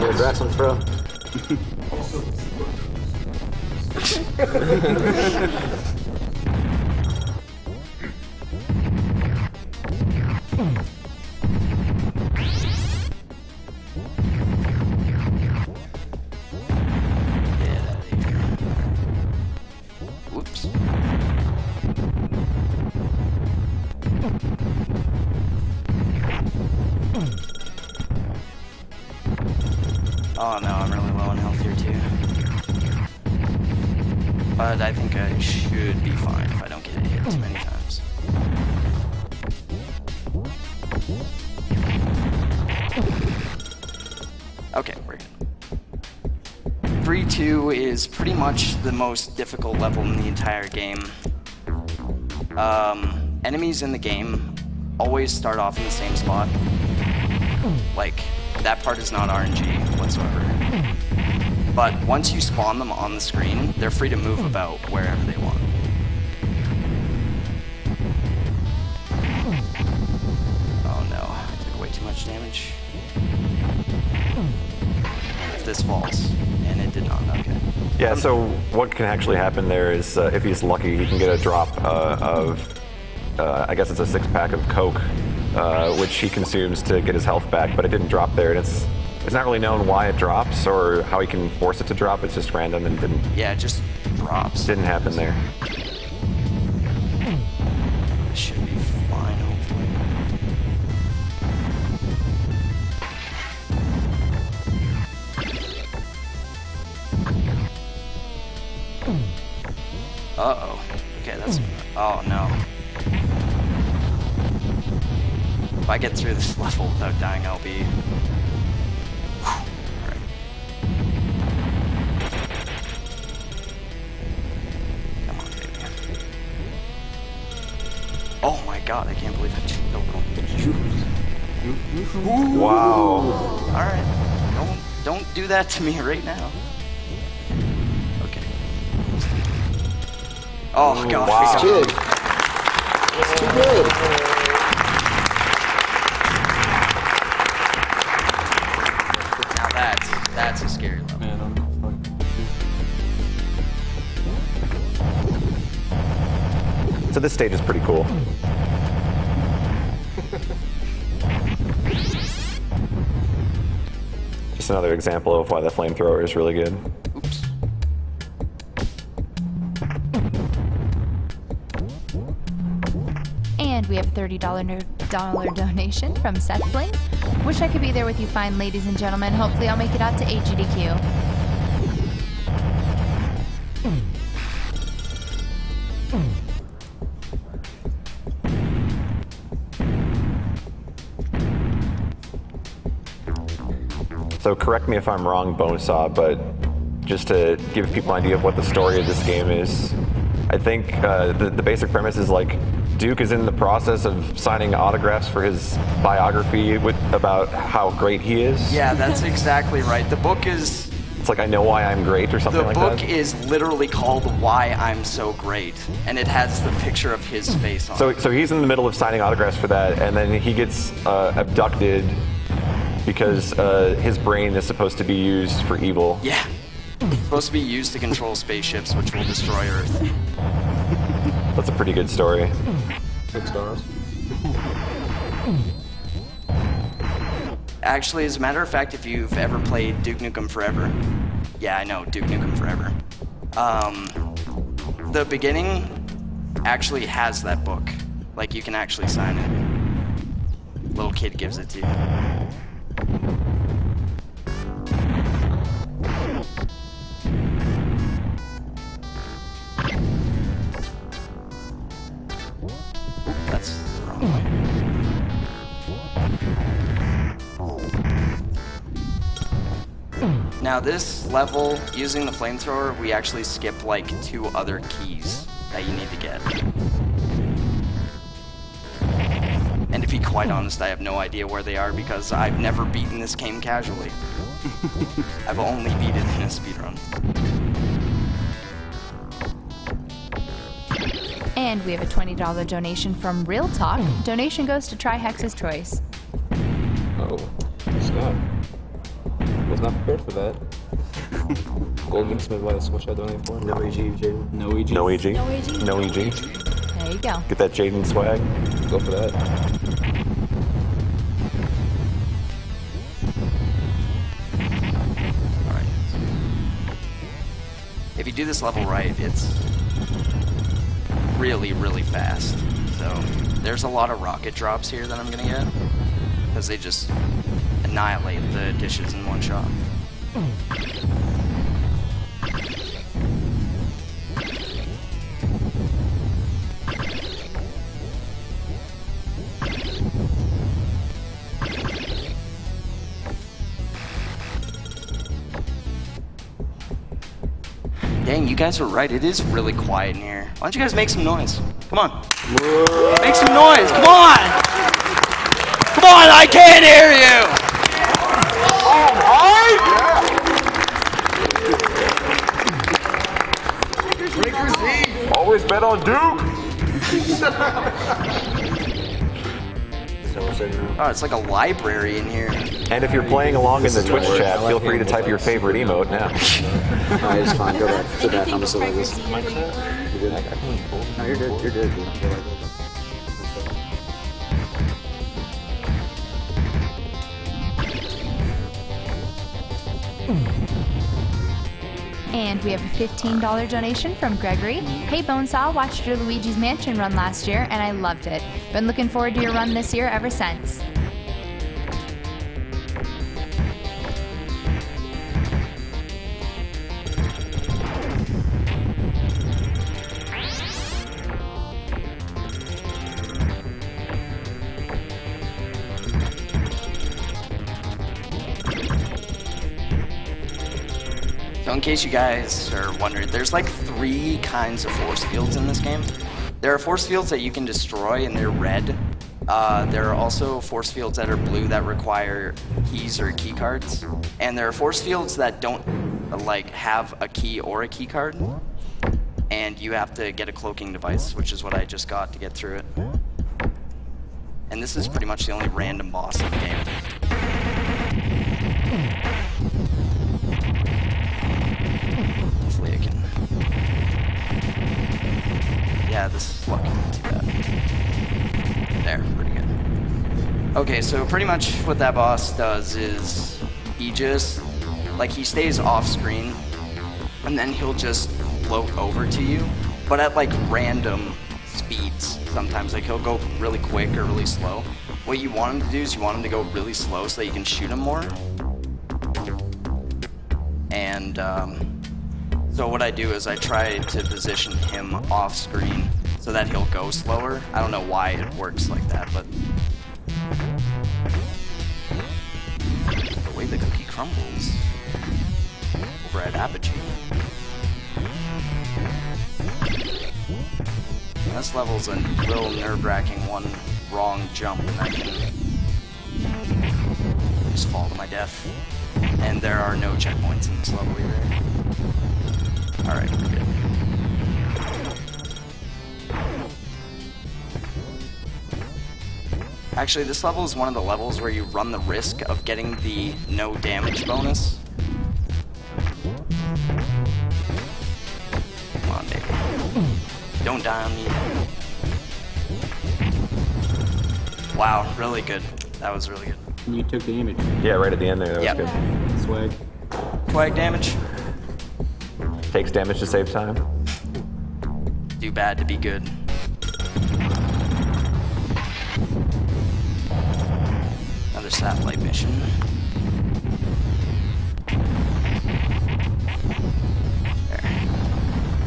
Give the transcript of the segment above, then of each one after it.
Congrats on throw. Whoops. Oh no, I'm really low on health here too. But I think I should be fine if I don't get hit too many times. Okay, we're good. 3-2 is pretty much the most difficult level in the entire game. Enemies in the game always start off in the same spot. Like, that part is not RNG whatsoever. But once you spawn them on the screen, they're free to move about wherever they want. Oh no, I took way too much damage. If this falls, and it did not, okay. Yeah, so what can actually happen there is if he's lucky, he can get a drop of, I guess it's a 6-pack of Coke, which he consumes to get his health back, but it didn't drop there, and it's not really known why it drops or how he can force it to drop. It's just random and didn't. Yeah, it just drops. Didn't happen there. This should be fine, hopefully. Uh-oh. Okay, that's... Oh, no. If I get through this level without dying, I'll be... Alright. Come on, baby. Oh my god, I can't believe I just... Wow. Alright. Don't do that to me right now. Okay. Oh god. Wow. It's good. It's too good. Now that's a scary level. Man, I'm fucking... So this stage is pretty cool. Just another example of why the flamethrower is really good. Oops. And we have a $30 donation from Seth Bling. Wish I could be there with you fine ladies and gentlemen. Hopefully I'll make it out to Sgdq. So correct me if I'm wrong, Bonesaw, but just to give people an idea of what the story of this game is, I think the basic premise is like Duke is in the process of signing autographs for his biography about how great he is. Yeah, that's exactly right. The book is... It's like I Know Why I'm Great or something like that. The book is literally called Why I'm So Great, and it has the picture of his face on it. So he's in the middle of signing autographs for that, and then he gets abducted because his brain is supposed to be used for evil. Yeah. It's supposed to be used to control spaceships, which will destroy Earth. That's a pretty good story. 6 stars. Actually, as a matter of fact, if you've ever played Duke Nukem Forever, yeah, I know, Duke Nukem Forever. The beginning actually has that book. Like, you can actually sign it. Little kid gives it to you. That's the wrong way. Now this level, using the flamethrower, we actually skip like 2 other keys that you need to get. And to be quite honest, I have no idea where they are because I've never beaten this game casually. I've only beat it in a speedrun. And we have a $20 donation from Real Talk. Donation goes to Try Hex's Choice. Oh, what's that? was not prepared for that. Gold Minksmith Vice, what should I donate for? No EG, Jaden. No EG. No EG. No EG. No EG. There you go. Get that Jaden swag. Go for that. Alright. If you do this level right, it's really, really fast. So there's a lot of rocket drops here that I'm gonna get, because they just annihilate the dishes in one shot. Dang, you guys were right. It is really quiet in here. Why don't you guys make some noise? Come on. Make some noise. Come on. Come on, I can't hear you. Always bet on Duke. Oh, it's like a library in here. And if you're playing along in the Twitch chat, feel free to type your favorite emote now. Alright, it's fine. Go back. Sit back. I'm just like this. Anything for Gregory Z? You're good. No, you're good. You're good. And we have a $15 donation from Gregory. Hey Bonesaw, watched your Luigi's Mansion run last year and I loved it. Been looking forward to your run this year ever since. So in case you guys are wondering, there's like 3 kinds of force fields in this game. There are force fields that you can destroy and they're red. There are also force fields that are blue that require keys or key cards. And there are force fields that don't like have a key or a key card. And you have to get a cloaking device, which is what I just got to get through it. And this is pretty much the only random boss in the game. Hopefully I can... Yeah, this is lucky, not too bad. There, pretty good. Okay, so pretty much what that boss does is he just, like, he stays off screen and then he'll just float over to you, but at like random speeds sometimes. Like he'll go really quick or really slow. What you want him to do is you want him to go really slow so that you can shoot him more. And so what I do is I try to position him off screen so that he'll go slower. I don't know why it works like that, but the way the cookie crumbles over at Apogee. This level's a real nerve-wracking one wrong jump and I can just fall to my death. And there are no checkpoints in this level either. Alright, we're good. Actually, this level is one of the levels where you run the risk of getting the no damage bonus. Come on, baby. Don't die on me. Wow, really good. That was really good. You took the image. Yeah, right at the end there. That Yep. was good. Swag. Swag damage. Takes damage to save time. Do bad to be good. Another satellite mission.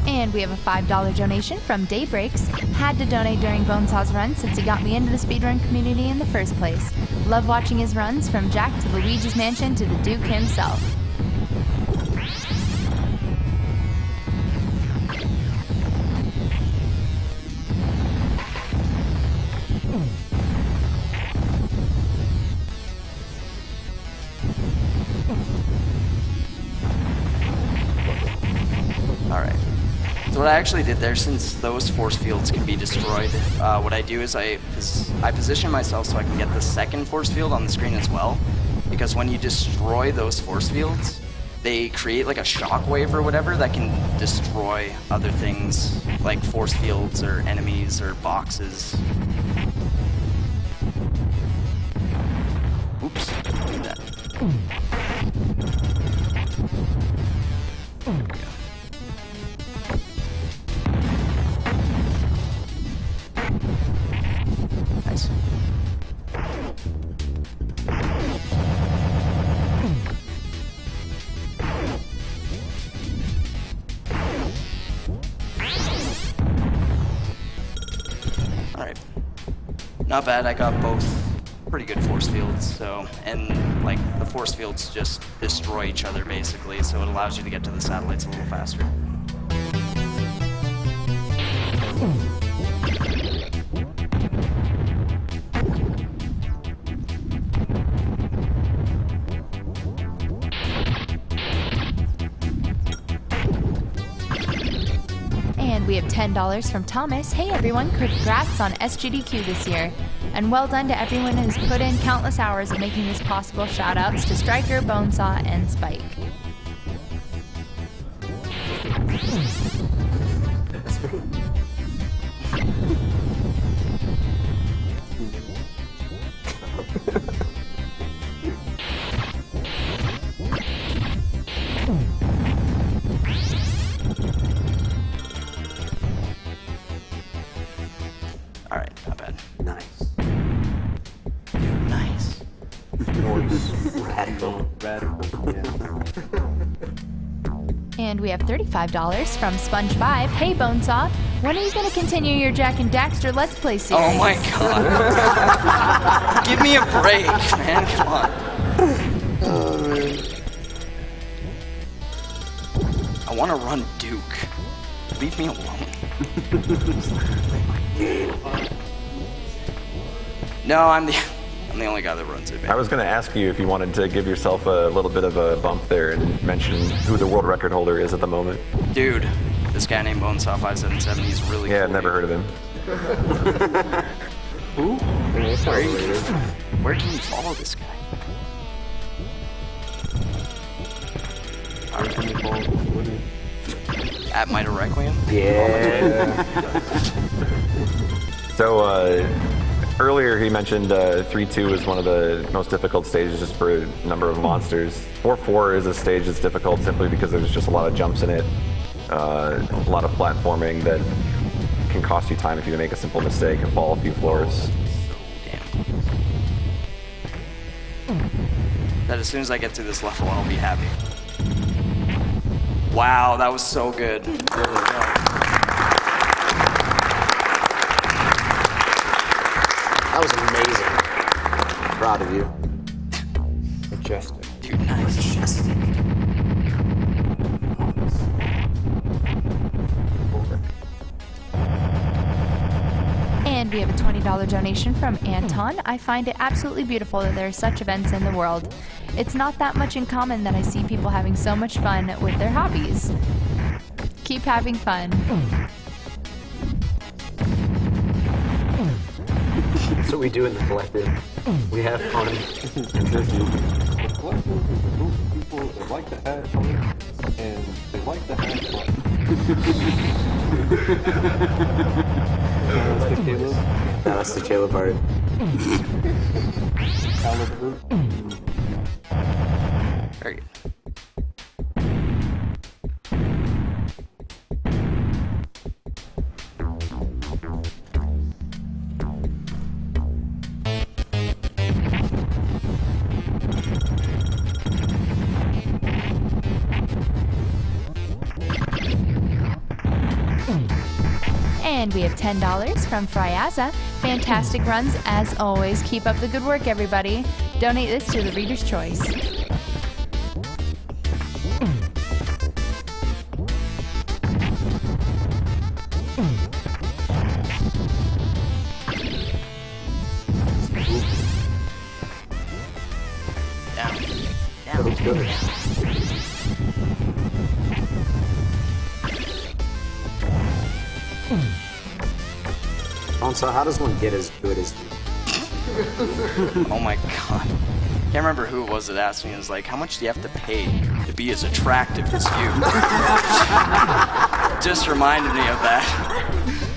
And we have a $5 donation from Daybreaks. Had to donate during Bonesaw's run since he got me into the speedrun community in the first place. Love watching his runs from Jack to Luigi's Mansion to the Duke himself. Alright. So what I actually did there, since those force fields can be destroyed, what I do is I position myself so I can get the second force field on the screen as well. because when you destroy those force fields, they create like a shockwave or whatever that can destroy other things like force fields or enemies or boxes. Oops, do that. There we go. Nice. Alright. Not bad, I got both pretty good force fields, so, and like the force fields just destroy each other basically, so it allows you to get to the satellites a little faster. And we have $10 from Thomas. Hey everyone, congrats on Sgdq this year. And well done to everyone who's put in countless hours of making this possible. Shoutouts to Striker, Bonesaw, and Spike. Alright, not bad. Nice. Nice. Radical. Radical. Yeah. And we have $35 from Sponge5. Hey Bonesaw, when are you going to continue your Jack and Daxter Let's Play series? Oh my god. Give me a break, man. Come on. I want to run Duke. Leave me alone. No, I'm the only guy that runs it, man. I was going to ask you if you wanted to give yourself a little bit of a bump there and mention who the world record holder is at the moment. Dude, this guy named Bonesaw577, he's really cool. Yeah, I've never heard of him. Who? Where can you follow this guy? How can you follow Twitter? At Mitre Requiem? Yeah. So, earlier he mentioned 3-2 is one of the most difficult stages just for a number of monsters. 4-4 is a stage that's difficult simply because there's just a lot of jumps in it, a lot of platforming that can cost you time if you make a simple mistake and fall a few floors. Damn. That as soon as I get to this level, I'll be happy. Wow, that was so good. That was amazing. Proud of you. Majestic. Dude, nice. Majestic. And we have a $20 donation from Anton. I find it absolutely beautiful that there are such events in the world. It's not that much in common that I see people having so much fun with their hobbies. Keep having fun. That's what we do in the collective. We have fun. People like to have fun, and they like to have fun. That's the Caleb part. Very good. And we have $10 from Fryaza. Fantastic runs as always. Keep up the good work, everybody. Donate this to the Reader's Choice. Down. Down. Looks good. So how does one get as good as you? Oh my god. can't remember who it was that asked me. It was like, how much do you have to pay to be as attractive as you? Just reminded me of that.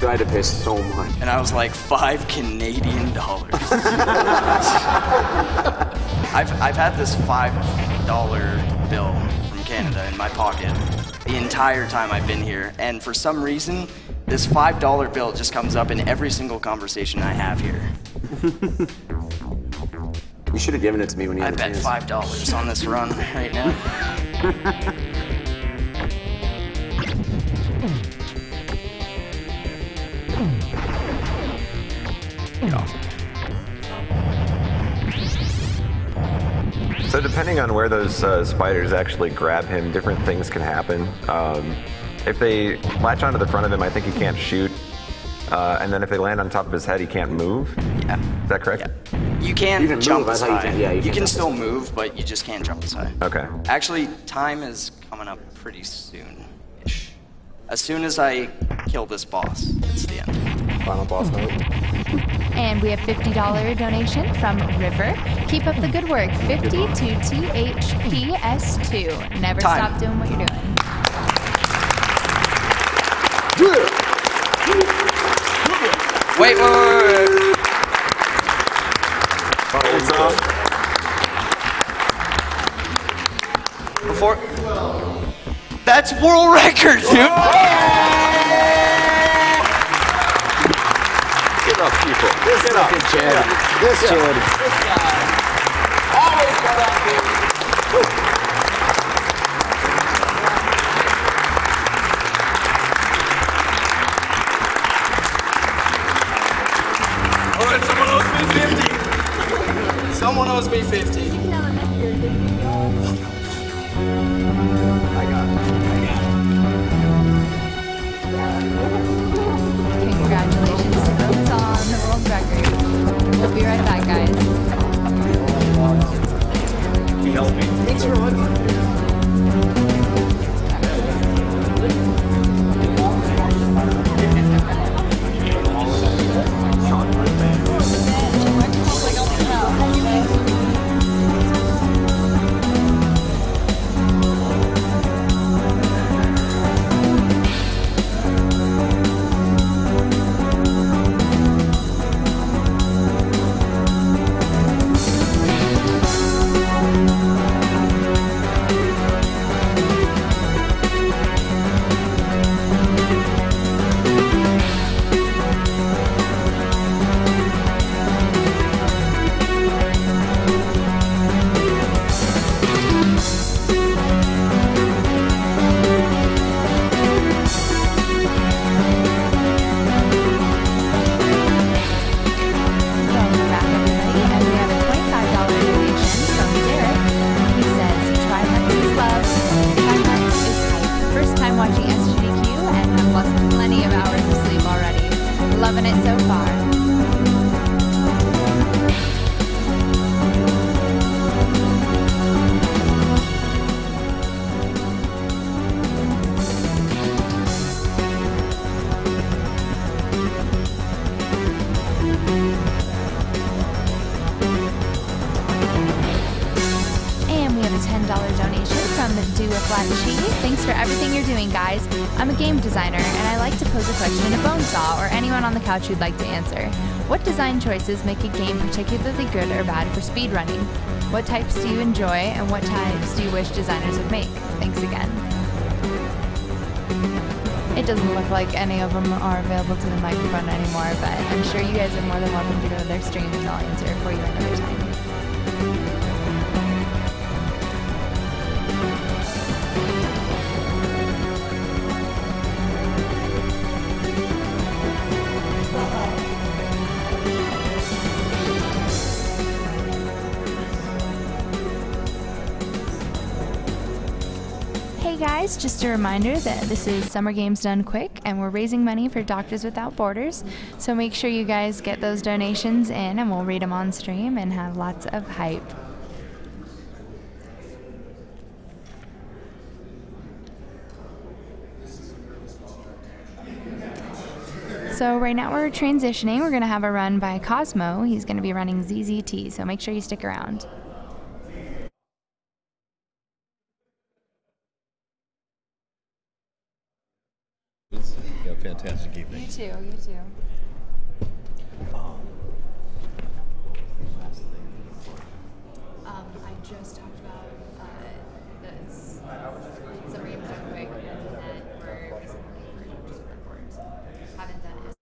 I had to pay so much. And I was like, $5 Canadian. I've had this $5 bill from Canada in my pocket the entire time I've been here, and for some reason, this $5 bill just comes up in every single conversation I have here. You should have given it to me when you I had bet the chance. $5 on this run right now. So depending on where those spiders actually grab him, different things can happen. If they latch onto the front of him, I think he can't shoot. And then if they land on top of his head, he can't move. Yeah. Is that correct? Yeah. You can You can jump move, I as thought you high. can- yeah, you you can can jump still as high. move, but you just can't jump as high. Okay. Actually, time is coming up pretty soon-ish. As soon as I kill this boss, it's the end. Final boss mode. And we have $50 donation from River. Keep up the good work. 50 to THPS2. Never Time. stop doing what you're doing. Wait. Before... That's world record, dude! Get up, people. Get up, Chad. This Chad. Always got up, baby. All right, someone owes me 50. Someone owes me 50. Congratulations to Oats on the world record. We'll be right back, guys. He helped me. Thanks for watching. Watching Sgdq and have lost plenty of hours of sleep already. Loving it so far. And we have a $10 donation from TheBlazeJp. Thanks for everything you're doing, guys. I'm a game designer, and I like to pose a question to Bonesaw or anyone on the couch who'd like to answer. What design choices make a game particularly good or bad for speedrunning? What types do you enjoy, and what types do you wish designers would make? Thanks again. It doesn't look like any of them are available to the microphone anymore, but I'm sure you guys are more than welcome to go to their stream and I'll answer it for you another time. Hey guys, just a reminder that this is Summer Games Done Quick and we're raising money for Doctors Without Borders, so make sure you guys get those donations in and we'll read them on stream and have lots of hype. So right now we're transitioning. We're going to have a run by Cosmo. He's going to be running ZZT, so make sure you stick around. You have a fantastic evening. You too, you too. I just talked about this. Some games are quick that were recently just reports. Haven't done it.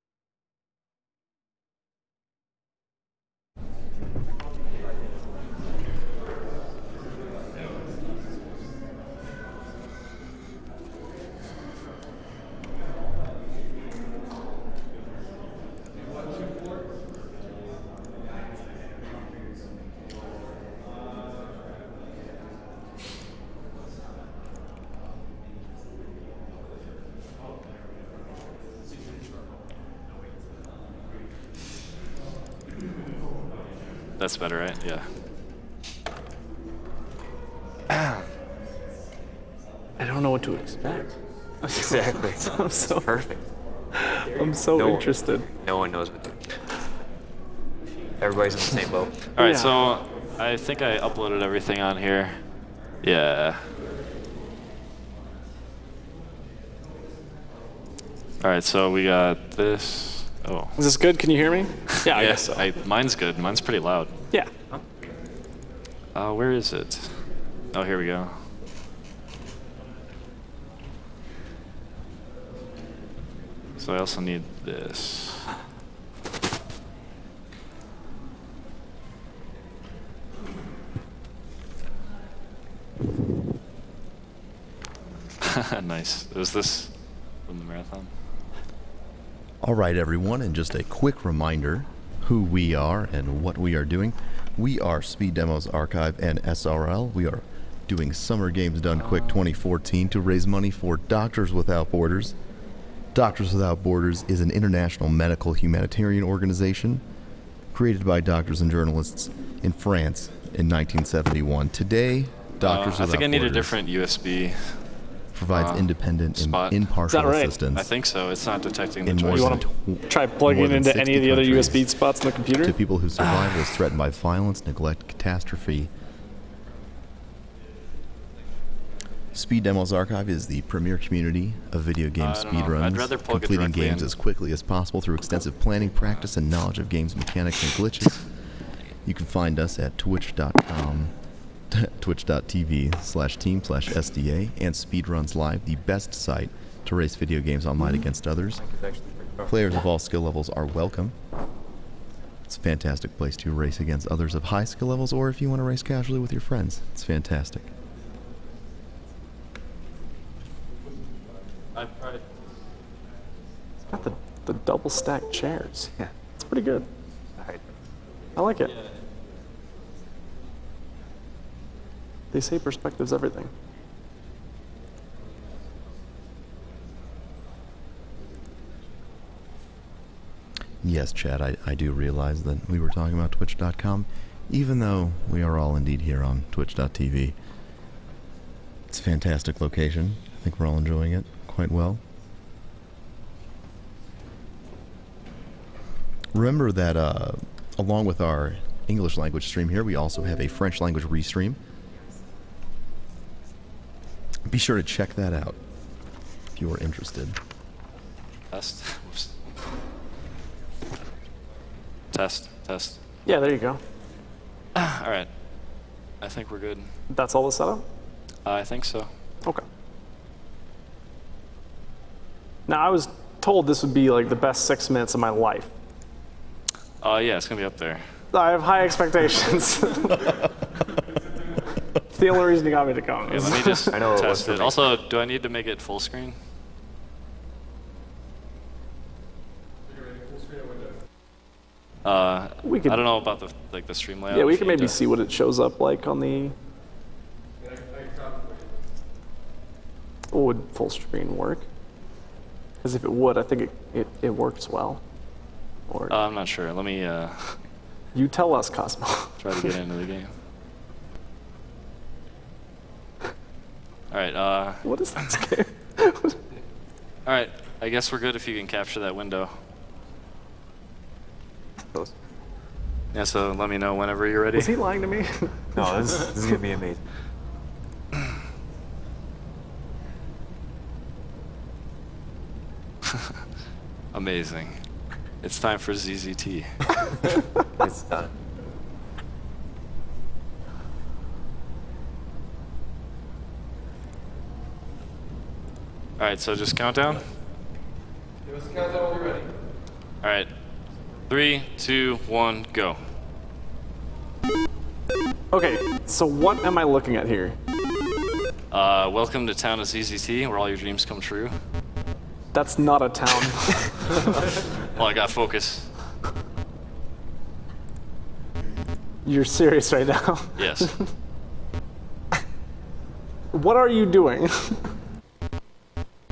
That's better, right? Yeah. I don't know what to expect. Exactly. I'm so Perfect. I'm so interested. No one knows what to do. Everybody's in the same boat. All right, Yeah. so I think I uploaded everything on here. Yeah. All right, so we got this. Oh. Is this good? Can you hear me? Yeah, I guess Yes, so. mine's good. Mine's pretty loud. Yeah. Where is it? Oh, here we go. So I also need this. Nice. Was this from the marathon? All right, everyone, and just a quick reminder who we are and what we are doing. We are Speed Demos Archive and SRL. We are doing Summer Games Done Quick 2014 to raise money for Doctors Without Borders. Doctors Without Borders is an international medical humanitarian organization created by doctors and journalists in France in 1971. Today, Doctors Without Borders I think I need a different USB. provides independent spot. and impartial Is that right? assistance. I think so. It's not detecting the In more choice. You than want to try plugging more it than into 60 any of the other countries. USB spots in the computer? To people whose survival is threatened by violence, neglect, catastrophe. Speed Demos Archive is the premier community of video game I don't know. speedruns, I'd rather plug it completing directly games in. as quickly as possible through extensive planning, practice, and knowledge of games mechanics and glitches. You can find us at twitch.com, twitch.tv/team/SDA, and Speedruns Live, the best site to race video games online against others. Players of all skill levels are welcome. It's a fantastic place to race against others of high skill levels, or if you want to race casually with your friends. It's fantastic. It's got the double stacked chairs. Yeah. It's pretty good. Alright. I like it. They say perspective's everything. Yes, Chad, I do realize that we were talking about Twitch.com, even though we are all indeed here on Twitch.tv. It's a fantastic location. I think we're all enjoying it quite well. Remember that along with our English language stream here, we also have a French language restream. Be sure to check that out if you are interested. Test. Whoops. Test. Yeah, there you go. All right. I think we're good. That's all the setup? I think so. Okay. Now, I was told this would be like the best 6 minutes of my life. Yeah, it's gonna be up there. I have high expectations. It's the only reason you got me to come. Okay, let me just I know it was test for it. me. Also, do I need to make it full screen? We could- I don't know about the stream layout. Yeah, we if can you need maybe to- see what it shows up like on the... Would full screen work? Because if it would, I think it works well. Or I'm not sure. Let me you tell us, Cosmo. try to get into the game. All right. What is this game? All right. I guess we're good if you can capture that window. Close. Yeah. So let me know whenever you're ready. Was he lying to me? No, this is gonna be amazing. Amazing. It's time for ZZT. It's done. Alright, so just countdown? Give us a countdown when you're ready. Alright. 3, 2, 1, go. Okay, so what am I looking at here? Welcome to town of ZZT, where all your dreams come true. That's not a town. Well, I got focus. You're serious right now? Yes. What are you doing?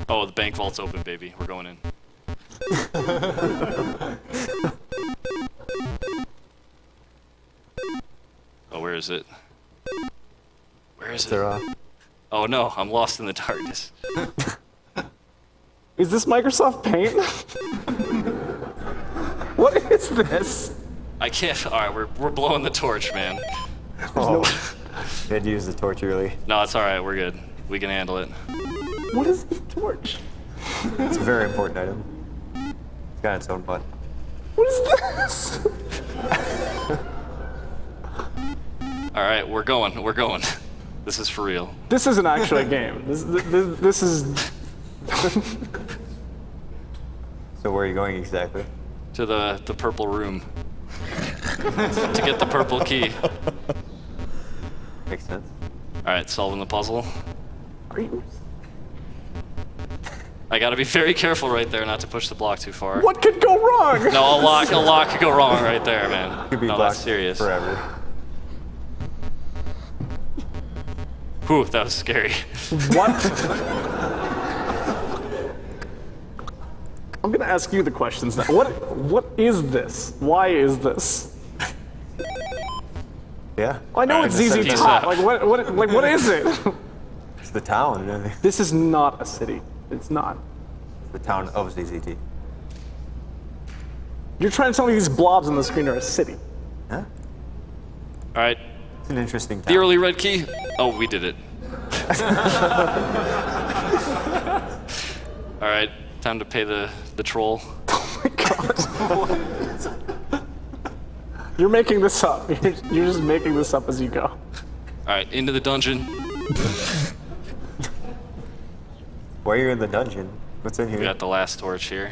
Oh, the bank vault's open, baby. We're going in. Oh, where is it? Where is it? Oh no, I'm lost in the darkness. Is this Microsoft Paint? What is this? I can't. Alright, we're blowing the torch, man. Oh, you had to use the torch early. No, it's alright. We're good. We can handle it. What is the torch? It's a very important item. It's got its own butt. What is this? Alright, we're going. We're going. This is for real. This isn't actually a game. This is... So where are you going exactly? To the purple room. To get the purple key. Makes sense. Alright, solving the puzzle. Are you... I gotta be very careful right there not to push the block too far. What could go wrong? No, a lock could go wrong right there, man. Could be no, blocked that's serious. forever. Whew, that was scary. What? I'm gonna ask you the questions now. What is this? Why is this? Yeah. I know it's ZZ Top. Like what is it? It's the town. This is not a city. It's not. It's the town of ZZT. You're trying to tell me these blobs on the screen are a city? Huh? Alright. It's an interesting town. The early red key. Oh, we did it. Alright, time to pay the troll. Oh my god. You're making this up. You're just making this up as you go. Alright, into the dungeon. Why are you in the dungeon? What's in here? We got the last torch here.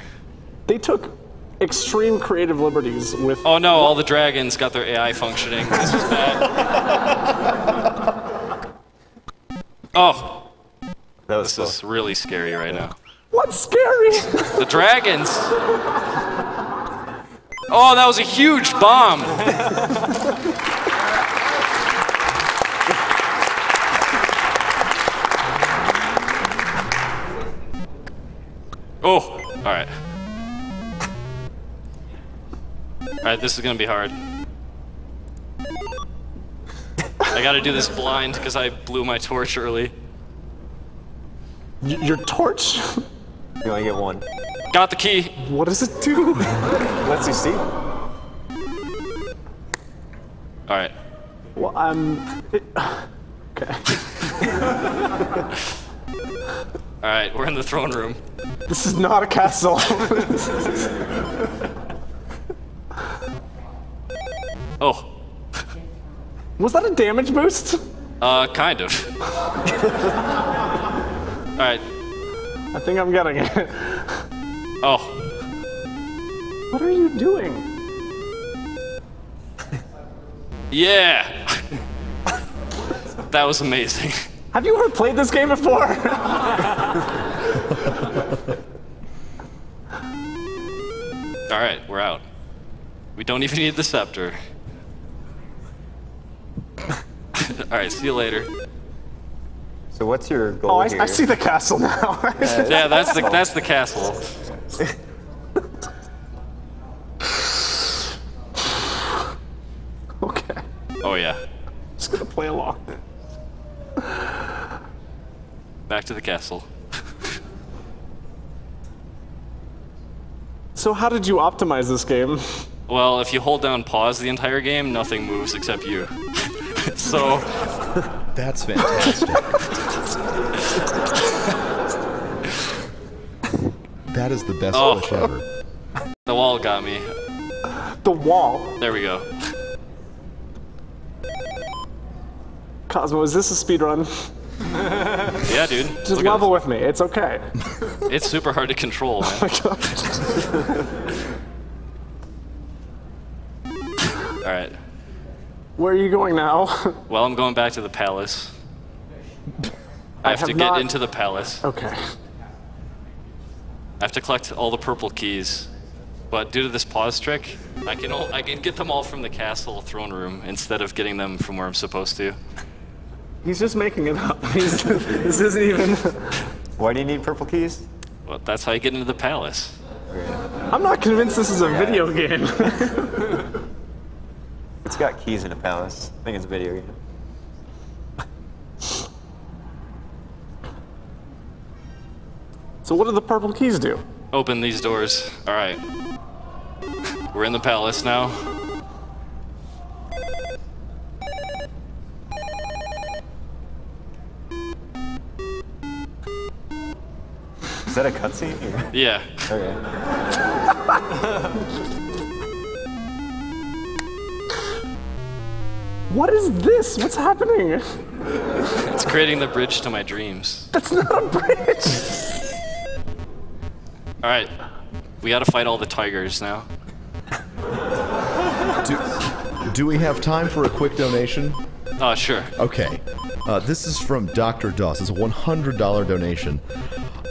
They took extreme creative liberties with... Oh no, all the dragons got their AI functioning. This is bad. Oh! This is really scary right now. What's scary? The dragons! Oh, that was a huge bomb! Oh! Alright. Alright, this is gonna be hard. I gotta do this blind because I blew my torch early. Your torch? You only get one. Got the key! What does it do? Lets you see. Alright. Well, okay. Alright, we're in the throne room. This is not a castle. Oh. Was that a damage boost? Kind of. Alright. I think I'm getting it. Oh. What are you doing? Yeah! That was amazing. Have you ever played this game before? Alright, we're out. We don't even need the scepter. Alright, see you later. So what's your goal here? I see the castle now. Yeah, that's the castle. Okay. Oh yeah. Just gonna play along. Back to the castle. So how did you optimize this game? Well, if you hold down pause the entire game, nothing moves except you. So... That's fantastic. That That is the best wish ever. The wall got me. The wall. There we go. Cosmo, is this a speed run? Yeah, dude. Just level with me. It's okay. It's super hard to control, man. Oh my god. Alright. Where are you going now? Well, I'm going back to the palace. I have to get into the palace. Okay. I have to collect all the purple keys. But due to this pause trick, I can get them all from the castle throne room instead of getting them from where I'm supposed to. He's just making it up. This isn't even... Why do you need purple keys? Well, that's how you get into the palace. I'm not convinced this is a video game. It's got keys in a palace. I think it's a video game. So what do the purple keys do? Open these doors. Alright. We're in the palace now. Is that a cutscene? Yeah. Okay. What is this? What's happening? It's creating the bridge to my dreams. That's not a bridge! Alright. We gotta fight all the tigers now. Do we have time for a quick donation? Sure. Okay. This is from Dr. Doss. It's a $100 donation.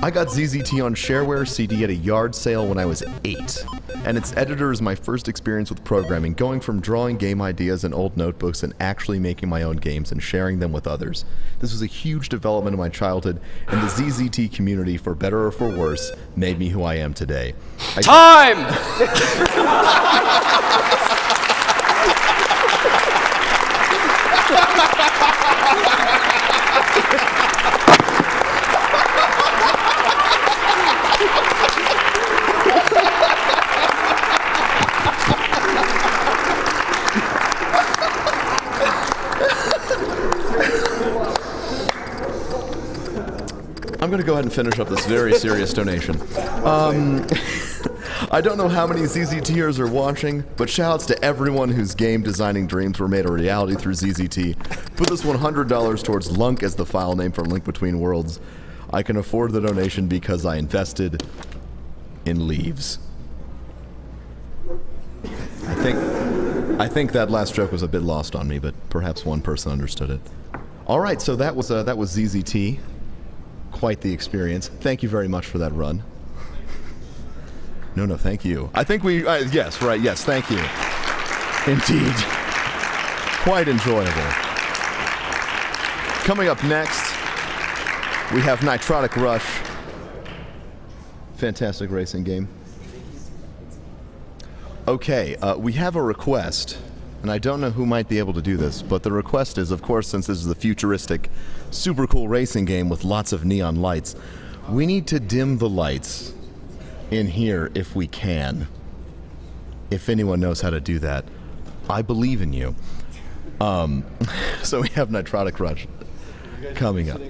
I got ZZT on Shareware CD at a yard sale when I was 8. And its editor is my first experience with programming, going from drawing game ideas in old notebooks and actually making my own games and sharing them with others. This was a huge development in my childhood, and the ZZT community, for better or for worse, made me who I am today. Time! I'm going to go ahead and finish up this very serious donation. I don't know how many ZZTers are watching, but shoutouts to everyone whose game designing dreams were made a reality through ZZT. Put this $100 towards Lunk as the file name for Link Between Worlds. I can afford the donation because I invested in leaves. I think that last joke was a bit lost on me, but perhaps one person understood it. All right, so that was ZZT. Quite the experience. Thank you very much for that run. No, thank you. I think we... yes, right, yes, thank you. Indeed. Quite enjoyable. Coming up next, we have Nitronic Rush. Fantastic racing game. Okay, we have a request, and I don't know who might be able to do this, but the request is, of course, since this is a futuristic, super cool racing game with lots of neon lights, we need to dim the lights in here if we can. If anyone knows how to do that, I believe in you. So we have Nitronic Rush coming up.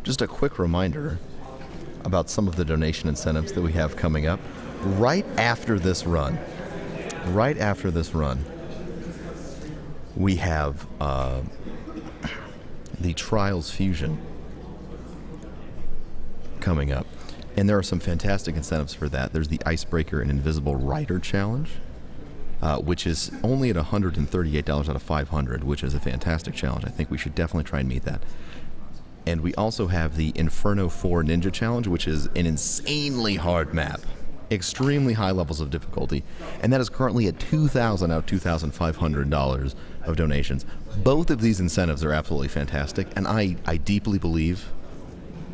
Just a quick reminder about some of the donation incentives that we have coming up. Right after this run, we have the Trials Fusion coming up. And there are some fantastic incentives for that. There's the Icebreaker and Invisible Rider Challenge, which is only at $138 out of 500, which is a fantastic challenge. I think we should definitely try and meet that. And we also have the Inferno 4 Ninja Challenge, which is an insanely hard map. extremely high levels of difficulty, and that is currently at $2,000 out of $2,500 of donations. Both of these incentives are absolutely fantastic, and I deeply believe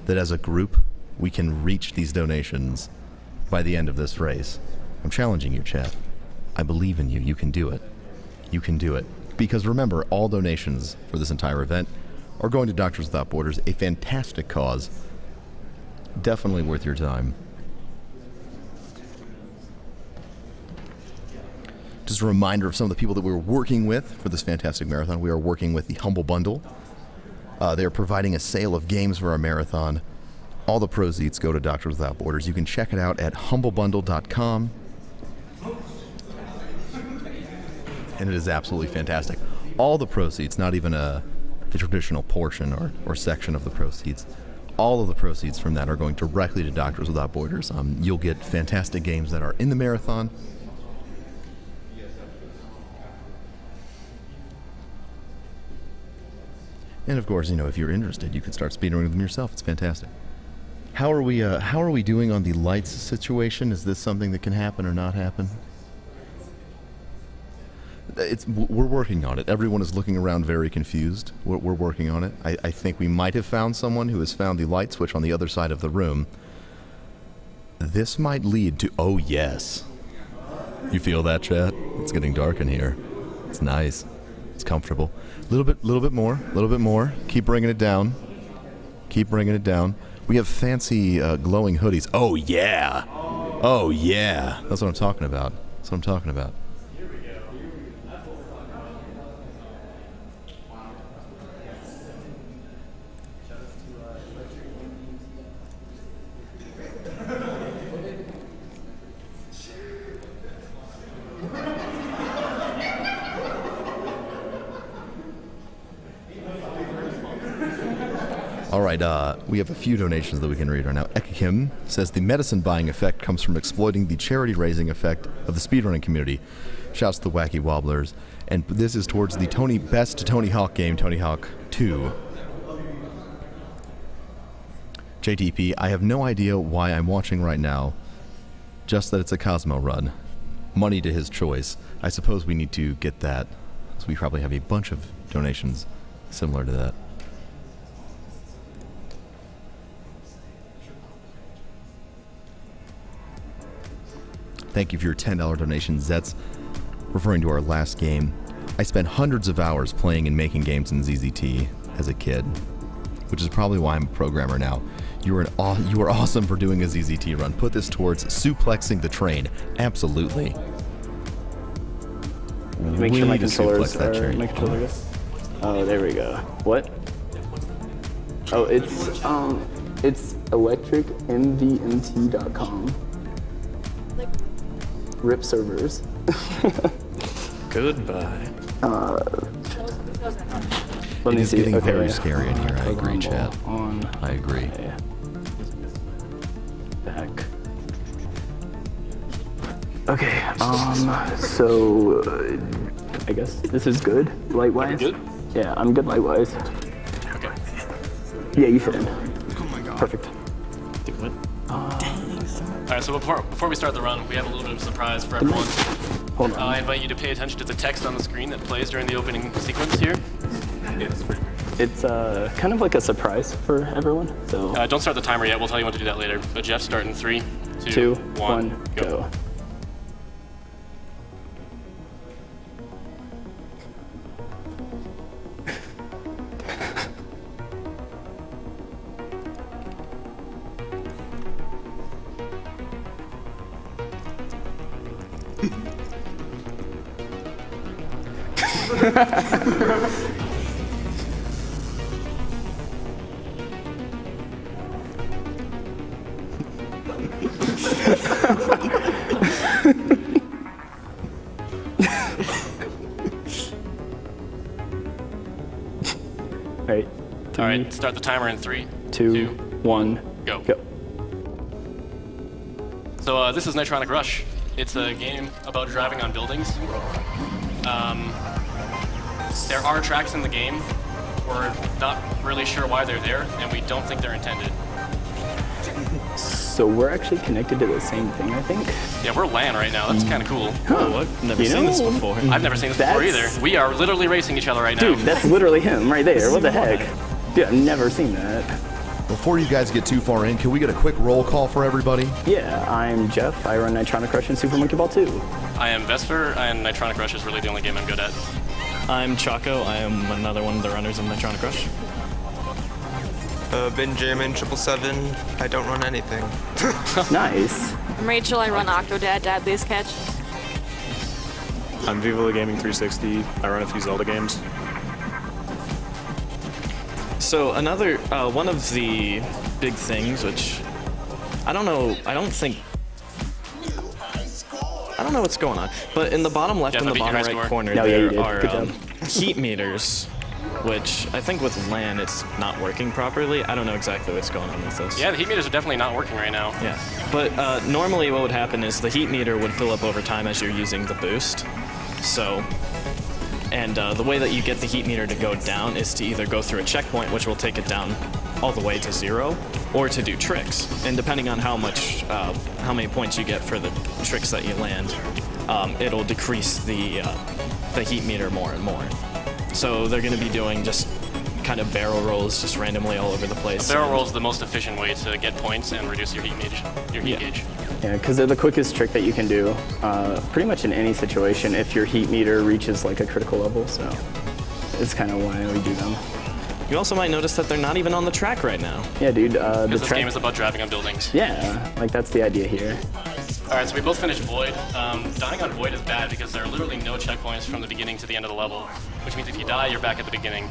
that as a group, we can reach these donations by the end of this race. I'm challenging you, chat. I believe in you. You can do it. You can do it. Because remember, all donations for this entire event are going to Doctors Without Borders, a fantastic cause. Definitely worth your time. Just a reminder of some of the people that we're working with for this fantastic marathon. We are working with the Humble Bundle. They are providing a sale of games for our marathon. All the proceeds go to Doctors Without Borders. You can check it out at humblebundle.com. And it is absolutely fantastic. All the proceeds, not even the traditional portion or section of the proceeds, all of the proceeds from that are going directly to Doctors Without Borders. You'll get fantastic games that are in the marathon. And of course, you know, if you're interested, you can start speedrunning them yourself. It's fantastic. How are we doing on the lights situation? Is this something that can happen or not happen? We're working on it. Everyone is looking around very confused. We're working on it. I think we might have found someone who has found the light switch on the other side of the room. This might lead to... Oh, yes. You feel that, chat? It's getting dark in here. It's nice. It's comfortable. A little bit more. Keep bringing it down. Keep bringing it down. We have fancy glowing hoodies. Oh, yeah. Oh, yeah. That's what I'm talking about. That's what I'm talking about. Alright, we have a few donations that we can read right now. Ekakim says, the medicine buying effect comes from exploiting the charity raising effect of the speedrunning community. Shouts to the Wacky Wobblers. And this is towards the best Tony Hawk game, Tony Hawk 2. JTP, I have no idea why I'm watching right now. Just that it's a Cosmo run. Money to his choice. I suppose we need to get that. So we probably have a bunch of donations similar to that. Thank you for your $10 donation, Zets. Referring to our last game, I spent hundreds of hours playing and making games in ZZT as a kid, which is probably why I'm a programmer now. You are awesome for doing a ZZT run. Put this towards suplexing the train. Absolutely. Make sure my controllers are... My controllers. Oh, there we go. What? Oh, it's electricmvmt.com. RIP servers. Goodbye. It is getting very scary in here. I agree, chat. I agree. Okay. Back. Okay. So I guess this is good. Light-wise. Good? Yeah, I'm good light-wise. Okay. Yeah, you fit in. Oh my god. Perfect. Alright, so before we start the run, we have a little bit of a surprise for everyone. Hold on. I invite you to pay attention to the text on the screen that plays during the opening sequence here. It's kind of like a surprise for everyone. So Don't start the timer yet. We'll tell you when to do that later. But Geoff, start in 3, 2, 1, 1, go. Alright, start the timer in 3, 2, 1, go. Go. So this is Nitronic Rush. It's a game about driving on buildings. There are tracks in the game. We're not really sure why they're there, and we don't think they're intended. So we're actually connected to the same thing, I think. Yeah, we're LAN right now. That's kind of cool. Huh. I've never seen this before. I've never seen this before either. We are literally racing each other right now. Dude, that's literally him right there. What the heck? Dude, I've never seen that. Before you guys get too far in, can we get a quick roll call for everybody? Yeah, I'm Geoff. I run Nitronic Rush and Super Monkey Ball 2. I am Vesper, and Nitronic Rush is really the only game I'm good at. I'm Choco. I am another one of the runners of Nitronic Rush. Benjamin 777. I don't run anything. Nice. I'm Rachel. I run Octodad, Dad, Please Catch. I'm Viva Gaming 360. I run a few Zelda games. So another one of the big things, which I don't know what's going on, but in the bottom left and the bottom right corner there are heat meters, which I think with LAN it's not working properly. I don't know exactly what's going on with this. Yeah, the heat meters are definitely not working right now. Yeah, but normally what would happen is the heat meter would fill up over time as you're using the boost. So, and the way that you get the heat meter to go down is to either go through a checkpoint, which will take it down all the way to 0, or to do tricks. And depending on how many points you get for the tricks that you land, it'll decrease the heat meter more and more. So they're going to be doing just kind of barrel rolls just randomly all over the place. The barrel roll is the most efficient way to get points and reduce your heat gauge. Yeah, because they're the quickest trick that you can do pretty much in any situation if your heat meter reaches like a critical level, so it's kind of why we do them. You also might notice that they're not even on the track right now. Yeah, dude. Because this game is about driving on buildings. Yeah, like that's the idea here. Alright, so we both finished Void. Dying on Void is bad because there are literally no checkpoints from the beginning to the end of the level, which means if you die, you're back at the beginning.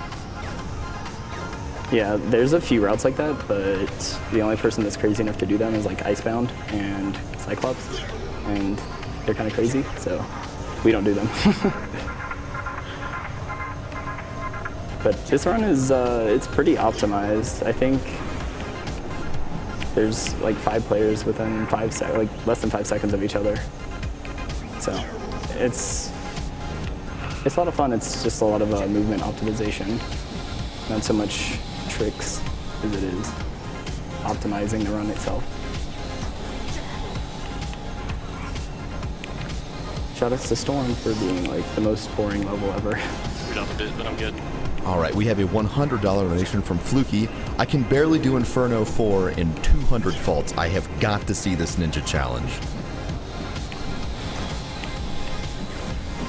Yeah, there's a few routes like that, but the only person that's crazy enough to do them is like Icebound and Cyclops, and they're kind of crazy, so we don't do them. But this run is it's pretty optimized. I think there's like 5 players within less than 5 seconds of each other, so it's a lot of fun. It's just a lot of movement optimization, not so much tricks as it is optimizing the run itself. Shout out to Storm for being like the most boring level ever. Screwed up a bit, but I'm good. All right, we have a $100 donation from Fluky. I can barely do Inferno 4 in 200 faults. I have got to see this ninja challenge.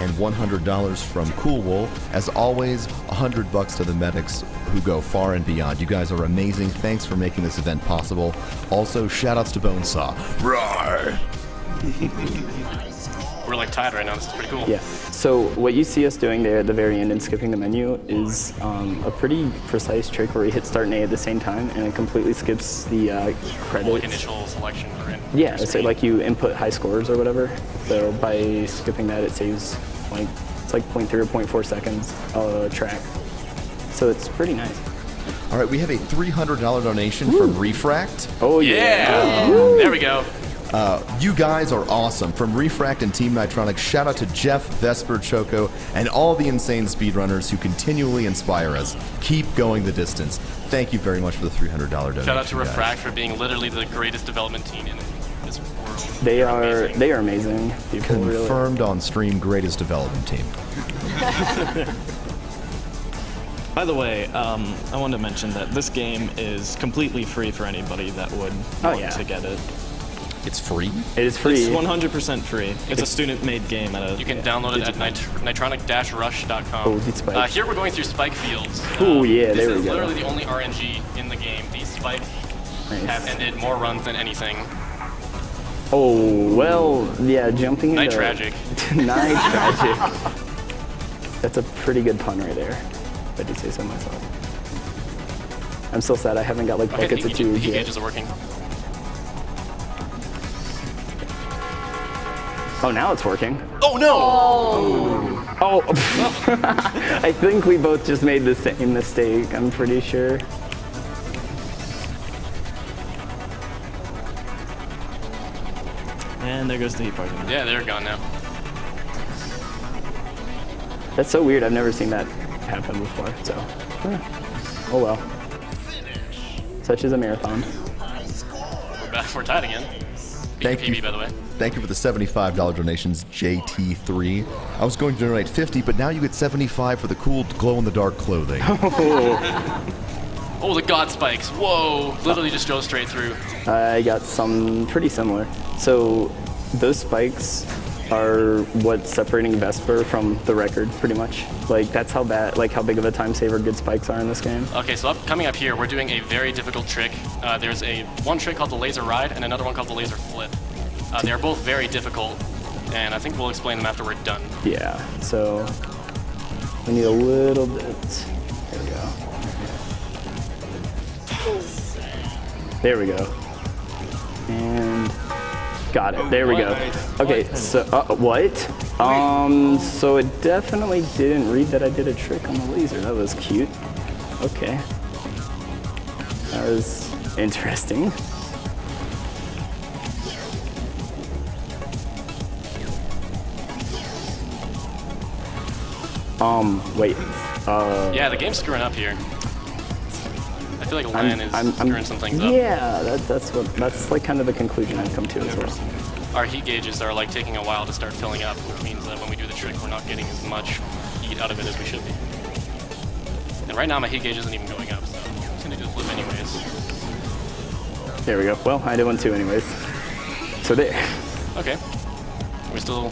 And $100 from Cool Wool. As always, $100 to the medics who go far and beyond. You guys are amazing. Thanks for making this event possible. Also, shoutouts to Bonesaw. Roar! We're like tied right now. This is pretty cool. Yeah. So what you see us doing there at the very end and skipping the menu is a pretty precise trick where we hit Start and A at the same time, and it completely skips the credits. Like initial selection. Yeah, so like you input high scores or whatever. So by skipping that, it saves like it's like 0.3 or 0.4 seconds track. So it's pretty nice. All right, we have a $300 donation from Refract. Oh yeah! There we go. You guys are awesome. From Refract and Team Nitronic, shout out to Geoff, Vesper, Choco, and all the insane speedrunners who continually inspire us. Keep going the distance. Thank you very much for the $300 donation. Shout out to guys. Refract for being literally the greatest development team in this world. They are amazing. People confirmed on stream, greatest development team. By the way, I wanted to mention that this game is completely free for anybody that would want to get it. It's free? It is free. It's 100% free. It's a student-made game. You can download it at nitronic-rush.com. Oh, these spikes. Here we're going through spike fields. Oh yeah, there we go. This is literally the only RNG in the game. These spikes have ended more runs than anything. Oh, well, yeah, jumping into... Nitragic. Nitragic. That's a pretty good pun right there, if I do say so myself. I'm still sad I haven't got like buckets of tubes yet. Gauges are working. Oh, now it's working. Oh no! Oh. I think we both just made the same mistake, I'm pretty sure. And there goes the heat party. Yeah, they're gone now. That's so weird. I've never seen that happen before, so. Oh well. Such is a marathon. we're tied again. Thank you. PB, by the way. Thank you for the $75 donations, JT3. I was going to donate 50, but now you get 75 for the cool glow-in-the-dark clothing. Oh, the God Spikes. Whoa. Literally just goes straight through. I got some pretty similar. So those spikes are what's separating Vesper from the record, pretty much. Like, that's how bad, like how big of a time saver good spikes are in this game. Okay, so coming up here, we're doing a very difficult trick. There's one trick called the laser ride and another one called the laser flip. They're both very difficult, and I think we'll explain them after we're done. Yeah, so we need a little bit. There we go. There we go. And got it. There we go. Okay, so what? So it definitely didn't read that I did a trick on the laser. That was cute. Okay. That was interesting. Wait. Yeah, the game's screwing up here. I feel like Lan is screwing some things up. Yeah, that's like kind of the conclusion I've come to as well. Our heat gauges are like taking a while to start filling up, which means that when we do the trick, we're not getting as much heat out of it as we should be. And right now my heat gauge isn't even going up, so I'm just gonna do the flip anyways. There we go. Well, I did one too anyways. So there. Okay. We're still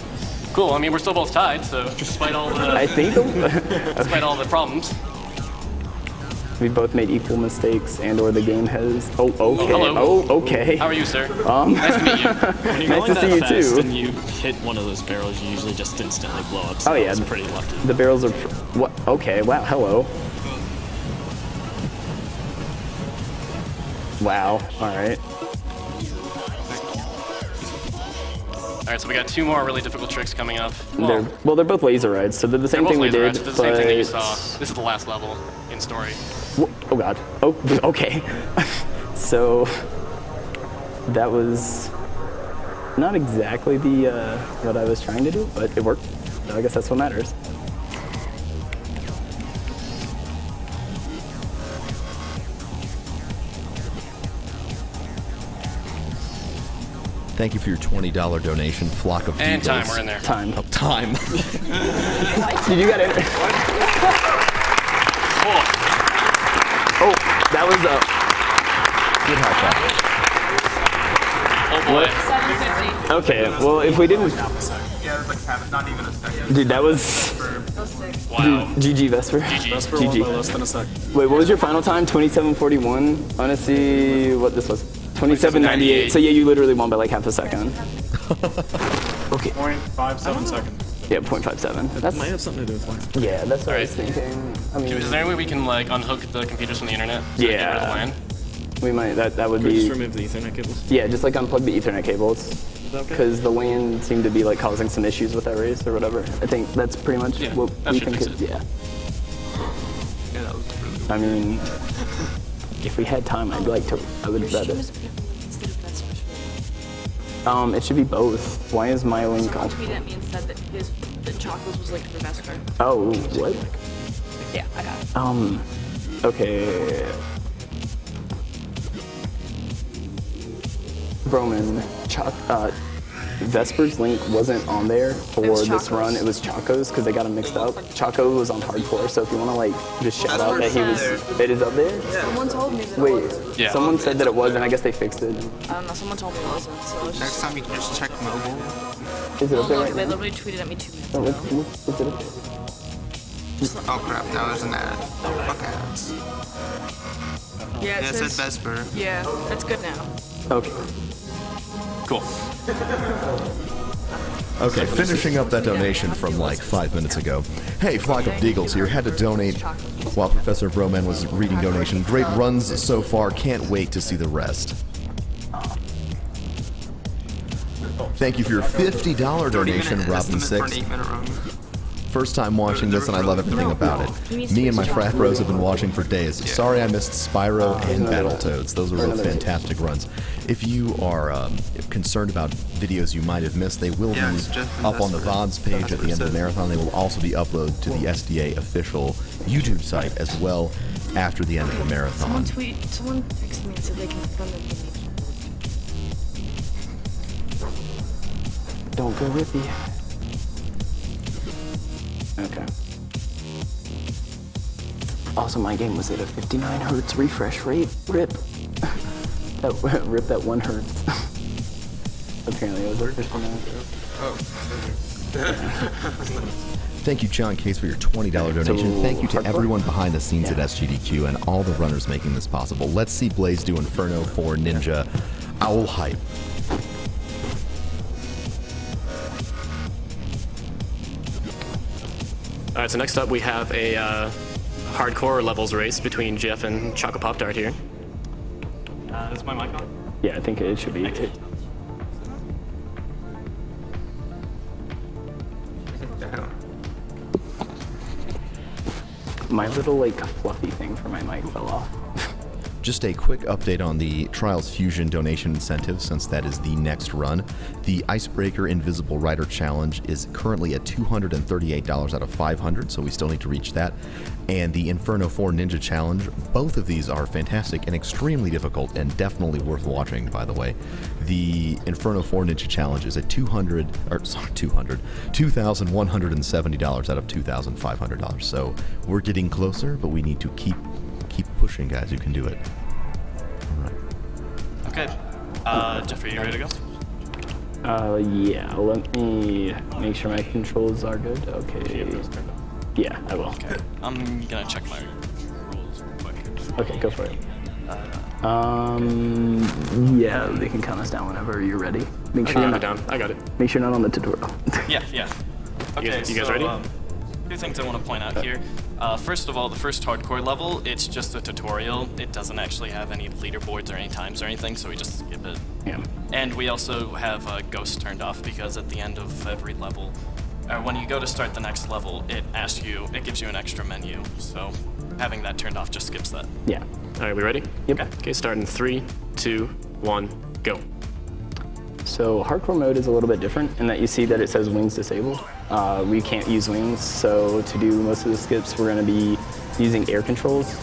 cool. I mean, we're still both tied, so despite all the despite all the problems. We both made equal mistakes, and/or the game has. Oh, okay. Hello. Oh, okay. How are you, sir? Nice to meet you. When you're nice going to see that you fast too. and you hit one of those barrels, you usually just instantly blow up. So Oh yeah, it's pretty lucky. The barrels are. What? Okay. Wow. Hello. Wow. All right. All right, so we got two more really difficult tricks coming up. They're both laser rides, so they're the same thing we did. They're the same thing that you saw. This is the last level in story. Oh god. Oh, okay. So that was not exactly the what I was trying to do, but it worked. So I guess that's what matters. Thank you for your $20 donation, Flock of And Divas. time, we're in there. Time. Oh, time. Did you got it? Oh, that was a good high five. $7.50. Okay, well, if we didn't. Yeah, it was like not even a second. Dude, that was. Wow. GG, Vesper. Vesper won by less than a second. Wait, what was your final time? 27:41? I want to see what this was. 27:98. So yeah, you literally won by like half a second. Okay. 0.57 seconds. Yeah, 0.57. That might have something to do with LAN. Yeah, that's what I was thinking. I mean, Is there any way we can like unhook the computers from the internet? So Yeah. Get rid of the LAN? we might. That would Could we be. just remove the Ethernet cables? Yeah, just like unplug the Ethernet cables. Okay. Because the LAN seemed to be like causing some issues with that race or whatever. I think that's pretty much what that we should think. fix it. Yeah. Yeah, that was really I mean, if we had time, I would rather. It should be both. Why is my link on? Tweeted at me and said that the chocolates was like the best card. Oh, what? Yeah, I got it. Okay. Broman, Vesper's link wasn't on there for this run. It was Choco's because they got them mixed up. Choco was on hardcore, so if you want to like just shout out that he was, it is up there. Someone told me that it Wait, was. someone said that it was, and I guess they fixed it. I don't know, someone told me it wasn't, so it's Next time you can just check mobile. Is it up there no, right they now? literally tweeted at me 2 minutes Oh, ago. what's it up there? Oh crap, now there's an ad. Fuck ads. Yeah, it said Vesper. Yeah, that's good now. Okay. Cool. Okay, finishing up that donation from like 5 minutes ago. Hey, Flock of Deagles here. Had to donate while Professor Broman was reading donation. Great runs so far. Can't wait to see the rest. Thank you for your $50 donation, Robin6. First time watching this and I love everything about it. Me and my frat bros have been watching for days. Sorry I missed Spyro and Battletoads. Those were both fantastic runs. If you are concerned about videos you might have missed, they will be up on the VODs page at the end of the marathon. They will also be uploaded to the SDA official YouTube site as well after the end of the marathon. Someone texted me and said they can fund the Don't go rippy. Okay. Also, my game was at a 59 hertz refresh rate. Rip. Rip that 1 hertz. Apparently it was at 59. Oh. Thank you, John Case, for your $20 donation. So, Thank you to hardcore? everyone behind the scenes at Sgdq and all the runners making this possible. Let's see Blaze do Inferno for Ninja. Owl hype. All right, so next up we have a hardcore levels race between Geoff and ChocoPoptart here. Is my mic on? Yeah, I think it should be. My little like fluffy thing for my mic fell off. Just a quick update on the Trials Fusion donation incentive, since that is the next run. The Icebreaker Invisible Rider Challenge is currently at $238 out of $500, so we still need to reach that. And the Inferno 4 Ninja Challenge, both of these are fantastic and extremely difficult and definitely worth watching, by the way. The Inferno 4 Ninja Challenge is at $2,170 out of $2,500. So we're getting closer, but we need to keep pushing, guys. You can do it. All right. Okay. Geoff, are you ready to go? Yeah, let me make sure my controls are good. Okay. Yeah, I will. Okay. I'm gonna check my rules real quick. Okay, go for it. Yeah, they can count us down whenever you're ready. Make sure you're not down. I got it. Make sure you're not on the tutorial. Yeah. Okay, you guys ready? Two things I want to point out here. First of all, the first hardcore level, it's just a tutorial. It doesn't actually have any leaderboards or any times or anything, so we just skip it. Yeah. And we also have ghosts turned off because at the end of every level, or when you go to start the next level, it gives you an extra menu. So having that turned off just skips that. Yeah. All right, we ready? Yep. Okay, start in 3, 2, 1, go. So hardcore mode is a little bit different in that you see that it says wings disabled. We can't use wings, so to do most of the skips, we're going to be using air controls.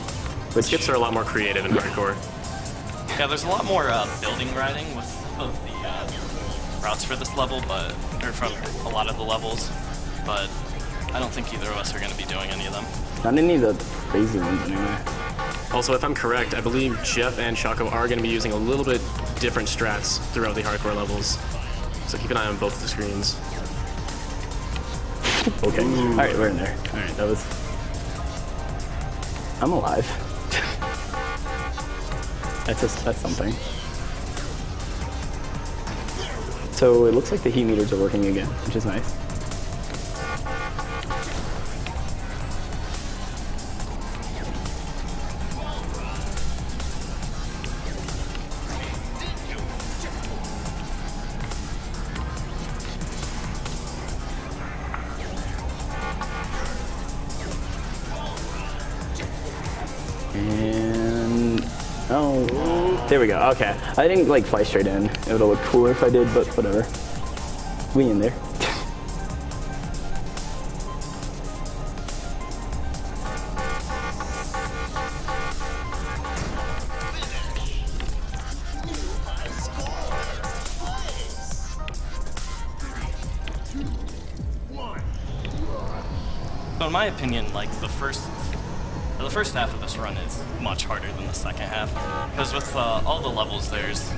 The skips are a lot more creative in hardcore. Yeah, there's a lot more building riding with some of the routes for this level, or from a lot of the levels, but I don't think either of us are going to be doing any of them. Not any of the crazy ones anyway. Also, if I'm correct, I believe Geoff and Choco are going to be using a little bit different strats throughout the hardcore levels. So keep an eye on both the screens. Okay. All right, we're in there. All right, that was... I'm alive. That's something. So it looks like the heat meters are working again, which is nice. And oh, there we go. Okay, I didn't like fly straight in. It would have looked cooler if I did, but whatever. We in there. So in my opinion, like the first half of this run is much harder than the second half, because with all the levels there's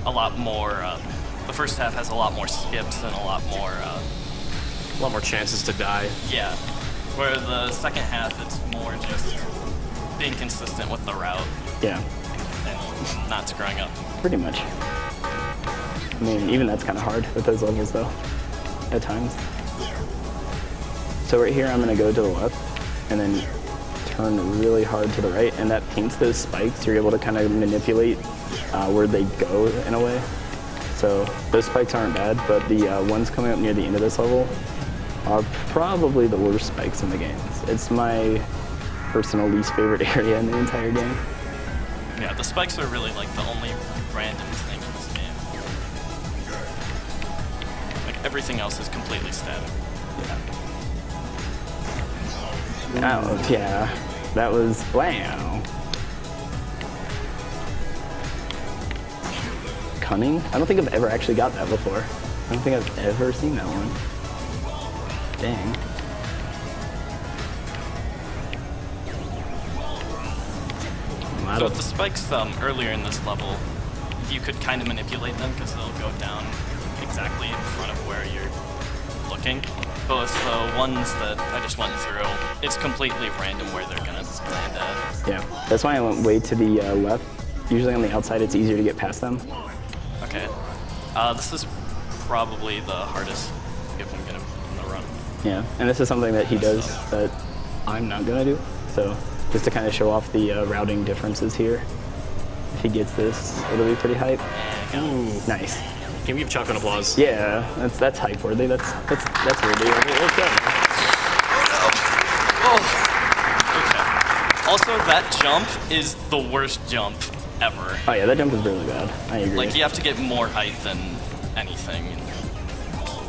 a lot more, the first half has a lot more skips and a lot more chances to die. Yeah, where the second half it's more just being consistent with the route. Yeah. And not screwing up. Pretty much. I mean, even that's kind of hard with those levels though, at times. So right here I'm gonna go to the left and then turn really hard to the right, and that paints those spikes. You're able to kind of manipulate where they go in a way. So those spikes aren't bad, but the ones coming up near the end of this level are probably the worst spikes in the game. It's my personal least favorite area in the entire game. Yeah, the spikes are really like the only random thing in this game. Like everything else is completely static. Oh, yeah. That was, wow. Cunning? I don't think I've ever actually got that before. I don't think I've ever seen that one. Dang. So the spikes earlier in this level, you could kind of manipulate them because they'll go down exactly in front of where you're looking. But with the ones that I just went through, it's completely random where they're gonna land at. Yeah, that's why I went way to the left. Usually on the outside, it's easier to get past them. Okay. This is probably the hardest skip I'm gonna in the run. Yeah, and this is something that he does that I'm not gonna do. So just to kind of show off the routing differences here. If he gets this, it'll be pretty hype. Ooh. Nice. Can we give Chuck an applause? Yeah, that's hype worthy. That's worthy. Let's go. Oh. Okay. Also, that jump is the worst jump ever. Oh yeah, that jump is really bad. I agree. Like, you have to get more height than anything.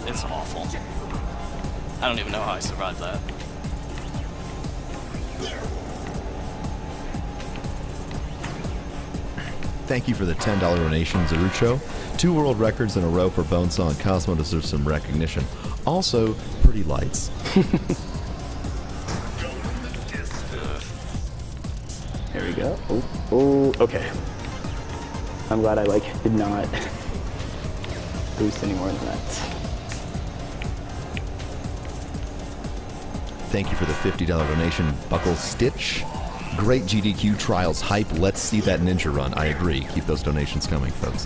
It's awful. I don't even know how I survived that. Thank you for the $10 donation, Zarucho. 2 world records in a row for Bonesaw and Cosmo deserve some recognition. Also, pretty lights. There we go. Oh, okay. I'm glad I did not boost any more than that. Thank you for the $50 donation, Buckle Stitch. Great GDQ trials hype. Let's see that ninja run. I agree. Keep those donations coming, folks.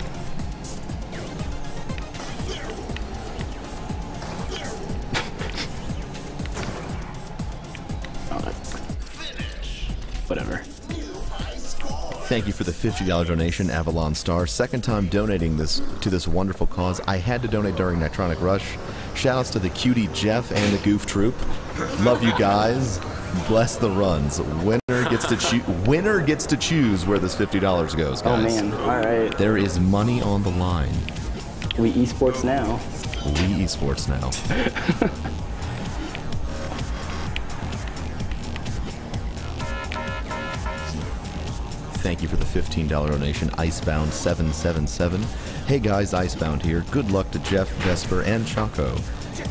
Whatever. Thank you for the $50 donation, Avalon Star. Second time donating to this wonderful cause. I had to donate during Nitronic Rush. Shoutouts to the cutie Geoff and the Goof Troop. Love you guys. Bless the runs. Winner gets to choose where this $50 goes, guys. Oh man! All right. There is money on the line. We esports now. We esports now. Thank you for the $15 donation, Icebound777. Hey guys, Icebound here. Good luck to Geoff, Vesper, and Choco.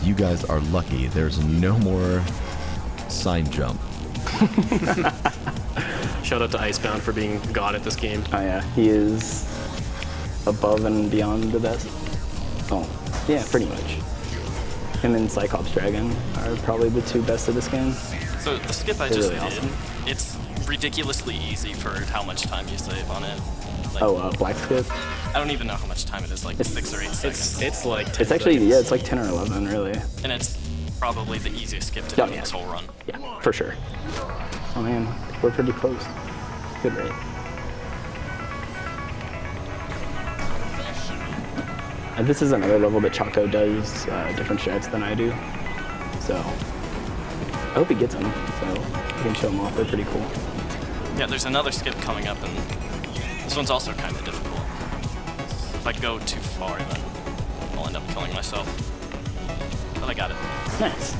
You guys are lucky. There's no more sign jump. Shout out to Icebound for being god at this game. Oh yeah, he is above and beyond the best. Oh, yeah, pretty much. Him and Cyclops Dragon are probably the 2 best of this game. So the skip I They're just really did, awesome. it's ridiculously easy for how much time you save on it. Like, black skip? I don't even know how much time it is, like 6 or 8 seconds. It's like 10 It's actually, seconds. yeah, it's like 10 or 11, really. And it's probably the easiest skip to do in this whole run. Yeah, for sure. Oh man, we're pretty close. Good rate. And this is another level that Choco does different strats than I do. So, I hope he gets them, so we can show them off. They're pretty cool. Yeah, there's another skip coming up, and this one's also kind of difficult. If I go too far, then I'll end up killing myself. But I got it. Nice.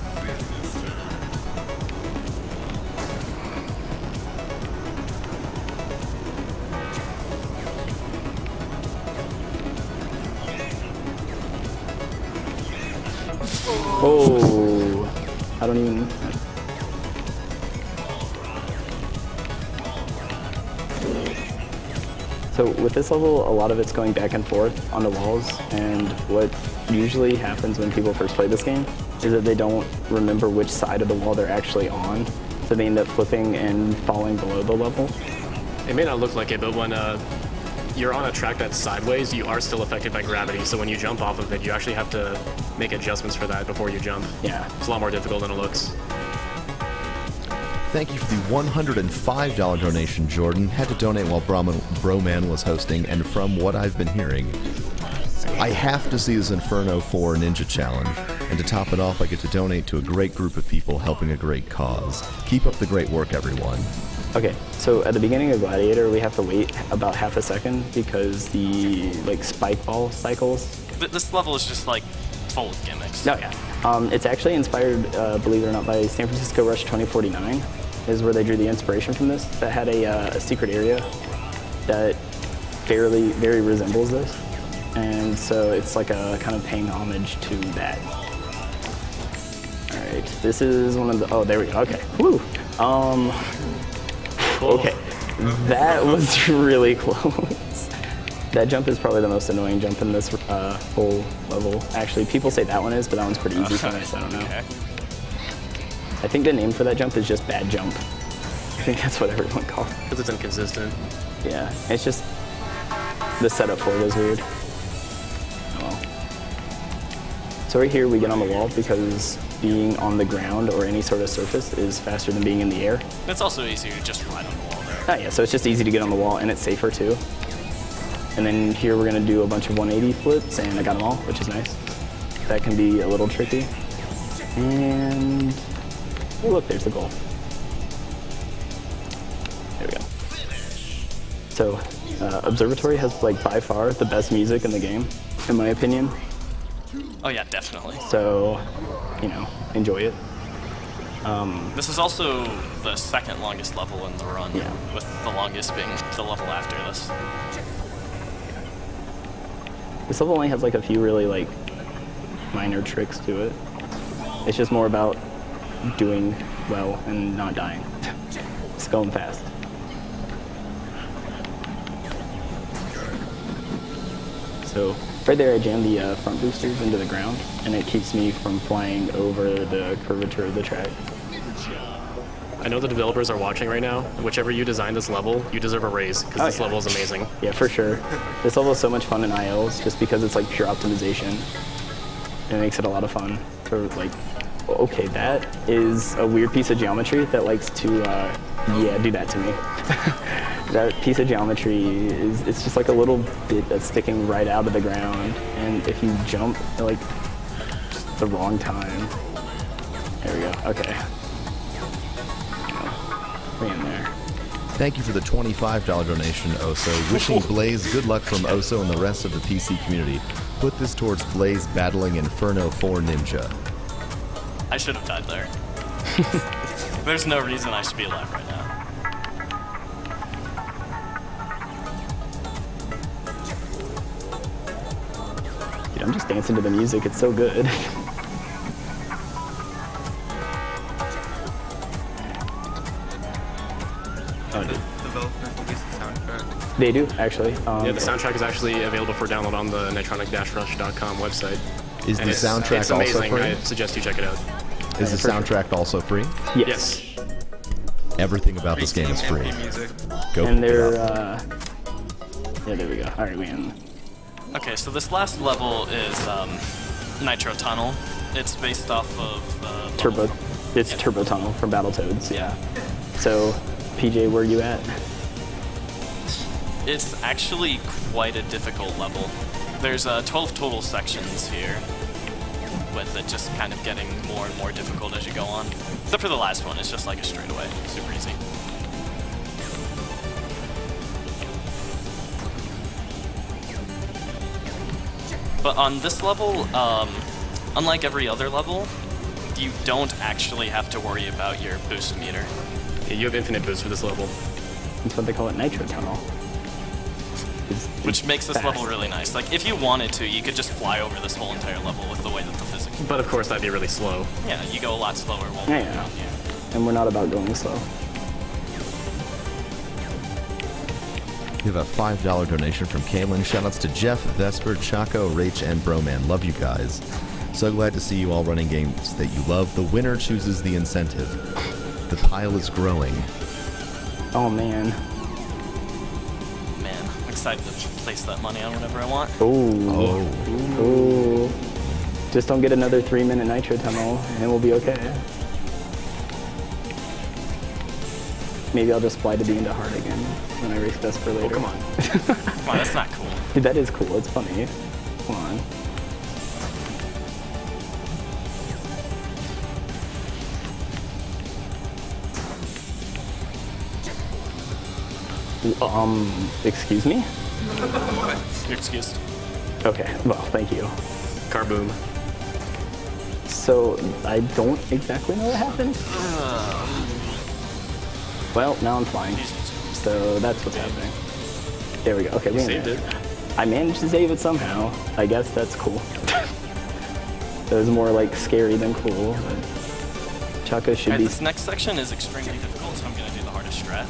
Oh, I don't even. So with this level, a lot of it's going back and forth on the walls, and what usually happens when people first play this game is that they don't remember which side of the wall they're actually on, so they end up flipping and falling below the level. It may not look like it, but when you're on a track that's sideways, you are still affected by gravity, so when you jump off of it, you actually have to make adjustments for that before you jump. Yeah. It's a lot more difficult than it looks. Thank you for the $105 donation, Jordan. Had to donate while Broman was hosting, and from what I've been hearing, I have to see this Inferno 4 Ninja Challenge. And to top it off, I get to donate to a great group of people helping a great cause. Keep up the great work, everyone. Okay, so at the beginning of Gladiator, we have to wait about half a second because the spike ball cycles. This level is just like full of gimmicks. Oh yeah. It's actually inspired, believe it or not, by San Francisco Rush 2049, is where they drew the inspiration from this. That had a secret area that very resembles this. And so it's like a kind of paying homage to that. All right, this is one of the, oh, there we go, okay. Woo. Okay, that was really close. That jump is probably the most annoying jump in this whole level. Actually, people say that one is, but that one's pretty easy for me, so I don't know. Okay. I think the name for that jump is just bad jump. I think that's what everyone calls it. Because it's inconsistent. Yeah, it's just, the setup for it is weird. Oh well. So right here we get on the wall because being on the ground or any sort of surface is faster than being in the air. It's also easier to just ride on the wall there. Oh yeah, so it's just easy to get on the wall and it's safer too. And then here we're gonna do a bunch of 180 flips and I got them all, which is nice. That can be a little tricky. And, oh look, there's the goal. There we go. So, Observatory has like by far the best music in the game, in my opinion. Oh yeah, definitely. So, you know, enjoy it. This is also the second longest level in the run, yeah. With the longest being the level after this. This level only has like a few really like minor tricks to it. It's just more about doing well and not dying. It's going fast. So right there I jammed the front boosters into the ground and it keeps me from flying over the curvature of the track. I know the developers are watching right now. Whichever you designed this level, you deserve a raise because this level is amazing. Yeah, for sure. This level is so much fun in ILs just because it's like pure optimization. It makes it a lot of fun. For like, okay, that is a weird piece of geometry that likes to, yeah, do that to me. That piece of geometry is, it's just like a little bit that's sticking right out of the ground. And if you jump at like just the wrong time, there we go, okay. In there. Thank you for the $25 donation, Oso. Wishing Blaze good luck from Oso and the rest of the PC community. Put this towards Blaze battling Inferno 4 Ninja. I should have died there. There's no reason I should be alive right now. Dude, I'm just dancing to the music, it's so good. Oh, the developers release the soundtrack. They do, actually. Yeah, the soundtrack is actually available for download on the Nitronic-Rush.com website. Is the soundtrack it's also amazing. free? I suggest you check it out. Is the soundtrack also free? Yes. Everything about this game is free. Go and pick it they're, up. yeah, there we go. All right, we in. Okay, so this last level is Nitro Tunnel. It's based off of Turbo. It's Turbo Tunnel from Battletoads, yeah. So, PJ, where are you at? It's actually quite a difficult level. There's 12 total sections here, with it just kind of getting more and more difficult as you go on. Except for the last one, it's just like a straightaway, super easy. But on this level, unlike every other level, you don't actually have to worry about your boost meter. Yeah, you have infinite boost for this level. That's what they call it, Nitro Tunnel. Which makes this level really nice. Like, if you wanted to, you could just fly over this whole entire level with the way that the physics. But of course, that'd be really slow. Yeah, you go a lot slower while Yeah, yeah. And we're not about going slow. We have a $5 donation from Kaylin. Shoutouts to Geoff, Vesper, Choco, Rach, and Broman. Love you guys. So glad to see you all running games that you love. The winner chooses the incentive. The pile is growing. Oh, man. Man, I'm excited to place that money on whatever I want. Oh. Just don't get another 3-minute Nitro Tunnel, and we'll be okay. Maybe I'll just fly to the end of Heart again when I race Vesper later. Oh, come on. Come on, that's not cool. Dude, that is cool. It's funny. Come on. Excuse me? You're excused. Okay, well, thank you. Carboom. So, I don't exactly know what happened. Well, now I'm flying. So, that's what's happening. There we go. Okay, we saved it. I managed to save it somehow. I guess that's cool. It was more like scary than cool. Choco should be. This next section is extremely difficult, so I'm gonna do the hardest strat.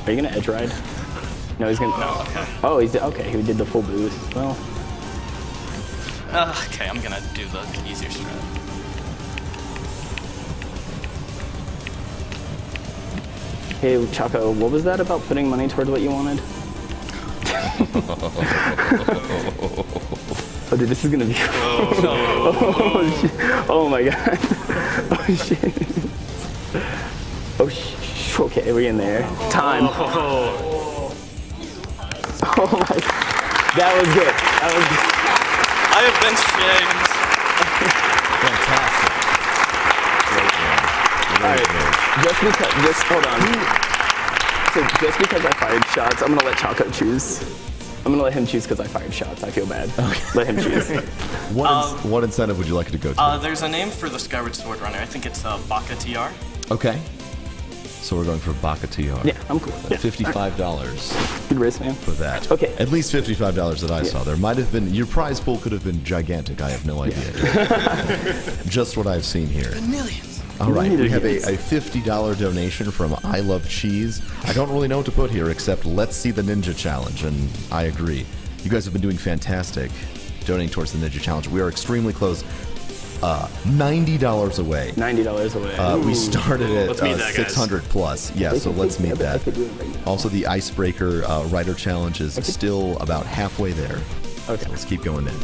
Are you gonna edge ride? No, he's gonna. No. Okay. Oh, he's okay. He did the full boost. Well. Okay, I'm gonna do the easier strat. Hey, Choco, what was that about putting money towards what you wanted? Oh, dude, this is gonna be. Oh, shit. Oh my god. Oh shit. Oh shit. Okay, we're in there. Time. Oh my. That was good. That was good. I have been shamed. Fantastic. Alright, just hold on. So just because I fired shots, I'm gonna let Choco choose. I'm gonna let him choose because I fired shots. I feel bad. Okay. Let him choose. What incentive would you like it to go to? There's a name for the Skyward Sword runner. I think it's Baka TR. Okay. So we're going for Baka TR. Yeah, I'm cool. Yeah. $55. Good race, man. For that. Okay. At least $55 that I saw. There might have been, your prize pool could have been gigantic. I have no idea. Just what I've seen here. Millions. All right, we have a $50 donation from I Love Cheese. I don't really know what to put here except let's see the Ninja Challenge, and I agree. You guys have been doing fantastic donating towards the Ninja Challenge. We are extremely close. $90 away. $90 away. We started at that, 600 plus. Yeah, so let's meet that. Also, the Icebreaker Rider Challenge is still about halfway there. Okay. So let's keep going then.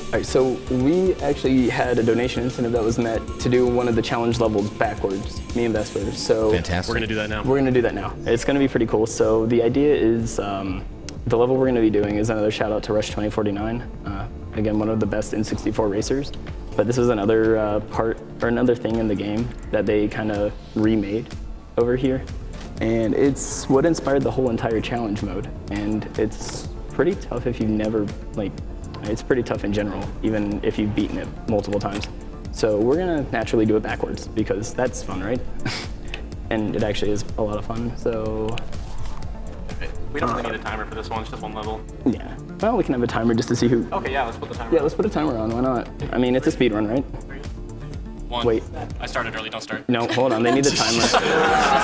All right, so we actually had a donation incentive that was met to do one of the challenge levels backwards, me and Vesper. So fantastic. We're gonna do that now. We're gonna do that now. It's gonna be pretty cool. So the idea is the level we're gonna be doing is another shout out to Rush 2049. Again, one of the best N64 racers. But this is another part or another thing in the game that they kind of remade over here. And it's what inspired the whole entire challenge mode. And it's pretty tough if you've never, like, it's pretty tough in general, even if you've beaten it multiple times. So we're gonna naturally do it backwards because that's fun, right? And it actually is a lot of fun, so. We don't really need a timer for this one, it's just one level. Yeah, well, we can have a timer just to see who. Okay, yeah, let's put the timer on. Yeah, let's put a timer on, why not? I mean, it's a speed run, right? 3, 1. Wait. I started early, don't start. No, hold on, they need the timer.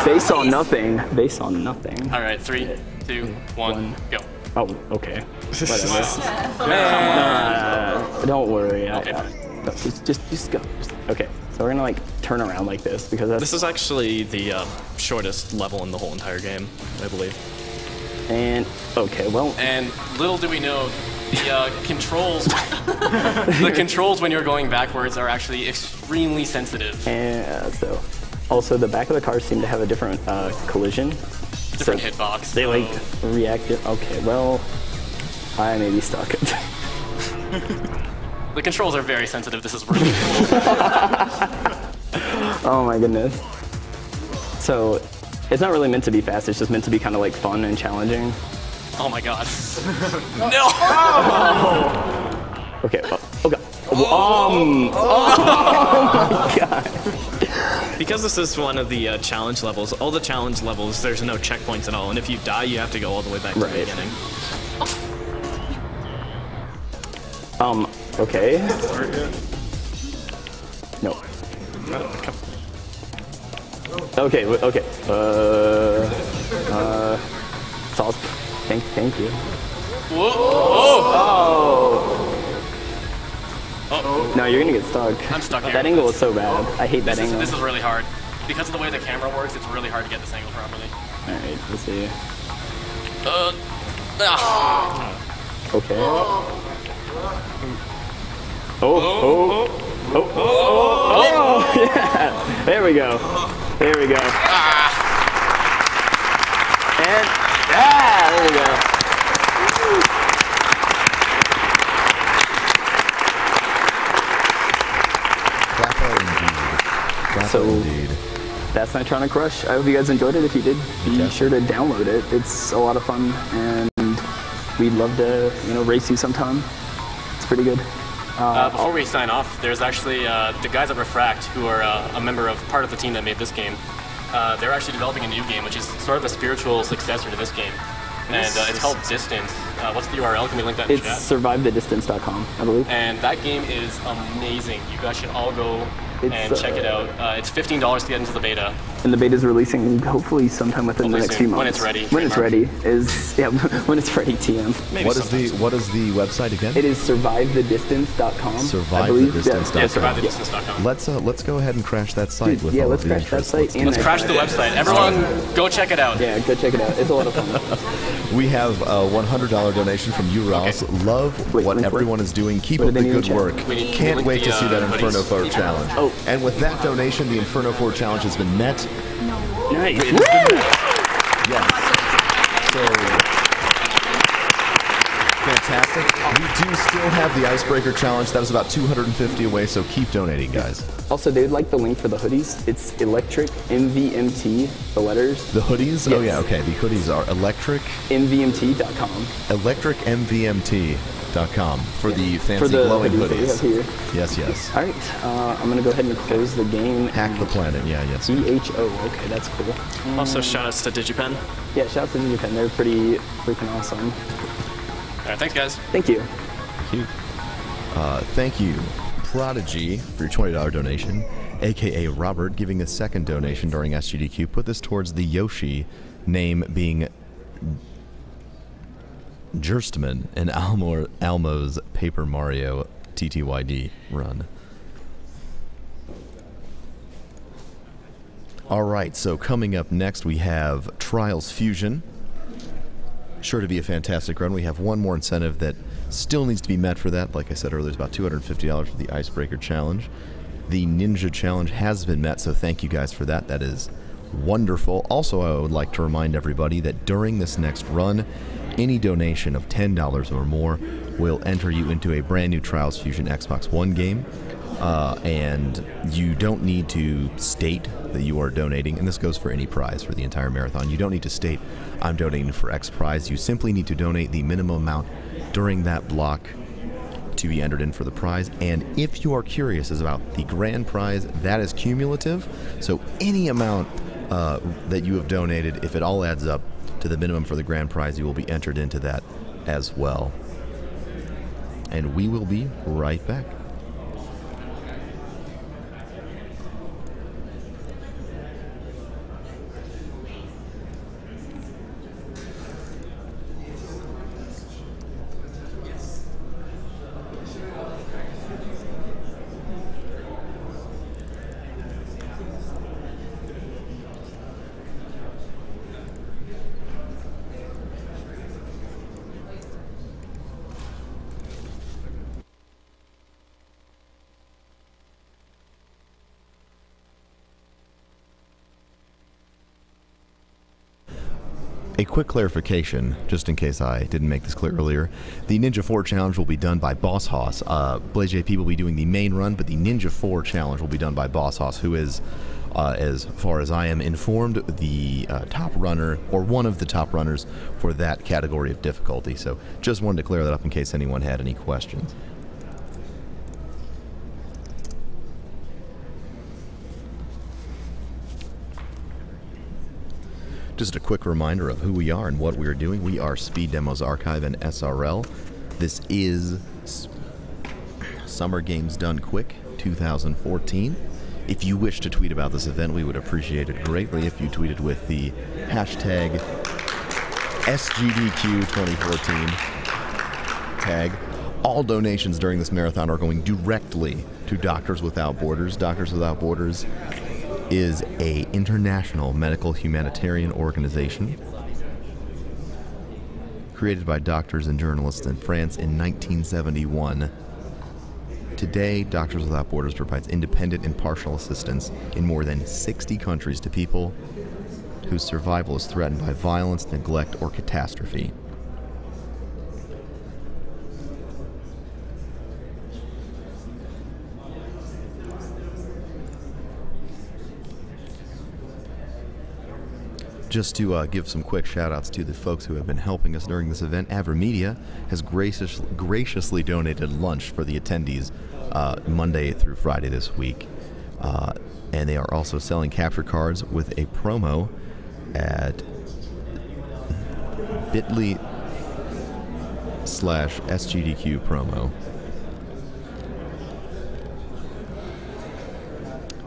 They saw nothing. They saw nothing. All right, 3, 2, 1, go. Oh, okay. Whatever. Don't worry. Okay, just go. Okay, so we're gonna like turn around like this because that's. This is actually the shortest level in the whole entire game, I believe. And okay, well. And little do we know, the controls, the controls when you're going backwards are actually extremely sensitive. And so, also the back of the cars seem to have a different collision. Different hitbox. They like reacted. Okay, well, I may be stuck. The controls are very sensitive. This is really cool. Oh my goodness. So, it's not really meant to be fast. It's just meant to be kind of like fun and challenging. Oh my god. No. Oh. Okay. Oh god. Oh my god. Because this is one of the challenge levels, all the challenge levels, there's no checkpoints at all, and if you die, you have to go all the way back to the beginning. Okay. No. Okay, okay. Sauce. Thank you. Whoa! Oh! No, you're gonna get stuck. I'm stuck here. That angle is so bad. I hate that angle. This is really hard. Because of the way the camera works, it's really hard to get this angle properly. Alright, let's see. Okay. Oh, yeah. There we go. There we go. And, there we go. So, that's Nitronic Rush. I hope you guys enjoyed it. If you did, be sure to download it. It's a lot of fun, and we'd love to, race you sometime. It's pretty good. Before we sign off, there's actually the guys at Refract, who are part of the team that made this game. They're actually developing a new game, which is sort of a spiritual successor to this game. and it's called Distance. What's the URL? Can we link that in It's chat? survivethedistance.com, I believe. And that game is amazing. You guys should all go and check it out. It's $15 to get into the beta. And the beta is releasing hopefully sometime within the next few months. When it's ready. When it's ready is when it's ready. TM. Maybe what is the website again? It is survivethedistance.com. Survivethedistance.com. Yeah, survivethedistance.com. Let's go ahead and crash that site. Dude, with yeah, all let's of the crash that interest. site. Let's crash the website. Everyone, go check it out. Yeah, go check it out. It's a lot of fun. We have a $100 donation from Uros. Okay. Love what everyone is doing. Keep up the good work. Can't wait to see that Inferno 4 challenge. Oh. And with that donation, the Inferno 4 challenge has been met. Nice. It has been met. Yes. So fantastic. We do still have the Icebreaker challenge. That is about 250 away, so keep donating, guys. Also, they'd like the link for the hoodies. It's electric MVMT, the letters. The hoodies? Yes. Oh, yeah, okay. The hoodies are electric. MVMT.com. ElectricMVMT.com for the fancy glowing hoodies that we have here. Yes, yes. All right, I'm going to go ahead and close the game. Hack the planet, yeah, yes. EHO, okay, that's cool. Also, shout outs to DigiPen. Yeah, shout out to DigiPen. They're pretty freaking awesome. All right, thanks, guys. Thank you. Thank you. Thank you, Prodigy, for your $20 donation, a.k.a. Robert, giving a second donation during Sgdq. Put this towards the Yoshi name being Gerstmann and Almo's Paper Mario TTYD run. All right, so coming up next we have Trials Fusion. Sure to be a fantastic run. We have one more incentive that still needs to be met for that. Like I said earlier, it's about $250 for the Icebreaker Challenge. The Ninja Challenge has been met, so thank you guys for that. That is wonderful. Also, I would like to remind everybody that during this next run, any donation of $10 or more will enter you into a brand new Trials Fusion Xbox One game. And you don't need to state that you are donating, and this goes for any prize for the entire marathon. You don't need to state, I'm donating for X prize. You simply need to donate the minimum amount during that block to be entered in for the prize. And if you are curious about the grand prize, that is cumulative. So any amount that you have donated, if it all adds up to the minimum for the grand prize, you will be entered into that as well. And we will be right back. A quick clarification, just in case I didn't make this clear earlier. The Ninja 4 Challenge will be done by Boss Hoss. TheBlazeJp will be doing the main run, but the Ninja 4 Challenge will be done by Boss Hoss, who is, as far as I am informed, the top runner, or one of the top runners for that category of difficulty. So just wanted to clear that up in case anyone had any questions. Just a quick reminder of who we are and what we are doing. We are Speed Demos Archive and SRL. This is Summer Games Done Quick 2014. If you wish to tweet about this event, we would appreciate it greatly if you tweeted with the hashtag Sgdq 2014 tag. All donations during this marathon are going directly to Doctors Without Borders. Doctors Without Borders is an international medical humanitarian organization created by doctors and journalists in France in 1971. Today, Doctors Without Borders provides independent, impartial assistance in more than 60 countries to people whose survival is threatened by violence, neglect, or catastrophe. Just to give some quick shout-outs to the folks who have been helping us during this event, AverMedia has graciously donated lunch for the attendees Monday through Friday this week. And they are also selling capture cards with a promo at bit.ly/SGDQ promo.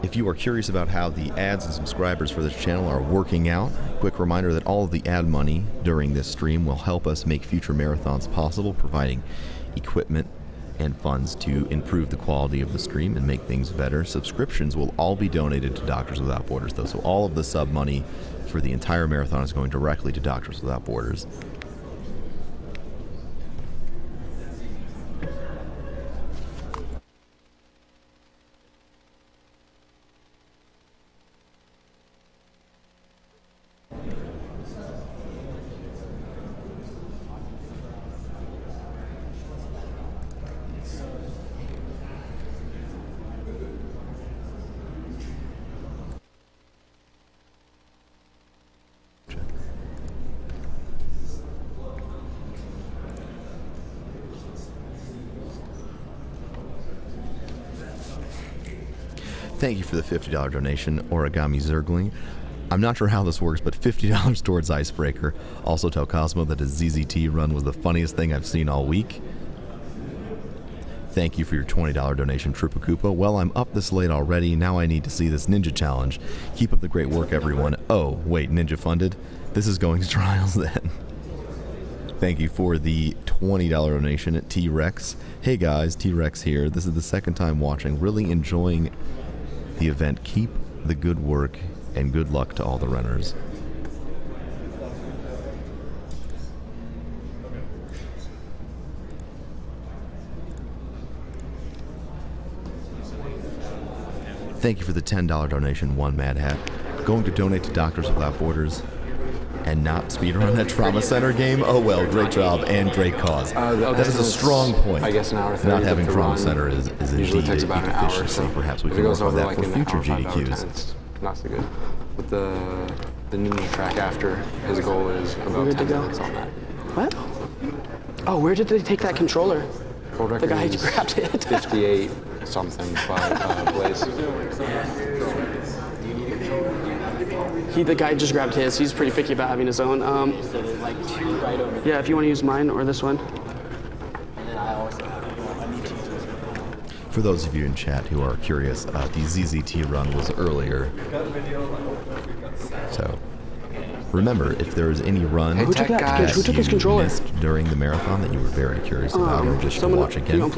If you are curious about how the ads and subscribers for this channel are working out, quick reminder that all of the ad money during this stream will help us make future marathons possible, providing equipment and funds to improve the quality of the stream and make things better. Subscriptions will all be donated to Doctors Without Borders, though, so all of the sub money for the entire marathon is going directly to Doctors Without Borders. Thank you for the $50 donation, Origami Zergling. I'm not sure how this works, but $50 towards Icebreaker. Also tell Cosmo that his ZZT run was the funniest thing I've seen all week. Thank you for your $20 donation, Tripakoopa. Well, I'm up this late already. Now I need to see this Ninja Challenge. Keep up the great work, everyone. Oh, wait, Ninja funded? This is going to trials then. Thank you for the $20 donation at T-Rex. Hey guys, T-Rex here. This is the second time watching. Really enjoying the event. Keep the good work and good luck to all the runners. Thank you for the $10 donation, One Mad Hat. Going to donate to Doctors Without Borders and not speedrun that Trauma Center game? Oh well, great job and great cause. That is a strong point. I guess an hour 30. Not having Trauma Center is usually indeed takes a about an hour. deficiency. So perhaps we if can it work goes on over that like for an future hour, 5 hour, 10, GDQs. it's not so good. With the ninja track after, his goal is about 10 minutes on that. What? Oh, where did they take that controller? World record The guy is grabbed it. 58 something by Blaze. The guy just grabbed his. He's pretty picky about having his own. So there's like 2 right over there. Yeah, if you want to use mine or this one. And then I also I need to use this one. For those of you in chat who are curious, the ZZT run was earlier. So, remember, if there is any run Who took that? Who took his controller? missed during the marathon that you were very curious about or just to watch again,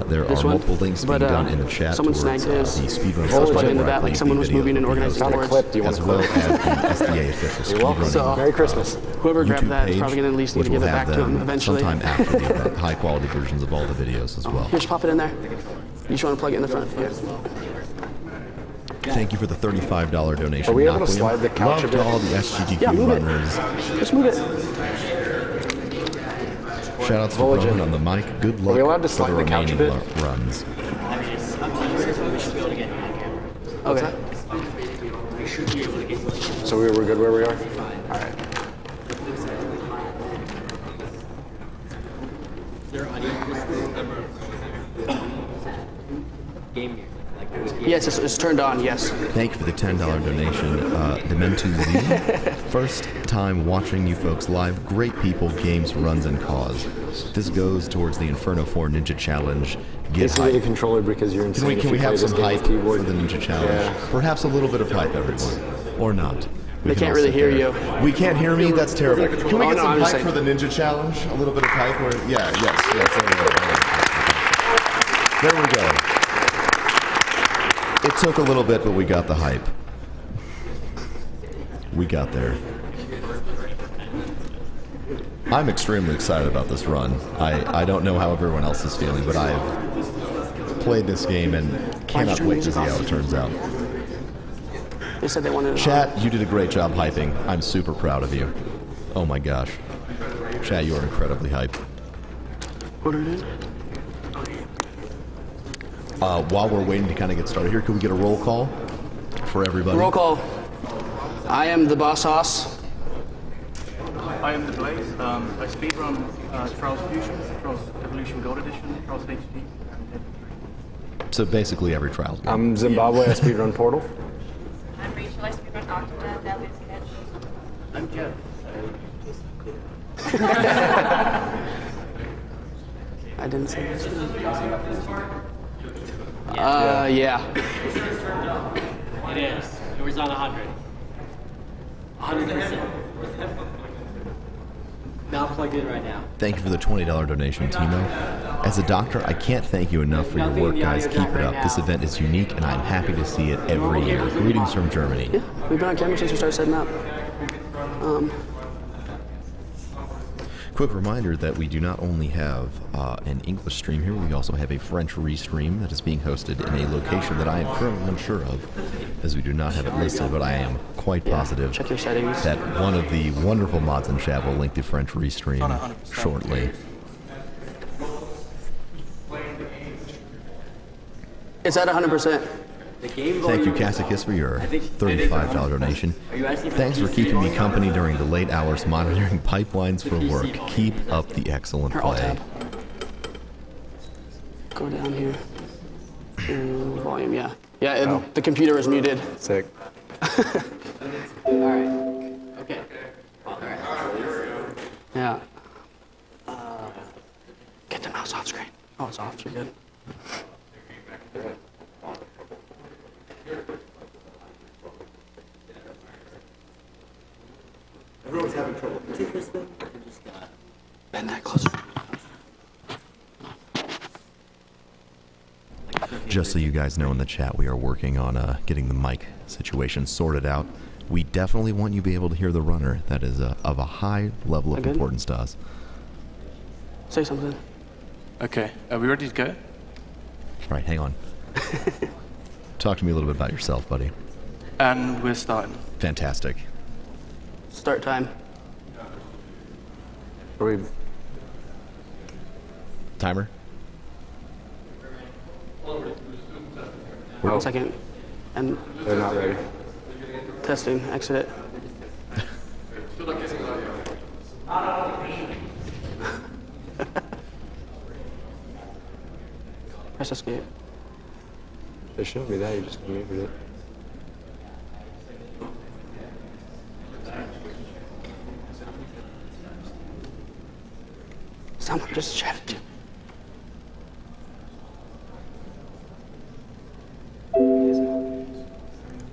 there are multiple links being done in the chat towards the speedrun into that, like someone was moving and organizing boards. as well as the SDA official speedrunning. So, Merry Christmas. Whoever grabbed YouTube that is page, probably going to at least need which to give will it back have to him them eventually. sometime after the event, high quality versions of all the videos as well. Here, just pop it in there. You just want to plug it in the front. Here. Thank you for the $35 donation. Are we able to Napoleon. slide the couch Love a bit? to all the SGDQ move it. runners. Just move it. Shout out to Volage Roman in. on the mic. Good luck we allowed to for slide the the couch a remaining bit? runs. I mean, it's up to you. This one we should be able to get it on camera. Okay. We should be able to get it. So we're good where we are? Alright. Their audio game gear. Yes, it's turned on, yes. Thank you for the $10 donation, Dementu Z. First time watching you folks live. Great people, games, runs, and cause. This goes towards the Inferno 4 Ninja Challenge. Get Basically hype. the controller because you're insane. Can we have some hype for the Ninja Challenge? Yeah. Perhaps a little bit of hype, everyone. Or not. They can't really hear you. We can't hear me? That's terrible. Can we get no, some I'm just hype for the Ninja Challenge? A little bit of hype? Yes, there we go. There we go. It took a little bit, but we got the hype. We got there. I'm extremely excited about this run. I don't know how everyone else is feeling, but I've played this game and cannot wait to see how it turns out. They said they wanted. Chat, you did a great job hyping. I'm super proud of you. Oh my gosh. Chat, you are incredibly hyped. Put it in. While we're waiting to kind of get started here, could we get a roll call for everybody? Roll call. I am the boss hoss. I am TheBlaze. I speedrun Trials Fusion, Trials Evolution Gold Edition, Trials HD. So basically every trial. I'm Zimbabwe, I speedrun Portal. I'm Rachel, I speedrun Octodad, Deadly Sketch. I'm Geoff. I didn't say this. Yeah. It is. It was on 100. 100%. Now plugged in right now. Thank you for the $20 donation, Timo. As a doctor, I can't thank you enough for your work, guys. Keep it up. This event is unique, and I'm happy to see it every year. Greetings from Germany. Yeah, we've been on camera since we started setting up. Quick reminder that we do not only have an English stream here, we also have a French restream that is being hosted in a location that I am currently unsure of, as we do not have it listed, but I am quite positive check your settings. that one of the wonderful mods in chat will link the French restream shortly. It's at 100%. Thank you, Cassicus, for your $35 donation. Thanks for keeping me company during the late hours monitoring pipelines for work. Keep up the excellent play. Go down here. Volume, yeah. Yeah, the computer is muted. Sick. Alright. Okay. Alright. Yeah. Get the mouse off screen. Oh, it's off. You're good. Everyone's having trouble. Take this thing. Just bend that closer. Just so you guys know in the chat, we are working on getting the mic situation sorted out. We definitely want you to be able to hear the runner. That is of a high level of importance to us. Say something. Okay, are we ready to go? All right, hang on. Talk to me a little bit about yourself, buddy. And we're starting. Fantastic. Start time. Timer? 1 second. And they're not ready. Testing. Exit it. Press escape. It shouldn't be that, you just muted it. Someone just chatted to me.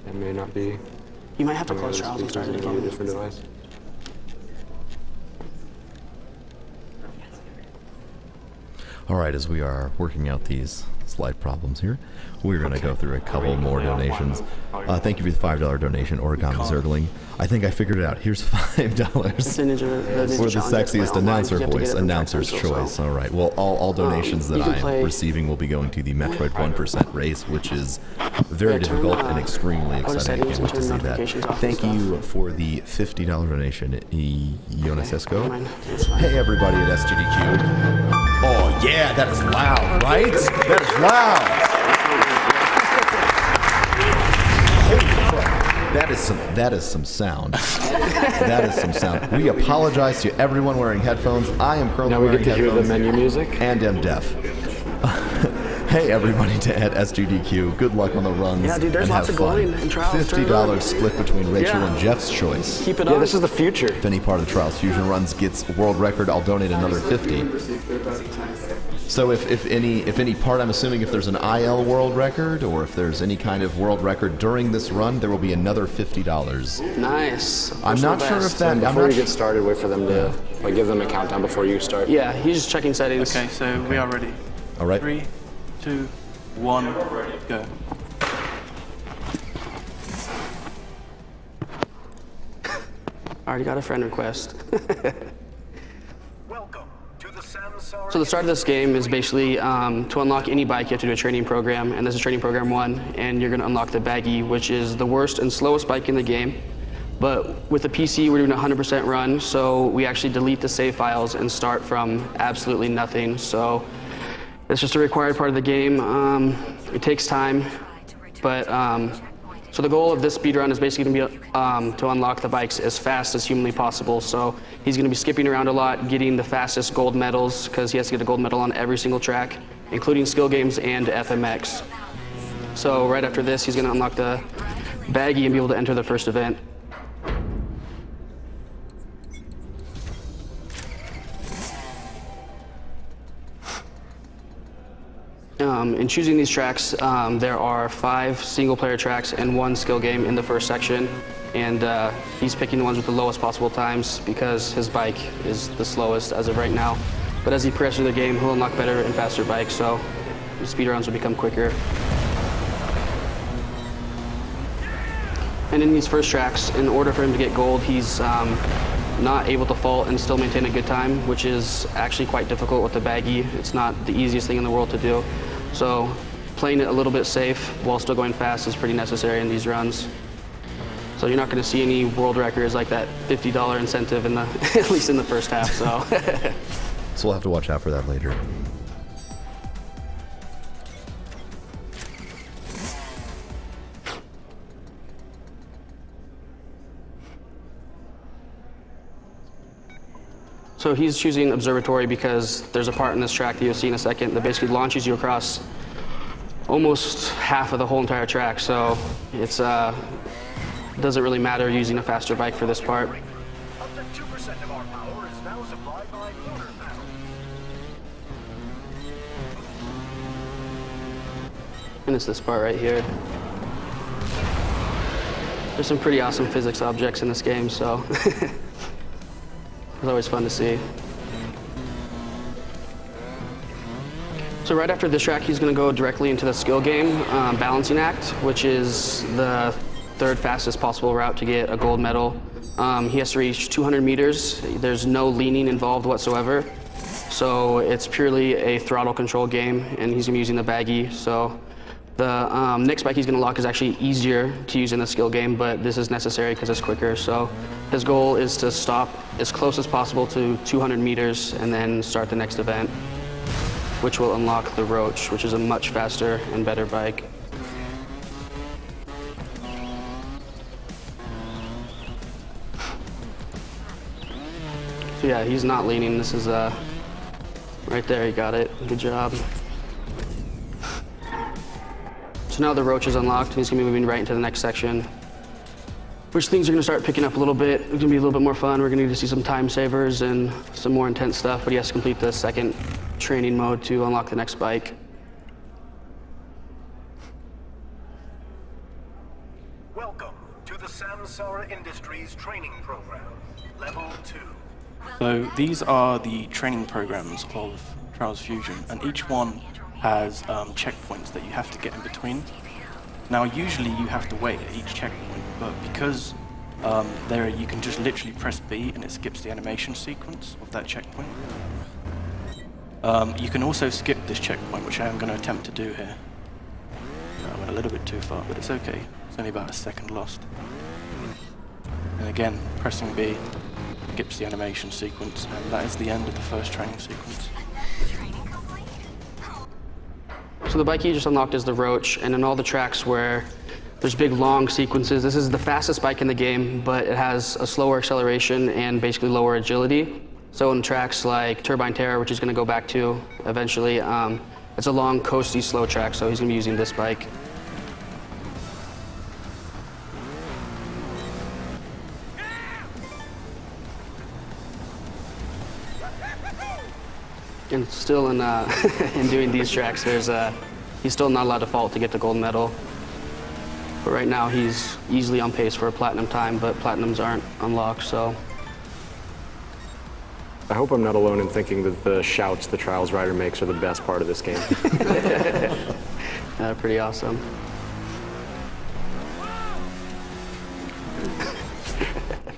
It may not be. You might have to close trials and start it again. On a different device. All right, as we are working out these slight problems here, we're going to go through a couple more donations. Thank you for the $5 donation, Origami Zergling. I think I figured it out. Here's $5 for the sexiest announcer voice, announcer's choice. All right, well, all donations that I'm receiving will be going to the Metroid 1% race, which is very difficult and extremely exciting. I can't wait to see that. Thank you for the $50 donation, Ionesesco. Hey, everybody at Sgdq. Oh, yeah, that is loud, right? That is loud. That is some sound. That is some sound. We apologize to everyone wearing headphones. I am currently wearing headphones. Now we get to hear the menu music. And am deaf. Hey everybody at Sgdq, good luck on the runs. Yeah, dude, there's lots of glowing and trials. $50 split between Rachel and Jeff's choice. Keep it on. Yeah, this is the future. If any part of the Trials Fusion runs gets world record, I'll donate another 50. So if any part, I'm assuming if there's an IL world record or if there's any kind of world record during this run, there will be another $50. Nice. I'm not sure if that. Before you get started, wait for them to like give them a countdown before you start. Yeah, he's just checking settings. Okay, so we are ready. All right. 3, 2, 1, go. Already got a friend request. So the start of this game is basically to unlock any bike, you have to do a training program, and this is training program 1, and you're going to unlock the Baggy, which is the worst and slowest bike in the game. But with the PC, we're doing a 100% run, so we actually delete the save files and start from absolutely nothing. So it's just a required part of the game. It takes time, but so the goal of this speedrun is basically going to be to unlock the bikes as fast as humanly possible. So he's going to be skipping around a lot, getting the fastest gold medals, because he has to get a gold medal on every single track, including skill games and FMX. So right after this, he's going to unlock the Baggy and be able to enter the first event. In choosing these tracks, there are 5 single-player tracks and 1 skill game in the first section, and he's picking the ones with the lowest possible times because his bike is the slowest as of right now. But as he progresses through the game, he'll unlock better and faster bikes, so his speedruns will become quicker. And in these first tracks, in order for him to get gold, he's not able to fault and still maintain a good time, which is actually quite difficult with the baggie. It's not the easiest thing in the world to do. So playing it a little bit safe while still going fast is pretty necessary in these runs. So you're not going to see any world records like that $50 incentive in the at least in the first half. So. So we'll have to watch out for that later. So he's choosing Observatory because there's a part in this track that you'll see in a second that basically launches you across almost half of the whole entire track. So it's doesn't really matter using a faster bike for this part. Up to 2% of our power is now supplied by water power. And it's this part right here. There's some pretty awesome physics objects in this game, so it's always fun to see. So right after this track, he's going to go directly into the skill game, Balancing Act, which is the 3rd fastest possible route to get a gold medal. He has to reach 200 meters. There's no leaning involved whatsoever. So it's purely a throttle control game, and he's going to be using the baggie. So the next bike he's going to lock is actually easier to use in the skill game, but this is necessary because it's quicker. So his goal is to stop as close as possible to 200 meters and then start the next event, which will unlock the Roach, which is a much faster and better bike. So yeah, he's not leaning. This is right there, he got it. Good job. So now the Roach is unlocked, and he's gonna be moving right into the next section, which things are gonna start picking up a little bit. It's gonna be a little bit more fun. We're gonna need to see some time savers and some more intense stuff, but he has to complete the 2nd training mode to unlock the next bike. Welcome to the Samsara Industries training program, level 2. So these are the training programs of Trials Fusion, and each one has checkpoints that you have to get in between. Now usually you have to wait at each checkpoint, but because there you can just literally press B and it skips the animation sequence of that checkpoint. You can also skip this checkpoint, which I am going to attempt to do here. I went a little bit too far, but it's okay. It's only about a second lost. And again, pressing B skips the animation sequence, and that is the end of the first training sequence. So the bike you just unlocked is the Roach, and in all the tracks where there's big long sequences, this is the fastest bike in the game, but it has a slower acceleration and basically lower agility. So in tracks like Turbine Terror, which he's going to go back to eventually, it's a long, coasty, slow track, so he's going to be using this bike. And still in in doing these tracks, he's still not allowed to fault to get the gold medal. But right now he's easily on pace for a platinum time, but platinums aren't unlocked, so. I hope I'm not alone in thinking that the shouts the Trials rider makes are the best part of this game. Pretty awesome.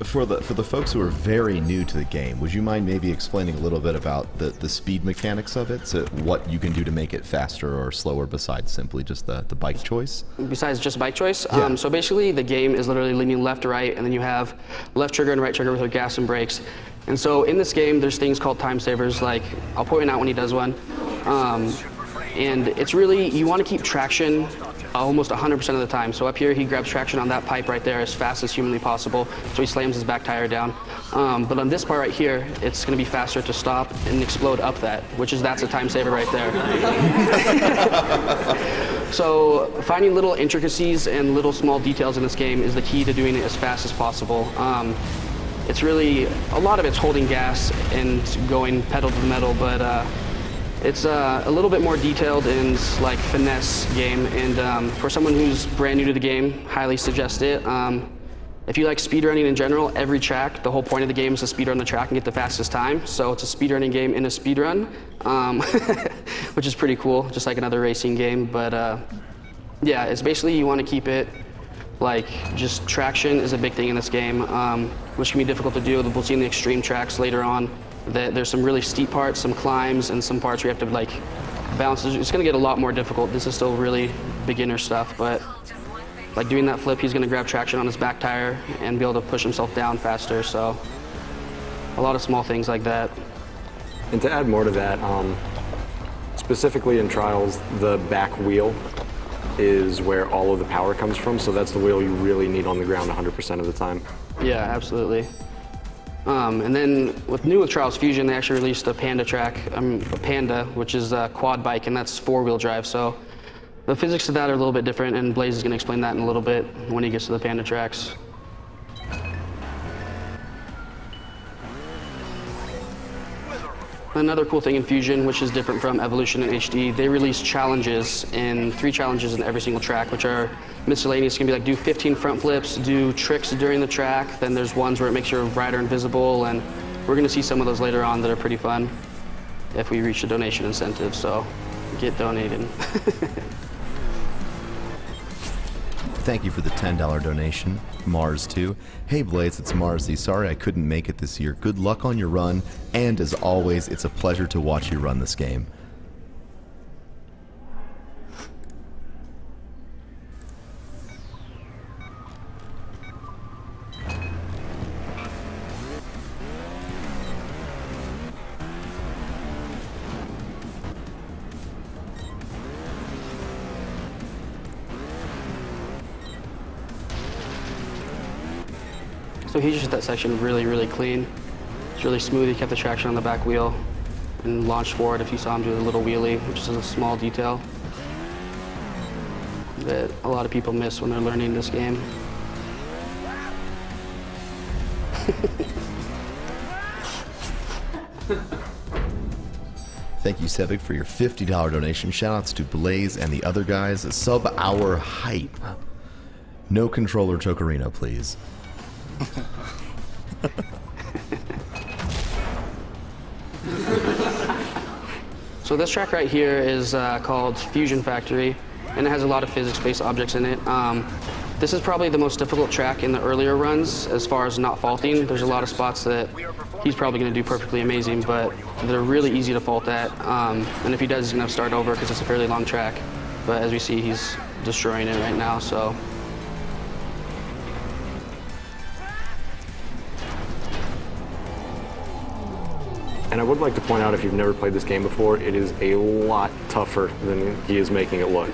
For the folks who are very new to the game, would you mind maybe explaining a little bit about the speed mechanics of it, so what you can do to make it faster or slower besides simply just the bike choice? Besides just bike choice? Yeah. So basically the game is literally leaning left to right, and then you have left trigger and right trigger with your gas and brakes. And so in this game, there's things called time savers, like I'll point out when he does one. And it's really, you want to keep traction almost 100% of the time. So up here, he grabs traction on that pipe right there as fast as humanly possible, so he slams his back tire down. But on this part right here, it's going to be faster to stop and explode up that, that's a time saver right there. So finding little intricacies and little small details in this game is the key to doing it as fast as possible. It's really, a lot of it's holding gas and going pedal to the metal, but It's a little bit more detailed and like finesse game, and for someone who's brand new to the game, highly suggest it. If you like speedrunning in general, every track, the whole point of the game is to speedrun the track and get the fastest time. So it's a speedrunning game in a speedrun, which is pretty cool, just like another racing game. But yeah, it's basically you want to keep it like just traction is a big thing in this game, which can be difficult to do. We'll see in the extreme tracks later on that there's some really steep parts, some climbs, and some parts where you have to like balance. It's going to get a lot more difficult. This is still really beginner stuff, but like doing that flip, he's going to grab traction on his back tire and be able to push himself down faster. So a lot of small things like that. And to add more to that, specifically in Trials, the back wheel is where all of the power comes from. So that's the wheel you really need on the ground 100% of the time. Yeah, absolutely. And then with Trials Fusion, they actually released a Panda track, a Panda, which is a quad bike, and that's 4-wheel drive. So the physics of that are a little bit different, and Blaze is going to explain that in a little bit when he gets to the Panda tracks. Another cool thing in Fusion, which is different from Evolution and HD, they release challenges, and 3 challenges in every single track, which are miscellaneous. It's going to be like do 15 front flips, do tricks during the track. Then there's ones where it makes your rider invisible, and we're going to see some of those later on that are pretty fun if we reach the donation incentive, so get donated. Thank you for the $10 donation, Mars2. Hey Blaze, it's Marsy. Sorry I couldn't make it this year. Good luck on your run, and as always, it's a pleasure to watch you run this game. So he just hit that section really, really clean. It's really smooth. He kept the traction on the back wheel and launched forward. If you saw him do a little wheelie, which is a small detail that a lot of people miss when they're learning this game. Thank you, Sevik, for your $50 donation. Shoutouts to Blaze and the other guys. Sub-hour hype. No controller Chocorino, please. So this track right here is called Fusion Factory, and it has a lot of physics-based objects in it. This is probably the most difficult track in the earlier runs as far as not faulting. There's a lot of spots that he's probably going to do perfectly amazing, but they're really easy to fault at. And if he does, he's going to start over because it's a fairly long track. But as we see, he's destroying it right now, so. And I would like to point out, if you've never played this game before, it is a lot tougher than he is making it look.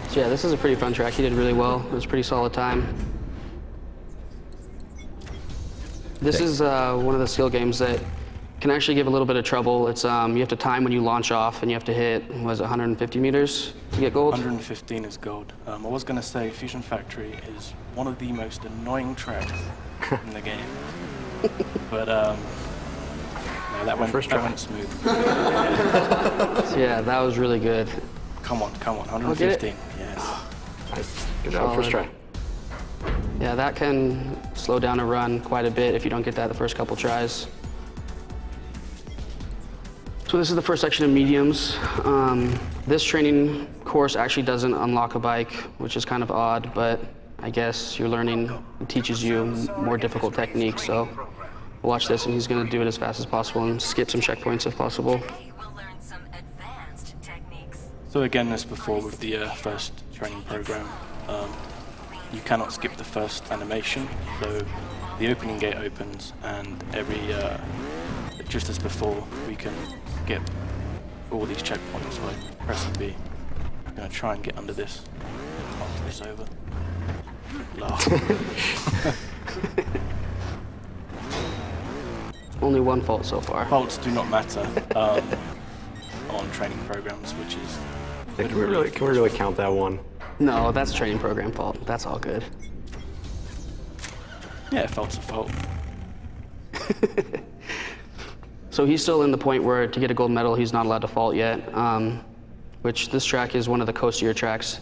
So yeah, this is a pretty fun track. He did really well. It was a pretty solid time. This is one of the skill games that can actually give a little bit of trouble. It's you have to time when you launch off, and you have to hit, what is it, 150 meters to get gold? 115 is gold. I was going to say Fusion Factory is one of the most annoying tracks in the game. But no, that went smooth. So yeah, that was really good. Come on, 115. Yes. Nice. Good job, first try. Yeah, that can slow down a run quite a bit if you don't get that the first couple tries. So this is the first section of mediums. This training course actually doesn't unlock a bike, which is kind of odd, but I guess you're learning, it teaches you more difficult techniques. So watch this, and he's going to do it as fast as possible and skip some checkpoints if possible. So again, as before with the first training program, you cannot skip the first animation. So the opening gate opens, and just as before, we can skip all these checkpoints by pressing B. I'm going to try and get under this. Knock this over. Only one fault so far. Faults do not matter on training programs, which is... Yeah, can we really count that one? No, that's a training program fault. That's all good. Yeah, fault's a fault. So he's still in the point where to get a gold medal, he's not allowed to fault yet, which this track is one of the coastier tracks.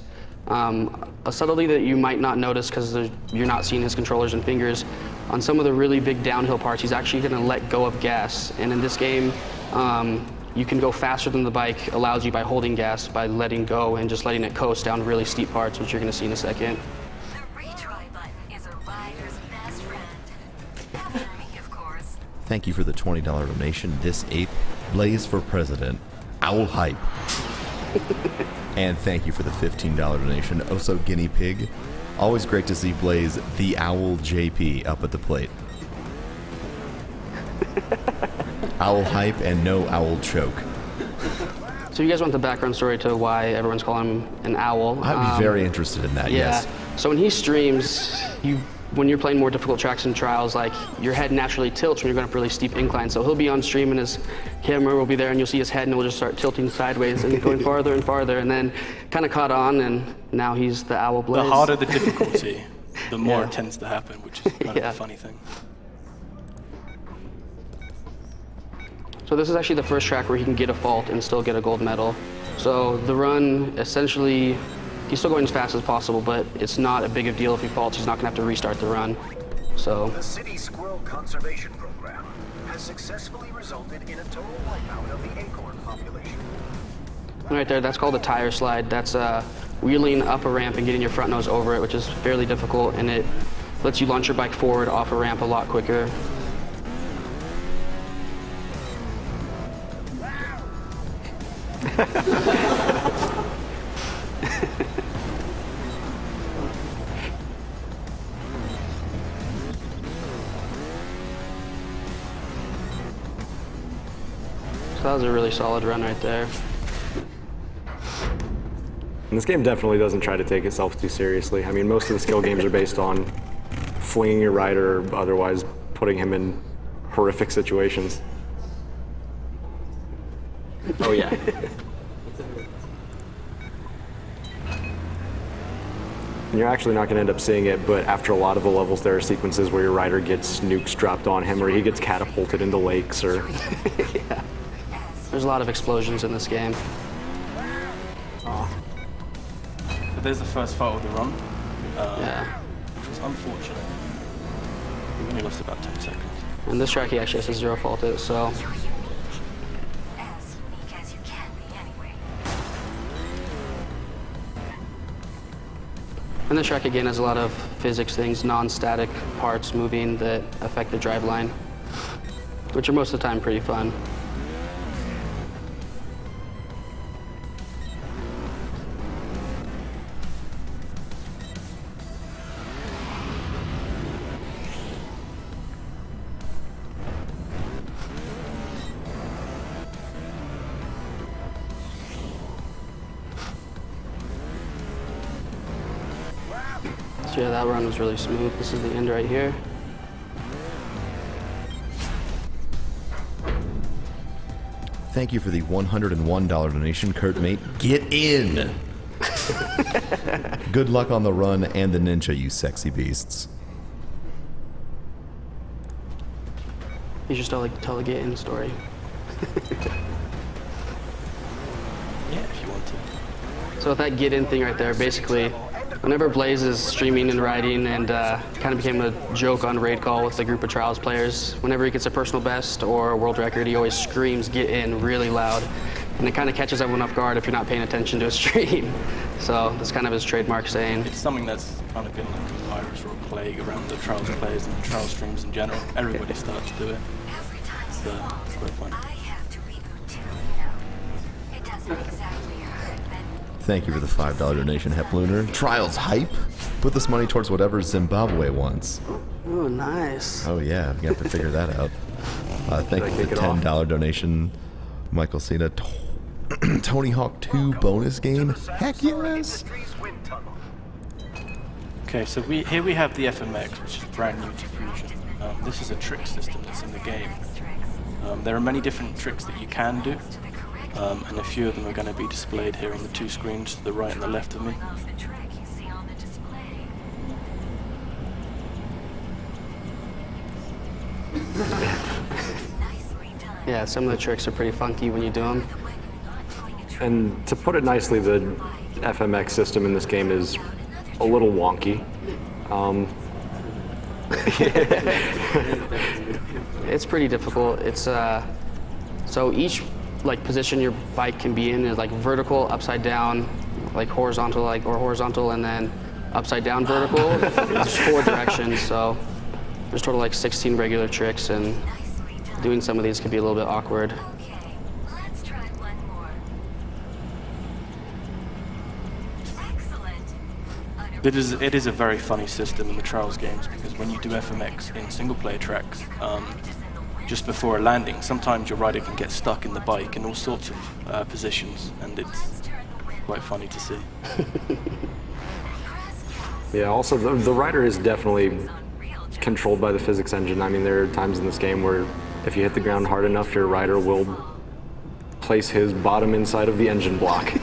A subtlety that you might not notice because you're not seeing his controllers and fingers. On some of the really big downhill parts, he's actually going to let go of gas. And in this game, you can go faster than the bike allows you by holding gas, by letting go and just letting it coast down really steep parts, which you're going to see in a second. The retry button is a rider's best friend. After me, of course. Thank you for the $20 donation. This ape, Blaze for President, Owl Hype. And thank you for the $15 donation, Oso Guinea Pig. Always great to see Blaze, the Owl JP, up at the plate. Owl Hype and no Owl Choke. So you guys want the background story to why everyone's calling him an owl? I'd be very interested in that, yeah. yes. So when he streams, when you're playing more difficult tracks and trials, like your head naturally tilts when you're going up really steep inclines. So he'll be on stream and his camera will be there and you'll see his head and it will just start tilting sideways and going farther and farther and then kind of caught on and now he's the Owl Blaze. The harder the difficulty, the more it tends to happen, which is kind of a funny thing. So this is actually the first track where he can get a fault and still get a gold medal. So the run, essentially, he's still going as fast as possible, but it's not a big of a deal if he faults. He's not going to have to restart the run. So The City Squirrel Conservation Program has successfully resulted in a total wipeout of the acorn population. right there, that's called a tire slide. That's wheeling up a ramp and getting your front nose over it, which is fairly difficult, and it lets you launch your bike forward off a ramp a lot quicker. So that was a really solid run right there. And this game definitely doesn't try to take itself too seriously. I mean, most of the skill games are based on flinging your rider or otherwise putting him in horrific situations. Oh yeah. And you're actually not going to end up seeing it, but after a lot of the levels, there are sequences where your rider gets nukes dropped on him, or he gets catapulted into lakes, or... Yeah. There's a lot of explosions in this game. So there's the first fault of the run. Yeah. Which was unfortunate. We only lost about 10 seconds. And this track he actually has to zero fault it, so... And this track again has a lot of physics things, non-static parts moving that affect the driveline, which are most of the time pretty fun. So yeah, that run was really smooth. This is the end right here. Thank you for the $101 donation, Kurt Mate. Get in! Good luck on the run and the ninja, you sexy beasts. You should still tell the get in story. Yeah, if you want to. So with that get in thing right there, basically, whenever Blaze is streaming and riding, and kind of became a joke on raid call with the group of trials players, whenever he gets a personal best or a world record, he always screams get in really loud. And it kind of catches everyone off guard if you're not paying attention to a stream. So that's kind of his trademark saying. It's something that's kind of been like a virus or a plague around the trials players and the trial streams in general. Everybody starts to do it. It's quite fun. Thank you for the $5 donation, Hepluner. Trials hype? Put this money towards whatever Zimbabwe wants. Oh, nice. Oh yeah, you have to figure that out. Thank you for the $10 donation, Michael Cena. Tony Hawk 2 bonus game? Heck yes! Okay, so here we have the FMX, which is brand new to Fusion. This is a trick system that's in the game. There are many different tricks that you can do, and a few of them are going to be displayed here on the two screens to the right and the left of me. Yeah, some of the tricks are pretty funky when you do them. And to put it nicely, the FMX system in this game is a little wonky. It's pretty difficult. It's so each like position your bike can be in is like vertical, upside down, like horizontal, or horizontal, and then upside down vertical. There's 4 directions, so there's total like 16 regular tricks, and doing some of these can be a little bit awkward. It is a very funny system in the Trials games, because when you do FMX in single-player tracks, just before a landing, sometimes your rider can get stuck in the bike in all sorts of positions, and it's quite funny to see. Yeah, also the rider is definitely controlled by the physics engine. I mean, there are times in this game where if you hit the ground hard enough, your rider will place his bottom inside of the engine block.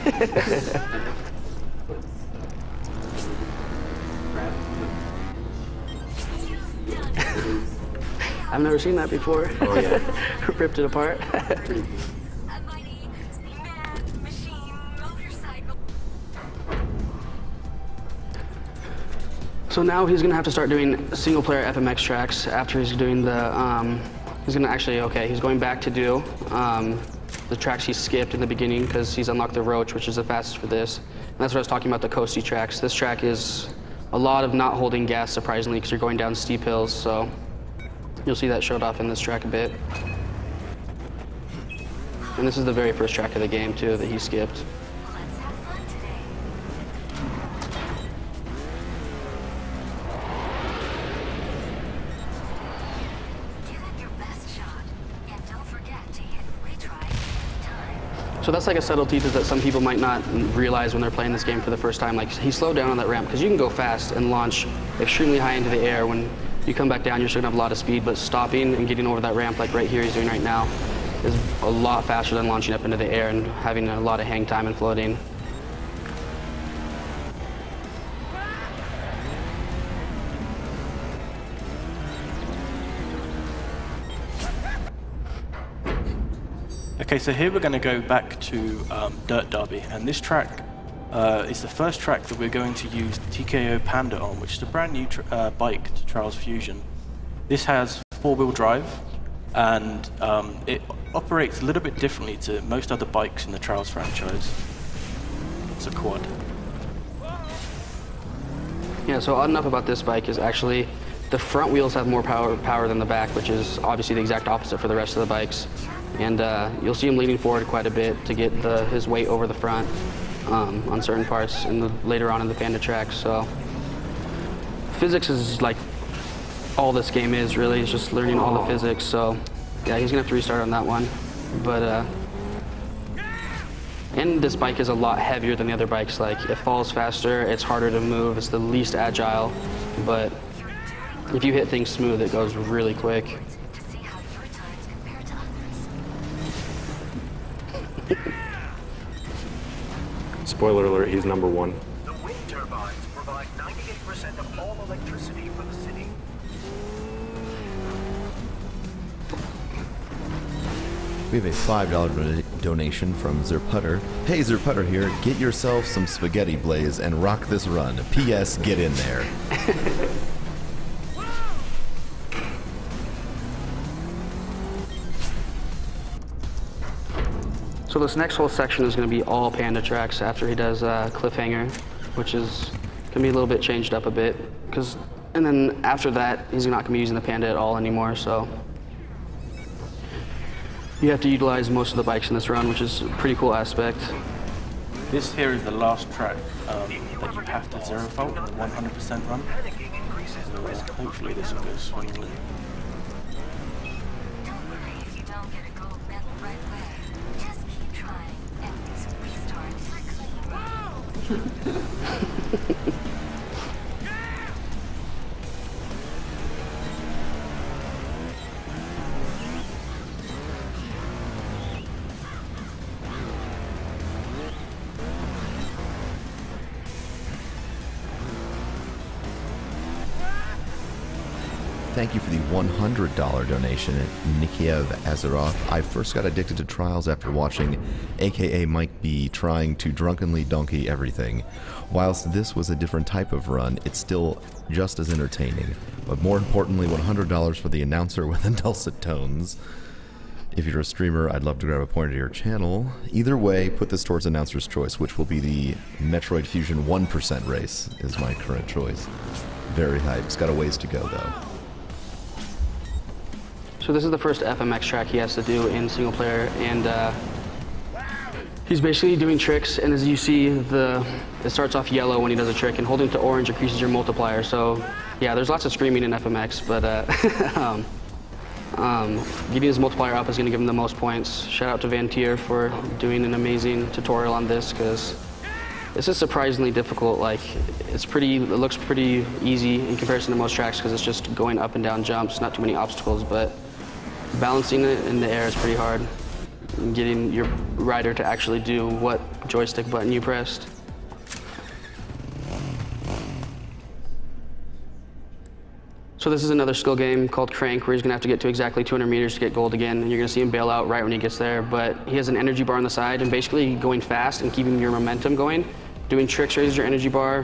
I've never seen that before. Oh yeah. Ripped it apart. So now he's gonna have to start doing single-player FMX tracks after he's doing the, he's going back to do the tracks he skipped in the beginning because he's unlocked the Roach, which is the fastest for this. And that's what I was talking about, the coasty tracks. This track is a lot of not holding gas, surprisingly, because you're going down steep hills, so you'll see that showed off in this track a bit. And this is the very first track of the game, too, that he skipped. So that's like a subtlety that some people might not realize when they're playing this game for the first time. Like, he slowed down on that ramp because you can go fast and launch extremely high into the air. When you come back down, you're still gonna have a lot of speed, but stopping and getting over that ramp, like right here he's doing right now, is a lot faster than launching up into the air and having a lot of hang time and floating. Okay, so here we're going to go back to Dirt Derby, and this track is the first track that we're going to use the TKO Panda on, which is a brand new bike to Trials Fusion. This has 4-wheel drive, and it operates a little bit differently to most other bikes in the Trials franchise. It's a quad. Yeah, so odd enough about this bike is actually the front wheels have more power than the back, which is obviously the exact opposite for the rest of the bikes. And you'll see him leaning forward quite a bit to get his weight over the front on certain parts later on in the Panda track. So physics is like all this game is, really. It's just learning all the physics. So yeah, he's gonna have to restart on that one. But and this bike is a lot heavier than the other bikes. Like, it falls faster, it's harder to move, it's the least agile. But if you hit things smooth, it goes really quick. Spoiler alert, he's number 1. The wind turbines provide 98% of all electricity for the city. We have a $5 donation from Zerputter. Hey, Zerputter here. Get yourself some spaghetti, Blaze, and rock this run. P.S. Get in there. So this next whole section is going to be all Panda tracks after he does Cliffhanger, which is going to be a little bit changed up a bit. And then after that, he's not going to be using the Panda at all anymore, so you have to utilize most of the bikes in this run, which is a pretty cool aspect. This here is the last track that you have to zero fault in the 100% run. So hopefully this will go swimmingly. Thank you for the $100 donation, Nikiev Azaroth. I first got addicted to Trials after watching AKA Mike B trying to drunkenly donkey everything. Whilst this was a different type of run, it's still just as entertaining. But more importantly, $100 for the announcer with the dulcet tones. If you're a streamer, I'd love to grab a pointer to your channel. Either way, put this towards announcer's choice, which will be the Metroid Fusion 1% race, is my current choice. Very hype. It's got a ways to go, though. So this is the first FMX track he has to do in single player, and he's basically doing tricks, and as you see, it starts off yellow when he does a trick, and holding to orange increases your multiplier. So yeah, there's lots of screaming in FMX, but getting his multiplier up is going to give him the most points. Shout out to Vantier for doing an amazing tutorial on this, because this is surprisingly difficult. Like, it looks pretty easy in comparison to most tracks because it's just going up and down jumps, not too many obstacles, but balancing it in the air is pretty hard. And getting your rider to actually do what joystick button you pressed. So this is another skill game called Crank, where he's going to have to get to exactly 200 meters to get gold again, and you're going to see him bail out right when he gets there. But he has an energy bar on the side, and basically going fast and keeping your momentum going. Doing tricks raises your energy bar.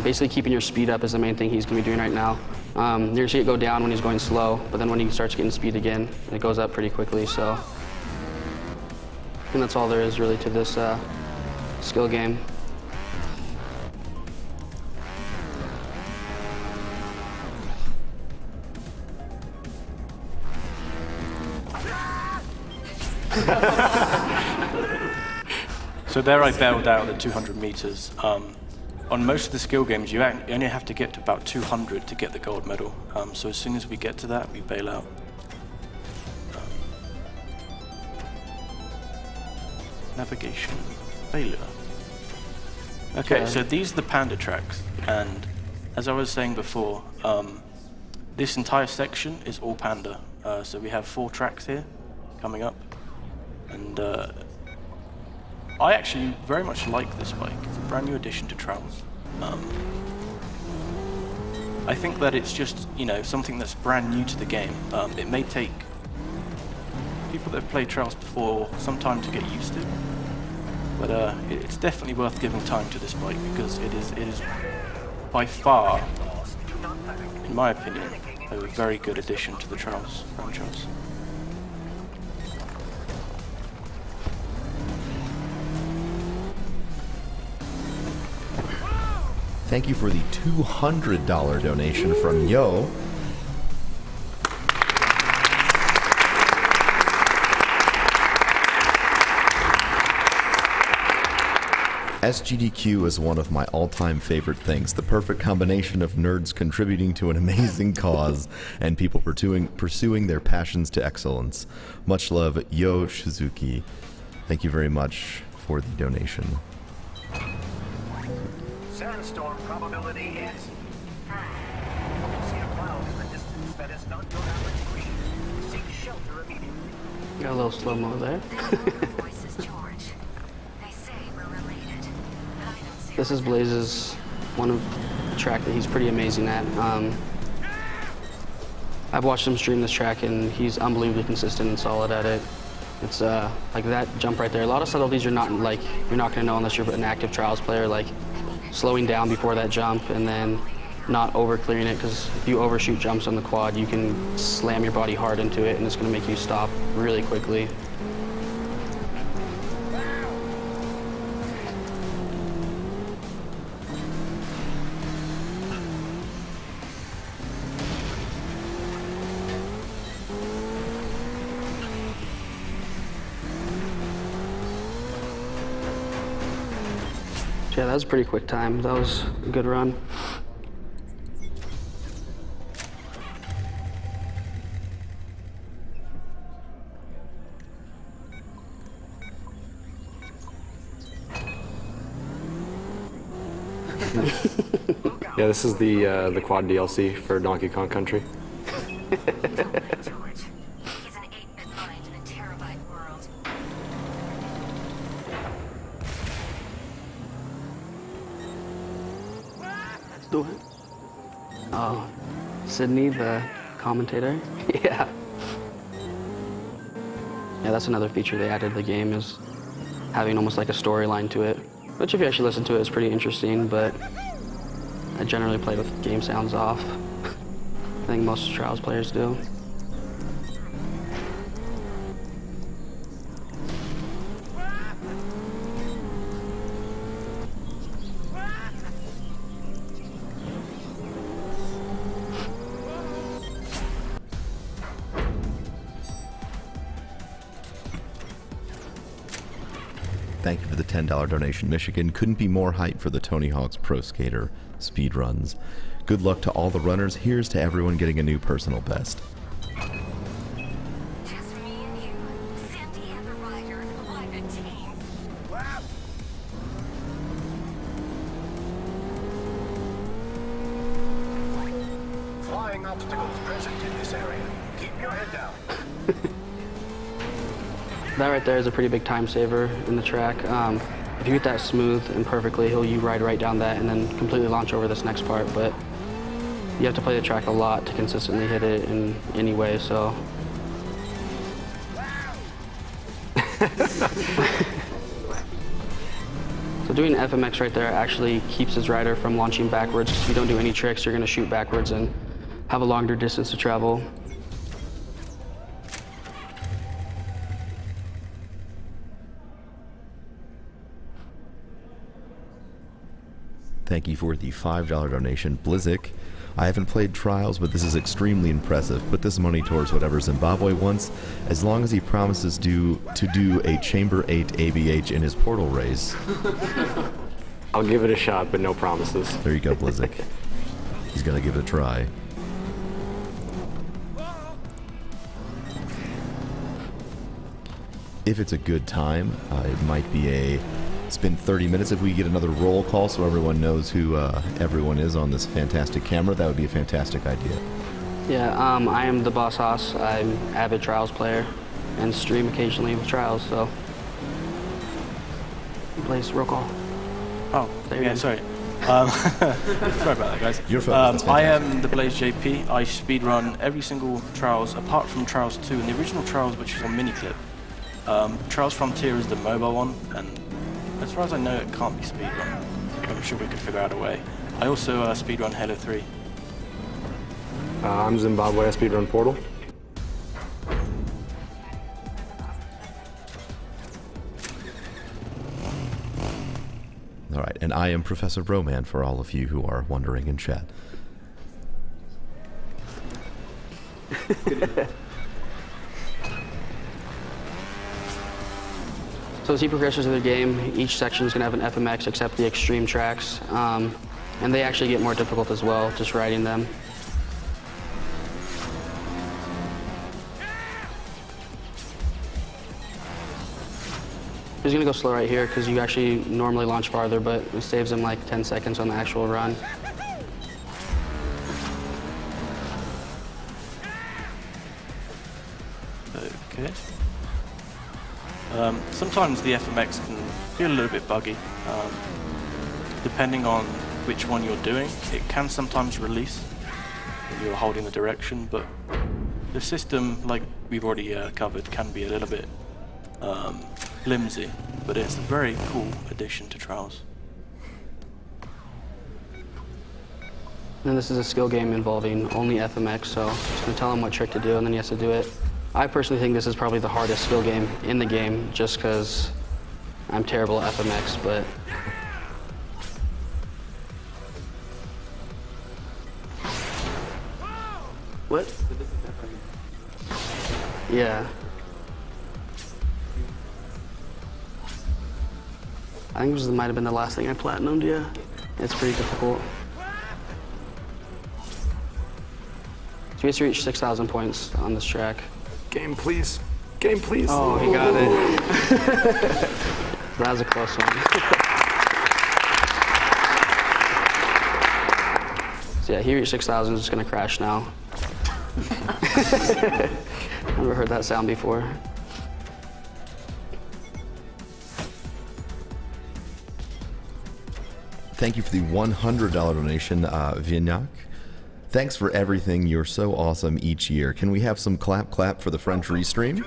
Basically keeping your speed up is the main thing he's going to be doing right now. You're going to see it go down when he's going slow, but then when he starts getting speed again, it goes up pretty quickly. So, and that's all there is really to this skill game. So there I bailed out at 200 meters. On most of the skill games, you only have to get to about 200 to get the gold medal. So as soon as we get to that, we bail out. Navigation. Failure. Okay, so these are the panda tracks, and as I was saying before, this entire section is all panda. So we have 4 tracks here coming up, and I actually very much like this bike. It's a brand new addition to Trials. I think that it's just, you know, something that's brand new to the game. It may take people that have played Trials before some time to get used to, but it's definitely worth giving time to this bike, because it is by far, in my opinion, a very good addition to the Trials franchise. Thank you for the $200 donation from Yo. Sgdq is one of my all-time favorite things, the perfect combination of nerds contributing to an amazing cause and people pursuing their passions to excellence. Much love, Yo Shizuki. Thank you very much for the donation. Sandstorm probability is. You see a cloud in the distance that is not your average green. Seek shelter immediately. Got a little slow-mo there. This is Blaze's one of the track that he's pretty amazing at. I've watched him stream this track, and he's unbelievably consistent and solid at it. It's like that jump right there. A lot of subtleties you're not going to know unless you're an active Trials player, like slowing down before that jump and then not over clearing it, because if you overshoot jumps on the quad, you can slam your body hard into it, and it's going to make you stop really quickly. Yeah, that was a pretty quick time. That was a good run. Yeah, this is the quad DLC for Donkey Kong Country. Oh, Sydney, the commentator. Yeah. Yeah, that's another feature they added to the game, is having almost like a storyline to it. Which if you actually listen to it, is pretty interesting, but I generally play with game sounds off. I think most Trials players do. Thank you for the $10 donation, Michigan. Couldn't be more hype for the Tony Hawk's Pro Skater speedruns. Good luck to all the runners. Here's to everyone getting a new personal best. Flying obstacles present in this area. Keep your head down. That right there is a pretty big time saver in the track. If you hit that smooth and perfectly, you ride right down that and then completely launch over this next part. But you have to play the track a lot to consistently hit it in any way, so. So doing FMX right there actually keeps his rider from launching backwards. If you don't do any tricks, you're gonna shoot backwards and have a longer distance to travel. Thank you for the $5 donation, Blizik. I haven't played Trials, but this is extremely impressive. Put this money towards whatever Zimbabwe wants, as long as he promises to do a Chamber 8 ABH in his Portal race. I'll give it a shot, but no promises. There you go, Blizik. He's gonna give it a try. If it's a good time, it might be a spend 30 minutes if we get another roll call so everyone knows who everyone is on this fantastic camera. That would be a fantastic idea. Yeah, I am the Boss Hoss. I'm an avid Trials player and stream occasionally with Trials, so. Place roll call. Oh, there yeah, sorry. Sorry about that, guys. Your phone, I am TheBlazeJp. I speedrun every single Trials apart from Trials 2 and the original Trials, which is on Miniclip. Trials Frontier is the mobile one, and as far as I know, it can't be speedrun. I'm sure we could figure out a way. I also speedrun Halo 3. I'm Zimbabwe. I speedrun Portal. All right, and I am Professor Broman for all of you who are wondering in chat. So as he progresses through the game, each section is going to have an FMX except the extreme tracks. And they actually get more difficult as well, just riding them. He's going to go slow right here because you actually normally launch farther, but it saves him like 10 seconds on the actual run. Okay. Sometimes the FMX can feel a little bit buggy. Depending on which one you're doing, it can sometimes release when you're holding the direction, but the system, like we've already covered, can be a little bit flimsy, but it's a very cool addition to Trials. And this is a skill game involving only FMX, so I'm just going to tell him what trick to do, and then he has to do it. I personally think this is probably the hardest skill game in the game, just because I'm terrible at FMX, but... What? Yeah. I think this might have been the last thing I platinumed, yeah. It's pretty difficult. So he has to reach 6,000 points on this track. Game, please. Game, please. Oh, he got it. That was a close one. So yeah, he reached 6,000, it's gonna crash now. I've never heard that sound before. Thank you for the $100 donation, Vinyak. Thanks for everything. You're so awesome each year. Can we have some clap clap for the French restream?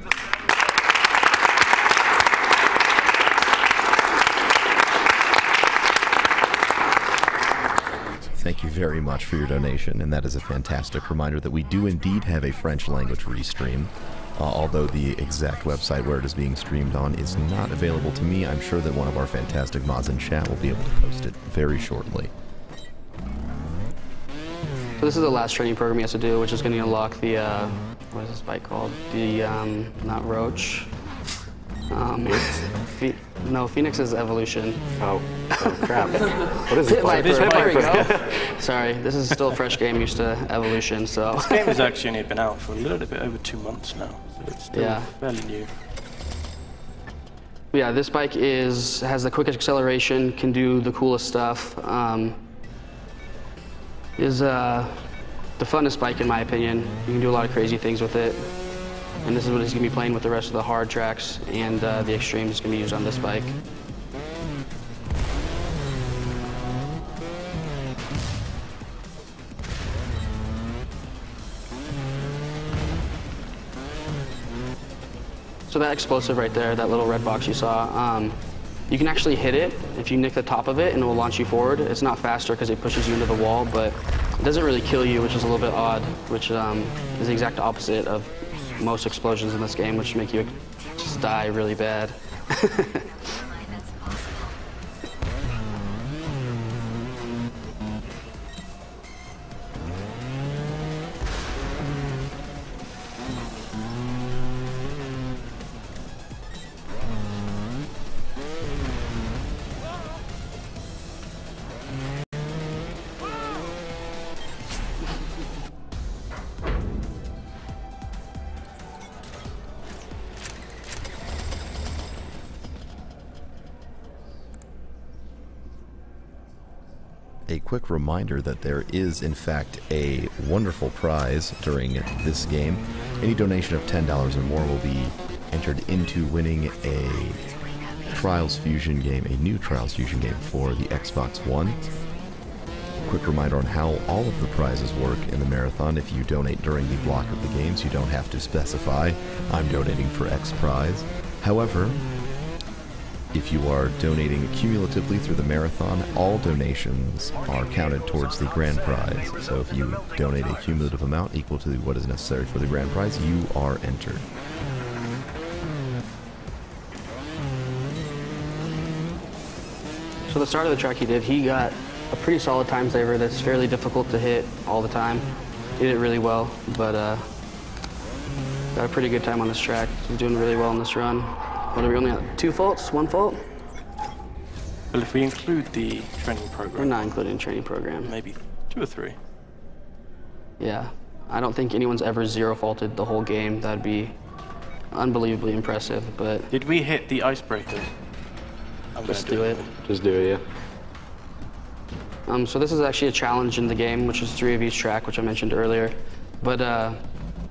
Thank you very much for your donation, and that is a fantastic reminder that we do indeed have a French language restream. Although the exact website where it is being streamed on is not available to me, I'm sure that one of our fantastic mods in chat will be able to post it very shortly. So this is the last training program he has to do, which is going to unlock the, what is this bike called? The, not Roach. No, Phoenix's evolution. Oh crap. What is Pit it? Viper. There we go. Sorry, this is still a fresh game used to evolution, so. This game has actually only been out for a little bit over 2 months now, so it's still fairly new. Yeah, this bike has the quickest acceleration, can do the coolest stuff. Is the funnest bike in my opinion. You can do a lot of crazy things with it. And this is what he's going to be playing with the rest of the hard tracks, and the extreme is going to be used on this bike. So that explosive right there, that little red box you saw, you can actually hit it if you nick the top of it and it will launch you forward. It's not faster because it pushes you into the wall, but it doesn't really kill you, which is a little bit odd, which is the exact opposite of most explosions in this game, which make you just die really bad. A quick reminder that there is, in fact, a wonderful prize during this game. Any donation of $10 or more will be entered into winning a Trials Fusion game, a new Trials Fusion game for the Xbox One. Quick reminder on how all of the prizes work in the marathon. If you donate during the block of the games, you don't have to specify, I'm donating for X prize. However, if you are donating cumulatively through the marathon, all donations are counted towards the grand prize. So if you donate a cumulative amount equal to what is necessary for the grand prize, you are entered. So the start of the track he did, he got a pretty solid time saver that's fairly difficult to hit all the time. He did it really well, but got a pretty good time on this track. He's doing really well on this run. What are we only at? 2 faults? 1 fault? Well, if we include the training program. We're not including training program. Maybe 2 or 3. Yeah. I don't think anyone's ever 0 faulted the whole game. That'd be unbelievably impressive, but... Did we hit the icebreaker? Just do it. Just do it, yeah. So this is actually a challenge in the game, which is 3 of each track, which I mentioned earlier. But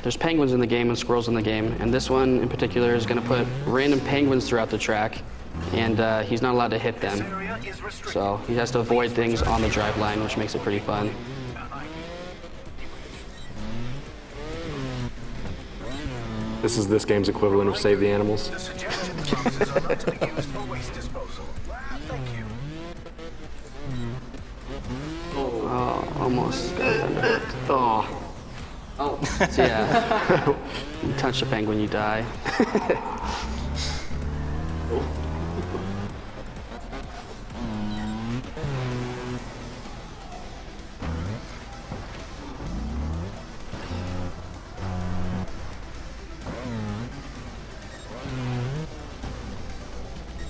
there's penguins in the game and squirrels in the game, and this one in particular is going to put random penguins throughout the track, and he's not allowed to hit them. So he has to avoid things on the drive line, which makes it pretty fun. This is this game's equivalent of Save the Animals. Oh, almost got under. Oh. Oh, so yeah. You touch a penguin, you die.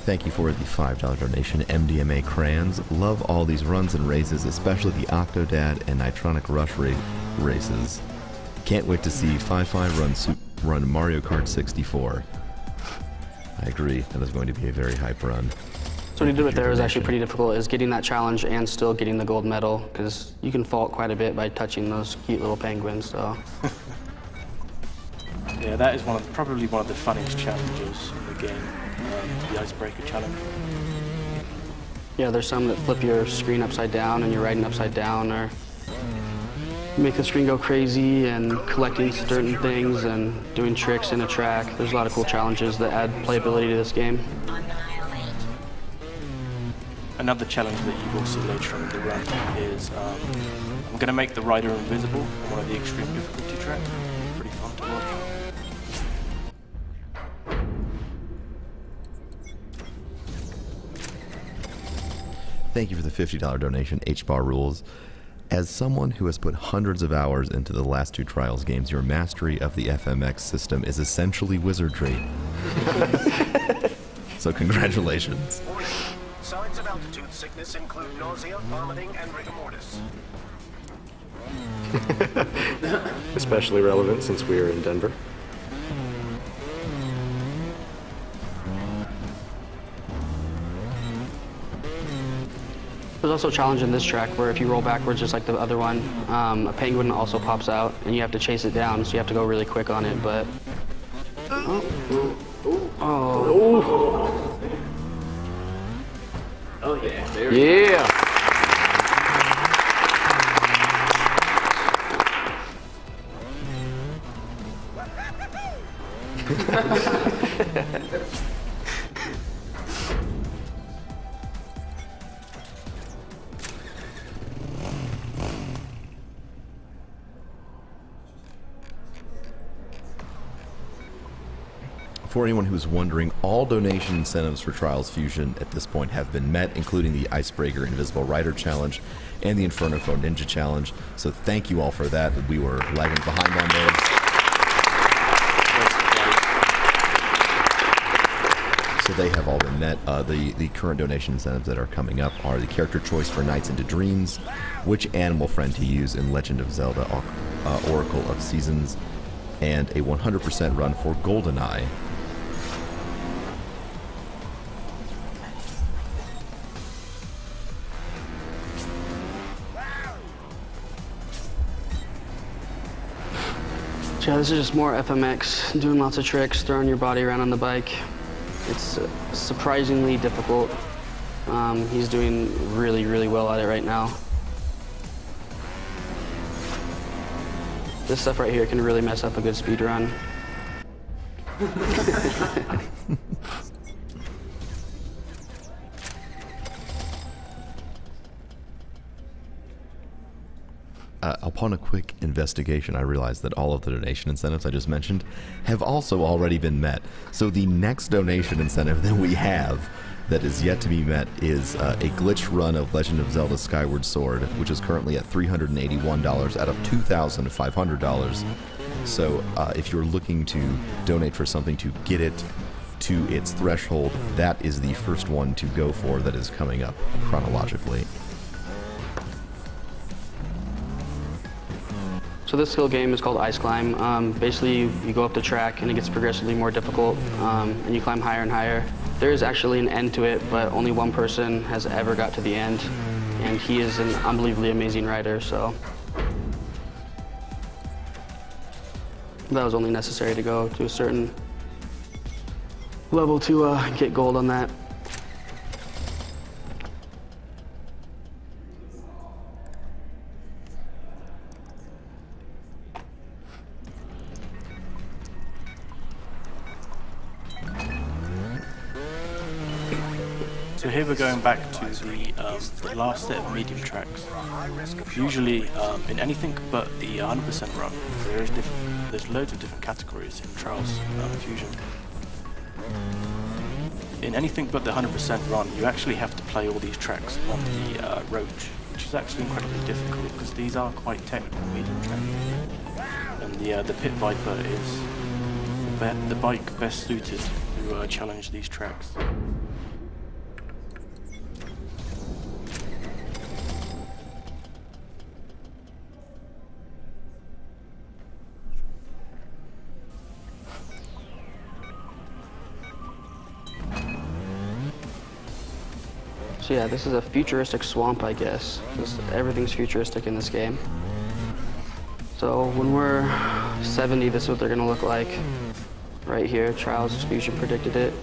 Thank you for the $5 donation, MDMA Crayons. Love all these runs and races, especially the Octodad and Nitronic Rush races. Can't wait to see Fi-Fi run Mario Kart 64. I agree, that is going to be a very hype run. So what he did with there was actually pretty difficult, is getting that challenge and still getting the gold medal, because you can fault quite a bit by touching those cute little penguins, so. Yeah, that is probably one of the funniest challenges in the game, the icebreaker challenge. Yeah, there's some that flip your screen upside down and you're riding upside down, or make the screen go crazy and collecting certain things and doing tricks in a track. There's a lot of cool challenges that add playability to this game. Another challenge that you will see later on in the run is I'm going to make the rider invisible on one of the extreme difficulty tracks. Pretty fun to watch. Thank you for the $50 donation, HBAR Rules. As someone who has put hundreds of hours into the last 2 Trials games, your mastery of the FMX system is essentially wizardry. So congratulations. Signs of altitude sickness include nausea, vomiting, and rigor mortis. Especially relevant since we are in Denver. There's also a challenge in this track where if you roll backwards just like the other one, a penguin also pops out and you have to chase it down, so you have to go really quick on it, but... Oh yeah, there yeah. For anyone who's wondering, all donation incentives for Trials Fusion at this point have been met, including the Icebreaker Invisible Rider Challenge and the Inferno Phone Ninja Challenge. So thank you all for that. We were lagging behind on those. So they have all been met. The current donation incentives that are coming up are the character choice for Nights into Dreams, which animal friend to use in Legend of Zelda Oracle of Seasons, and a 100% run for GoldenEye. Yeah, this is just more FMX, doing lots of tricks, throwing your body around on the bike. It's surprisingly difficult. He's doing really, really well at it right now. This stuff right here can really mess up a good speed run. Upon a quick investigation, I realized that all of the donation incentives I just mentioned have also already been met. So the next donation incentive that we have that is yet to be met is a glitch run of Legend of Zelda Skyward Sword, which is currently at $381 out of $2,500. So if you're looking to donate for something to get it to its threshold, that is the first one to go for that is coming up chronologically. So this skill game is called Ice Climb. Basically, you go up the track and it gets progressively more difficult, and you climb higher and higher. There is actually an end to it, but only one person has ever got to the end, and he is an unbelievably amazing rider, so. That was only necessary to go to a certain level to get gold on that. So here we're going back to the last set of medium tracks. Usually in anything but the 100% run, there's loads of different categories in Trials Fusion. In anything but the 100% run, you actually have to play all these tracks on the Roach, which is actually incredibly difficult because these are quite technical medium tracks. And the Pit Viper is the bike best suited to challenge these tracks. So yeah, this is a futuristic swamp, I guess. Everything's futuristic in this game. So when we're 70, this is what they're gonna look like. Right here, Trials Fusion predicted it.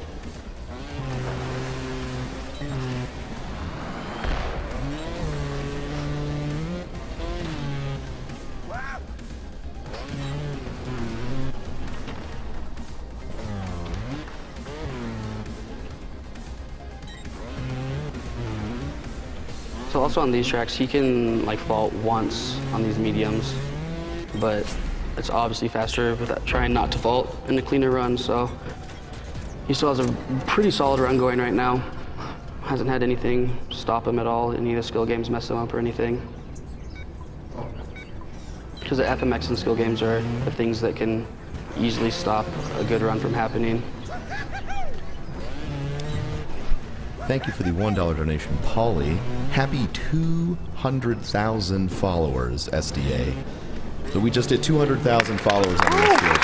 So also on these tracks, he can like vault once on these mediums, but it's obviously faster with trying not to vault in a cleaner run. So he still has a pretty solid run going right now. Hasn't had anything stop him at all. Any of the skill games mess him up or anything. Because the FMX and skill games are the things that can easily stop a good run from happening. Thank you for the $1 donation, Polly. Happy 200,000 followers, SDA. So we just hit 200,000 followers on this year.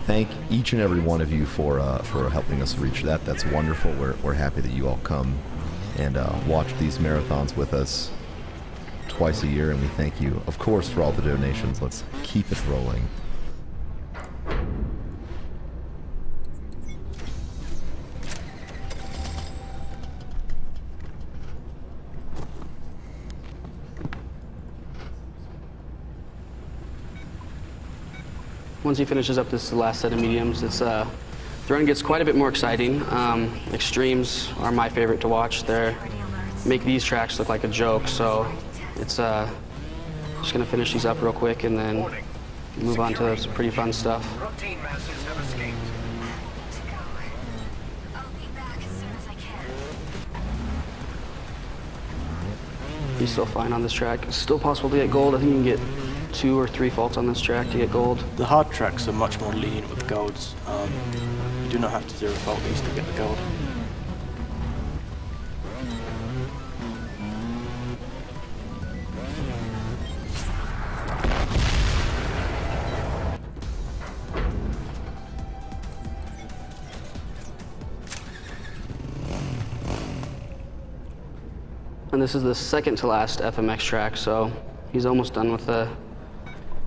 Thank each and every one of you for helping us reach that. That's wonderful. We're happy that you all come and watch these marathons with us twice a year, and we thank you, of course, for all the donations. Let's keep it rolling. Once he finishes up this last set of mediums, it's the run gets quite a bit more exciting. Extremes are my favorite to watch. They make these tracks look like a joke, so it's just gonna finish these up real quick and then move on to some pretty fun stuff. He's still fine on this track. It's still possible to get gold. I think you can get 2 or 3 faults on this track to get gold. The hard tracks are much more lenient with golds. You do not have to 0 fault these to get the gold. And this is the second to last FMX track, so he's almost done with the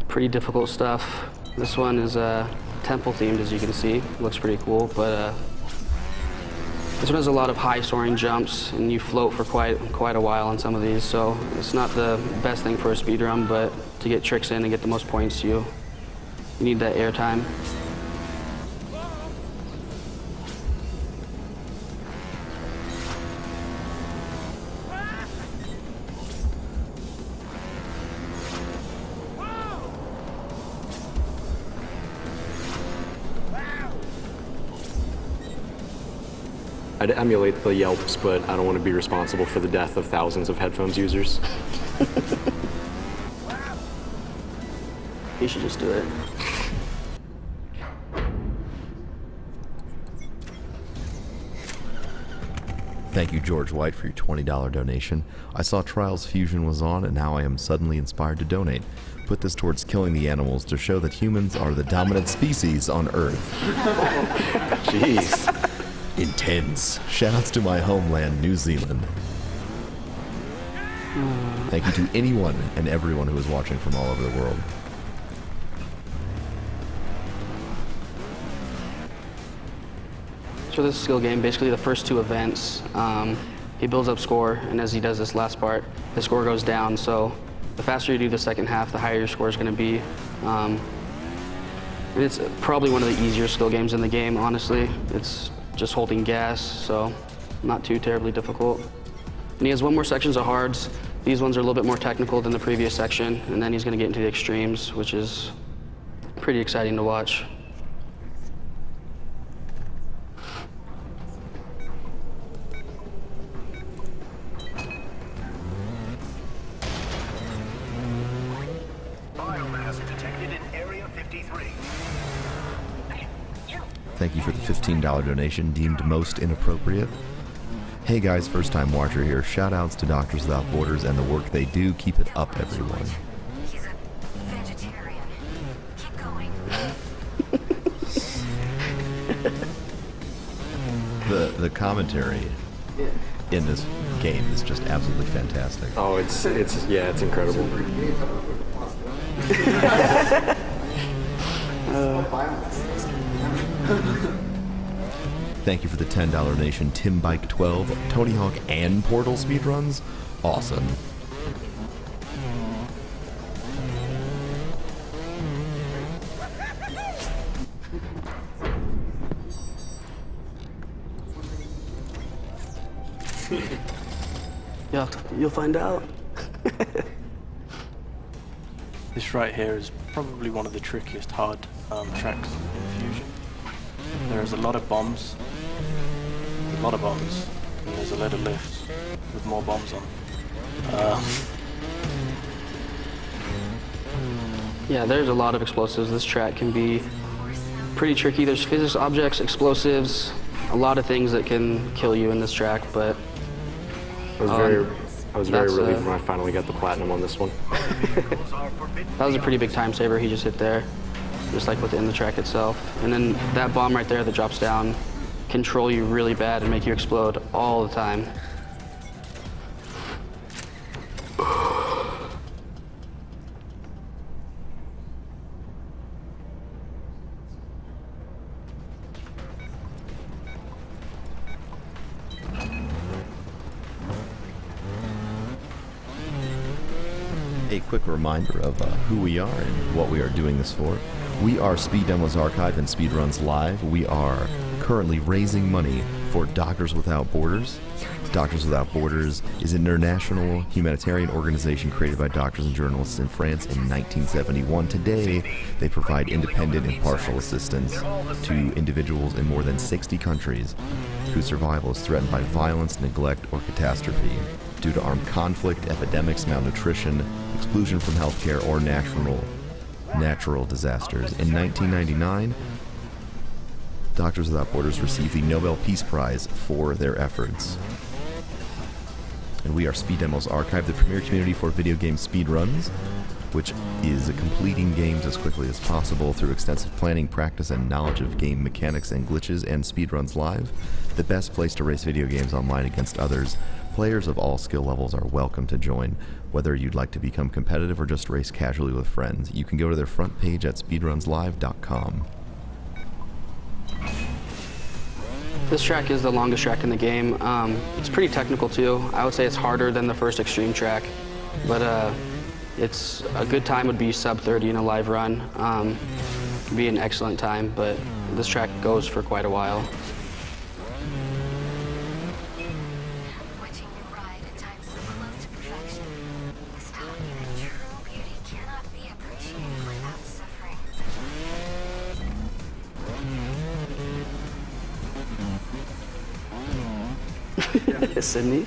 pretty difficult stuff. This one is temple themed, as you can see. Looks pretty cool, but this one has a lot of high soaring jumps, and you float for quite a while on some of these, so it's not the best thing for a speedrun, but to get tricks in and get the most points, you need that air time. I'd emulate the yelps, but I don't want to be responsible for the death of thousands of headphones users. You should just do it. Thank you, George White, for your $20 donation. I saw Trials Fusion was on, and now I am suddenly inspired to donate. Put this towards killing the animals to show that humans are the dominant species on Earth. Jeez. Intense. Shoutouts to my homeland, New Zealand. Thank you to anyone and everyone who is watching from all over the world. So this skill game, basically the first 2 events, he builds up score, and as he does this last part, the score goes down. So the faster you do the second half, the higher your score is going to be. And it's probably one of the easier skill games in the game, honestly. It's just holding gas, so not too terribly difficult. And he has one more sections of hards. These ones are a little bit more technical than the previous section, and then he's going to get into the extremes, which is pretty exciting to watch. Biomass detected in Area 53. Thank you for the $15 donation, deemed most inappropriate. Hey guys, first time watcher here. Shout outs to Doctors Without Borders and the work they do. Keep it up, everyone. He's a vegetarian. Keep going. The commentary in this game is just absolutely fantastic. Oh, it's incredible. Thank you for the $10 donation, Tim Bike 12, Tony Hawk and Portal speedruns. Awesome. You'll find out. This right here is probably one of the trickiest hard tracks in Fusion. There's a lot of bombs, and there's a lot of lifts with more bombs on. Yeah, there's a lot of explosives. This track can be pretty tricky. There's physics objects, explosives, a lot of things that can kill you in this track, but I was very relieved when I finally got the platinum on this one. That was a pretty big time saver he just hit there, just like within the track itself. And then that bomb right there that drops down, control you really bad and make you explode all the time. A quick reminder of who we are and what we are doing this for. We are Speed Demos Archive and Speedruns Live. We are currently raising money for Doctors Without Borders. Doctors Without Borders is an international humanitarian organization created by doctors and journalists in France in 1971. Today, they provide independent, impartial assistance to individuals in more than 60 countries whose survival is threatened by violence, neglect, or catastrophe due to armed conflict, epidemics, malnutrition, exclusion from healthcare, or natural disasters. In 1999, Doctors Without Borders received the Nobel Peace Prize for their efforts. And we are Speed Demos Archive, the premier community for video game speedruns, which is completing games as quickly as possible through extensive planning, practice, and knowledge of game mechanics and glitches. And Speedruns Live, the best place to race video games online against others. Players of all skill levels are welcome to join, whether you'd like to become competitive or just race casually with friends. You can go to their front page at speedrunslive.com. This track is the longest track in the game. It's pretty technical too. I would say it's harder than the first extreme track, but it's a good time would be sub 30 in a live run. It'd be an excellent time, but this track goes for quite a while. Sydney.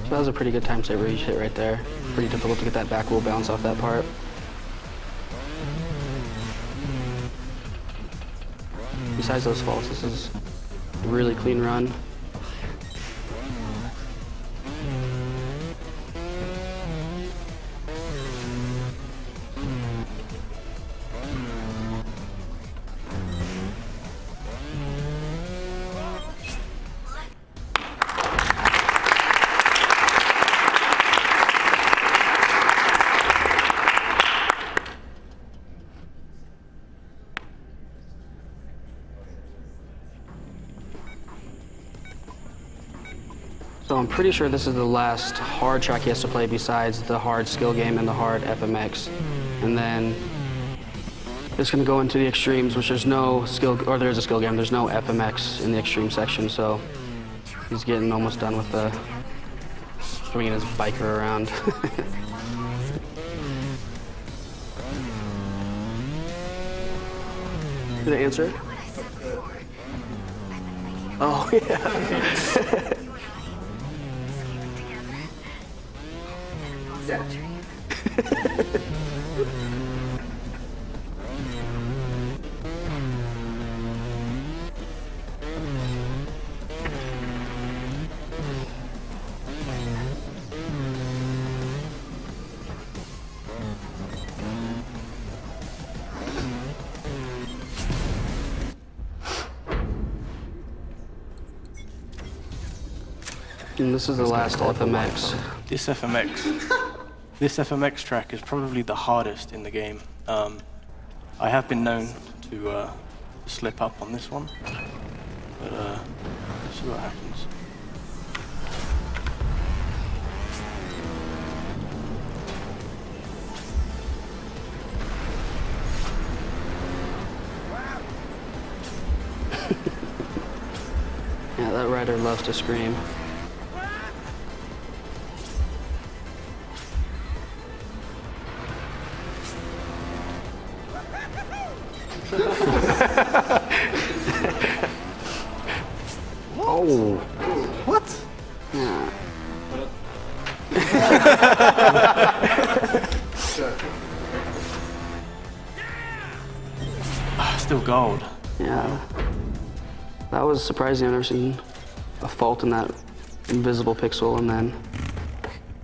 So that was a pretty good time saver each hit right there. Pretty difficult to get that back wheel bounce off that part. Besides those faults, this is a really clean run. So I'm pretty sure this is the last hard track he has to play besides the hard skill game and the hard FMX. And then it's going to go into the extremes, which there's no skill, or there's a skill game, there's no FMX in the extreme section, so he's getting almost done with the swinging his biker around. Did I answer? Oh, yeah. And this is the last FMX. This FMX track is probably the hardest in the game. I have been known to slip up on this one, but let's see what happens. Yeah, that rider loves to scream. Oh. What? Yeah. Still gold. Yeah. That was surprising. I've never seen a fault in that invisible pixel, and then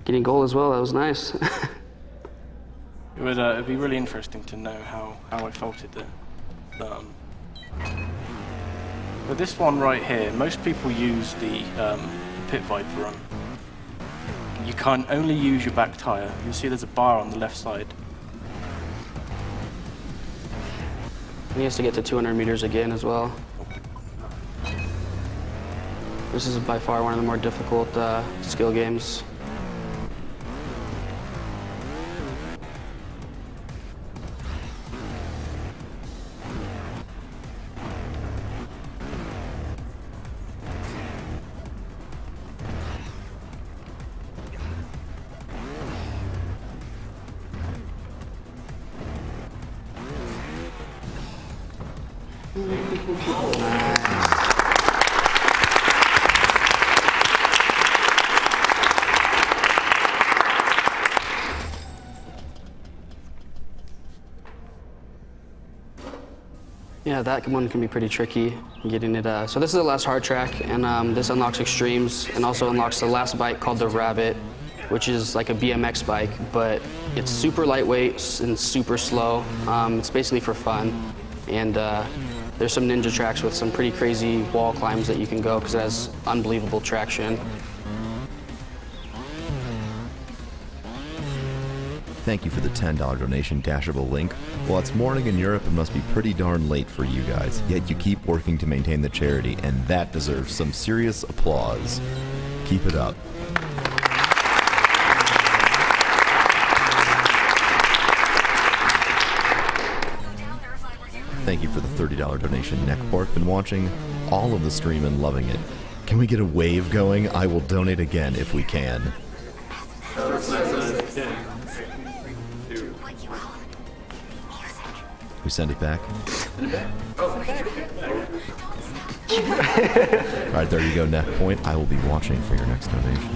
getting gold as well. That was nice. It'd be really interesting to know how I faulted it. But this one right here, most people use the Pit Viper run. You can only use your back tire. You'll see there's a bar on the left side. He has to get to 200 meters again as well. This is by far one of the more difficult skill games. Yeah, that one can be pretty tricky getting it. So this is the last hard track, and this unlocks extremes and also unlocks the last bike called the Rabbit, which is like a BMX bike, but it's super lightweight and super slow. It's basically for fun, and there's some ninja tracks with some pretty crazy wall climbs that you can go because it has unbelievable traction. Thank you for the $10 donation, Dashable Link. While it's morning in Europe, it must be pretty darn late for you guys, yet you keep working to maintain the charity, and that deserves some serious applause. Keep it up. Thank you for the $30 donation, Neckport. Been watching all of the stream and loving it. Can we get a wave going? I will donate again if we can. We send it back? Alright, there you go, Neck Point. I will be watching for your next donation.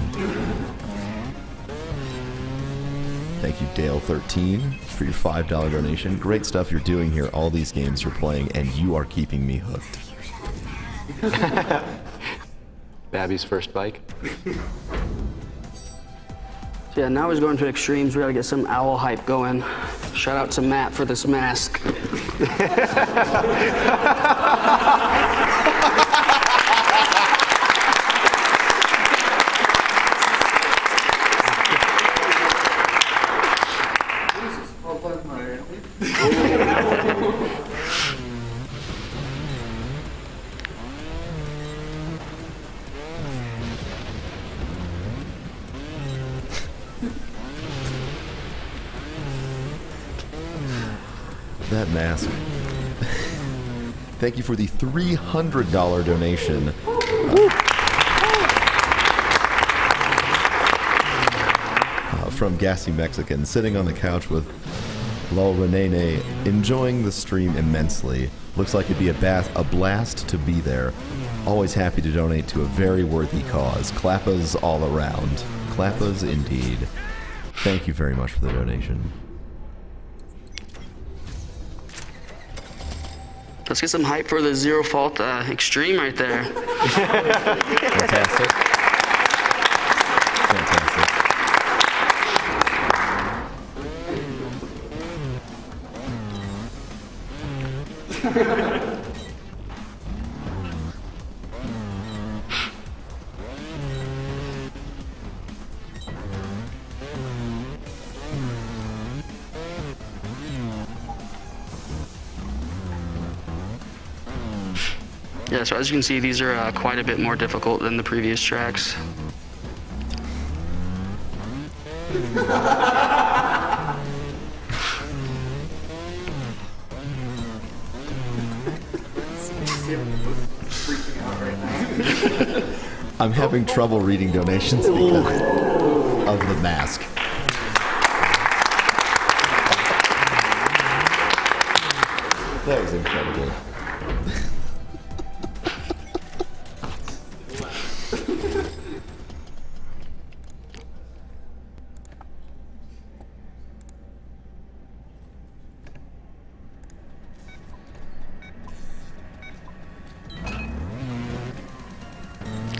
Thank you, Dale13, for your $5 donation. Great stuff you're doing here, all these games you're playing, and you are keeping me hooked. Babby's first bike. Yeah, now he's going to extremes. We gotta get some owl hype going. Shout out to Matt for this mask. That mask. Thank you for the $300 donation. From Gassy Mexican, sitting on the couch with Lol Renene, enjoying the stream immensely. Looks like it'd be a blast to be there. Always happy to donate to a very worthy cause. Clappas all around. Clappas indeed. Thank you very much for the donation. Let's get some hype for the Zero Fault extreme right there. Fantastic. Fantastic. Yeah, so as you can see, these are quite a bit more difficult than the previous tracks. I'm having trouble reading donations because of the mask. That was incredible.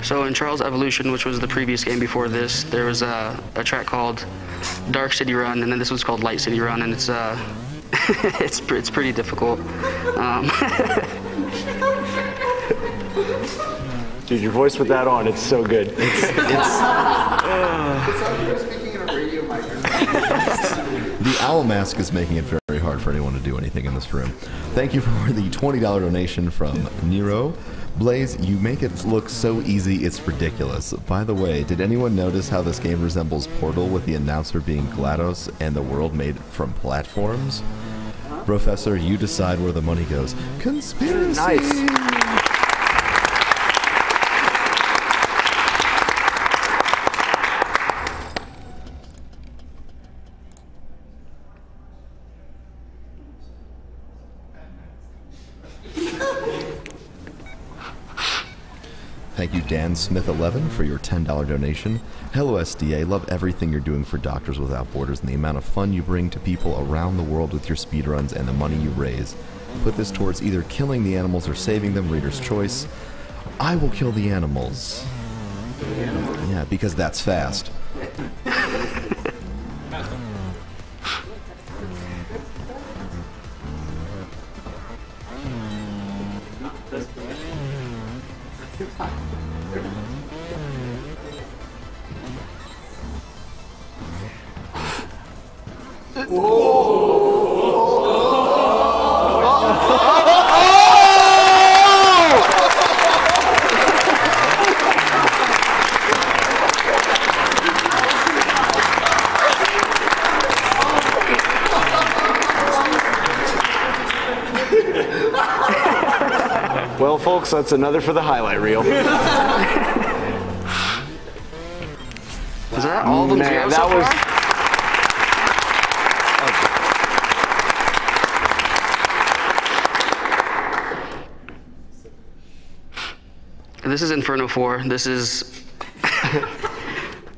So in Charles Evolution, which was the previous game before this, there was a track called Dark City Run, and then this was called Light City Run, and it's it's pretty difficult. Dude, your voice with that on, it's so good. The owl mask is making it very hard for anyone to do anything in this room. Thank you for the $20 donation from Nero. Blaze, you make it look so easy, it's ridiculous. By the way, did anyone notice how this game resembles Portal with the announcer being GLaDOS and the world made from platforms? Professor, you decide where the money goes. Conspiracy! Nice. Thank you, Dan Smith11, for your $10 donation. Hello, SDA. Love everything you're doing for Doctors Without Borders and the amount of fun you bring to people around the world with your speedruns and the money you raise. Put this towards either killing the animals or saving them, reader's choice. I will kill the animals. Yeah, because that's fast. Well, folks, that's another for the highlight reel. Is that all of them zero so far? This is Inferno 4. This is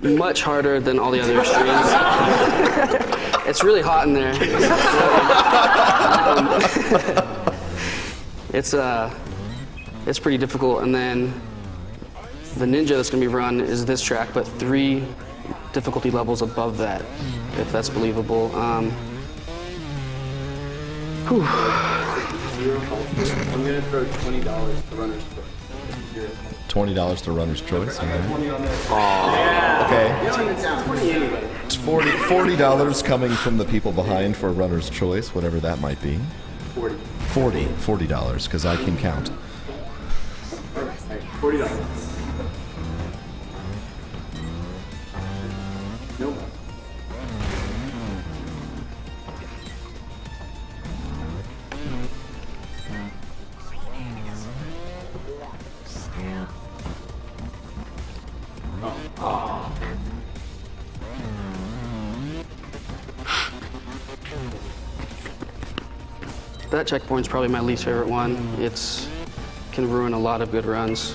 much harder than all the other extremes. It's really hot in there. It's pretty difficult. And then the ninja that's going to be run is this track, but 3 difficulty levels above that, if that's believable. I'm going to throw $20 to runner's choice. $20 to runner's choice. Okay. It's $40 coming from the people behind for runner's choice, whatever that might be. $40, because I can count. $40. Nope. That checkpoint's probably my least favorite one. It can ruin a lot of good runs.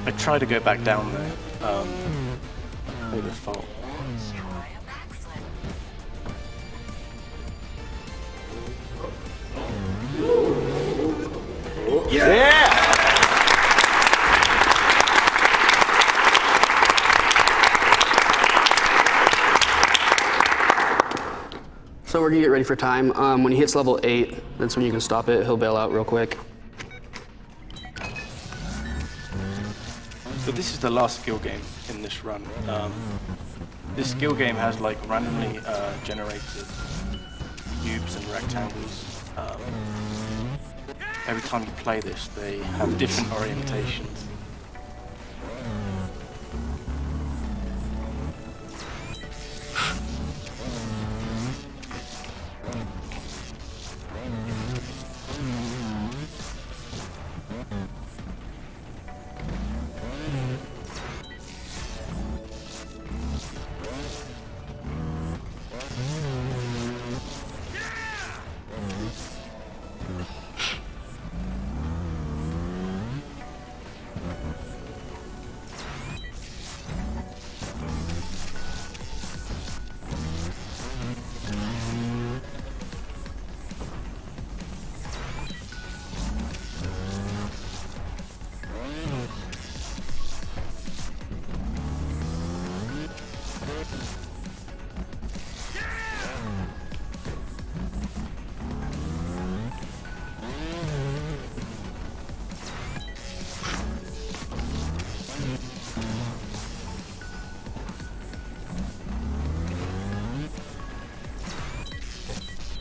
I tried to go back down there. Maybe a fault. Yeah! So we're gonna get ready for time. When he hits level 8, that's when you can stop it. He'll bail out real quick. So this is the last skill game in this run. this skill game has like randomly generated cubes and rectangles. Every time you play this, they have different orientations.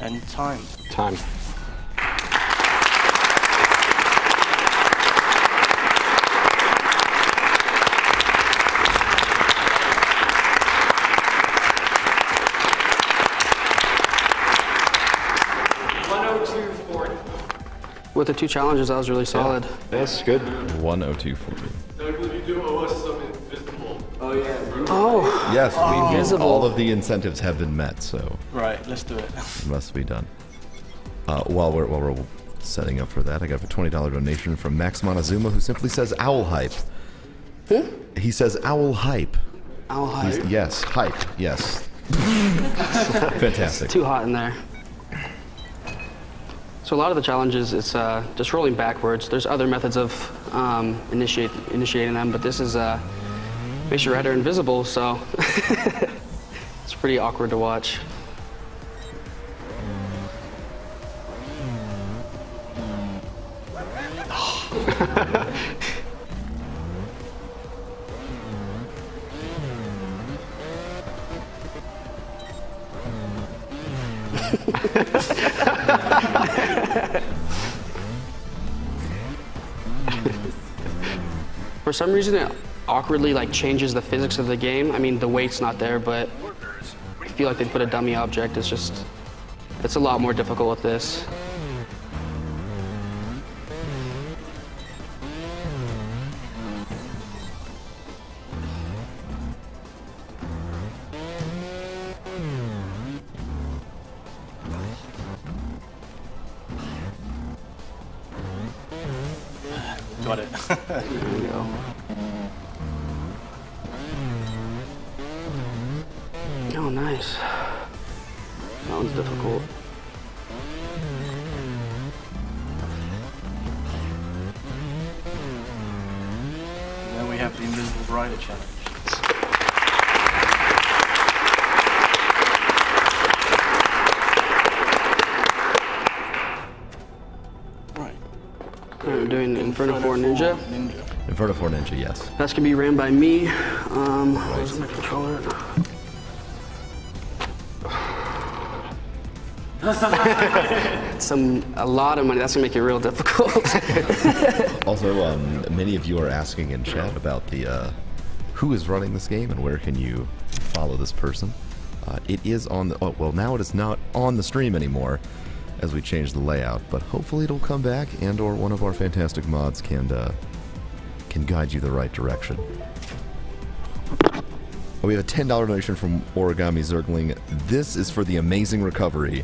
And time. Time. With the 2 challenges, that was really solid. That's good. 102.40. You do owe us some invisible. Oh yeah. Oh. Yes, Invisible. all of the incentives have been met, so Right, let's do it. it must be done. While we're setting up for that, I got a $20 donation from Max Montezuma, who simply says owl hype. Who? He says owl hype. Owl hype. Yes, hype. Yes. Fantastic. It's too hot in there. So a lot of the challenges, it's just rolling backwards. There's other methods of initiating them, but this is makes your rider invisible, so it's pretty awkward to watch. For some reason, it awkwardly like changes the physics of the game. I mean, the weight's not there, but I feel like they put a dummy object. It's a lot more difficult with this. Got it. There we go. Oh, nice. That one's difficult. And then we have the invisible rider challenge. We're doing Inferno 4 Ninja. Inferno 4 Ninja, yes. That's gonna be ran by me. Where's my controller? A lot of money. That's gonna make it real difficult. Also, many of you are asking in chat about the who is running this game and where can you follow this person. It is on the well, now it is not on the stream anymore, as we change the layout, but hopefully it'll come back, and or one of our fantastic mods can guide you the right direction. We have a $10 donation from Origami Zergling. This is for the amazing recovery.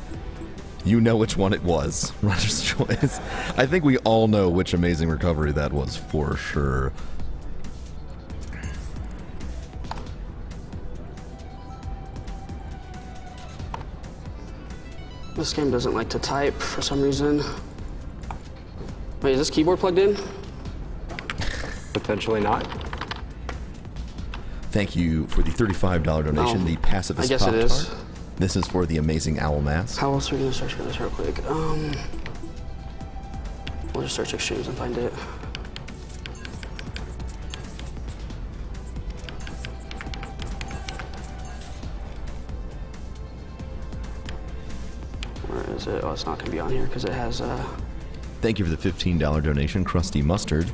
You know which one it was. Roger's choice. I think we all know which amazing recovery that was for sure. This game doesn't like to type for some reason. Wait, is this keyboard plugged in? Potentially not. Thank you for the $35 donation, the Pacifist I guess it is. This is for the amazing owl mask. How else are we gonna search for this real quick? We'll just search Extremes and find it. is it? Oh, it's not going to be on here because it has... Thank you for the $15 donation, Krusty Mustard.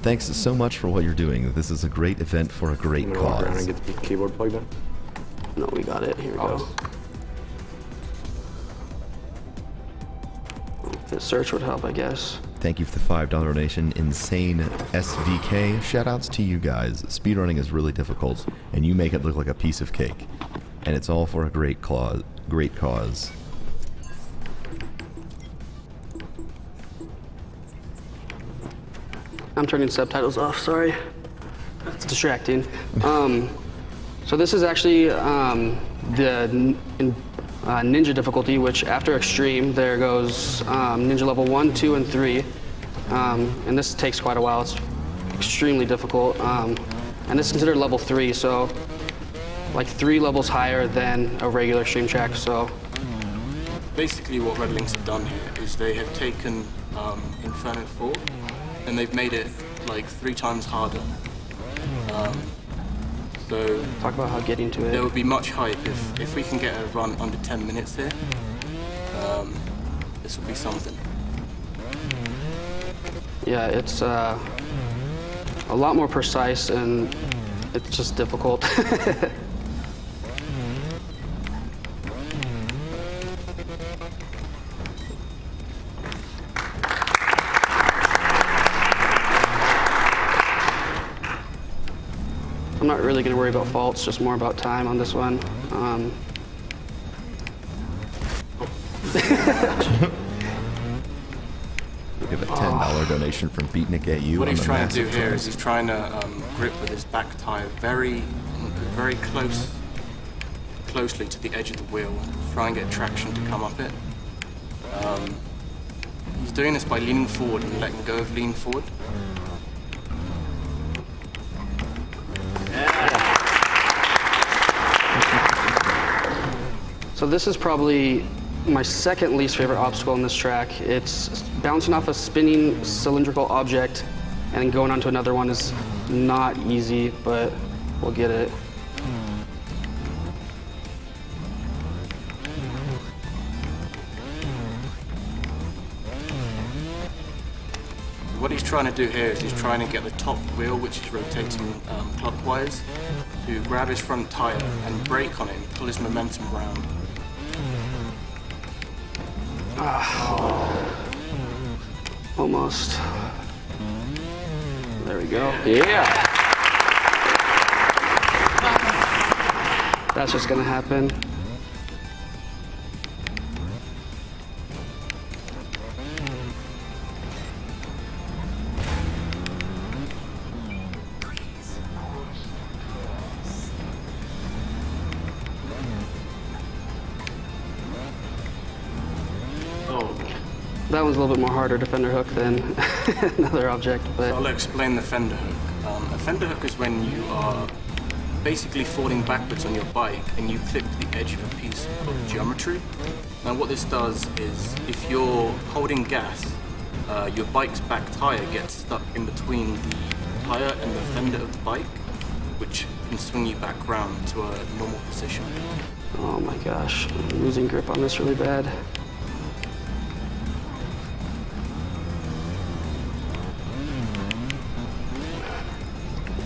Thanks so much for what you're doing. This is a great event for a great I'm gonna walk around cause. and get the keyboard plugged in. No, we got it. Here we go. The search would help, I guess. Thank you for the $5 donation, Insane SVK. Shoutouts to you guys. Speedrunning is really difficult, and you make it look like a piece of cake. And it's all for a great cause. I'm turning subtitles off, sorry. It's distracting. So this is actually the Ninja difficulty, which after Extreme, there goes Ninja level 1, 2, and 3. And this takes quite a while. It's extremely difficult. And this is considered level 3, so like 3 levels higher than a regular Extreme track, so. Basically what Red Links have done here is they have taken Inferno 4 and they've made it like 3 times harder. So talk about how getting to it. There would be much hype if we can get a run under 10 minutes here. This will be something. Yeah, it's a lot more precise and it's just difficult. I'm not really going to worry about faults, just more about time on this one. We have a $10 donation from Beatnik at you. What he's trying to do here is he's trying to grip with his back tire very closely to the edge of the wheel, try and get traction to come up it. He's doing this by leaning forward and letting go of lean forward. So this is probably my second least favorite obstacle in this track. It's bouncing off a spinning cylindrical object and then going onto another one is not easy, but we'll get it. What he's trying to do here is he's trying to get the top wheel, which is rotating clockwise, to grab his front tire and brake on it and pull his momentum around. Almost. There we go. Yeah. That's just gonna happen. That one's a little bit more harder to fender hook than another object, but... So I'll explain the fender hook. A fender hook is when you are basically falling backwards on your bike and you clip the edge of a piece of geometry. Now what this does is, if you're holding gas, your bike's back tire gets stuck in between the tire and the fender of the bike, which can swing you back round to a normal position. Oh my gosh, I'm losing grip on this really bad.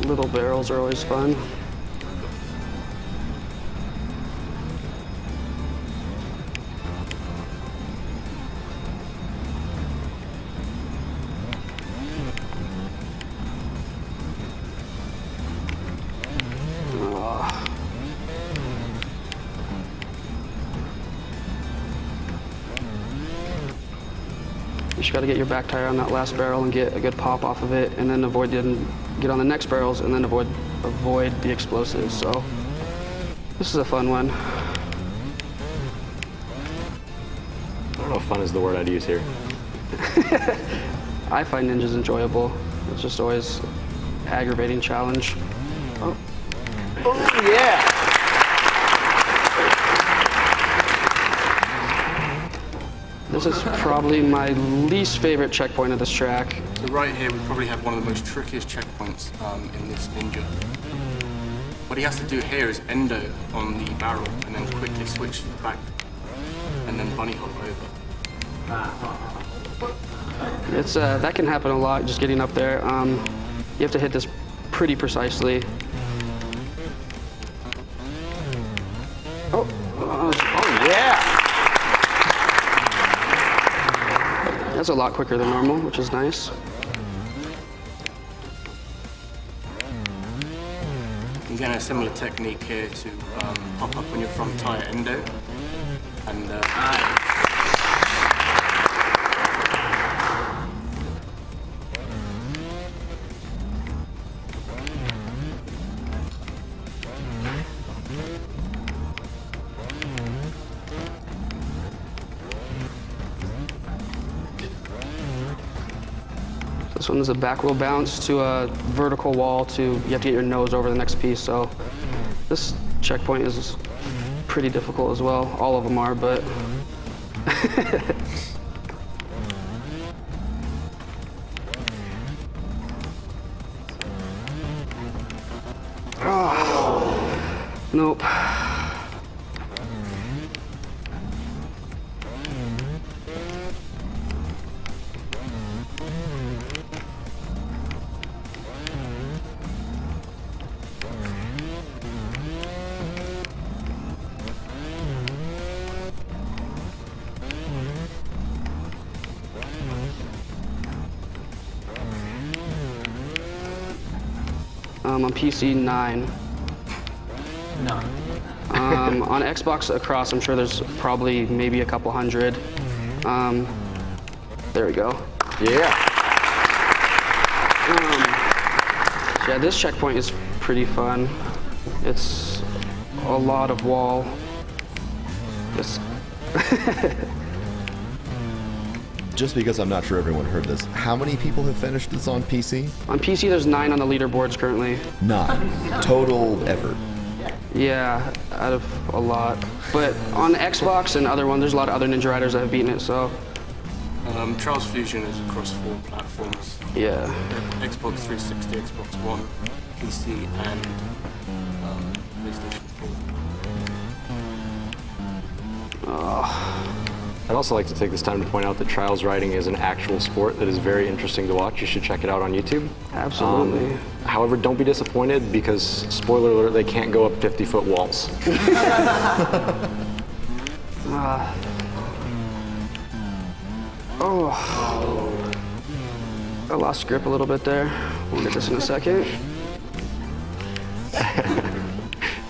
Little barrels are always fun. You just got to get your back tire on that last barrel and get a good pop off of it, and then avoid get on the next barrels, and then avoid the explosives. So this is a fun one. I don't know if fun is the word I'd use here. I find ninjas enjoyable. It's just always an aggravating challenge. Oh, yeah! This is probably my least favorite checkpoint of this track. So right here we probably have one of the most trickiest checkpoints in this ninja. What he has to do here is endo on the barrel and then quickly switch to the back. And and then bunny hop over. It's that can happen a lot, just getting up there. You have to hit this pretty precisely. Oh yeah! That's a lot quicker than normal, which is nice. Again, a similar technique here to pop up on your front tire endo. And this one is a back wheel bounce to a vertical wall to, you have to get your nose over the next piece, so this checkpoint is pretty difficult as well. All of them are, but oh, nope. On PC, 9. No. On Xbox across, I'm sure there's probably maybe a couple hundred. There we go. Yeah. Yeah, this checkpoint is pretty fun. It's a lot of wall. Just Just because I'm not sure everyone heard this, how many people have finished this on PC? On PC, there's 9 on the leaderboards currently. 9 total ever. Yeah, out of a lot. But on Xbox and other ones, there's a lot of other Ninja Riders that have beaten it, so. Trials Fusion is across 4 platforms. Yeah. Xbox 360, Xbox One, PC, and PlayStation 4. Oh. I'd also like to take this time to point out that trials riding is an actual sport that is very interesting to watch. You should check it out on YouTube. Absolutely. However, don't be disappointed because, spoiler alert, they can't go up 50-foot walls. Oh. I lost grip a little bit there. We'll get this in a second.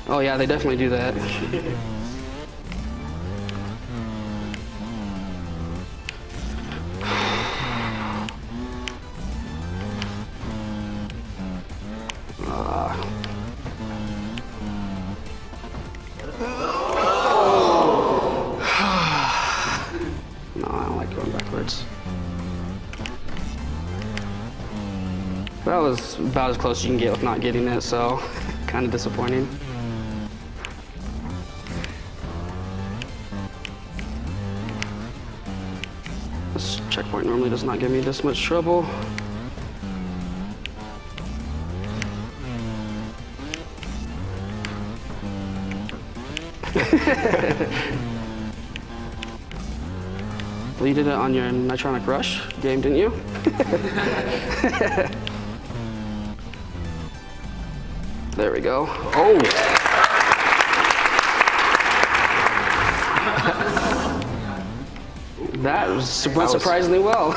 Oh yeah, they definitely do that. That was about as close as you can get with not getting it, so kind of disappointing. This checkpoint normally does not give me this much trouble. Well, you did it on your Nitronic Rush game, didn't you? There we go. Oh! That went surprisingly well.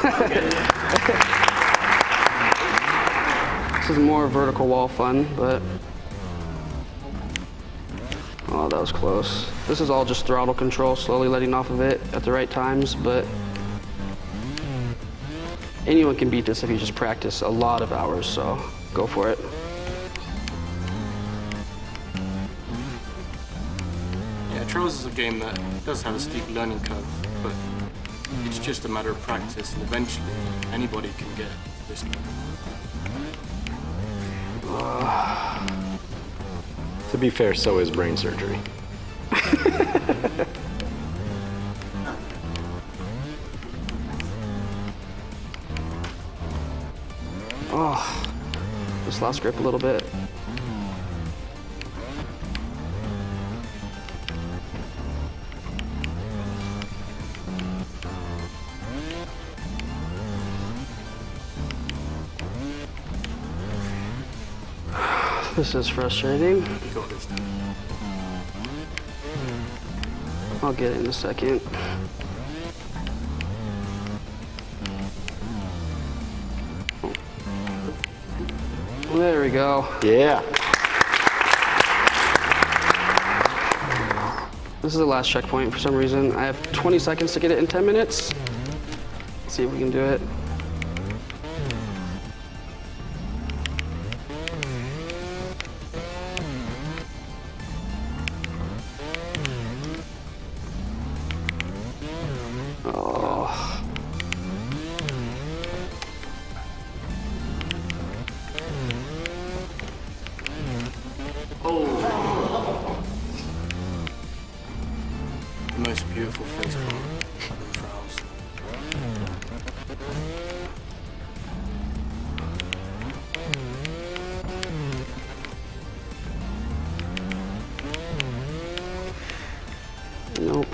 This is more vertical wall fun, but... Oh, that was close. This is all just throttle control, slowly letting off of it at the right times, but anyone can beat this if you just practice a lot of hours, so go for it. Yeah, Trials is a game that does have a steep learning curve, but it's just a matter of practice, and eventually anybody can get this level. To be fair, so is brain surgery. Oh, just lost grip a little bit. This is frustrating. I'll get it in a second. There we go. Yeah. This is the last checkpoint for some reason. I have 20 seconds to get it in 10 minutes. Let's see if we can do it. Most beautiful face palm in Trials. Nope.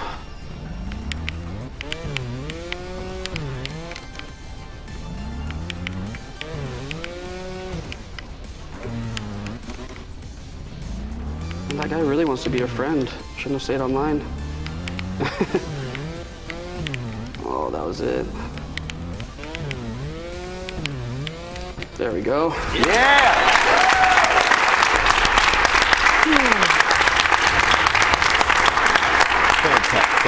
That guy really wants to be a friend. Shouldn't have stayed online. Oh, that was it. There we go. Yeah! Fantastic.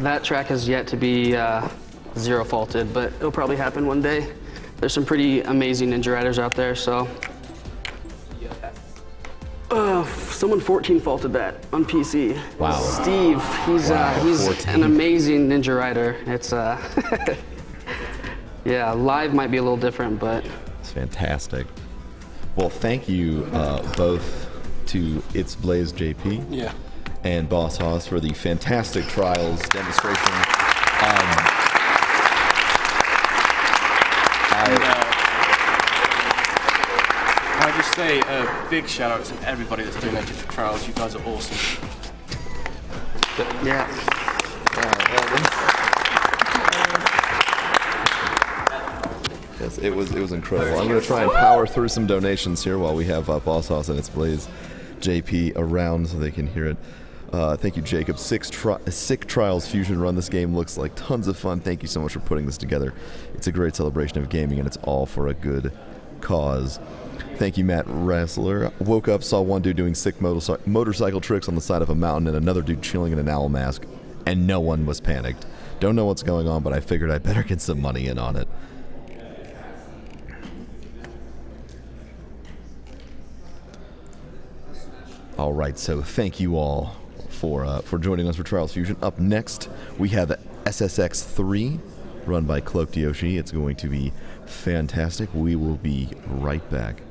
That track has yet to be zero faulted, but it'll probably happen one day. There's some pretty amazing ninja riders out there, so. Someone 14 faulted that on PC. Wow. Steve, he's an amazing ninja rider. It's yeah, live might be a little different, but. It's fantastic. Well, thank you both to TheBlazeJp and Boss Haas for the fantastic Trials demonstration. Can I just say a big shout out to everybody that's donated for Trials. You guys are awesome. Yeah. Yes, it was incredible. I'm going to try and power through some donations here while we have Boss Haas and TheBlazeJp around so they can hear it. Thank you, Jacob. Sick Trials Fusion Run. This game looks like tons of fun. Thank you so much for putting this together. It's a great celebration of gaming, and it's all for a good cause. Thank you, Matt Wrestler. Woke up, saw one dude doing sick motorcycle tricks on the side of a mountain and another dude chilling in an owl mask, and no one was panicked. Don't know what's going on, but I figured I better get some money in on it. All right, so thank you all for joining us for Trials Fusion. Up next, we have SSX3, run by CloakedYoshi. It's going to be fantastic. We will be right back.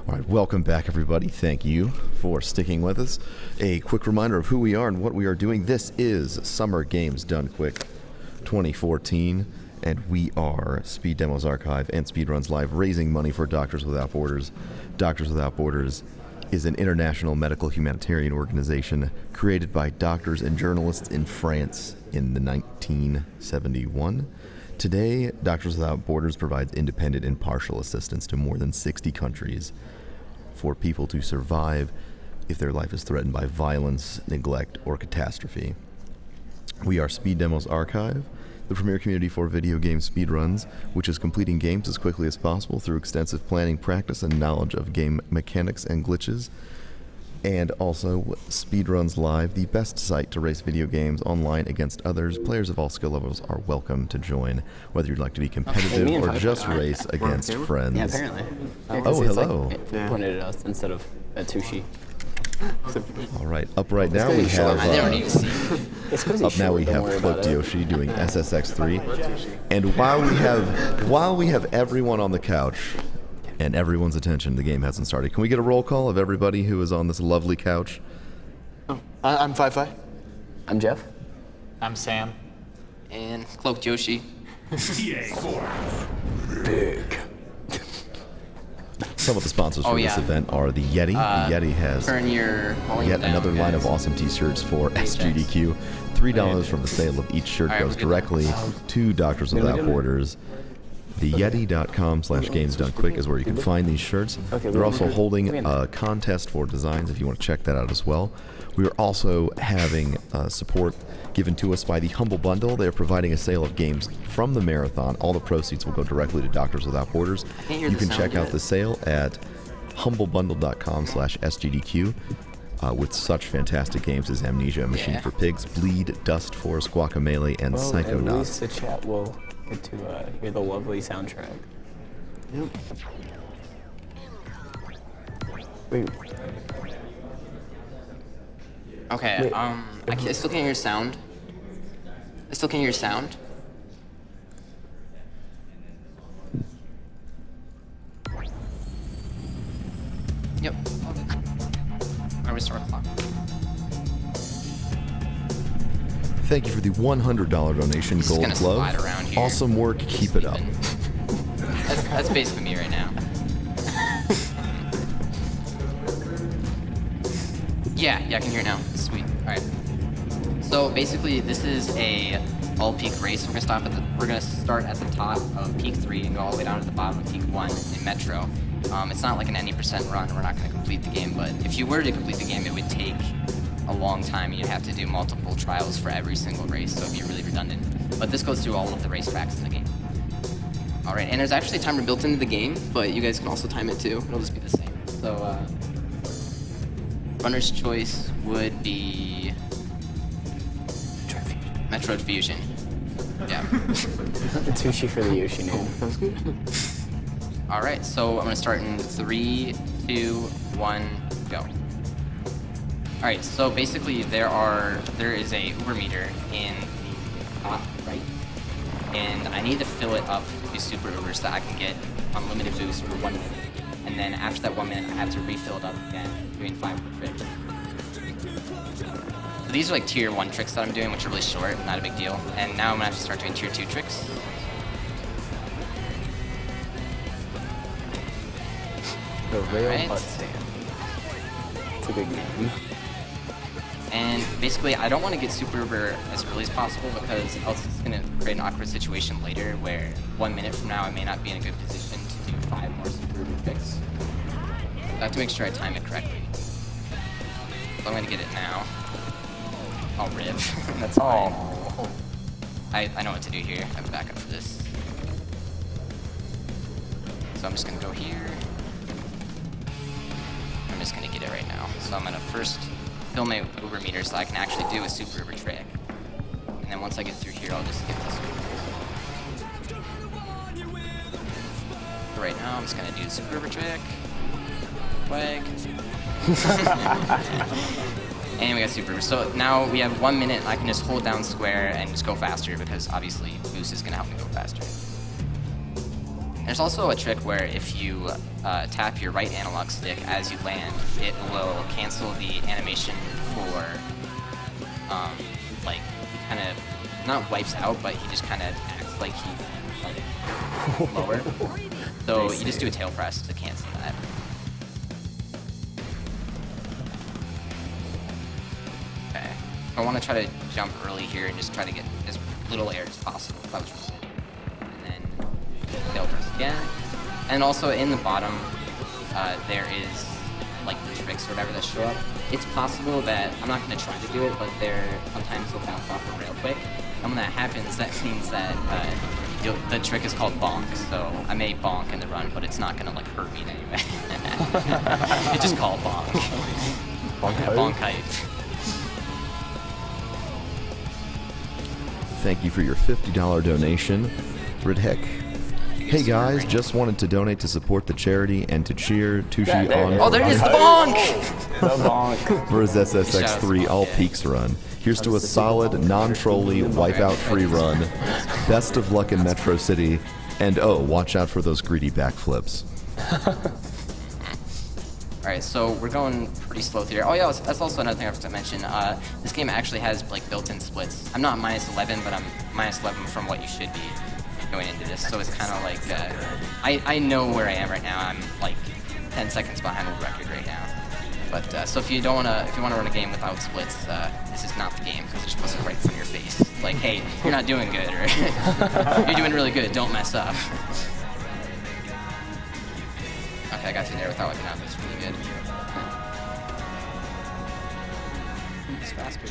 All right, welcome back, everybody. Thank you for sticking with us. A quick reminder of who we are and what we are doing. This is Summer Games Done Quick 2014, and we are Speed Demos Archive and Speedruns Live, raising money for Doctors Without Borders. Doctors Without Borders is an international medical humanitarian organization created by doctors and journalists in France in 1971. Today, Doctors Without Borders provides independent and partial assistance to more than 60 countries for people to survive if their life is threatened by violence, neglect, or catastrophe. We are Speed Demos Archive, the premier community for video game speedruns, which is completing games as quickly as possible through extensive planning, practice, and knowledge of game mechanics and glitches. And also Speedruns Live, the best site to race video games online against others. Players of all skill levels are welcome to join, whether you'd like to be competitive or just race against friends. Yeah, apparently. Oh, hello. Like, it pointed at us instead of at Tushi. All right, up right now we have CloakedYoshi doing SSX3, and while we have everyone on the couch and everyone's attention, the game hasn't started. Can we get a roll call of everybody who is on this lovely couch? I'm Fi-Fi. I'm Geoff. I'm Sam. And CloakedYoshi. Big. Some of the sponsors for this event are the Yeti. The Yeti has yet another line of awesome t-shirts for Sgdq. $3 from the sale of each shirt goes directly to Doctors Without Borders. The Yeti.com/GamesDoneQuick is where you can find these shirts. They're also holding a contest for designs if you want to check that out as well. We are also having support given to us by the Humble Bundle. They are providing a sale of games from the marathon. All the proceeds will go directly to Doctors Without Borders. You can check out the sale at humblebundle.com/SGDQ with such fantastic games as Amnesia, Machine for Pigs, Bleed, Dust Force, Guacamelee, and Psychonauts. At least the chat will get to hear the lovely soundtrack. Yep. Wait. Okay, Wait. I still can't hear your sound. I still can't hear your sound. Yep. Alright, we start clock. Thank you for the $100 donation, Gold Glove. Awesome work, keep it up. That's basically me right now. Yeah, I can hear it now. Sweet. Alright. So basically, this is a all-peak race. We're gonna start at the top of peak 3 and go all the way down to the bottom of peak 1 in Metro. It's not like an any % run. We're not gonna complete the game, but if you were to complete the game, it would take a long time. You'd have to do multiple trials for every single race, so it'd be really redundant. But this goes through all of the racetracks in the game. Alright, and there's actually a timer built into the game, but you guys can also time it too. It'll just be the same. So, runner's choice would be Metroid Fusion. Yeah. The Tushi for the Yoshi name. Sounds good. Alright, so I'm gonna start in 3, 2, 1, go. Alright, so basically there is a Uber meter in the top right, and I need to fill it up to super Uber so that I can get unlimited boost for 1 minute. And then after that 1 minute, I have to refill it up again, doing 5 tricks. So these are like tier 1 tricks that I'm doing, which are really short, not a big deal. And now I'm gonna have to start doing tier 2 tricks. The rail butt stand. It's a good game. And basically, I don't want to get super Uber as early as possible because else it's going to create an awkward situation later where 1 minute from now I may not be in a good position to do 5 more super Uber tricks. So I have to make sure I time it correctly. So I'm going to get it now. I'll rip. That's fine. I know what to do here. I have a backup for this. So I'm just going to go here. I'm just going to get it right now. So I'm going to first fill my Uber meter so I can actually do a super Uber trick. And then once I get through here, I'll just get this Uber. So right now, I'm just gonna do the super Uber trick. Quick. And we got super Uber. So now we have 1 minute. I can just hold down square and just go faster because obviously boost is gonna help me go faster. And There's also a trick where if you tap your right analog stick as you land, it will cancel the animation for, like, he kind of, not wipes out, but he just kind of acts like he's, like, lower. So you just do a tail press to cancel that. Okay. I want to try to jump early here and just try to get as little air as possible. That was really good. And then tail press again. And also in the bottom, there is like the tricks or whatever that show up. It's possible that, I'm not going to try to do it, but sometimes they'll bounce off a rail quick. And when that happens, that means that the trick is called bonk. So I may bonk in the run, but it's not going to like hurt me in any way. It's just called bonk. Bonk hype. Thank you for your $50 donation, Ridheck. Hey guys, just wanted to donate to support the charity and to cheer Tushi on. Oh, there it is, the bonk! The bonk. For his SSX3 All Peaks run. Here's to a solid, non-trolly, wipeout-free run. Best of luck in Metro City. And oh, watch out for those greedy backflips. Alright, so we're going pretty slow through here. Oh yeah, that's also another thing I forgot to mention. This game actually has like built-in splits. I'm not minus 11, but I'm minus 11 from what you should be going into this. So it's kind of like, I know where I am right now. I'm like 10 seconds behind the record right now. But so if you want to run a game without splits, this is not the game because it just puts it right in front of your face. It's like, hey, you're not doing good, or you're doing really good. Don't mess up. Okay, I got through there without wiping out. That's really good. It's faster.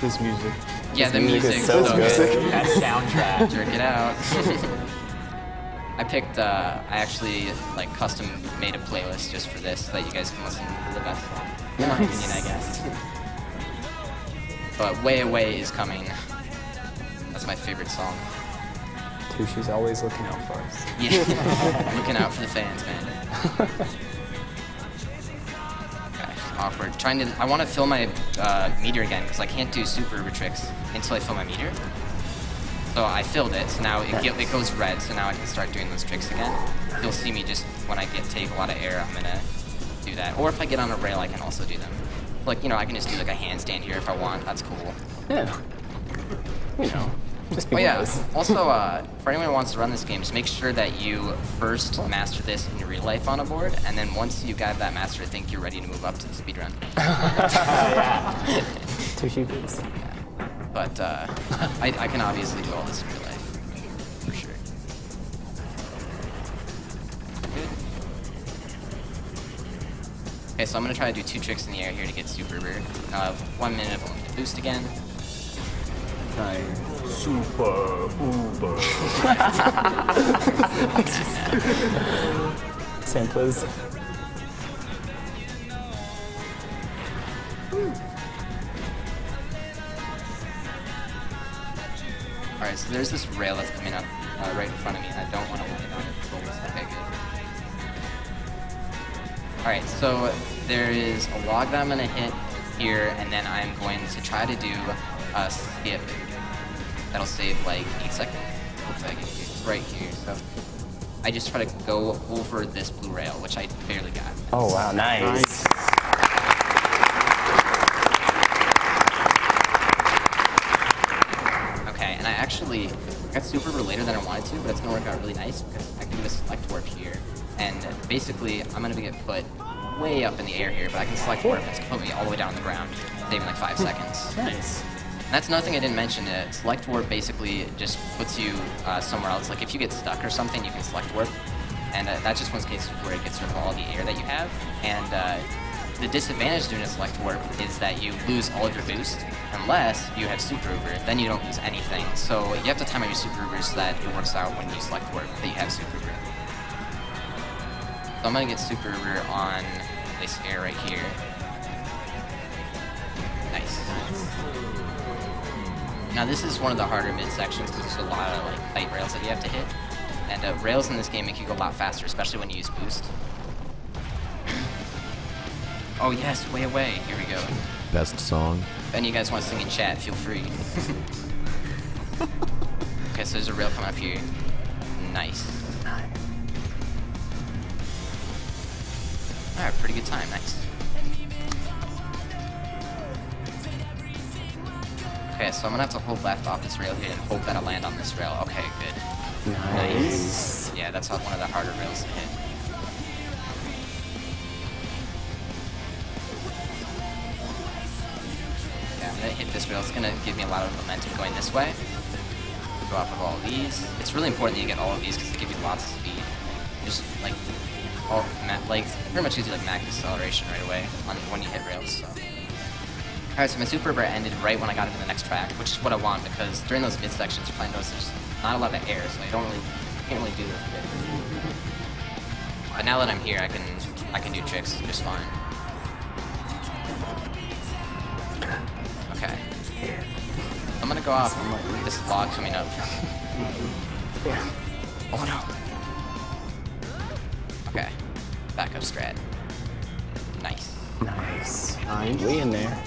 This music. Yeah, the music music's is so good. That soundtrack. Jerk it out. I picked, I actually like custom made a playlist just for this so that you guys can listen to the best song. In my opinion, I guess. But Way Away is coming. That's my favorite song. Tushi's always looking out for us. Yeah, looking out for the fans, man. Okay, awkward. I want to fill my meter again because I can't do super uber tricks until I fill my meter. So I filled it, so now it goes red, so now I can start doing those tricks again. You'll see me just, when I take a lot of air, I'm gonna do that. Or if I get on a rail, I can also do them. Like, you know, I can just do like a handstand here if I want, that's cool. Yeah. You know, just oh yeah, because. also, for anyone who wants to run this game, just make sure that you first master this in real life on a board, and then once you got that master, I think you're ready to move up to the speedrun. Yeah. Tushi boots. But I can obviously do all this in real life, for sure. Good. Okay, so I'm gonna try to do 2 tricks in the air here to get super uber. I'll have 1 minute of only to boost again. Super uber. Samples. Alright, so there's this rail that's coming up right in front of me, and I don't want to land on it. Okay, good. Alright, so there is a log that I'm going to hit here, and then I'm going to try to do a skip. That'll save like 8 seconds. Looks like it's right here. So I just try to go over this blue rail, which I barely got. Oh wow, nice. Okay, and I actually got super uber later than I wanted to, but it's gonna work out really nice because I can do a select warp here, and basically I'm gonna get put way up in the air here, but I can select warp. It's gonna put me all the way down on the ground, saving like 5 seconds. Nice. And that's another thing I didn't mention. Select warp basically just puts you somewhere else. Like if you get stuck or something, you can select warp, and that's just one case where it gets rid of all the air that you have. And the disadvantage to doing a select warp is that you lose all of your boost unless you have super uber. Then you don't lose anything. So you have to time out your super uber so that it works out when you select warp that you have super uber. So I'm gonna get super uber on this air right here. Nice. Now this is one of the harder mid sections because there's a lot of like tight rails that you have to hit, and rails in this game make you go a lot faster, especially when you use boost. Oh yes, Way Away. Here we go. Best song. If any of you guys want to sing in chat, feel free. Okay, so there's a rail coming up here. Nice. Alright, pretty good time, nice. Okay, so I'm gonna have to hold left off this rail here and hope that I land on this rail. Okay, good. Nice. Yeah, that's one of the harder rails to hit. Yeah, I'm gonna hit this rail. It's gonna give me a lot of momentum going this way. Go off of all of these. It's really important that you get all of these because they give you lots of speed. Just like pretty much gives you like max acceleration right away when you hit rails. So. Alright, so my super bar ended right when I got into the next track, which is what I want because during those mid sections you probably notice there's not a lot of air, so I can't really do this bit. But now that I'm here, I can do tricks just fine. Okay. I'm gonna go off this log coming up. Yeah. Oh no. Okay. Backup strat. Nice. Nice. Way in there.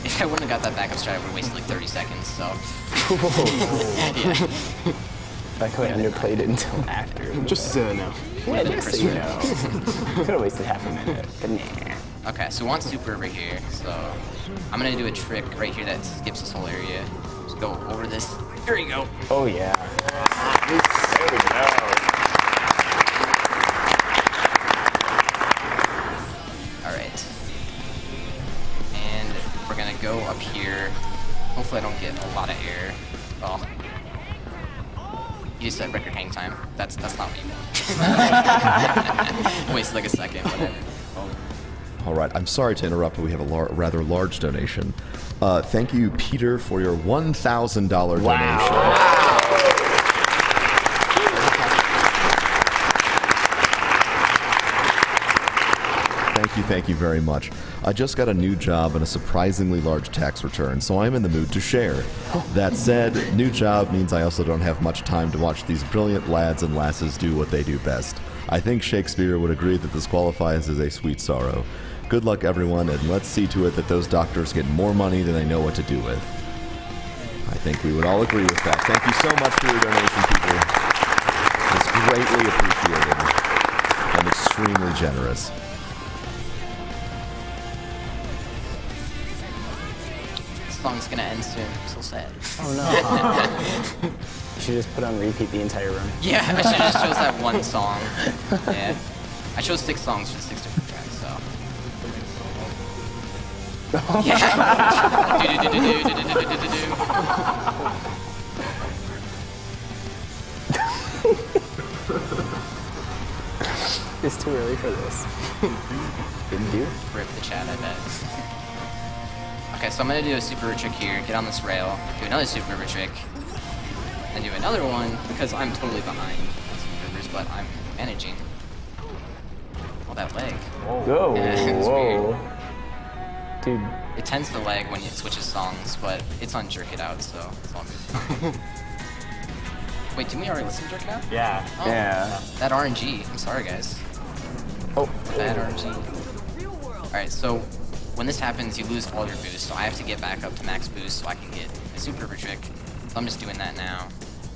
If I wouldn't have got that backup strat, I would have wasted like 30 seconds, so. Yeah. I could have underplayed it until after. Just no. Yeah, just so you know. Could have wasted half a minute, but nah. Okay, so we want super over here, so I'm gonna do a trick right here that skips this whole area. Just go over this. Here you go. Oh yeah. There we go. Alright. And we're gonna go up here. Hopefully I don't get a lot of air. Well, you just said record hang time. That's not what you want. Wasted like a second, whatever. All right, I'm sorry to interrupt, but we have a rather large donation. Thank you, Peter, for your $1,000 donation. Thank you very much. I just got a new job and a surprisingly large tax return, so I'm in the mood to share. That said, new job means I also don't have much time to watch these brilliant lads and lasses do what they do best. I think Shakespeare would agree that this qualifies as a sweet sorrow. Good luck, everyone, and let's see to it that those doctors get more money than they know what to do with. I think we would all agree with that. Thank you so much for your donation, people. It's greatly appreciated and extremely generous. This song's gonna end soon. I'm so sad. Oh no. You should just put on repeat the entire run. Yeah, I should have just chose that one song. Yeah. I chose 6 songs for 6 different tracks, so. Yeah. It's too early for this. Didn't do it? Rip the chat, I bet. Okay, so I'm gonna do a super trick here, get on this rail, do another super trick, and do another one because I'm totally behind on super rivers, but I'm managing. Oh, that leg. Whoa. It's Whoa. weird. Dude. It tends to lag when it switches songs, but it's on Jerk It Out, so it's all good. Wait, didn't we already listen to Jerk It Out? Yeah. Oh, Yeah. That RNG. I'm sorry, guys. Oh. Bad RNG. Alright, so when this happens, you lose all your boost, so I have to get back up to max boost so I can get a super river trick. So I'm just doing that now.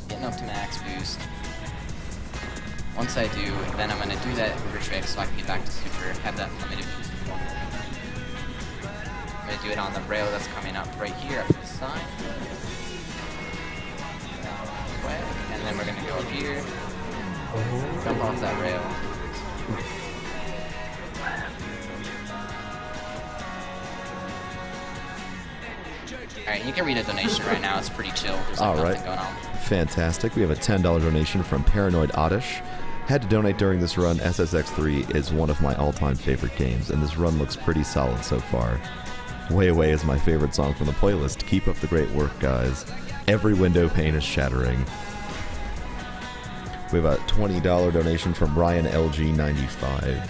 Getting up to max boost. Once I do, then I'm gonna do that river trick so I can get back to super, have that limited boost. I'm gonna do it on the rail that's coming up right here after the sign. And then we're gonna go up here, jump off that rail. Alright, you can read a donation right now, it's pretty chill, there's like nothing going on. Fantastic. We have a $10 donation from Paranoid Oddish. Had to donate during this run. SSX3 is one of my all-time favorite games, and this run looks pretty solid so far. Way Away is my favorite song from the playlist. Keep up the great work, guys. Every window pane is shattering. We have a $20 donation from Ryan LG95.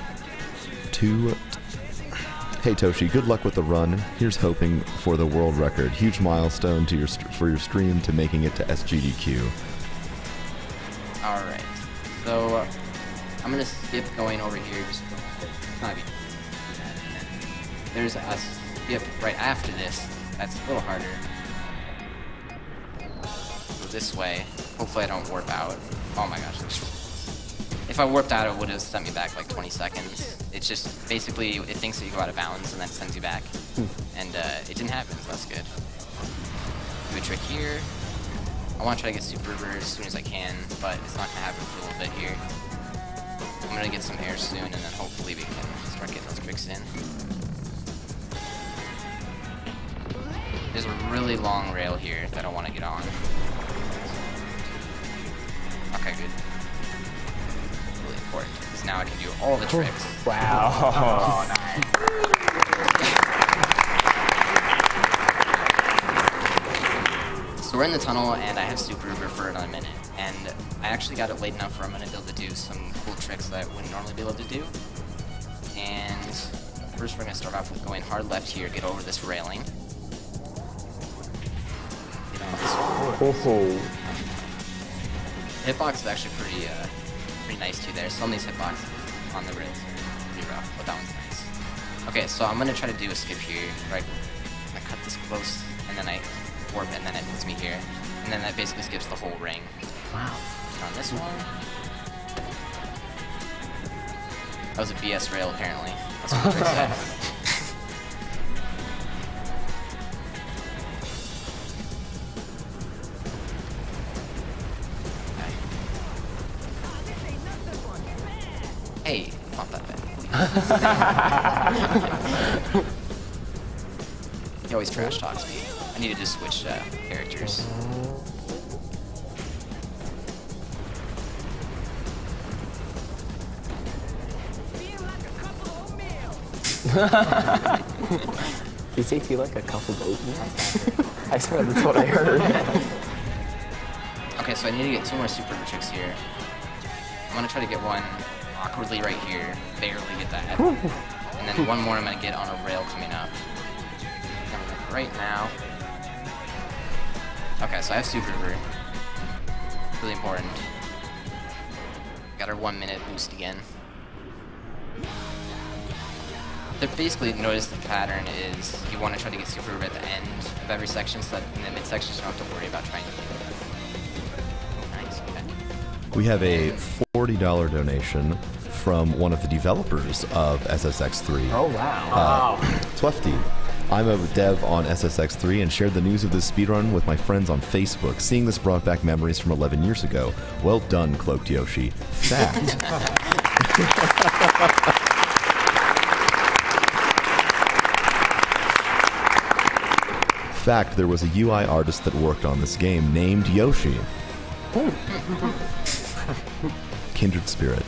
Hey Toshi, good luck with the run. Here's hoping for the world record. Huge milestone to for your stream to making it to Sgdq. Alright, so I'm gonna skip going over here. Just not be. There's a skip right after this. That's a little harder. Go this way. Hopefully I don't warp out. Oh my gosh. If I warped out, it would have sent me back like 20 seconds. It's just basically, it thinks that you go out of bounds and then sends you back. And it didn't happen, so that's good. Do a trick here. I want to try to get Super River as soon as I can, but it's not going to happen for a little bit here. I'm going to get some air soon, and then hopefully we can start getting those tricks in. There's a really long rail here that I want to get on. Okay, good. Really important, because now I can do all the tricks. Wow. Oh, nice. So we're in the tunnel, and I have Super River for another minute, and I actually got it late enough where I'm going to be able to do some cool tricks that I wouldn't normally be able to do. And first we're going to start off with going hard left here, get over this railing. Get on this one. Hitbox is actually pretty nice too there. Some of these hitboxes on the rails are pretty rough, but that one's nice. Okay, so I'm going to try to do a skip here, right? I cut this close, and then I warp, and then it puts me here. And then that basically skips the whole ring. Wow. On this one. That was a BS rail, apparently. That's what the trick said. Okay. Hey, not that bad. He always trash talks me. I need to just switch characters. Did you say feel like a cup of oatmeal? I swear that's what I heard. Okay, so I need to get 2 more super tricks here. I'm gonna try to get one awkwardly right here, barely get that. And then one more I'm gonna get on a rail coming up. Right now. Okay, so I have Super River. Really important. Got our 1 minute boost again. So basically, notice the pattern is you want to try to get Super River at the end of every section, so that in the mid sections you don't have to worry about trying to get it. Nice, okay. We have a $40 donation from one of the developers of SSX3. Oh, wow. Twefty. I'm a dev on SSX3 and shared the news of this speedrun with my friends on Facebook. Seeing this brought back memories from 11 years ago. Well done, CloakedYoshi. Fact. Fact, there was a UI artist that worked on this game named Yoshi. Kindred spirit.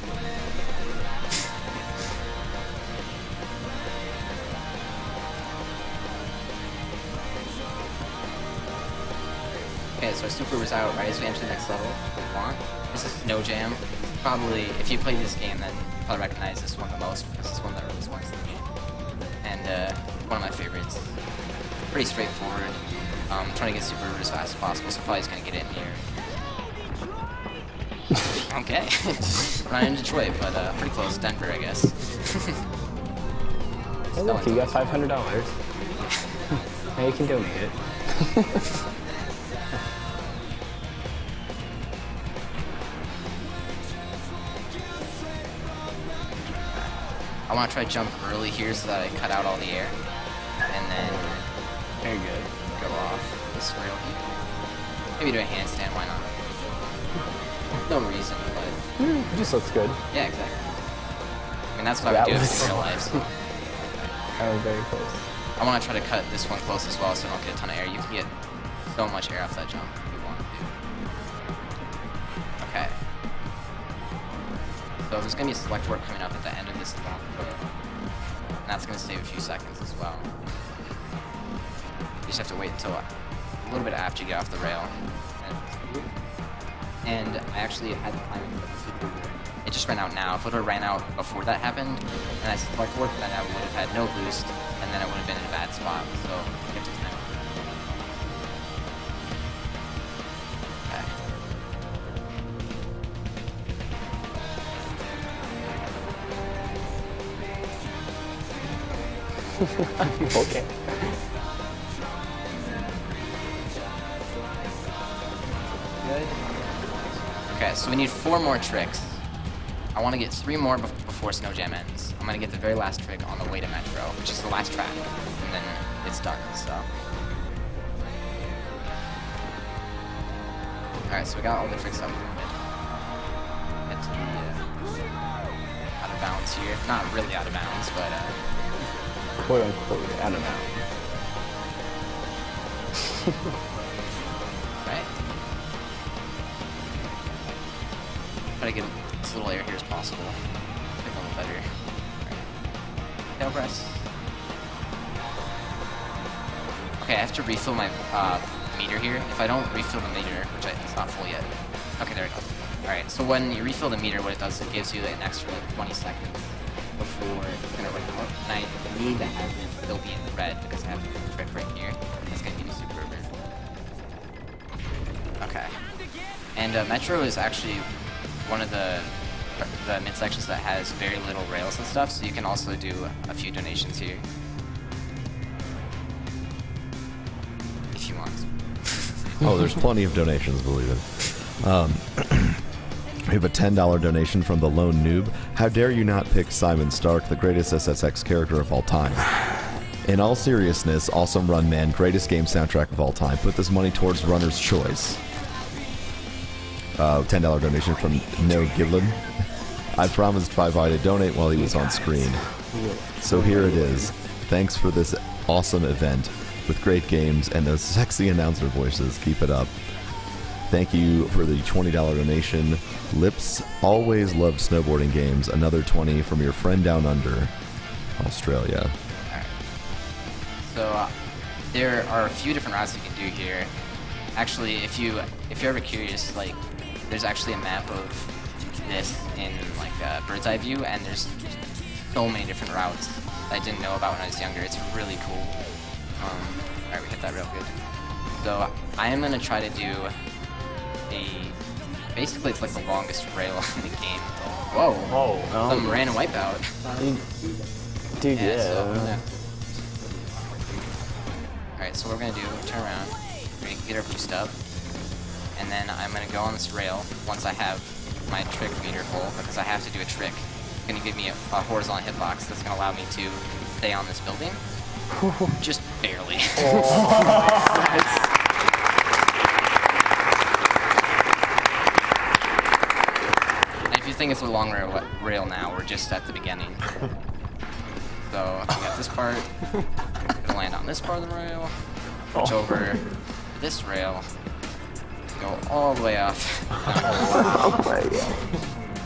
Okay, so our Super was out right as we enter the next level. We want. This is Snow Jam. Probably, if you played this game, then you'll probably recognize this one the most. This is one of the earliest ones in the game. And one of my favorites. Pretty straightforward. Trying to get Super as fast as possible, so probably just gonna get it in here. Okay. We're not in Detroit, but pretty close. Denver, I guess. Hey, look, you got $500. Now you can donate it. I want to try to jump early here so that I cut out all the air. And then very good. Go off this rail here. Maybe do a handstand, why not? No reason, but it just looks good. Yeah, exactly. I mean, that's what I would do in real life. So. That was very close. I want to try to cut this one close as well so I don't get a ton of air. You can get so much air off that jump if you want to. Okay. So there's going to be a select work coming up at the end of this long road. And that's going to save a few seconds as well. You just have to wait until a little bit after you get off the rail. And I actually had the time to put the Super River. It just ran out now. If it would have ran out before that happened, and I select work, then I would have had no boost, and then I would have been in a bad spot. So you have to time it. Okay. Good. Okay, so we need 4 more tricks. I want to get 3 more before Snow Jam ends. I'm going to get the very last trick on the way to Metro, which is the last track, and then it's done, so. Alright, so we got all the tricks up. Get to the out of bounds here. Not really out of bounds, but quote unquote out of bounds. Right? Try to get as little air here as possible. Get a little better. Right. Tail press. Okay, I have to refill my meter here. If I don't refill the meter, which it's not full yet. Okay, there it goes. Alright, so when you refill the meter, what it does is it gives you an extra 20 seconds before it's gonna run out. And I need to have it still be in red because I have to do the trick right here. That's gonna give me super over. Okay. And Metro is actually one of the midsections that has very little rails and stuff, so you can also do a few donations here. If you want. Oh, there's plenty of donations, believe it. We have a $10 donation from the Lone Noob. How dare you not pick Simon Stark, the greatest SSX character of all time? In all seriousness, awesome run, man. Greatest game soundtrack of all time. Put this money towards Runner's Choice. $10 donation from No Giblin. I promised 5i to donate while he was on screen. So here it is. Thanks for this awesome event with great games and those sexy announcer voices. Keep it up. Thank you for the $20 donation. Lips always loved snowboarding games. Another 20 from your friend down under, Australia. Alright. So there are a few different routes you can do here. Actually, if you're ever curious, like there's actually a map of this in like bird's eye view, and there's so many different routes that I didn't know about when I was younger. It's really cool. Alright, we hit that real good. So I am gonna try to do basically it's like the longest rail in the game. Whoa! Whoa! Some random wipeout. Dude, yeah. So, Alright, so what we're gonna do, turn around, we're gonna get our boost up, and then I'm gonna go on this rail once I have my trick meter full, because I have to do a trick. It's gonna give me a horizontal hitbox that's gonna allow me to stay on this building. Just barely. And if you think it's a long rail now, we're just at the beginning. So I got this part. I'm gonna land on this part of the rail. Switch over this rail. Go all the way off.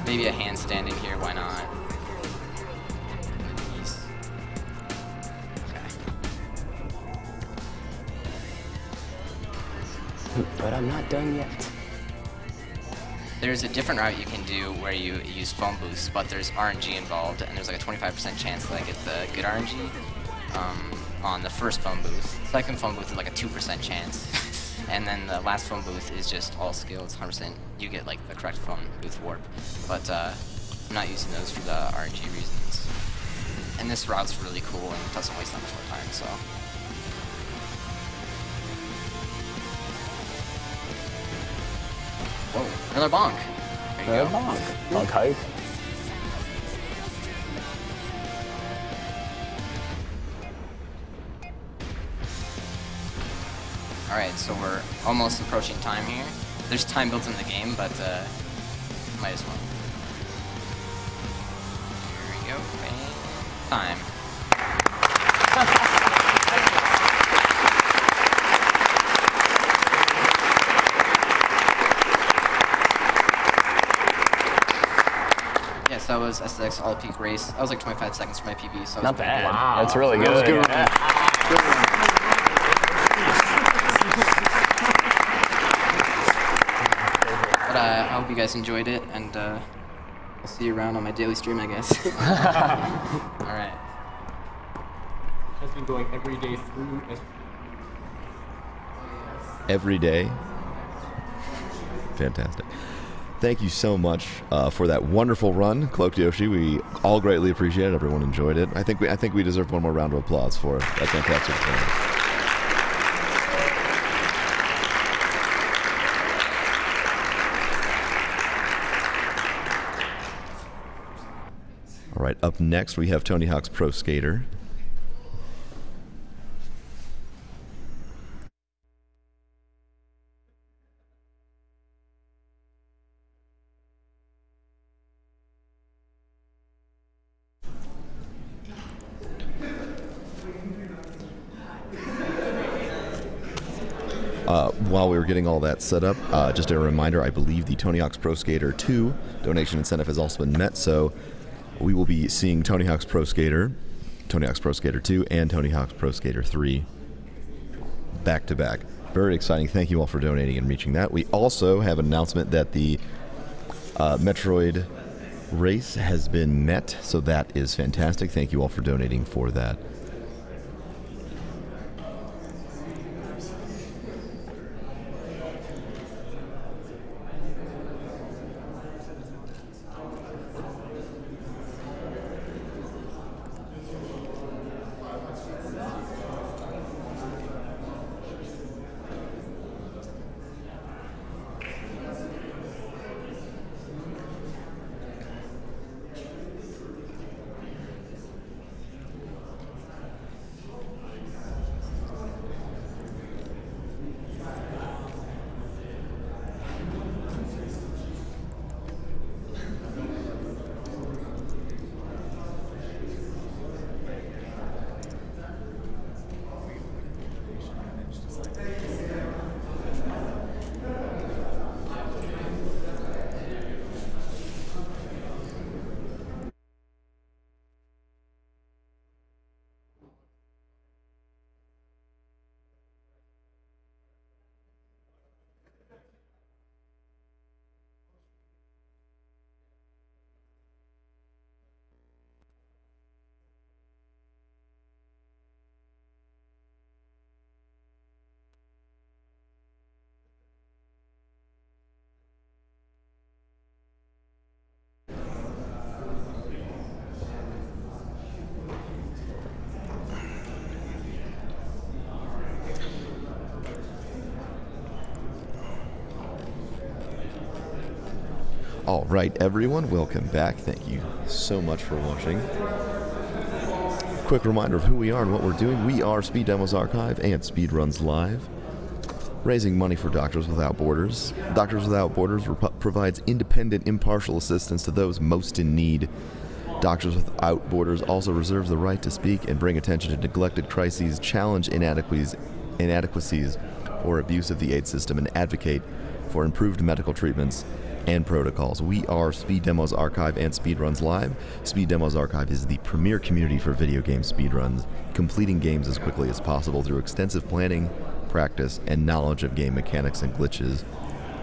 Maybe a handstand in here, why not? But I'm not done yet. There's a different route you can do where you use foam boost, but there's RNG involved, and there's like a 25% chance that I get the good RNG on the first foam boost. Second foam boost is like a 2% chance. And then the last phone booth is just all skill. It's 100%. You get like the correct phone booth warp, but I'm not using those for the RNG reasons. And this route's really cool and doesn't waste that much more time. So. Whoa! Another bonk. There you go. Bonk hype. Alright, so we're almost approaching time here. There's time built in the game, but might as well. Here we go. And time. Yes, that was SX all peak race. That was like 25 seconds for my PB, so not bad. Good. Wow, that's really good. Good. But I hope you guys enjoyed it, and I'll see you around on my daily stream, I guess. Alright. Has been going every day through. Every day. Fantastic. Thank you so much for that wonderful run, CloakedYoshi. We all greatly appreciate it. Everyone enjoyed it. I think we deserve one more round of applause for that fantastic run. All right, up next we have Tony Hawk's Pro Skater. While we were getting all that set up, just a reminder, I believe the Tony Hawk's Pro Skater 2 donation incentive has also been met, so we will be seeing Tony Hawk's Pro Skater, Tony Hawk's Pro Skater 2, and Tony Hawk's Pro Skater 3 back to back. Very exciting. Thank you all for donating and reaching that. We also have an announcement that the Metroid race has been met, so that is fantastic. Thank you all for donating for that. All right, everyone, welcome back. Thank you so much for watching. Quick reminder of who we are and what we're doing. We are Speed Demos Archive and Speedruns Live, raising money for Doctors Without Borders. Doctors Without Borders provides independent, impartial assistance to those most in need. Doctors Without Borders also reserves the right to speak and bring attention to neglected crises, challenge inadequacies or abuse of the aid system, and advocate for improved medical treatments and protocols. We are Speed Demos Archive and Speedruns Live. Speed Demos Archive is the premier community for video game speedruns, completing games as quickly as possible through extensive planning, practice, and knowledge of game mechanics and glitches.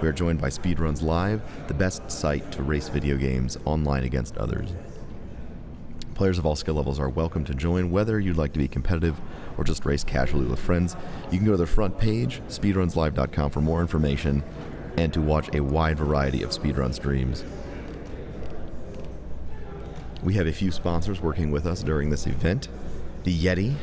We are joined by Speedruns Live, the best site to race video games online against others. Players of all skill levels are welcome to join, whether you'd like to be competitive or just race casually with friends. You can go to the front page, speedrunslive.com, for more information and to watch a wide variety of speedrun streams. We have a few sponsors working with us during this event. The Yeti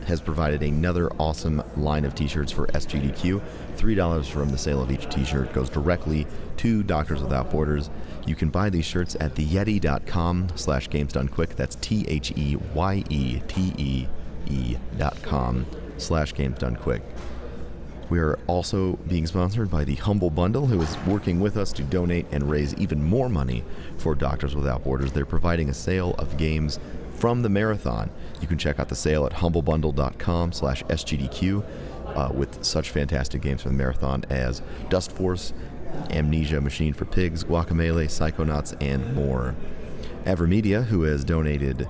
has provided another awesome line of t-shirts for Sgdq. $3 from the sale of each t-shirt goes directly to Doctors Without Borders. You can buy these shirts at theyeti.com/gamesdonequick. That's THEYETE.com/gamesdonequick. We are also being sponsored by the Humble Bundle, who is working with us to donate and raise even more money for Doctors Without Borders. They're providing a sale of games from the marathon. You can check out the sale at humblebundle.com/SGDQ with such fantastic games from the marathon as Dust Force, Amnesia, Machine for Pigs, Guacamelee, Psychonauts, and more. Evermedia, who has donated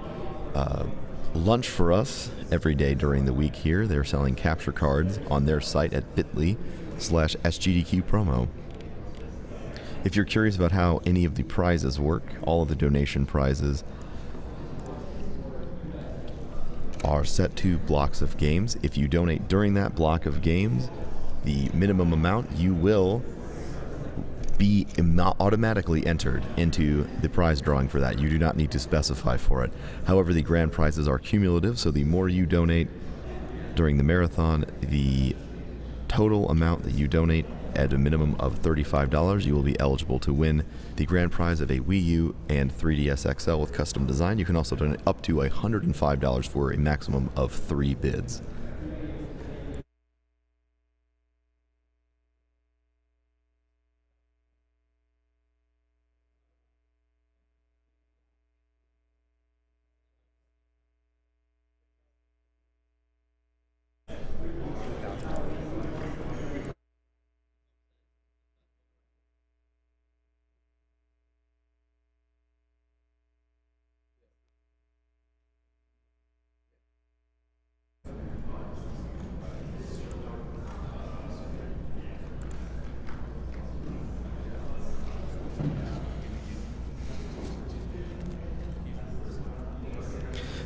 lunch for us every day during the week here. They're selling capture cards on their site at bit.ly/SGDQ promo. If you're curious about how any of the prizes work, all of the donation prizes are set to blocks of games. If you donate during that block of games, the minimum amount, you will be automatically entered into the prize drawing for that. You do not need to specify for it. However, the grand prizes are cumulative, so the more you donate during the marathon, the total amount that you donate At a minimum of $35, you will be eligible to win the grand prize of a Wii U and 3DS XL with custom design. You can also donate up to $105 for a maximum of 3 bids.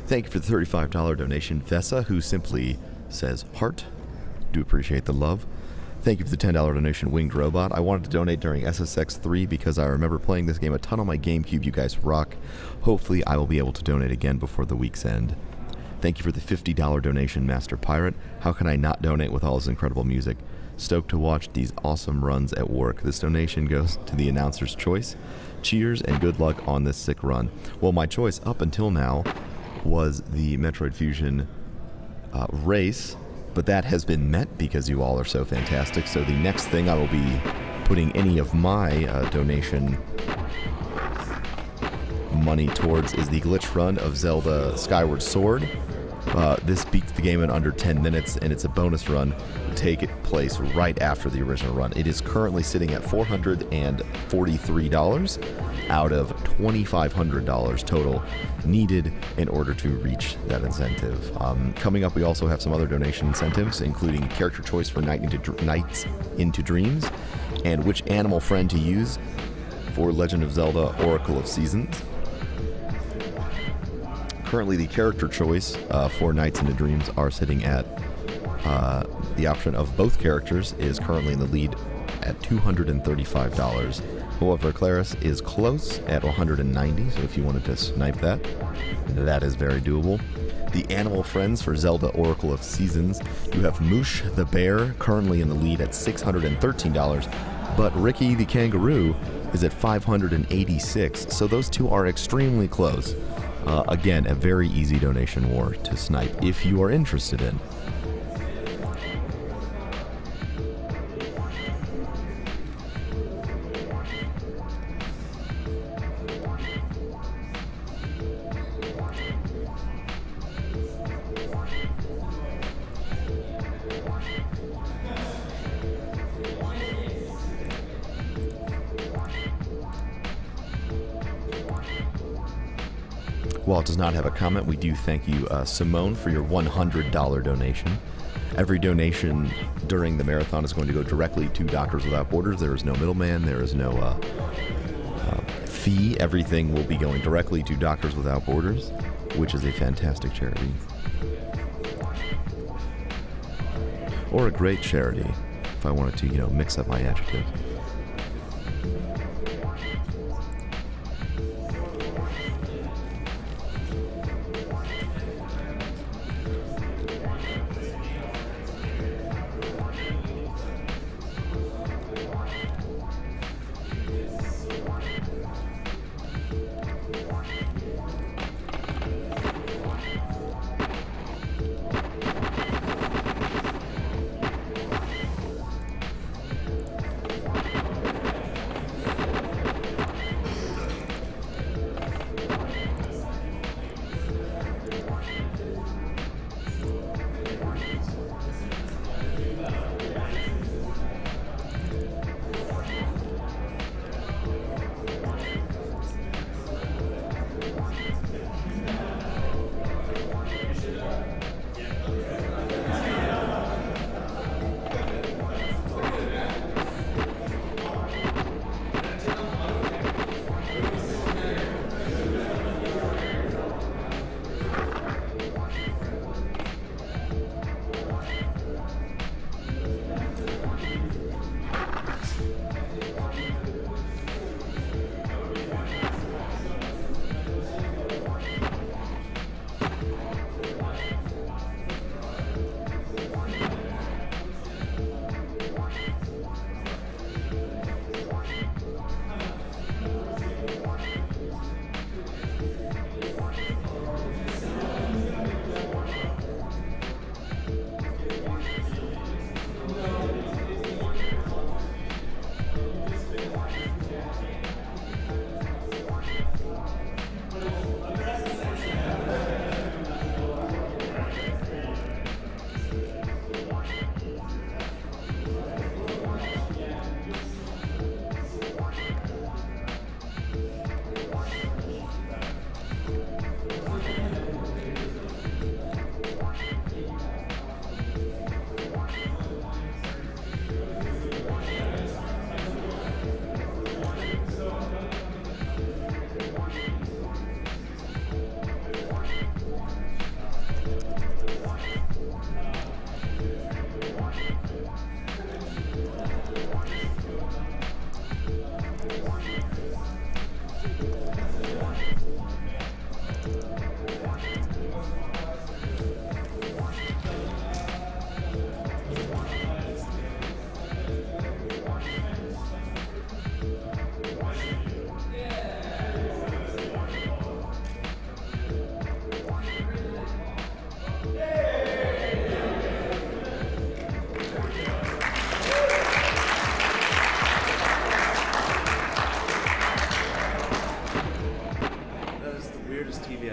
Thank you for the $35 donation, Vessa, who simply says heart. Do appreciate the love. Thank you for the $10 donation, Winged Robot. I wanted to donate during SSX3 because I remember playing this game a ton on my GameCube. You guys rock. Hopefully I will be able to donate again before the week's end. Thank you for the $50 donation, Master Pirate. How can I not donate with all this incredible music? Stoked to watch these awesome runs at work. This donation goes to the announcer's choice. Cheers and good luck on this sick run. Well, my choice up until now was the Metroid Fusion race, but that has been met because you all are so fantastic. So the next thing I will be putting any of my donation money towards is the glitch run of Zelda Skyward Sword. This beats the game in under 10 minutes, and it's a bonus run to take place right after the original run. It is currently sitting at $443 out of $2,500 total needed in order to reach that incentive. Coming up, we also have some other donation incentives, including character choice for Nights into Dreams, and which animal friend to use for Legend of Zelda Oracle of Seasons. Currently, the character choice for Nights into Dreams are sitting at the option of both characters is currently in the lead at $235. However, Claris is close at $190, so if you wanted to snipe that, that is very doable. The animal friends for Zelda Oracle of Seasons, you have Moosh the bear currently in the lead at $613, but Ricky the kangaroo is at $586, so those two are extremely close. Again, a very easy donation war to snipe if you are interested in. While it does not have a comment, we do thank you, Simone, for your $100 donation. Every donation during the marathon is going to go directly to Doctors Without Borders. There is no middleman. There is no fee. Everything will be going directly to Doctors Without Borders, which is a fantastic charity. Or a great charity, if I wanted to, mix up my adjectives.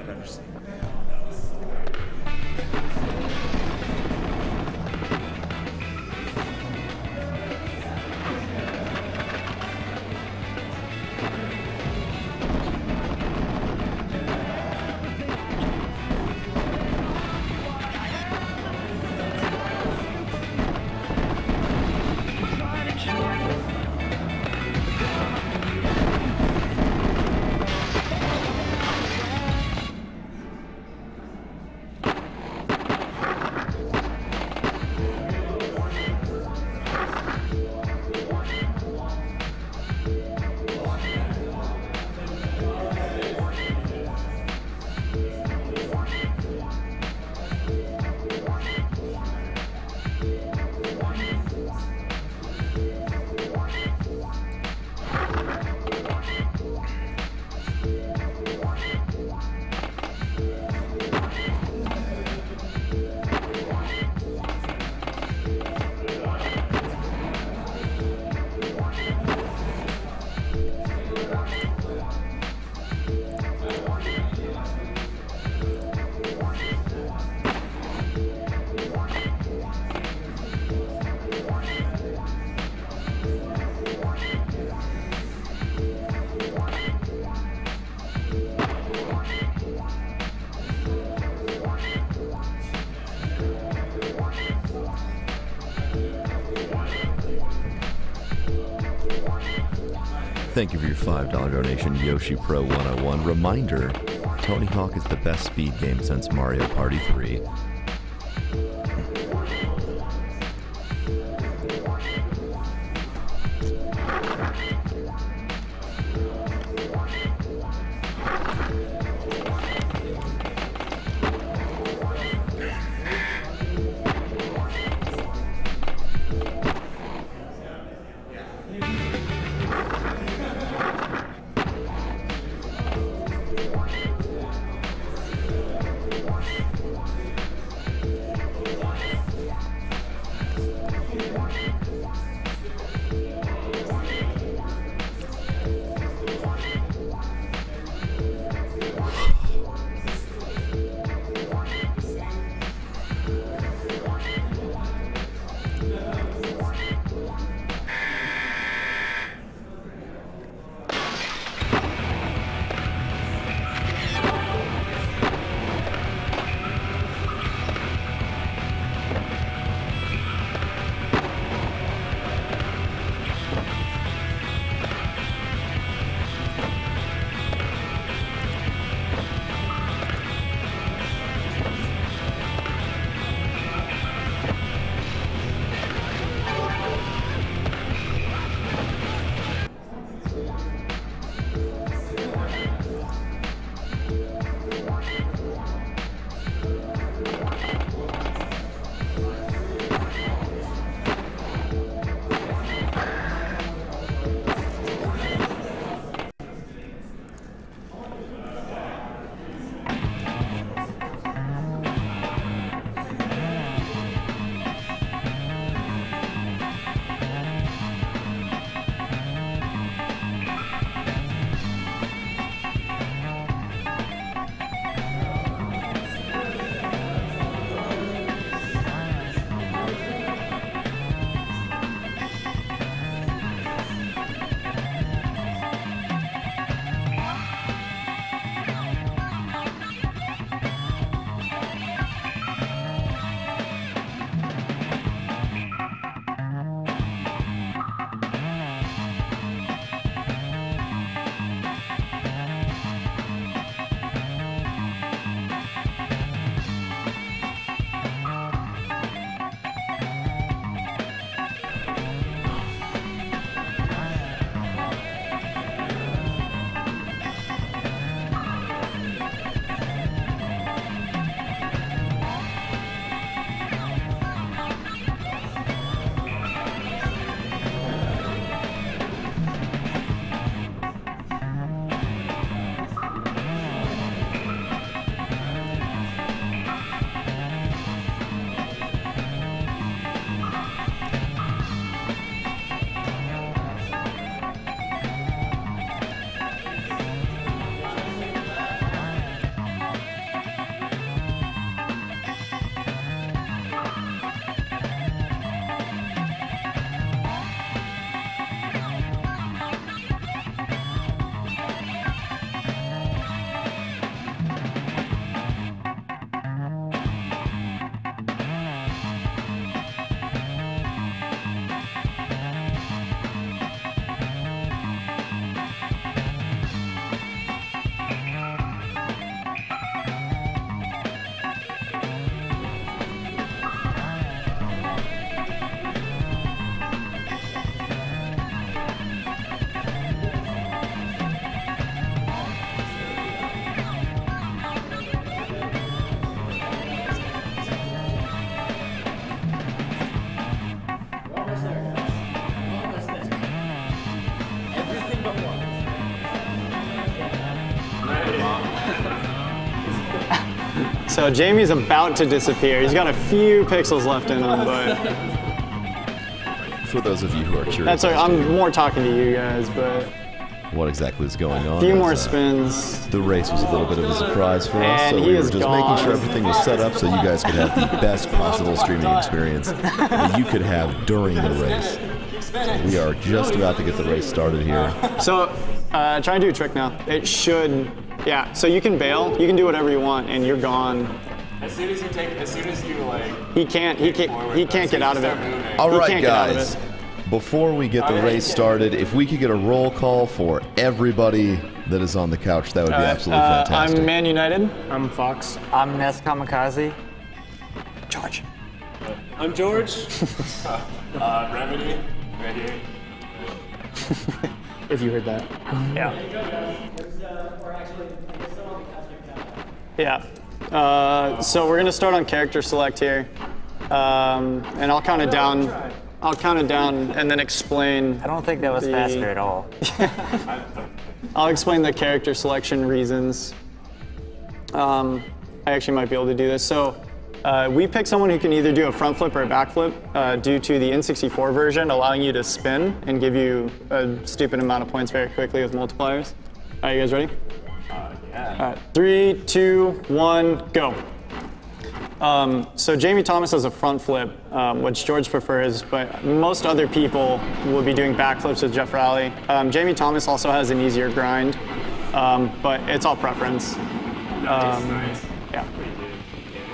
Better. Thank you for your $5 donation, Yoshi Pro 101. Reminder, Tony Hawk is the best speed game since Mario Party 3. So Jamie's about to disappear. He's got a few pixels left in him, but for those of you who are curious, that's all right. I'm more talking to you guys, but what exactly is going on? A few more spins. The race was a little bit of a surprise for us, so we were just making sure everything was set up so you guys could have the best possible streaming experience that you could have during the race. So we are just about to get the race started here. So try and do a trick now. It should, yeah. So you can bail, you can do whatever you want, and you're gone. As soon as you like. He can't get out of it. All right, guys. Before we get the race started, if we could get a roll call for everybody that is on the couch, that would be absolutely fantastic. I'm Man United. I'm Fox. I'm NesKamikaze. George. I'm George. Remedy, right here. If you heard that. Yeah. Yeah. So we're gonna start on character select here, and I'll count it down. And then explain. I don't think that was faster at all. I'll explain the character selection reasons. I actually might be able to do this. So we pick someone who can either do a front flip or a back flip due to the N64 version, allowing you to spin and give you a stupid amount of points very quickly with multipliers. Are you guys ready? Yeah. All right, 3, 2, 1, go. So Jamie Thomas has a front flip, which George prefers, but most other people will be doing back flips with Geoff Rowley. Jamie Thomas also has an easier grind, but it's all preference. Nice. Yeah.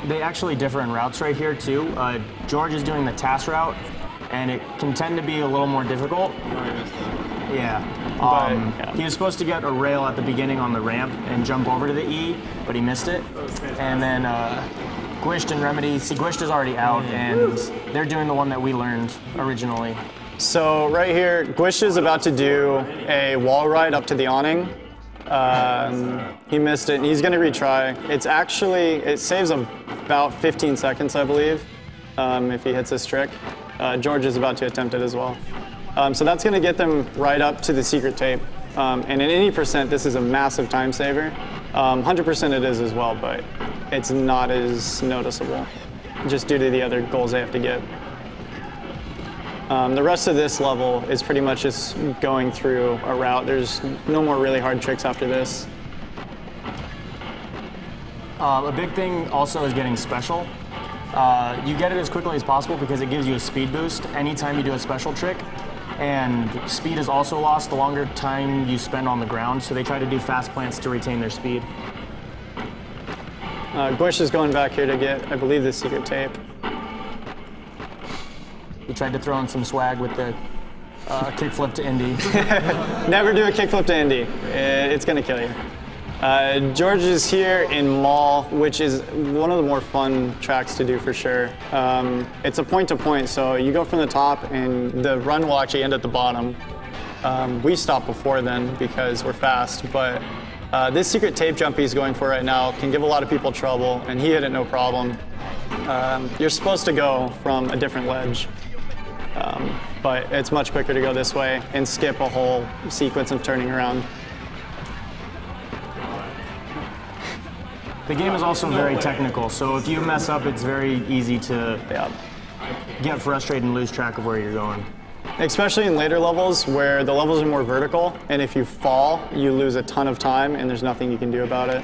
They actually differ in routes right here too. George is doing the TAS route, and it can tend to be a little more difficult. Yeah. He was supposed to get a rail at the beginning on the ramp and jump over to the E, but he missed it. And then Guished and Remedy, see, Guished is already out, and they're doing the one that we learned originally. So right here, Guished is about to do a wall ride up to the awning. He missed it, and he's gonna retry. It saves about 15 seconds, I believe, if he hits this trick. George is about to attempt it as well. So that's gonna get them right up to the secret tape. And at any percent, this is a massive time saver. 100% it is as well, but it's not as noticeable, just due to the other goals they have to get. The rest of this level is pretty much just going through a route. There's no more really hard tricks after this. A big thing also is getting special. You get it as quickly as possible because it gives you a speed boost anytime you do a special trick. And speed is also lost the longer time you spend on the ground, so they try to do fast plants to retain their speed. Guished is going back here to get, I believe, the secret tape. He tried to throw in some swag with the kickflip to Indy. Never do a kickflip to Indy. It's gonna kill you. George is here in Mall, which is one of the more fun tracks to do for sure. It's a point-to-point, so you go from the top and the run will actually end at the bottom. We stopped before then because we're fast, but this secret tape jump he's going for right now can give a lot of people trouble, and he hit it no problem. You're supposed to go from a different ledge, but it's much quicker to go this way and skip a whole sequence of turning around. The game is also very technical, so if you mess up, it's very easy to get frustrated and lose track of where you're going. Especially in later levels where the levels are more vertical, and if you fall, you lose a ton of time and there's nothing you can do about it.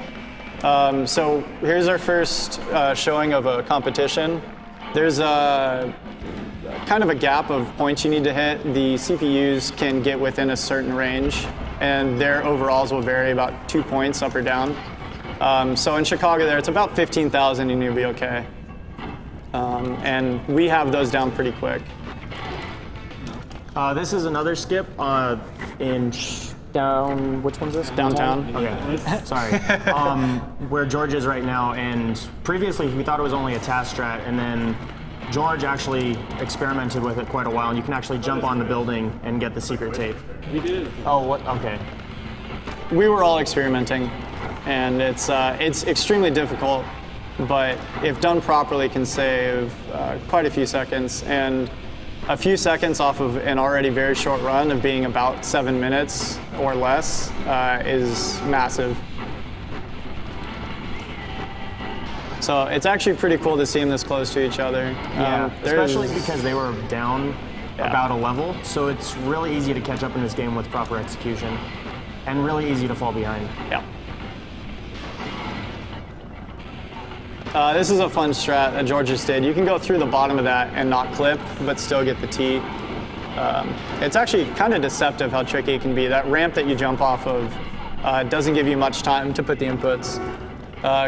So here's our first showing of a competition. There's a kind of a gap of points you need to hit. The CPUs can get within a certain range, and their overalls will vary about 2 points up or down. So in Chicago there, it's about 15,000 and you'll be okay. And we have those down pretty quick. This is another skip which one's this? Downtown. Okay, sorry. Where George is right now, and previously we thought it was only a TAS strat, and then George actually experimented with it quite a while, and you can actually jump on the building and get the secret tape. We did. Oh, what? Okay. We were all experimenting, and it's extremely difficult, but if done properly can save quite a few seconds, and a few seconds off of an already very short run of being about 7 minutes or less is massive. So it's actually pretty cool to see them this close to each other. Yeah, especially because they were down about a level, so it's really easy to catch up in this game with proper execution, and really easy to fall behind. Yeah. This is a fun strat that George just did. You can go through the bottom of that and not clip, but still get the T. It's actually kind of deceptive how tricky it can be. That ramp that you jump off of doesn't give you much time to put the inputs.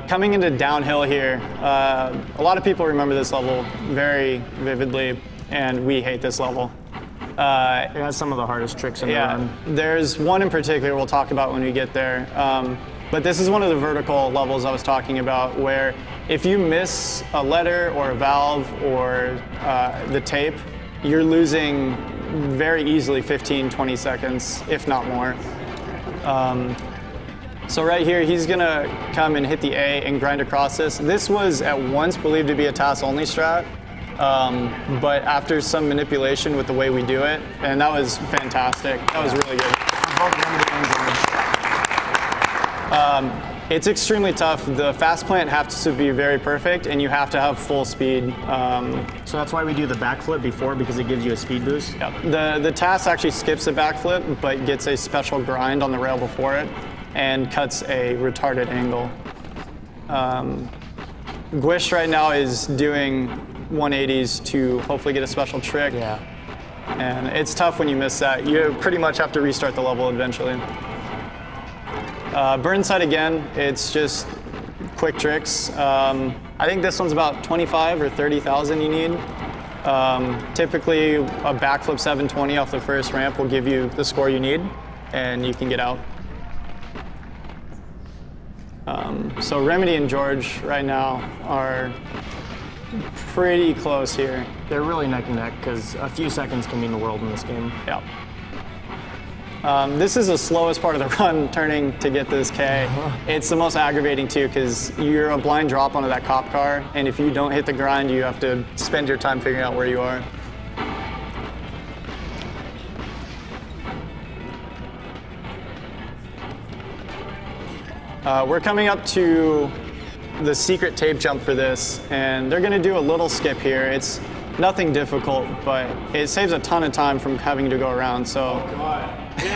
Coming into downhill here, a lot of people remember this level very vividly, and we hate this level. It has some of the hardest tricks in the run. There's one in particular we'll talk about when we get there. But this is one of the vertical levels I was talking about, where if you miss a letter or a valve or the tape, you're losing very easily 15, 20 seconds, if not more. So right here, he's gonna come and hit the A and grind across this. This was at once believed to be a task-only strat, but after some manipulation with the way we do it, and that was fantastic. That was really good. It's extremely tough. The fast plant has to be very perfect, and you have to have full speed. So that's why we do the backflip before, because it gives you a speed boost? Yeah. The task actually skips a backflip, but gets a special grind on the rail before it, and cuts a retarded angle. Guished right now is doing 180s to hopefully get a special trick. Yeah. And it's tough when you miss that. You pretty much have to restart the level eventually. Burnside again, it's just quick tricks. I think this one's about 25 or 30,000 you need. Typically, a backflip 720 off the first ramp will give you the score you need, and you can get out. So Remedy and George right now are pretty close here. They're really neck and neck, because a few seconds can mean the world in this game. Yeah. This is the slowest part of the run, turning to get this K. It's the most aggravating too, because you're a blind drop onto that cop car, and if you don't hit the grind, you have to spend your time figuring out where you are. We're coming up to the secret tape jump for this, and they're gonna do a little skip here. It's nothing difficult, but it saves a ton of time from having to go around, so.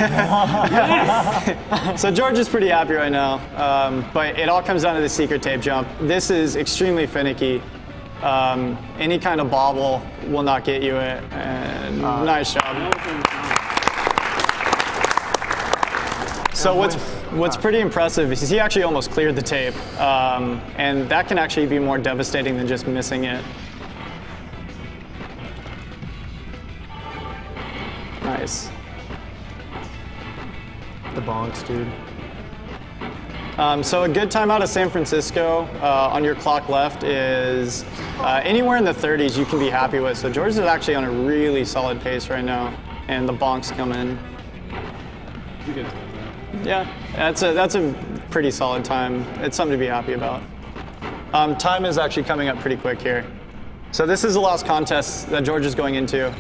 Oh, God. So George is pretty happy right now, but it all comes down to the secret tape jump. This is extremely finicky. Any kind of bobble will not get you it, and nice job. So what's pretty impressive is he actually almost cleared the tape, and that can actually be more devastating than just missing it. Nice. The bonks, dude. So a good time out of San Francisco on your clock left is anywhere in the 30s you can be happy with. So George is actually on a really solid pace right now, and the bonks come in. Yeah, that's a pretty solid time. It's something to be happy about. Time is actually coming up pretty quick here. So this is the last contest that George is going into.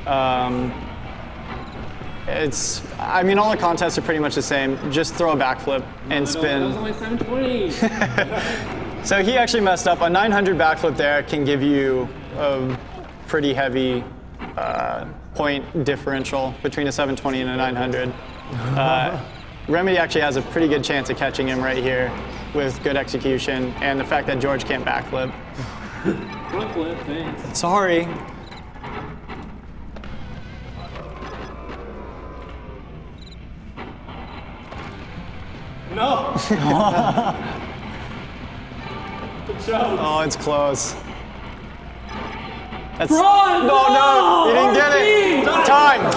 I mean, all the contests are pretty much the same. Just throw a backflip and spin. That was only 720. So he actually messed up. A 900 backflip there can give you a pretty heavy point differential between a 720 and a 900. Remedy actually has a pretty good chance of catching him right here with good execution and the fact that George can't backflip. Front flip, thanks. Sorry. No! Oh, it's close. That's, Bronze! No, you didn't get it. Time.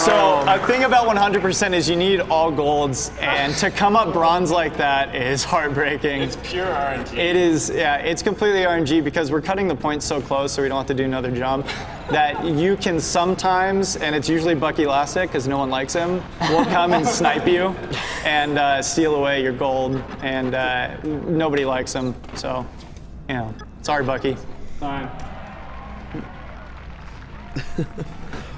So a thing about 100% is you need all golds, and to come up bronze like that is heartbreaking. It's pure RNG. It is, yeah, it's completely RNG because we're cutting the points so close so we don't have to do another jump that you can sometimes, and it's usually Bucky Elastic because no one likes him, will come and snipe you and steal away your gold, and nobody likes him. So, you know, sorry, Bucky. Fine.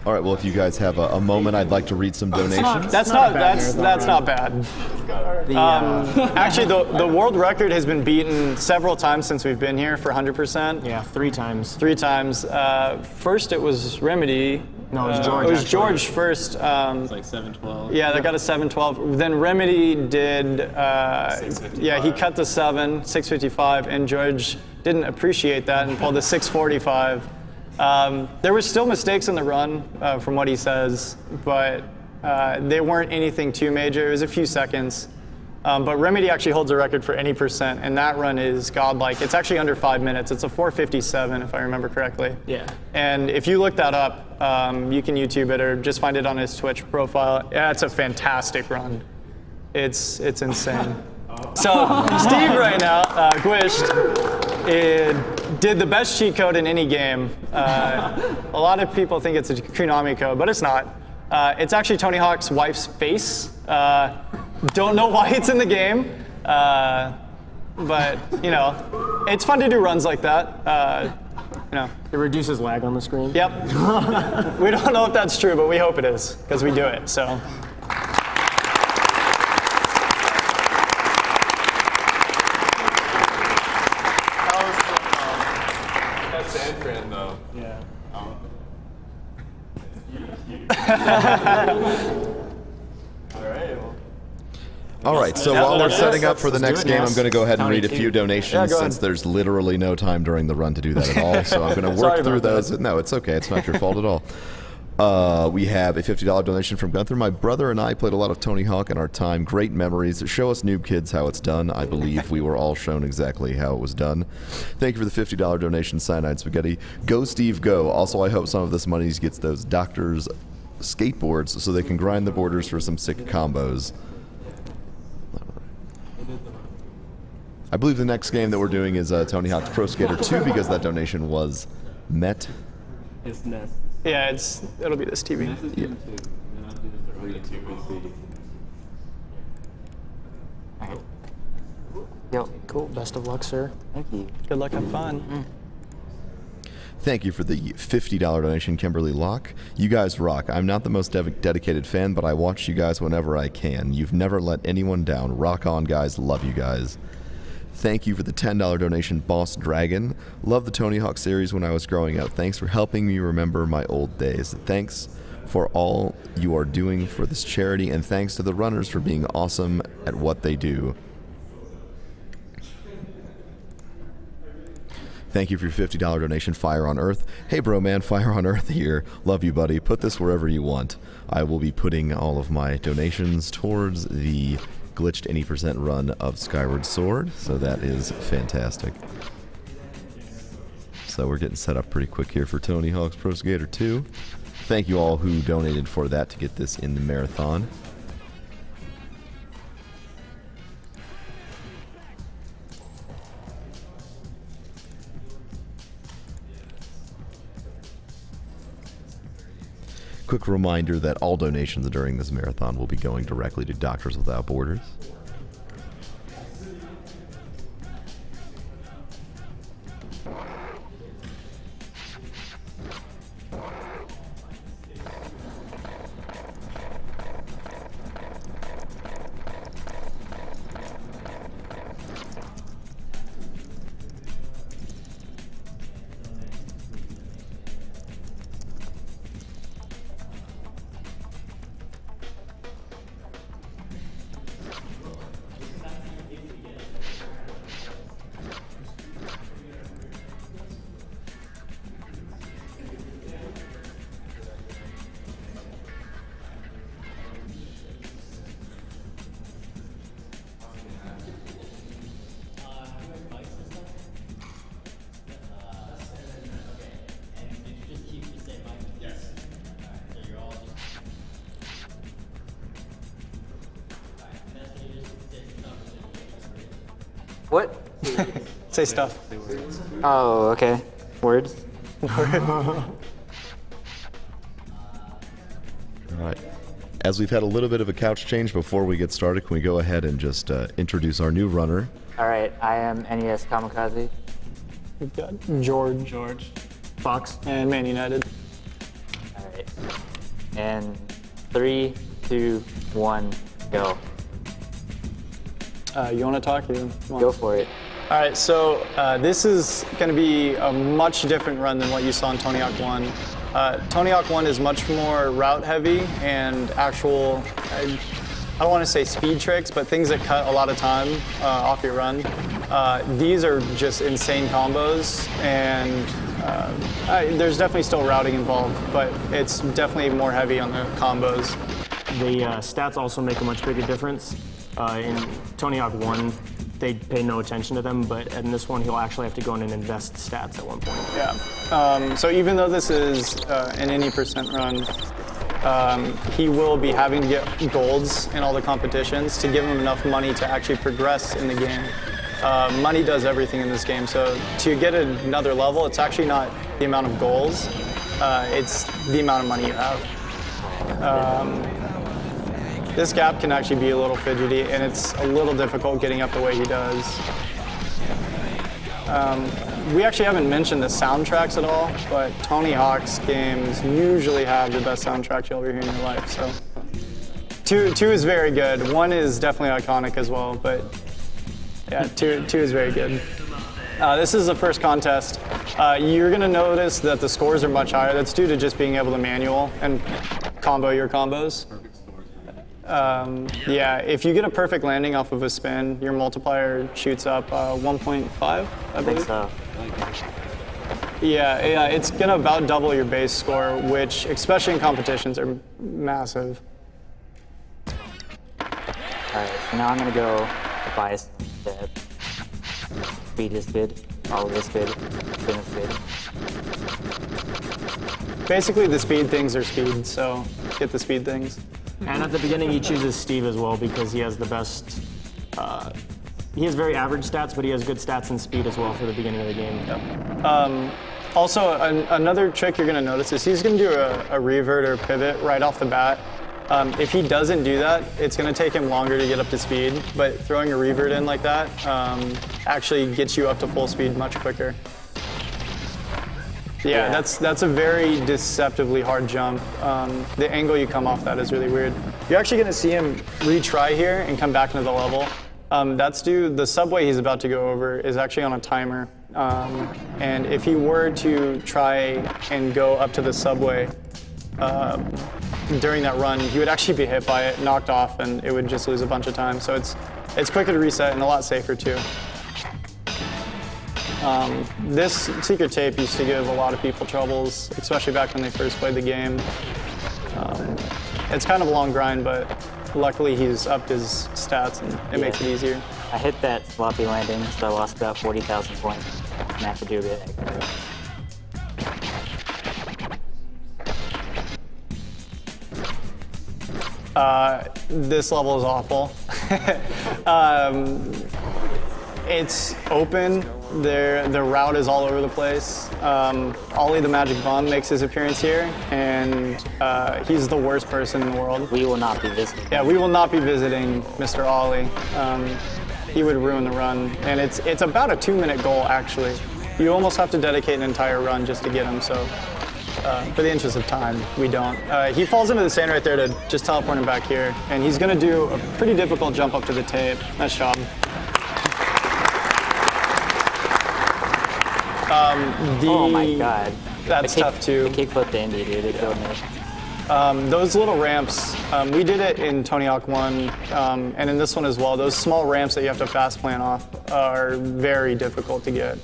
All right, well, if you guys have a moment, I'd like to read some donations. That's not bad. Actually, the world record has been beaten several times since we've been here for 100%. Yeah, 3 times. 3 times. First, it was Remedy. No, it was George. It was George first. It's like 712. Yeah, they got a 712. Then Remedy did. Yeah, he cut the 655, and George didn't appreciate that and pulled the 645. There were still mistakes in the run, from what he says, but they weren't anything too major. It was a few seconds. But Remedy actually holds a record for any percent, and that run is godlike. It's actually under 5 minutes. It's a 4:57, if I remember correctly. Yeah. And if you look that up, you can YouTube it or just find it on his Twitch profile. Yeah, it's a fantastic run. It's insane. So Steve right now, guished, did the best cheat code in any game. A lot of people think it's a Konami code, but it's not. It's actually Tony Hawk's wife's face. Don't know why it's in the game, but you know, it's fun to do runs like that. You know, it reduces lag on the screen. Yep. We don't know if that's true, but we hope it is because we do it. So. All right, so while we're setting up for the next game, I'm going to go ahead and read a few donations since there's literally no time during the run to do that at all. So I'm going to work through those. No, it's okay. It's not your fault at all. We have a $50 donation from Gunther. My brother and I played a lot of Tony Hawk in our time. Great memories. Show us noob kids how it's done. I believe we were all shown exactly how it was done. Thank you for the $50 donation, Cyanide Spaghetti. Go, Steve, go. Also, I hope some of this money gets those doctors' skateboards so they can grind the borders for some sick combos. I believe the next game that we're doing is Tony Hawk's Pro Skater 2 because that donation was met. It's Nes. Yeah, it'll be this TV. Yeah. Yo, cool. Best of luck, sir. Thank you. Good luck, have fun. Thank you for the $50 donation, Kimberly Locke. You guys rock. I'm not the most dedicated fan, but I watch you guys whenever I can. You've never let anyone down. Rock on, guys. Love you guys. Thank you for the $10 donation, Boss Dragon. Love the Tony Hawk series when I was growing up. Thanks for helping me remember my old days. Thanks for all you are doing for this charity, and thanks to the runners for being awesome at what they do. Thank you for your $50 donation, Fire on Earth. Hey, bro, man, Fire on Earth here. Love you, buddy. Put this wherever you want. I will be putting all of my donations towards the glitched any % run of Skyward Sword, so that is fantastic. So we're getting set up pretty quick here for Tony Hawk's Pro Skater 2. Thank you all who donated for that to get this in the marathon. Quick reminder that all donations during this marathon will be going directly to Doctors Without Borders. What? Say stuff. Oh, okay. Words? Alright. As we've had a little bit of a couch change before we get started, can we go ahead and just introduce our new runner? Alright, I am NesKamikaze. We've got George. Fox. And Man United. Alright. right. And 3, 2, 1, go. You want to talk? Go for it. All right, so this is going to be a much different run than what you saw in Tony Hawk 1. Tony Hawk 1 is much more route heavy and actual, I don't want to say speed tricks, but things that cut a lot of time off your run. These are just insane combos, and there's definitely still routing involved, but it's definitely more heavy on the combos. The stats also make a much bigger difference. In Tony Hawk 1, they pay no attention to them, but in this one, he'll actually have to go in and invest stats at one point. Yeah. So even though this is an any percent run, he will be having to get golds in all the competitions to give him enough money to actually progress in the game. Money does everything in this game, so to get another level, it's actually not the amount of goals, it's the amount of money you have. This gap can actually be a little fidgety, and it's a little difficult getting up the way he does. We actually haven't mentioned the soundtracks at all, but Tony Hawk's games usually have the best soundtrack you'll ever hear in your life. So, two is very good. 1 is definitely iconic as well, but yeah, two is very good. This is the first contest. You're going to notice that the scores are much higher. That's due to just being able to manual and combo your combos. Yeah, if you get a perfect landing off of a spin, your multiplier shoots up 1.5, I believe. So. Yeah, it's gonna about double your base score, which, especially in competitions, are massive. Alright, so now I'm gonna go bias step. Speed is good, all is good, spin is good. Basically, the speed things are speed, so get the speed things. And at the beginning, he chooses Steve as well because he has the best. He has very average stats, but he has good stats and speed as well for the beginning of the game. Yep. Also, another trick you're going to notice is he's going to do a revert or pivot right off the bat. If he doesn't do that, it's going to take him longer to get up to speed, but throwing a revert in like that actually gets you up to full speed much quicker. Yeah, that's a very deceptively hard jump. The angle you come off that is really weird. You're actually going to see him retry here and come back into the level. That's due, the subway he's about to go over is actually on a timer. And if he were to try and go up to the subway during that run, he would actually be hit by it, knocked off, and it would just lose a bunch of time. So it's quicker to reset and a lot safer too. This secret tape used to give a lot of people troubles, especially back when they first played the game. It's kind of a long grind, but luckily he's upped his stats and it makes it easier. I hit that sloppy landing, so I lost about 40,000 points. And I have to do a bit extra. This level is awful. It's open. The route is all over the place. Ollie the Magic Bomb makes his appearance here, and he's the worst person in the world. We will not be visiting. Yeah, we will not be visiting Mr. Ollie. He would ruin the run, and it's about a 2-minute goal actually. You almost have to dedicate an entire run just to get him. So, for the interest of time, we don't. He falls into the sand right there to just teleport him back here, and he's going to do a pretty difficult jump up to the tape. Nice job. Oh my god. That's tough too. The kickflip to Indy, dude. It killed me. Those little ramps, we did it in Tony Hawk 1 and in this one as well. Those small ramps that you have to fast plan off are very difficult to get.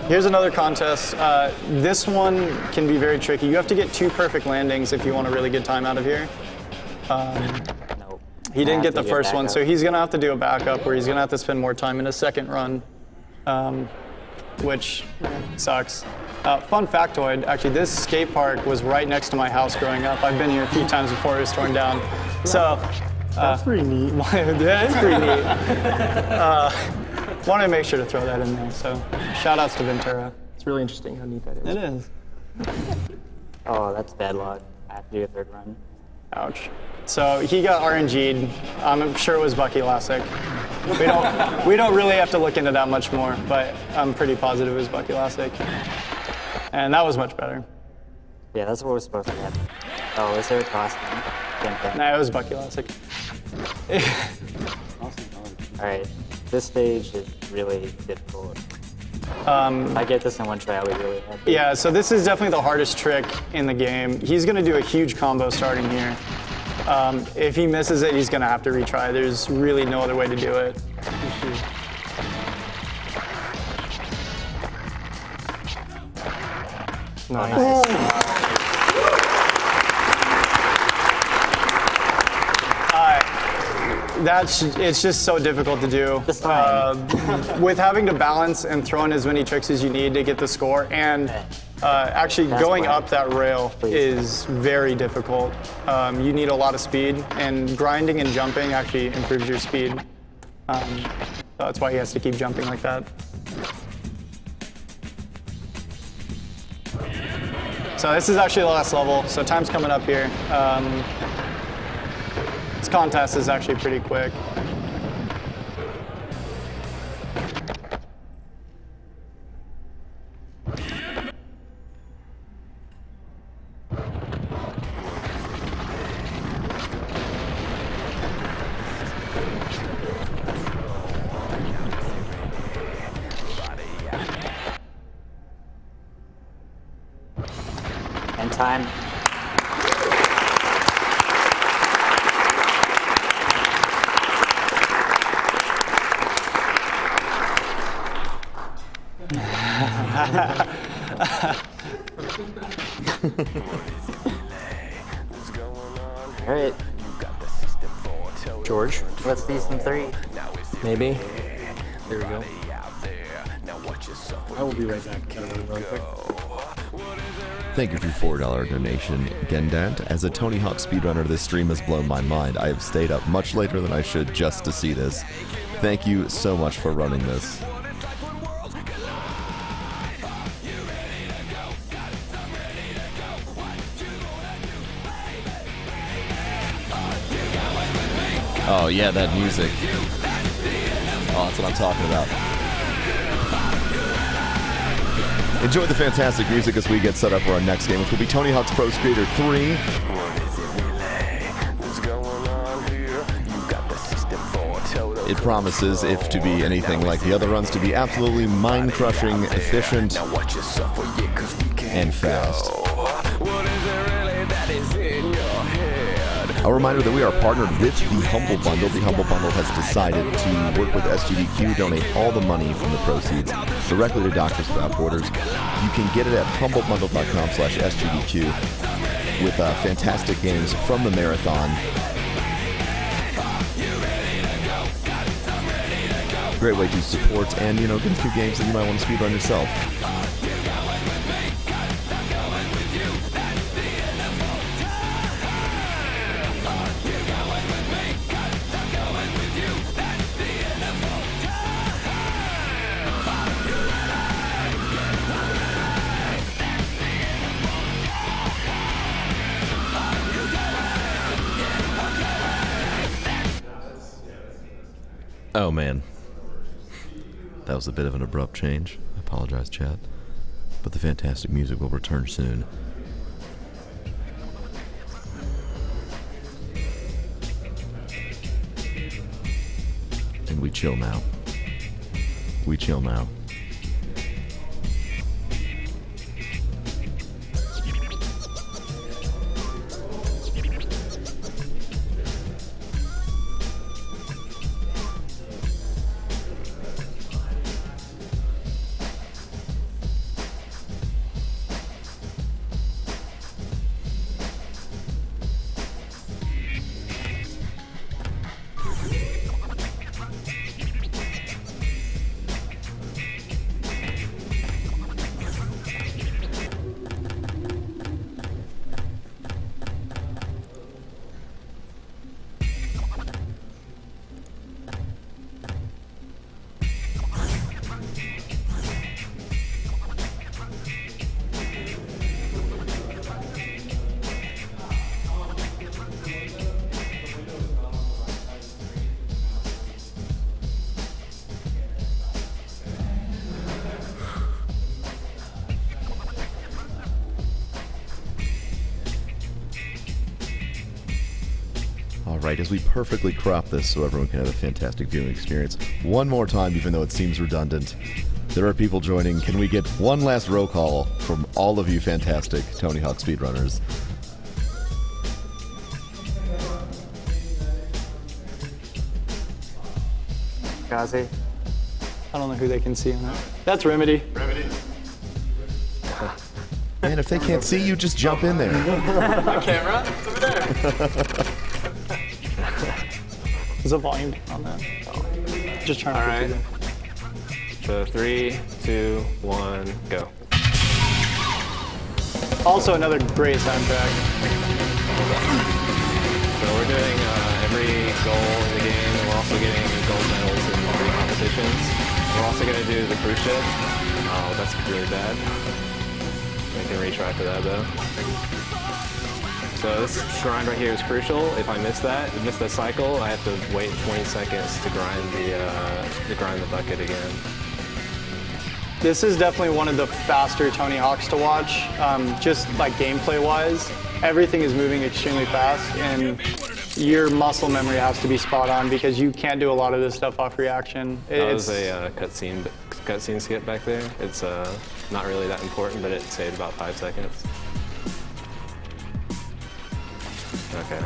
Here's another contest. This one can be very tricky. You have to get 2 perfect landings if you want a really good time out of here. Nope. He didn't get the first one, so he's going to have to do a backup where he's going to have to spend more time in a second run. Which sucks. Fun factoid, actually this skate park was right next to my house growing up. I've been here a few times before it was torn down. So, that's pretty neat. Yeah, it's pretty neat. Wanted to make sure to throw that in there, so shout outs to Ventura. It's really interesting how neat that is. It is. Oh, that's bad luck. I have to do a 3rd run. Ouch. So he got RNG'd. I'm sure it was Bucky Lassick. We don't really have to look into that much more, but I'm pretty positive it was Bucky Lassick. And that was much better. Yeah, that's what we're supposed to have. Oh, is there a costume? Nah, it was Bucky Classic. Alright, this stage is really difficult. If I get this in one try, I'll be really happy. Yeah, so this is definitely the hardest trick in the game. He's going to do a huge combo starting here. If he misses it, he's going to have to retry. There's really no other way to do it. Nice. It's just so difficult to do. With having to balance and throw in as many tricks as you need to get the score, and actually going up that rail is very difficult. You need a lot of speed, and grinding and jumping actually improves your speed. So that's why he has to keep jumping like that. So this is actually the last level, so time's coming up here. This contest is actually pretty quick. And time. All right. George? Let's see some 3. Maybe. There we go. I will be right back. Really quick. Thank you for your $4 donation, Gendant. As a Tony Hawk speedrunner, this stream has blown my mind. I have stayed up much later than I should just to see this. Thank you so much for running this. Oh yeah, that music. Oh, that's what I'm talking about. Enjoy the fantastic music as we get set up for our next game, which will be Tony Hawk's Pro Skater 3. It promises, if to be anything like the other runs, to be absolutely mind-crushing, efficient, and fast. A reminder that we are partnered with the Humble Bundle. The Humble Bundle has decided to work with Sgdq, donate all the money from the proceeds directly to Doctors Without Borders. You can get it at humblebundle.com/SGDQ with fantastic games from the marathon. Great way to support and, you know, get a few games that you might want to speedrun yourself. Oh man, that was a bit of an abrupt change. I apologize, chat. But the fantastic music will return soon. And we chill now. We chill now. right, as we perfectly crop this so everyone can have a fantastic viewing experience, one more time, even though it seems redundant, there are people joining. Can we get one last roll call from all of you fantastic Tony Hawk speedrunners? Kaze. I don't know who they can see in that. That's Remedy. Remedy. Man, if they can't see you, just jump in there. The camera? It's over there. There's a volume on that. Just trying to. All right. So 3, 2, 1, go. Also another great soundtrack. So we're doing every goal in the game, and we're also getting gold medals in 3 competitions. We're also going to do the cruise ship. Oh, that's really bad. I can retry for that though. So this grind right here is crucial. If I miss the cycle, I have to wait 20 seconds to grind the bucket again. This is definitely one of the faster Tony Hawks to watch. Just like gameplay-wise, everything is moving extremely fast, and your muscle memory has to be spot on because you can't do a lot of this stuff off reaction. That was a cutscene skip back there. It's not really that important, but it saved about 5 seconds. Okay,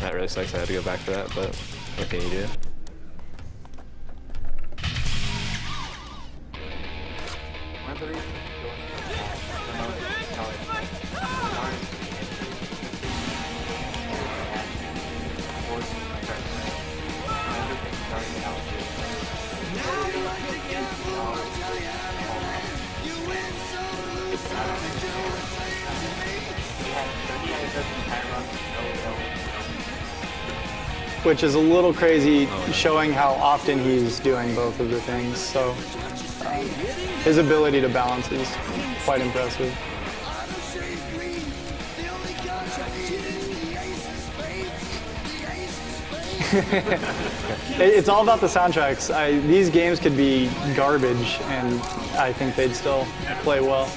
that really sucks. I had to go back to that, but what can you do? Which is a little crazy, showing how often he's doing both of the things. So his ability to balance is quite impressive. It's all about the soundtracks. These games could be garbage, and I think they'd still play well.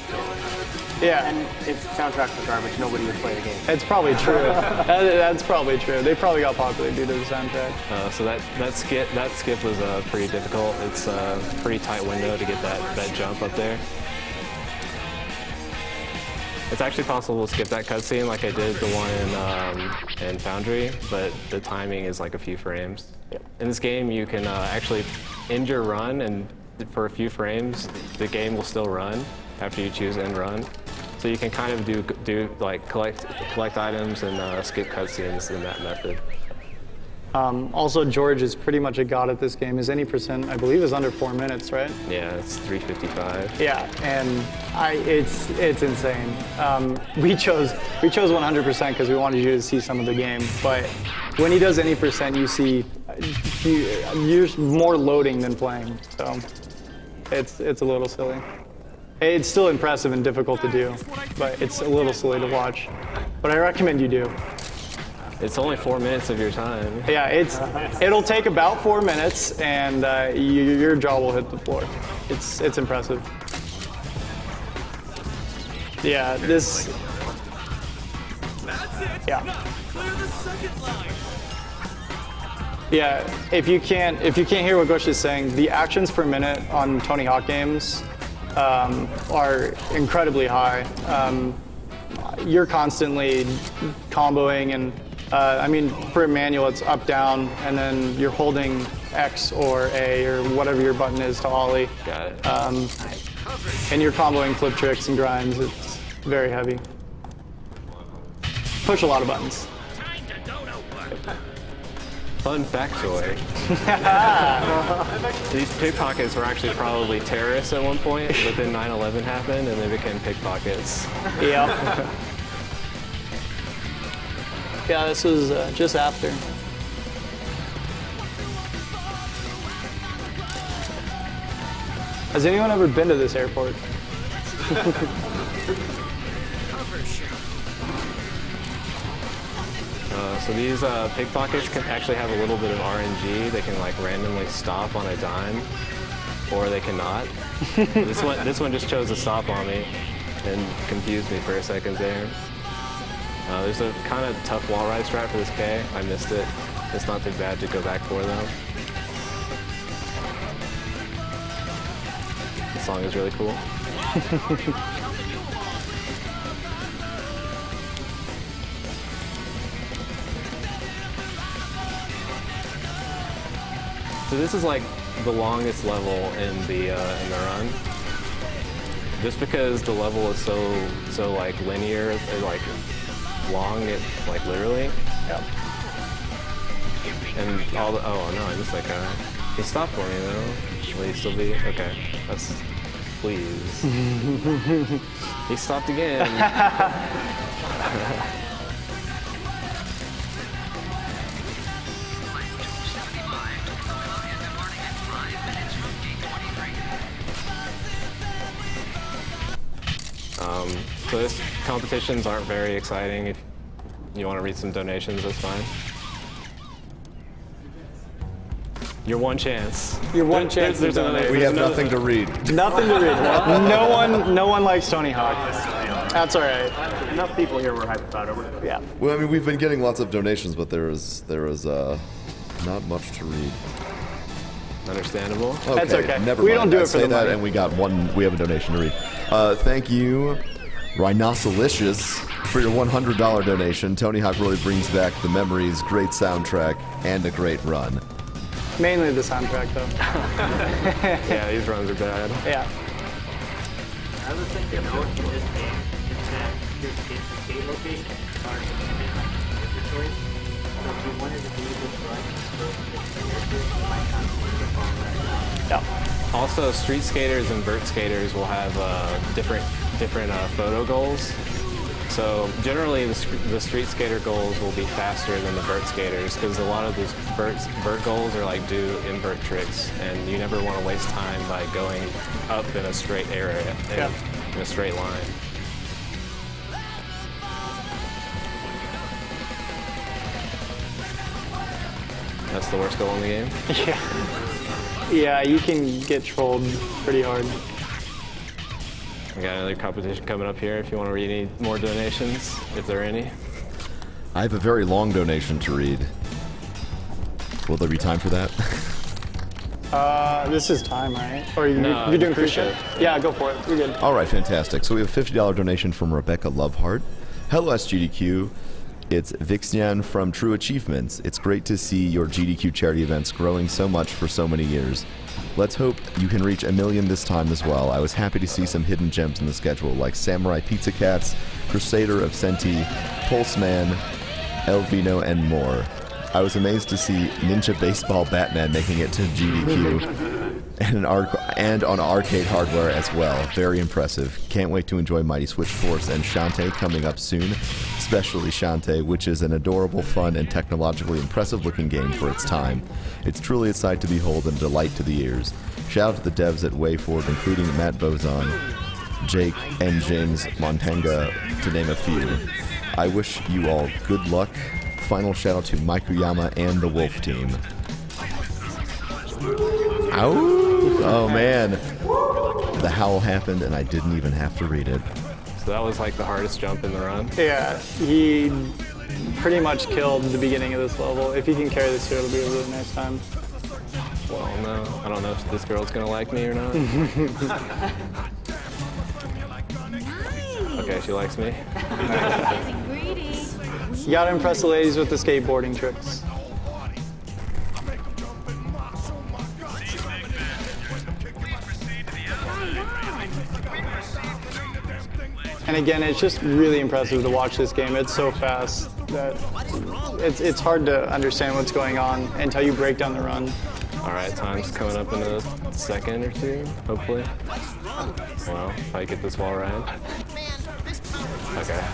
Yeah. And if soundtracks were garbage, nobody would play the game. It's probably true. That's probably true. They probably got popular due to the soundtrack. So that skip was pretty difficult. It's a pretty tight window to get that jump up there. It's actually possible to skip that cutscene like I did the one in Foundry, but the timing is like a few frames. Yep. In this game, you can actually end your run, and for a few frames, the game will still run after you choose end run. So you can kind of do like collect items and skip cutscenes in that method. Also, George is pretty much a god at this game. His any percent, I believe, is under 4 minutes, right? Yeah, it's 3:55. Yeah, and it's insane. We chose 100% because we wanted you to see some of the game. But when he does any percent, you see you're more loading than playing. So it's a little silly. It's still impressive and difficult to do, but it's a little silly to watch. But I recommend you do. It's only 4 minutes of your time. Yeah, it'll take about 4 minutes, and your jaw will hit the floor. It's impressive. Yeah, this. Yeah. Yeah, if you can't hear what Gosh is saying, the actions per minute on Tony Hawk games are incredibly high. You're constantly comboing, and I mean, for a manual, it's up, down, and then you're holding X or A or whatever your button is to ollie. Got it. And you're comboing flip tricks and grinds. It's very heavy. Push a lot of buttons. Fun factoid. These pickpockets were actually probably terrorists at one point, but then 9/11 happened and they became pickpockets. Yep. Yeah, this was just after. Has anyone ever been to this airport? So these pickpockets can actually have a little bit of RNG. They can like randomly stop on a dime, or they cannot. This one just chose to stop on me and confused me for a second there. There's a kind of tough wall ride strat for this K. I missed it. It's not too bad to go back for though. The song is really cool. So this is like the longest level in the run. Just because the level is so like linear, like long, it like literally. Yep. And all the oh no, I just like he stopped for me though. Will he still be okay? That's please. He stopped again. So these competitions aren't very exciting. If you want to read some donations, that's fine. Your one chance. Your one chance. We have nothing to read. Nothing to read. No one likes Tony Hawk. That's all right. Enough people here were hyped about it. Yeah. Well, I mean, we've been getting lots of donations, but there is not much to read. Understandable. Okay, That's okay. Never We mind. don't do I it for say the that, money. and we got one. We have a donation to read. Thank you, Rhinocelicious, for your $100 donation. Tony Hawk really brings back the memories, great soundtrack, and a great run. Mainly the soundtrack, though. Yeah, these runs are bad. Yeah. I was thinking, you know, in this game, is that your skate location are your choice. So if you wanted to do this run, you might not see the phone right now. Yeah. Also, street skaters and vert skaters will have different photo goals. So generally, the street skater goals will be faster than the vert skaters because a lot of these vert goals are like do invert tricks, and you never want to waste time by going up in a straight area in a straight line. That's the worst goal in the game? Yeah. Yeah, you can get trolled pretty hard. We got another competition coming up here if you want to read any more donations, if there are any. I have a very long donation to read. Will there be time for that? This is time, right? Or No, you're doing appreciate cruise ship? Yeah, go for it. You're good. All right, fantastic. So we have a $50 donation from Rebecca Loveheart. Hello, Sgdq. It's Vixnian from True Achievements. It's great to see your GDQ charity events growing so much for so many years. Let's hope you can reach 1 million this time as well. I was happy to see some hidden gems in the schedule, like Samurai Pizza Cats, Crusader of Senti, Pulseman, Elvino, and more. I was amazed to see Ninja Baseball Batman making it to GDQ and on arcade hardware as well. Very impressive. Can't wait to enjoy Mighty Switch Force and Shantae coming up soon, especially Shantae, which is an adorable, fun, and technologically impressive looking game for its time. It's truly a sight to behold and a delight to the ears. Shout out to the devs at WayForward, including Matt Bozon, Jake, and James Montanga, to name a few. I wish you all good luck. Final shout out to Mikuyama and the Wolf team. Ow! Oh man. The howl happened and I didn't even have to read it. So that was like the hardest jump in the run? Yeah, he pretty much killed the beginning of this level. If he can carry this through, it'll be a really nice time. Well, no. I don't know if this girl's gonna like me or not. Okay, she likes me. You gotta impress the ladies with the skateboarding tricks. And again, it's just really impressive to watch this game. It's so fast that it's hard to understand what's going on until you break down the run. All right, time's coming up in a second or two, hopefully. Well, if I get this wall ride. Okay.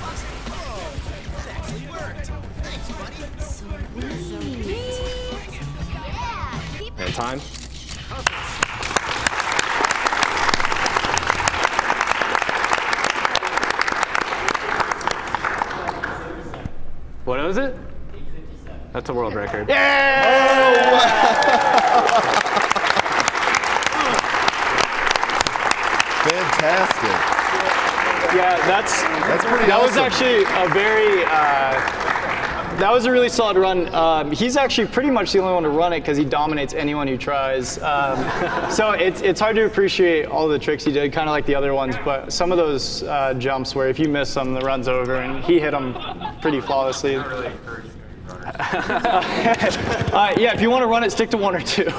And time? What was it? That's a world record. Yeah! Fantastic. Yeah, that was actually a very that was a really solid run. He's actually pretty much the only one to run it because he dominates anyone who tries. So it's hard to appreciate all the tricks he did, kind of like the other ones. But some of those jumps where if you miss them, the run's over, and he hit them pretty flawlessly. Yeah, if you want to run it, stick to 1 or 2. We're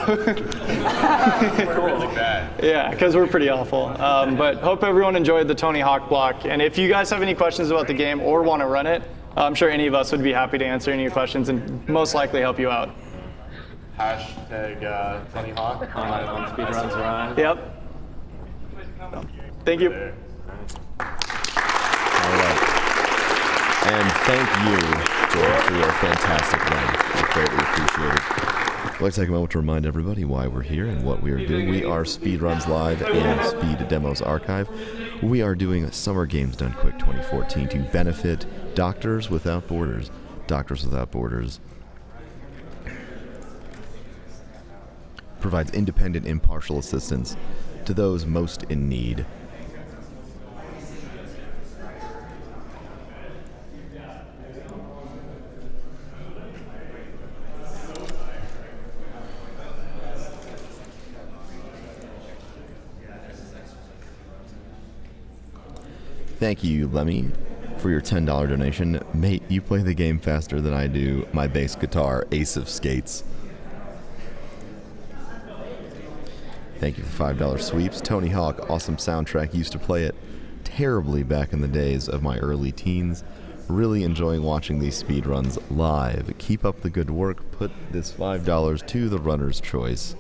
really bad. Yeah, because we're pretty awful. But hope everyone enjoyed the Tony Hawk block. And if you guys have any questions about the game or want to run it, I'm sure any of us would be happy to answer any of your questions and most likely help you out. Hashtag Tony Hawk on speedruns around. Yep. Thank you. All right. And thank you, George, for your fantastic run. I greatly appreciate it. I'd like to take a moment to remind everybody why we're here and what we are doing. We are Speedruns Live in Speed Demos Archive. We are doing Summer Games Done Quick 2014 to benefit Doctors Without Borders. Doctors Without Borders provides independent, impartial assistance to those most in need. Thank you, Lemmy, for your $10 donation. Mate, you play the game faster than I do my bass guitar, Ace of Skates. Thank you for $5 sweeps. Tony Hawk, awesome soundtrack. Used to play it terribly back in the days of my early teens. Really enjoying watching these speedruns live. Keep up the good work. Put this $5 to the runner's choice.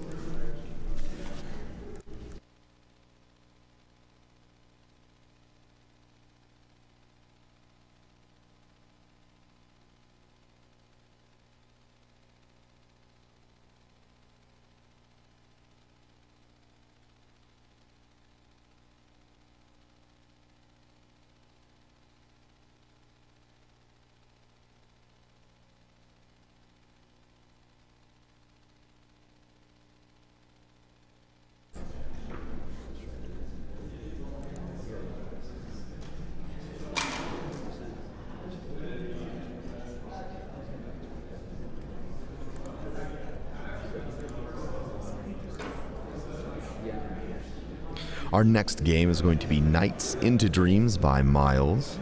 Our next game is going to be Nights into Dreams by Miles.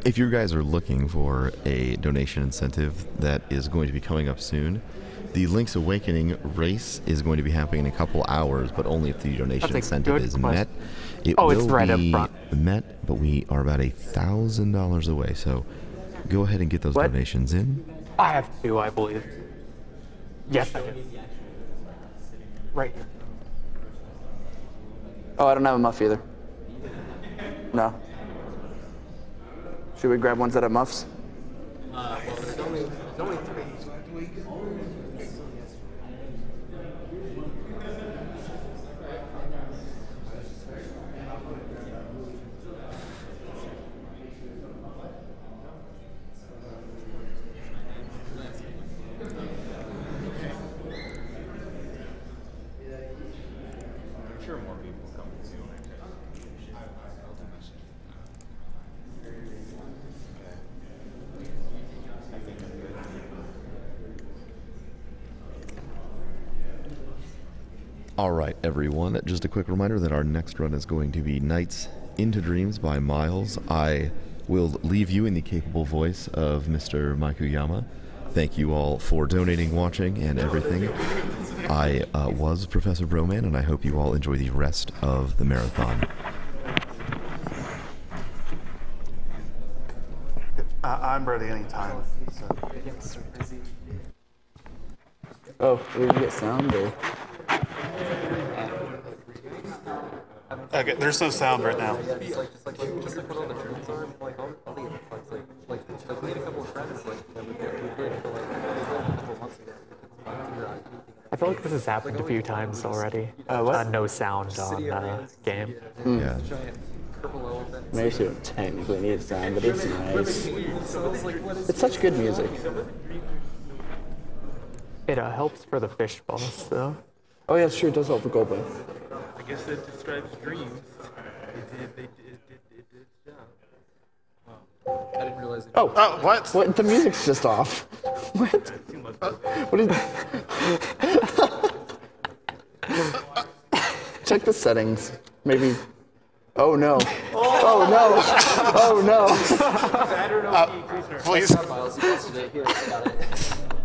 If you guys are looking for a donation incentive that is going to be coming up soon, The Link's Awakening race is going to be happening in a couple hours, but only if the donation incentive is met. It will it's right be up front. met, but we are about $1,000 away. So go ahead and get those donations in. I have 2, I believe. Yes, I do. Right here. Oh, I don't have a muff either. No. Should we grab ones that have muffs? Well, there's only 3. Alright everyone, just a quick reminder that our next run is going to be Nights into Dreams by Miles. I will leave you in the capable voice of Mr. Maikuyama. Thank you all for donating, watching, and everything. I was Professor Broman, and I hope you all enjoy the rest of the marathon. I'm ready anytime. So. Oh, we didn't get sound or? Okay, there's no sound right now. I feel like this has happened a few times already. No sound on game. Yeah. Maybe you don't technically need sound, but it's nice. It's such good music. It helps for the fish boss, though. Oh yeah, sure, it does help for gold bow. I guess that describes dreams. It did its job. I didn't realize it. Oh, what? What? The music's just off. What? What is? Check the settings. Maybe. Oh no. Oh no. Oh no. Saturn OP Cruiser. Please.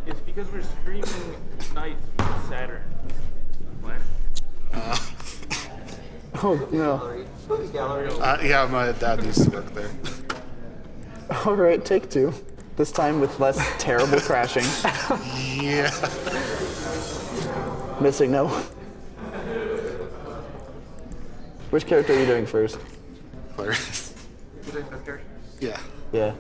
It's because we're streaming Nights from Saturn. What? Oh no. Yeah, my dad used to work there. All right, take 2. This time with less terrible crashing. Yeah. Missing no. Which character are you doing first? Clarice. You doing this character? Yeah. Yeah.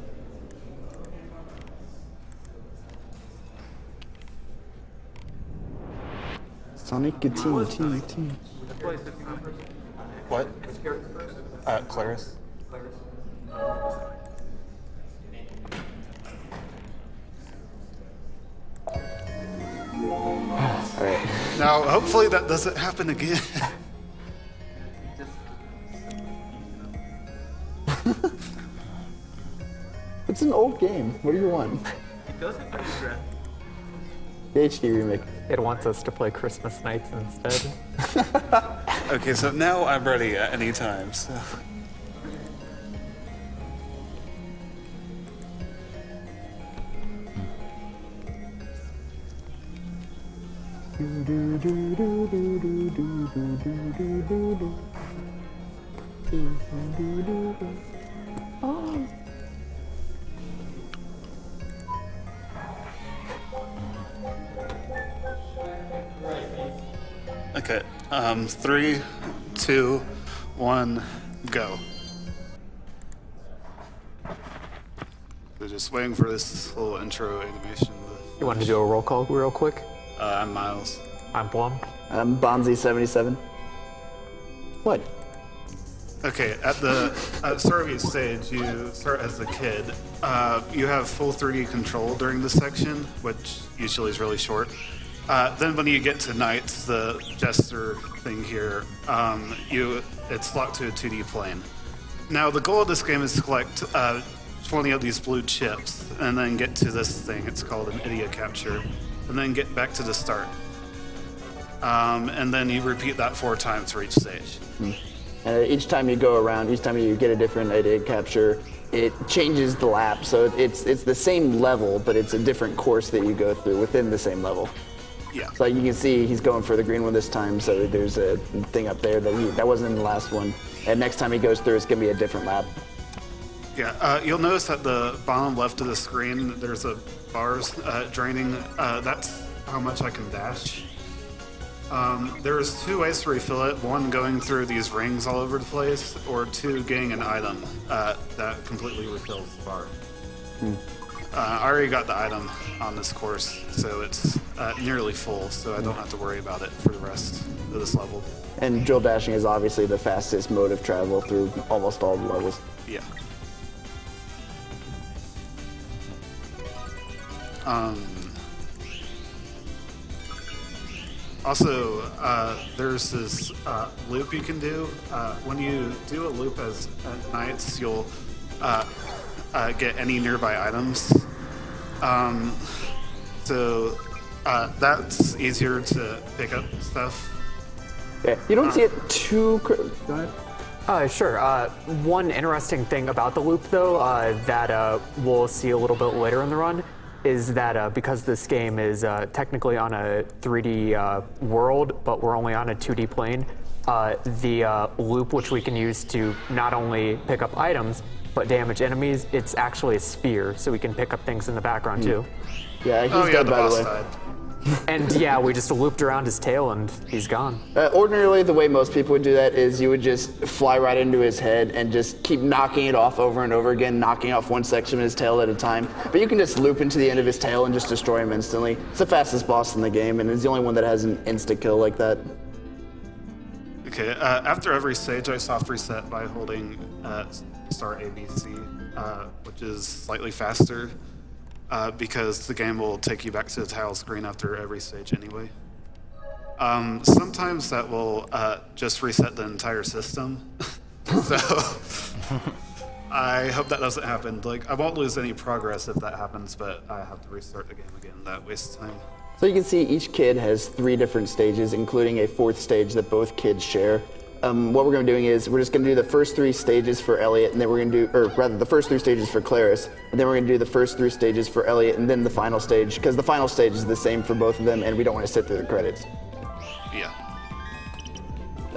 Sonic team. What? Clarice. Alright. Now, hopefully that doesn't happen again. It's an old game. What do you want? It doesn't do the draft. The HD remake. It wants us to play Christmas Nights instead. Okay, so now I'm ready at any time. So. Oh. Okay, 3, 2, 1, go. So just waiting for this little intro animation. You want to do a roll call real quick? I'm Miles. I'm Plum. I'm Bonzi77. What? Okay, at the start of each stage, you start as a kid. You have full 3D control during this section, which usually is really short. Then when you get to Nights, the jester thing here, it's locked to a 2D plane. Now, the goal of this game is to collect 20 of these blue chips, and then get to this thing. It's called an idiot capture, and then get back to the start. And then you repeat that 4 times for each stage. Each time you go around, each time you get a different idiot capture, it changes the lap. So it's the same level, but it's a different course that you go through within the same level. Yeah. So you can see he's going for the green one this time, so there's a thing up there that wasn't in the last one. And next time he goes through, it's going to be a different lap. Yeah, you'll notice at the bottom left of the screen, there's a bars draining. That's how much I can dash. There's 2 ways to refill it. One, going through these rings all over the place, or 2, getting an item that completely refills the bar. I already got the item on this course, so it's nearly full, so I don't have to worry about it for the rest of this level. And drill dashing is obviously the fastest mode of travel through almost all the levels. Yeah. Also, there's this loop you can do. When you do a loop as knights, you'll get any nearby items. So that's easier to pick up stuff. Yeah, you don't see it too. Go ahead. Sure. One interesting thing about the loop, though, that we'll see a little bit later in the run, is that because this game is technically on a 3D world, but we're only on a 2D plane, the loop, which we can use to not only pick up items, but damage enemies, it's actually a sphere, so we can pick up things in the background, too. Yeah, he's dead, by the way. And yeah, we just looped around his tail and he's gone. Ordinarily, the way most people would do that is you would just fly right into his head and just keep knocking it off over and over again, knocking off one section of his tail at a time. But you can just loop into the end of his tail and just destroy him instantly. It's the fastest boss in the game, and it's the only one that has an insta-kill like that. Okay, after every stage, I soft reset by holding Start ABC, which is slightly faster. Because the game will take you back to the title screen after every stage anyway. Sometimes that will just reset the entire system. So I hope that doesn't happen. Like, I won't lose any progress if that happens, but I have to restart the game again. That wastes time. So you can see each kid has 3 different stages, including a 4th stage that both kids share. What we're going to be doing is we're just going to do the first 3 stages for Elliot, and then we're going to do, or rather the first 3 stages for Claris, and then we're going to do the first 3 stages for Elliot, and then the final stage, because the final stage is the same for both of them, and we don't want to sit through the credits. Yeah.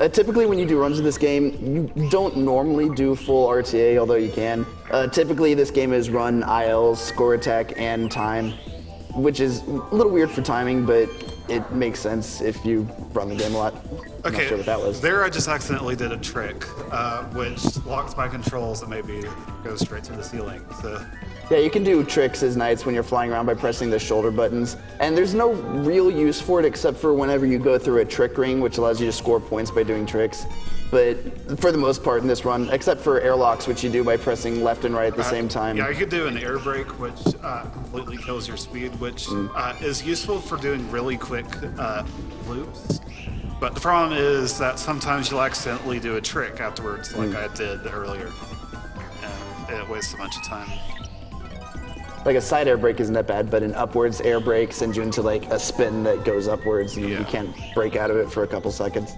Typically when you do runs of this game, you don't normally do full RTA, although you can. Typically this game is run ILs, score attack, and time, which is a little weird for timing, but it makes sense if you run the game a lot. I'm not sure what that was. There I just accidentally did a trick, which locks my controls and maybe goes straight to the ceiling. So. Yeah, you can do tricks as knights when you're flying around by pressing the shoulder buttons, and there's no real use for it except for whenever you go through a trick ring, which allows you to score points by doing tricks. But for the most part in this run, except for airlocks, which you do by pressing left and right at the same time. Yeah, you could do an air brake, which completely kills your speed, which is useful for doing really quick loops. But the problem is that sometimes you'll accidentally do a trick afterwards, like I did earlier, and it wastes a bunch of time. Like a side air brake isn't that bad, but an upwards air brake sends you into like a spin that goes upwards, and you can't break out of it for a couple seconds.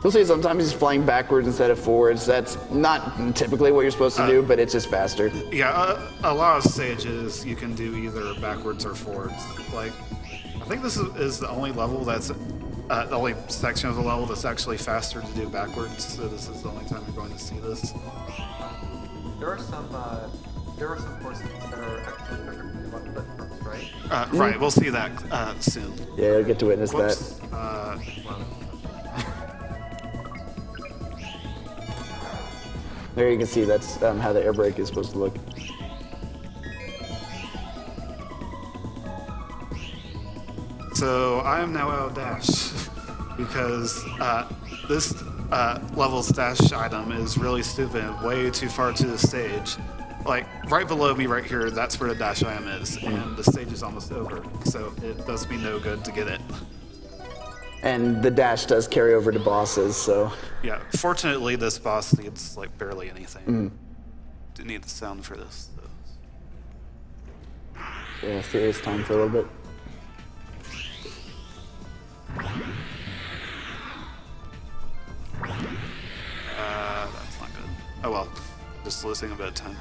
You'll see sometimes he's flying backwards instead of forwards. That's not typically what you're supposed to do, but it's just faster. Yeah, a lot of stages you can do either backwards or forwards. Like, I think this is the only level that's, the only section of the level that's actually faster to do backwards, so this is the only time you're going to see this. There are some courses that are actually different platforms, right? Right, we'll see that soon. Yeah, you'll get to witness Whoops. that. There you can see that's how the air brake is supposed to look. So I am now out of dash because this level's dash item is really stupid, way too far to the stage. Like right below me right here, that's where the dash item is, and the stage is almost over, so it does me no good to get it. And the dash does carry over to bosses, so... Yeah, fortunately this boss needs like barely anything. Didn't need the sound for this, though. Yeah, serious time for a little bit. That's not good. Oh well, just losing a bit of time.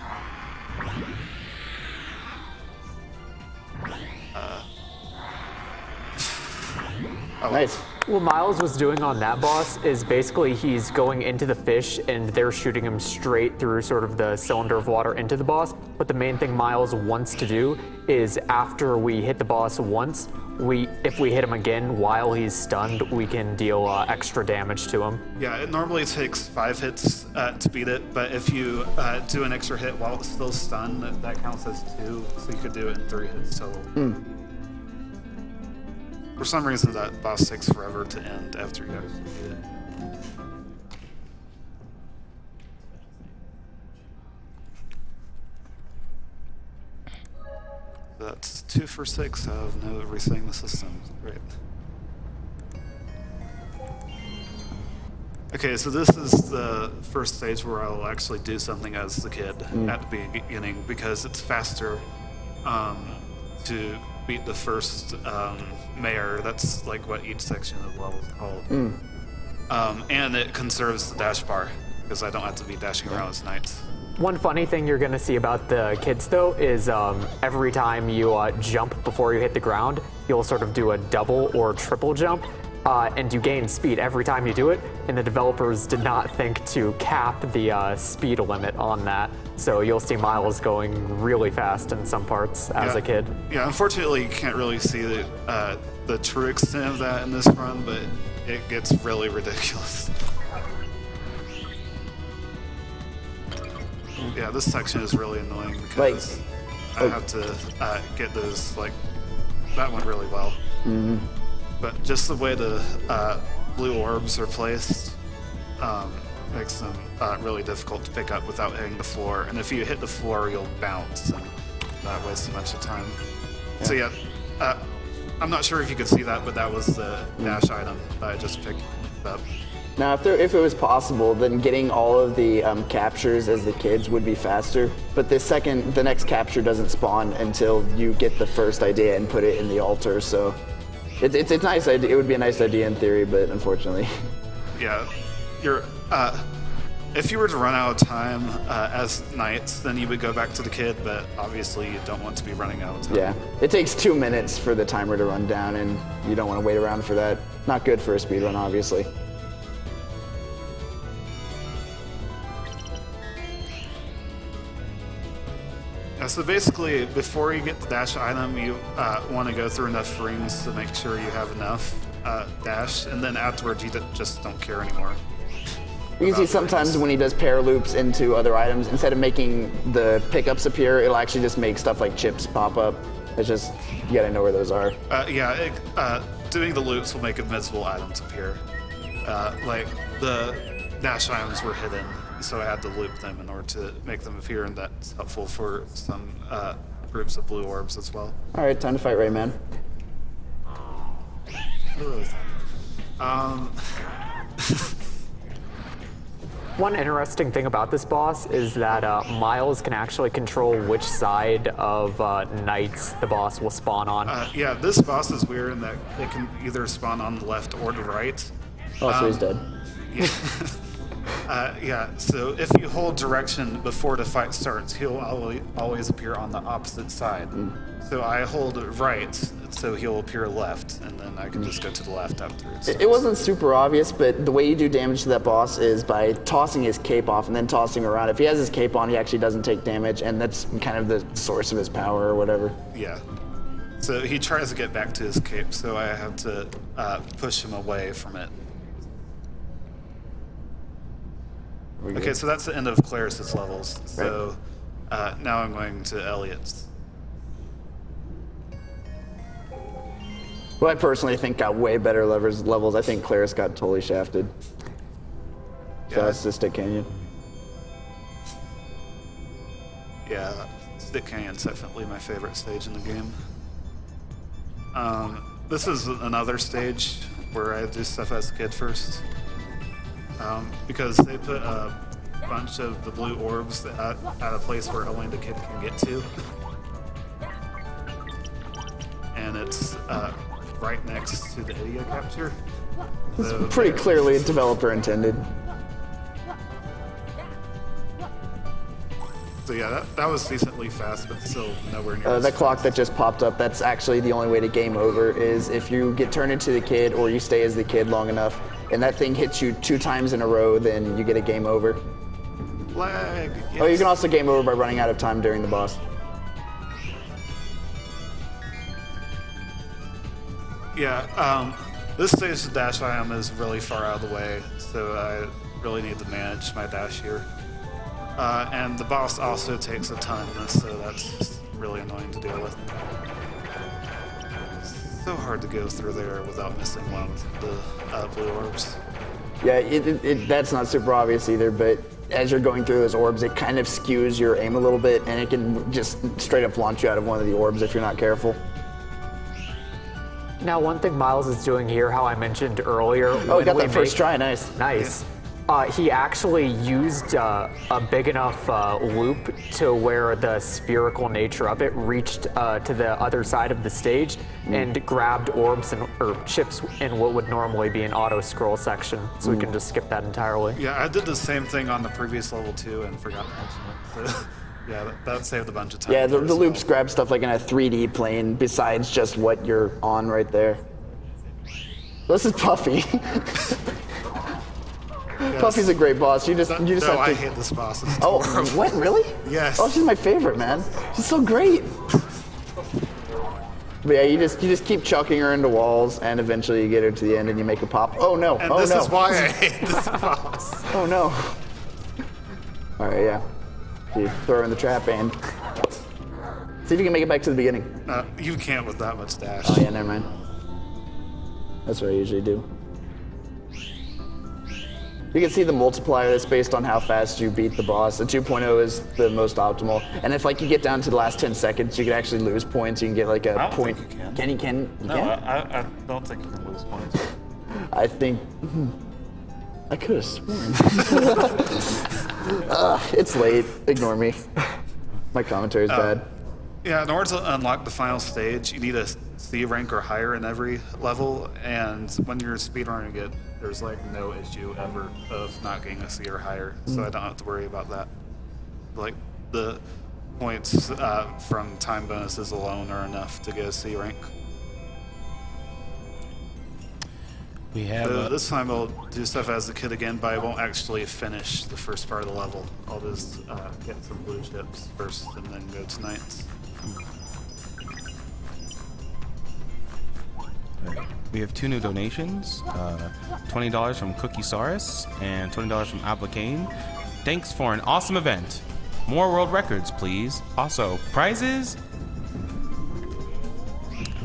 Nice. What Miles was doing on that boss is basically he's going into the fish and they're shooting him straight through sort of the cylinder of water into the boss. But the main thing Miles wants to do is after we hit the boss once, if we hit him again while he's stunned, we can deal extra damage to him. Yeah, it normally takes 5 hits to beat it, but if you do an extra hit while it's still stunned, that counts as 2, so you could do it in 3 hits total. For some reason, that boss takes forever to end after you actually beat it. That's 2 for 6 of no resetting the system. Great. Okay, so this is the first stage where I'll actually do something as the kid at the beginning because it's faster to beat the first mayor. That's like what each section of the level is called. And it conserves the dash bar because I don't have to be dashing around as knights. One funny thing you're going to see about the kids, though, is every time you jump before you hit the ground, you'll sort of do a double or triple jump, and you gain speed every time you do it, and the developers did not think to cap the speed limit on that, so you'll see Miles going really fast in some parts as a kid. Yeah, unfortunately, you can't really see the true extent of that in this run, but it gets really ridiculous. Yeah, this section is really annoying because I have to get those, that one really well. But just the way the blue orbs are placed makes them really difficult to pick up without hitting the floor. And if you hit the floor, you'll bounce, and that wastes a bunch of time. Yeah. So yeah, I'm not sure if you could see that, but that was the dash item that I just picked up. Now, if it was possible, then getting all of the captures as the kids would be faster. But the next capture doesn't spawn until you get the first idea and put it in the altar. So it's a nice idea. It would be a nice idea in theory, but unfortunately. Yeah, if you were to run out of time as knights, then you would go back to the kid. But obviously, you don't want to be running out of time. Yeah, it takes 2 minutes for the timer to run down, and you don't want to wait around for that. Not good for a speedrun, obviously. So basically, before you get the dash item, you want to go through enough rings to make sure you have enough dash, and then afterwards you just don't care anymore. You can see sometimes when he does pair loops into other items, instead of making the pickups appear, it'll actually just make stuff like chips pop up. It's just, you gotta know where those are. Doing the loops will make invisible items appear. Like the dash items were hidden, so I had to loop them in order to make them appear, and that's helpful for some groups of blue orbs as well. All right, time to fight Rayman. One interesting thing about this boss is that Miles can actually control which side of knights the boss will spawn on. Yeah, this boss is weird in that it can either spawn on the left or the right. Oh, so he's dead. Yeah, so if you hold direction before the fight starts, he'll always appear on the opposite side. So I hold right, so he'll appear left, and then I can just go to the left afterwards. It wasn't super obvious, but the way you do damage to that boss is by tossing his cape off and then tossing around. If he has his cape on, he actually doesn't take damage, and that's kind of the source of his power or whatever. Yeah. So he tries to get back to his cape, so I have to push him away from it. Okay, so that's the end of Claris's levels. So now I'm going to Elliot's. Well, I personally think got way better levels. I think Claris got totally shafted. So that's the Stick Canyon. Yeah, Stick Canyon's definitely my favorite stage in the game. This is another stage where I do stuff as a kid first. Because they put a bunch of the blue orbs at a place where only the kid can get to. And it's right next to the idiot capture. So It's pretty clearly developer intended. So yeah, that was decently fast, but still nowhere near. The clock that just popped up, that's actually the only way to game over, is if you get turned into the kid or you stay as the kid long enough, and that thing hits you 2 times in a row, then you get a game over. Lag. Yes. Oh, you can also game over by running out of time during the boss. Yeah, this stage the dash I am is really far out of the way, so I really need to manage my dash here. And the boss also takes a ton, so that's really annoying to deal with. It's so hard to go through there without missing one of the blue orbs. Yeah, that's not super obvious either, but as you're going through those orbs, it kind of skews your aim a little bit, and it can just straight up launch you out of one of the orbs if you're not careful. Now, one thing Miles is doing here, how I mentioned earlier. Oh, got that first try, nice. Nice. He actually used a big enough loop to where the spherical nature of it reached to the other side of the stage and grabbed orbs or chips in what would normally be an auto scroll section, so we can just skip that entirely. Yeah, I did the same thing on the previous level too and forgot to mention it. So, yeah, that saved a bunch of time. Yeah, the loops grab stuff like in a 3D plane besides just what you're on right there. This is Puffy. Yes. Puffy's a great boss. You just have to. I hate this boss. It's oh, horrible. what? Really? Yes. Oh, she's my favorite, man. She's so great. But yeah, you just keep chucking her into walls, and eventually you get her to the end, and you make her pop. Oh no! And oh this no! is why I hate this boss. Oh no! All right, yeah. You throw her in the trap and see if you can make it back to the beginning. You can't with that much dash. Oh yeah, never mind. That's what I usually do. You can see the multiplier that's based on how fast you beat the boss. The 2.0 is the most optimal. And if like you get down to the last 10 seconds, you can actually lose points. You can get like a point. Think you can. Can you? Can you? No, Can? I don't think you can lose points. I think. I could have sworn. It's late. Ignore me. My commentary's bad. Yeah, in order to unlock the final stage, you need a C rank or higher in every level, and when you're speedrunning it, there's like no issue ever of not getting a C or higher, so I don't have to worry about that. Like the points from time bonuses alone are enough to get a C rank. We have this time I'll do stuff as a kid again, but I won't actually finish the first part of the level. I'll just get some blue chips first and then go to nights. We have 2 new donations, $20 from Cookiesaurus and $20 from Applicane. Thanks for an awesome event. More world records, please. Also, prizes?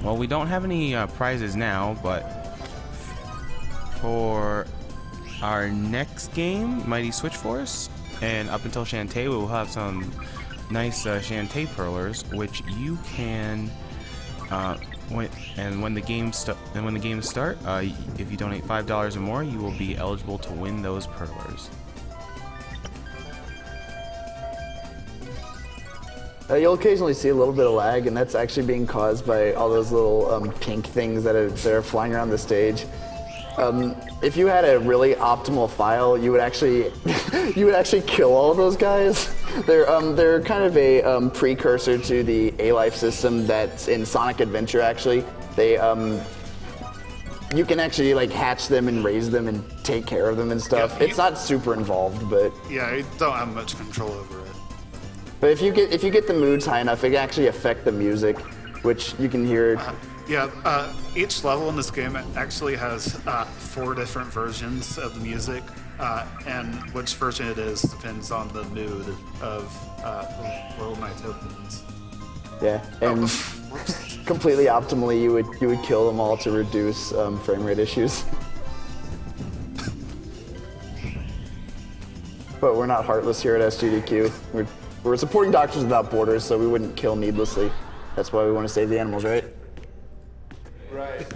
Well, we don't have any prizes now, but for our next game, Mighty Switch Force, and up until Shantae, we will have some nice Shantae Perlers, which you can when the games start, if you donate $5 or more, you will be eligible to win those Perlers. You'll occasionally see a little bit of lag, and that's actually being caused by all those little pink things that are flying around the stage. If you had a really optimal file, you would actually kill all of those guys. They're kind of a precursor to the A-Life system that's in Sonic Adventure. Actually, you can actually like hatch them and raise them and take care of them and stuff. Yeah, it's not super involved, but yeah, you don't have much control over it. But if you get the moods high enough, it can actually affect the music, which you can hear. Each level in this game actually has 4 different versions of the music, and which version it is depends on the mood of Little My Tokens. Yeah, and completely optimally, you would kill them all to reduce frame rate issues. But we're not heartless here at Sgdq. We're supporting Doctors Without Borders, so we wouldn't kill needlessly. That's why we want to save the animals, right? Right.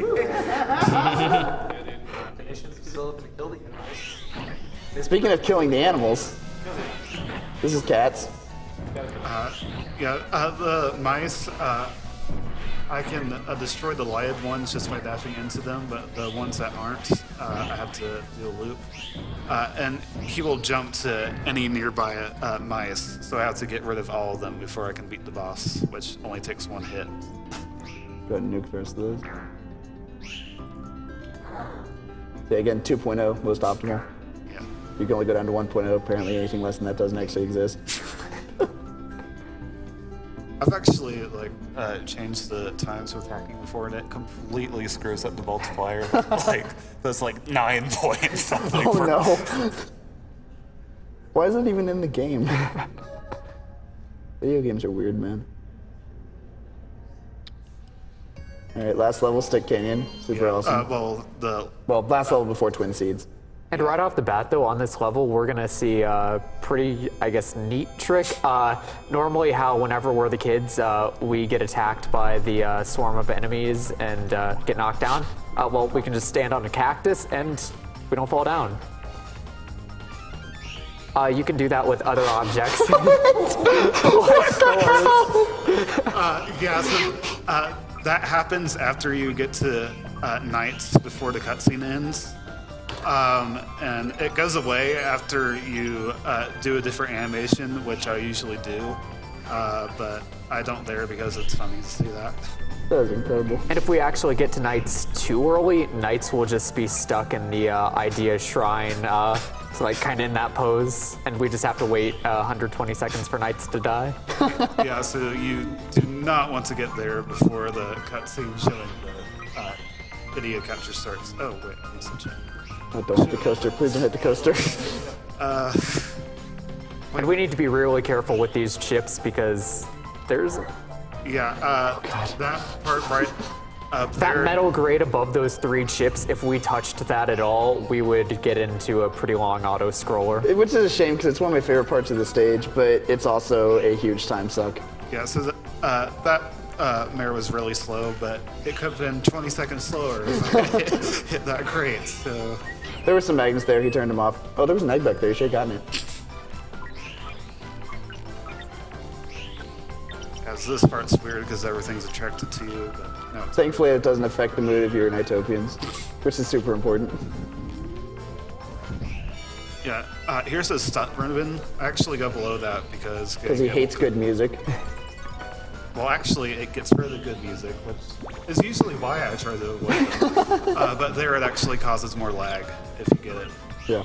Speaking of killing the animals, this is cats. The mice I can destroy the lighted ones just by dashing into them, but the ones that aren't, I have to do a loop. And he will jump to any nearby mice, so I have to get rid of all of them before I can beat the boss, which only takes one hit. Go ahead and nuke the rest of those. So again, 2.0, most optimal. Yeah. You can only go down to 1.0, apparently anything less than that doesn't actually exist. I've actually changed the times with hacking before, and it completely screws up the multiplier. That's like 9 points. Something Oh no! Why is it even in the game? Video games are weird, man. All right, last level, Stick Canyon, super awesome. Well, last level before Twin Seeds. And right off the bat, though, on this level, we're gonna see a pretty, I guess, neat trick. Normally, whenever we're the kids, we get attacked by the swarm of enemies and get knocked down. Well, we can just stand on a cactus and we don't fall down. You can do that with other objects. That happens after you get to nights before the cutscene ends. And it goes away after you do a different animation, which I usually do, but I don't there because it's funny to see that. That was incredible. And if we actually get to Nights too early, Nights will just be stuck in the Idea Shrine, so like kind of in that pose, and we just have to wait 120 seconds for Nights to die. Yeah, so you do not want to get there before the cutscene showing the video capture starts. Oh wait, I missed a check. Oh, don't hit the coaster. Please don't hit the coaster. And we need to be really careful with these chips because there's... Yeah, that part right up that there. metal grate above those 3 chips, if we touched that at all, we would get into a pretty long auto-scroller. Which is a shame because it's one of my favorite parts of the stage, but it's also a huge time suck. Yeah, so that mare was really slow, but it could have been 20 seconds slower if I hit that crate, so... There were some magnets there, he turned them off. Oh, there was an egg back there, you should have gotten it. Yeah, so this part's weird because everything's attracted to you, but no. Thankfully, it doesn't affect the mood of your Nitopians, which is super important. Yeah, here's a stunt ribbon. I actually go below that because he hates good music. Well, actually, it gets rid of good music, which is usually why I try to avoid it. But there it actually causes more lag if you get it. Yeah.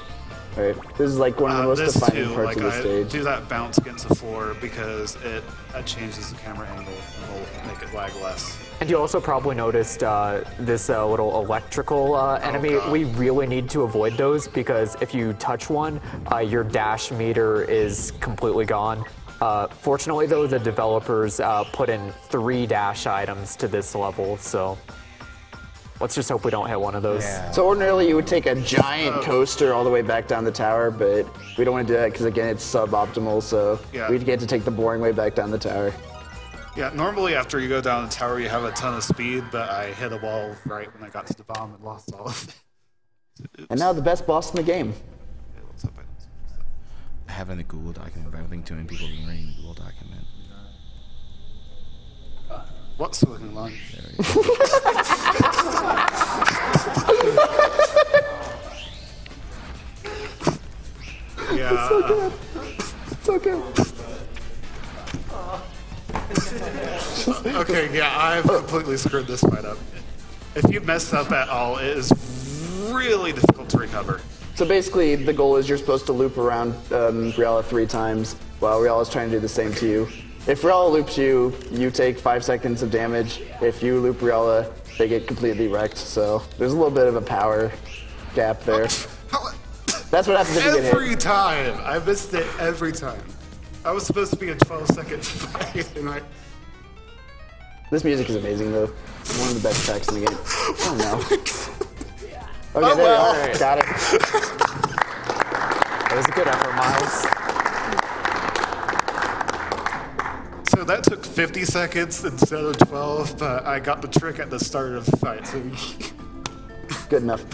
All right. This is like one of the most defining parts of the stage. I do that bounce against the floor because it changes the camera angle and will make it lag less. And you also probably noticed this little electrical enemy. We really need to avoid those because if you touch one, your dash meter is completely gone. Fortunately, though, the developers put in 3 dash items to this level, so let's just hope we don't hit one of those. Yeah. So ordinarily, you would take a giant coaster all the way back down the tower, but we don't want to do that because, again, it's suboptimal, so we'd get to take the boring way back down the tower. Yeah, normally after you go down the tower, you have a ton of speed, but I hit a wall right when I got to the bottom and lost all of it. Oops. And now the best boss in the game. I have in the Google document, but I don't think too many people can read the Google document. What's Wuqinglong? Yeah. It's so good. Okay, yeah, I've completely screwed this fight up. If you mess up at all, it is really difficult to recover. So basically, the goal is you're supposed to loop around Riala 3 times while Riala's trying to do the same to you. If Riala loops you, you take 5 seconds of damage. If you loop Riala, they get completely wrecked. So there's a little bit of a power gap there. That's what happens if you get hit. Every time! I missed it every time. I was supposed to be a 12-second fight, and This music is amazing, though. One of the best tracks in the game. Oh, no. Okay, Oh, there well. we are. Got it. That was a good effort, Miles. So that took 50 seconds instead of 12, but I got the trick at the start of the fight. So good enough.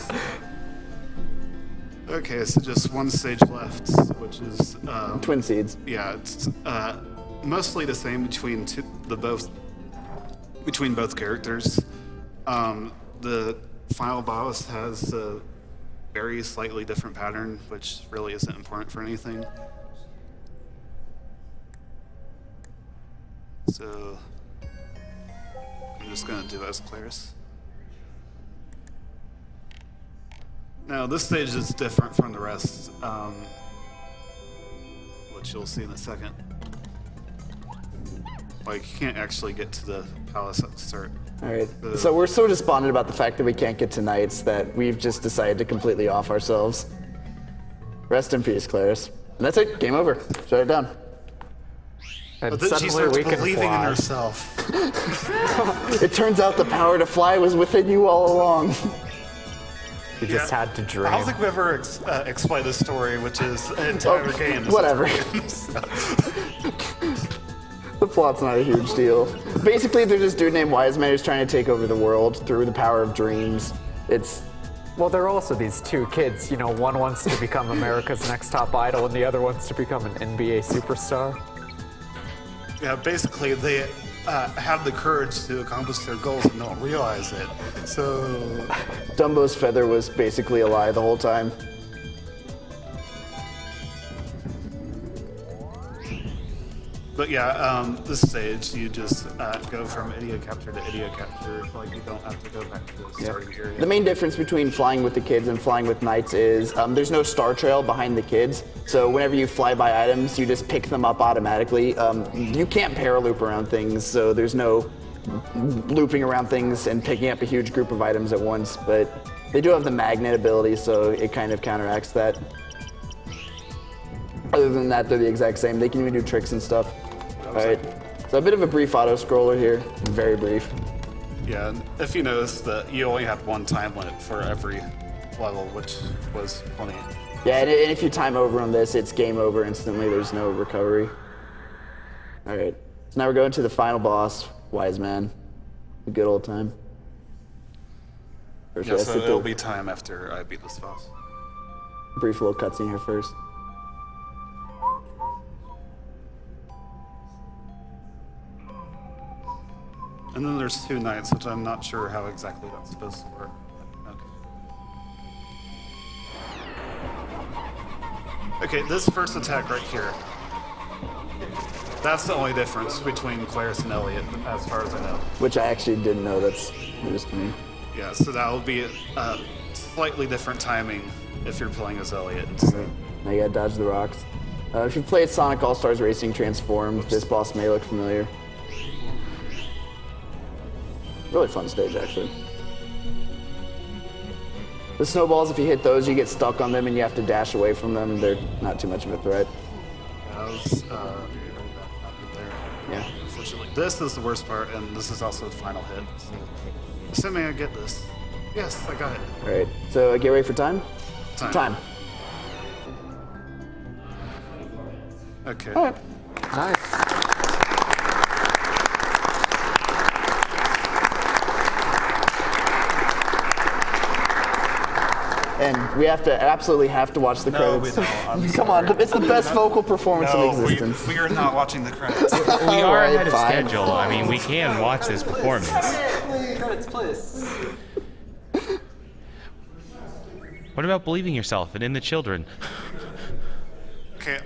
Okay, so just one stage left, which is Twin Seeds. Yeah, it's mostly the same between the both between both characters. The final boss has a very slightly different pattern, which really isn't important for anything. So I'm just gonna do as Claris. Now this stage is different from the rest, which you'll see in a second. Like, you can't actually get to the palace at the start. Alright, so we're so despondent about the fact that we can't get to Knights that we've just decided to completely off ourselves. Rest in peace, Claris. And that's it, game over. Shut it down. And but then she starts believing in herself. It turns out the power to fly was within you all along. You just had to dream. I don't think we ever explained this story, which is an entire game. Whatever. The plot's not a huge deal. Basically, there's this dude named Wiseman who's trying to take over the world through the power of dreams. It's... Well, there are also these two kids. You know, one wants to become America's Next Top Idol, and the other wants to become an NBA superstar. Yeah, basically, they have the courage to accomplish their goals and don't realize it. So... Dumbo's feather was basically a lie the whole time. But yeah, this stage, you just go from idiot capture to idiot capture. Like, you don't have to go back to the starting area. The main difference between flying with the kids and flying with Knights is there's no star trail behind the kids. So whenever you fly by items, you just pick them up automatically. You can't paraloop around things, so there's no looping around things and picking up a huge group of items at once. But they do have the magnet ability, so it kind of counteracts that. Other than that, they're the exact same. They can even do tricks and stuff. All right, so a bit of a brief auto-scroller here, very brief. Yeah, if you notice that you only have one time limit for every level, which was plenty. Yeah, and if you time over on this, it's game over instantly. There's no recovery. All right, so now we're going to the final boss, Wiseman. A good old time. Yeah, so it'll be time after I beat this boss. Brief little cutscene here first. And then there's two knights, which I'm not sure how exactly that's supposed to work. Okay, this first attack right here. That's the only difference between Claris and Elliot, as far as I know. Which I actually didn't know, that's news to me. Yeah, so that will be slightly different timing if you're playing as Elliot. Right. Now you gotta dodge the rocks. If you've played Sonic All-Stars Racing Transformed, this boss may look familiar. Really fun stage, actually. The snowballs, if you hit those, you get stuck on them and you have to dash away from them. They're not too much of a threat. That was there. Yeah. Unfortunately, this is the worst part, and this is also the final hit. Assuming I get this. Yes, I got it. All right, so get ready for time? Time. Okay. All right. Nice. And we absolutely have to watch the credits. No, we don't. Come on, it's the best vocal performance in existence. We are not watching the credits. We are Alright, ahead of fine. schedule. I mean, we can watch this performance. Credits, please. What about believing yourself and in the children? Okay,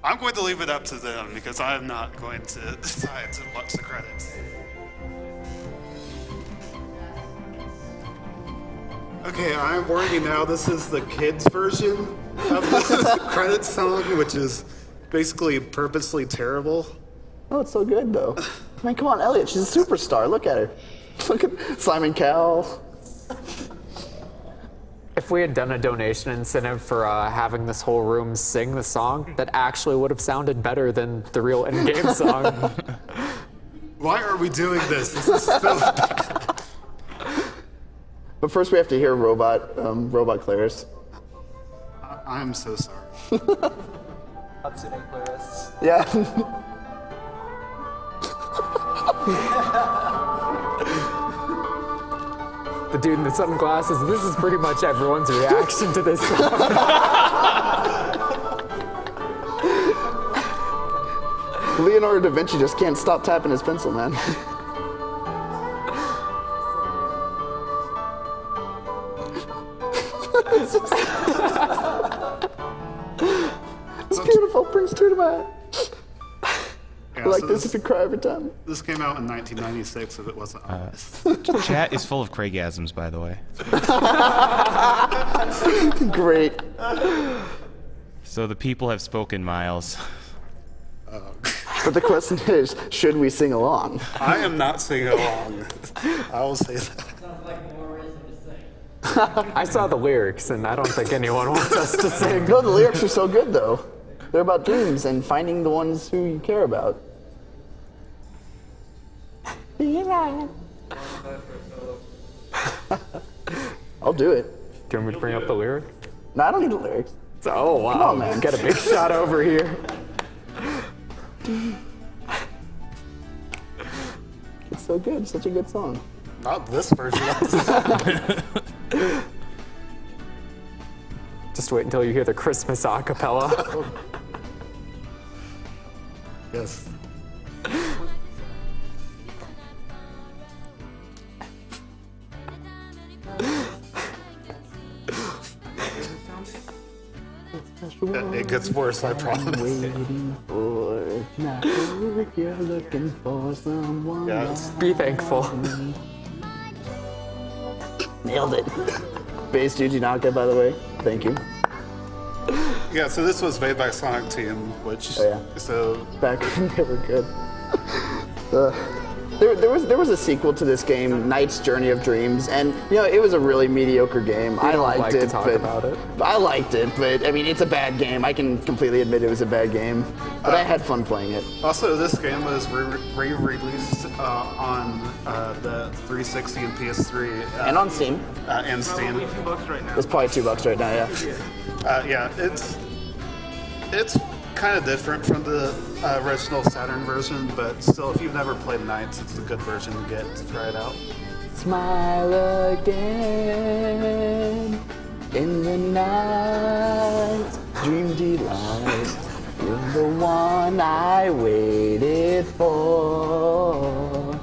I'm going to leave it up to them because I'm not going to decide to watch the credits. Okay, I'm warning you now, this is the kids' version of the credits song, which is basically purposely terrible. Oh, it's so good, though. I mean, come on, Elliot, she's a superstar. Look at her. Look at Simon Cowell. If we had done a donation incentive for having this whole room sing the song, that actually would have sounded better than the real in-game song. Why are we doing this? This is so bad. But first we have to hear Robot Claris. I'm so sorry. Hatsune Claris. Yeah. The dude in the sunglasses, this is pretty much everyone's reaction to this song. Leonardo da Vinci just can't stop tapping his pencil, man. It's beautiful. Brings tear to my eye. Yeah, Like so this if you cry every time. This came out in 1996, if it wasn't obvious. Chat is full of Craigasms, by the way. Great. So the people have spoken, Miles. But the question is, should we sing along? I am not singing along. I will say that. I saw the lyrics, and I don't think anyone wants us to sing. No, the lyrics are so good, though. They're about dreams and finding the ones who you care about. I'll do it. Do you want me to bring up the lyric? No, I don't need the lyrics. Oh, wow. Come on, man. Got a big shot over here. It's so good. Such a good song. Not this version. Just wait until you hear the Christmas a cappella. Yes. It gets worse, I promise. Waiting for now. If you're looking for someone. Be thankful. Nailed it. Bass Jujinaka, by the way. Thank you. Yeah, so this was made by Sonic Team, which so back when they were good. There was a sequel to this game, Knight's Journey of Dreams, and you know it was a really mediocre game. I liked it, I liked it, but I mean it's a bad game. I can completely admit it was a bad game, but I had fun playing it. Also, this game was re-released on the 360 and PS3, and on Steam. And Steam. $2 right now. It's probably $2 right now, yeah. Yeah, it's kind of different from the original Saturn version, but still, if you've never played Knights, it's a good version to get to try it out. Smile again in the night, dream delight. You're the one I waited for.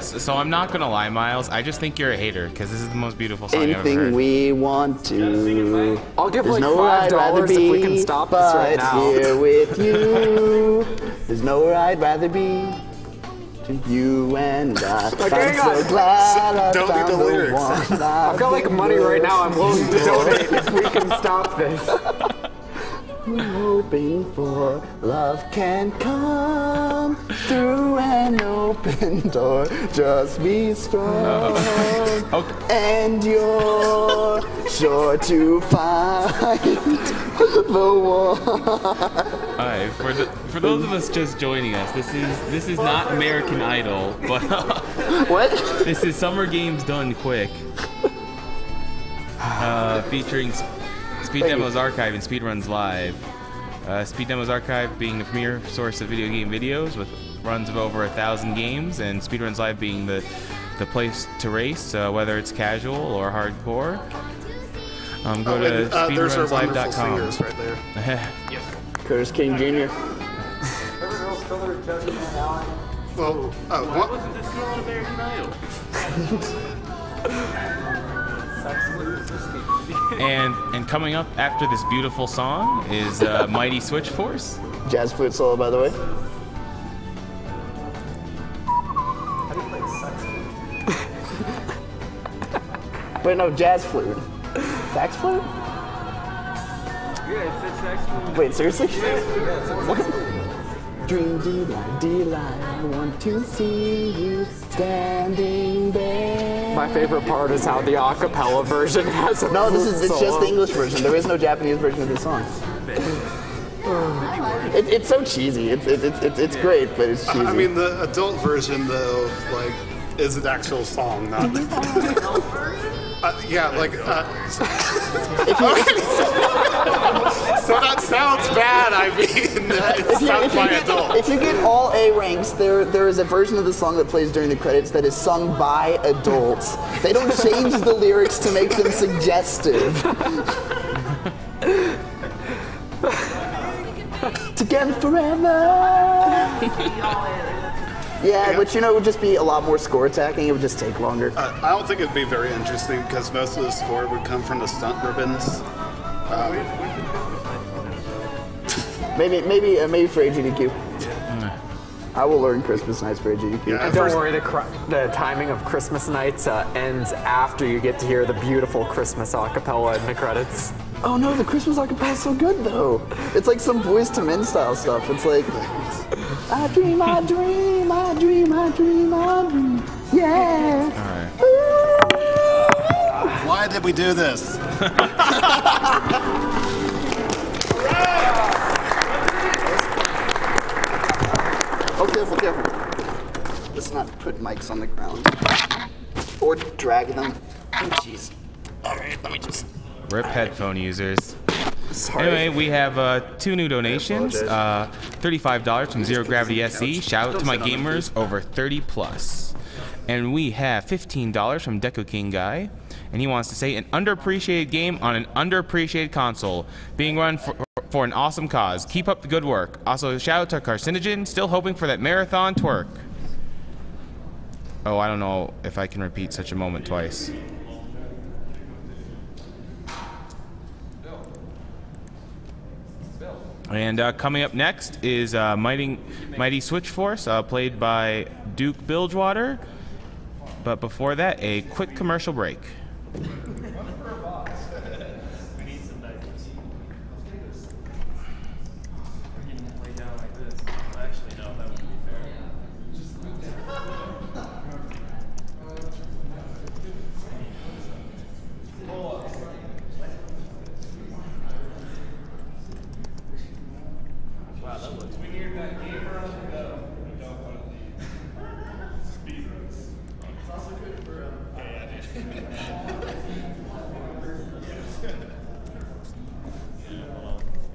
So I'm not gonna lie, Miles. I just think you're a hater because this is the most beautiful song I've ever Anything heard. we want to. I'll give There's like no $5 rather if we be, can stop this but right now. here with you. There's nowhere I'd rather be. To you and I. Okay, I'm guys. so glad I Don't need found the the lyrics. one I've got like money right now. I'm willing to donate if we can stop this. We're hoping for love can come through an open door. Just be strong, and you're sure to find the one. Alright, for those of us just joining us, this is not American Idol, but what? This is Summer Games Done Quick, featuring Speed Demos Archive and Speedruns Live. Speed Demos Archive being the premier source of video game videos with runs of over 1,000 games, and Speedruns Live being the place to race, whether it's casual or hardcore. Go to speedrunslive.com. Singers right there. Curtis King Jr. Well, Why wasn't this girl on American Idol? And coming up after this beautiful song is Mighty Switch Force. Jazz flute solo, by the way. How do you play sax flute? Wait, no, jazz flute. Sax flute? Yeah, it said sax flute. Wait, seriously? What? Dream delight, I want to see you standing there. My favorite part is how the a cappella version has a No, flute it's just solo. the English version. There is no Japanese version of this song. It's so cheesy. It's great, but it's cheesy. I mean, the adult version, though, like, is an actual song, not. Yeah, like. So that sounds bad. I mean, it's sung by adults. If you get all A ranks, there is a version of the song that plays during the credits that is sung by adults. They don't change the lyrics to make them suggestive. Together forever. Yeah, but you know, it would just be a lot more score attacking. It would just take longer. I don't think it'd be very interesting because most of the score would come from the stunt ribbons. Maybe for Sgdq. I will learn Christmas Nights for Sgdq. Yeah, and don't worry, the timing of Christmas Nights ends after you get to hear the beautiful Christmas acapella in the credits. Oh no, the Christmas acapella is so good though. It's like some Boyz II Men style stuff. It's like, I dream, I dream, I dream, I dream, I dream. Yeah. All right. Why did we do this? Oh, careful, careful. Let's not put mics on the ground. Or drag them. Oh, jeez. All right, let me just... Rip headphone users. Sorry. Anyway, we have 2 new donations. $35 from Zero Gravity SE. Shout out to my gamers over 30 plus. And we have $15 from Deco King Guy. And he wants to say an underappreciated game on an underappreciated console being run for an awesome cause. Keep up the good work. Also, shout out to Carcinogen, still hoping for that marathon twerk. Oh, I don't know if I can repeat such a moment twice. And coming up next is Mighty Switch Force, played by Duke Bilgewater. But before that, a quick commercial break.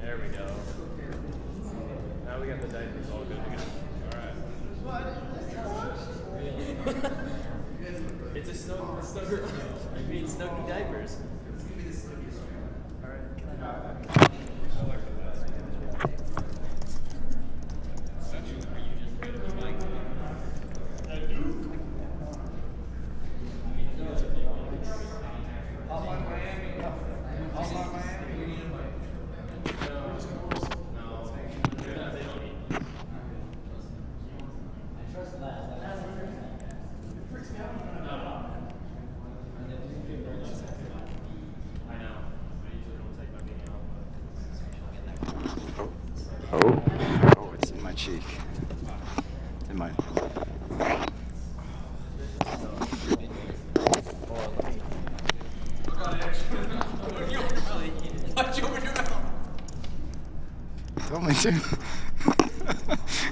There we go. Now we got the diapers all good to go. Alright. It's a snugger. I mean, snuggy diapers. It's gonna be the snuggiest one. Alright, can I Oh, it's in my cheek. In my... Tell me to.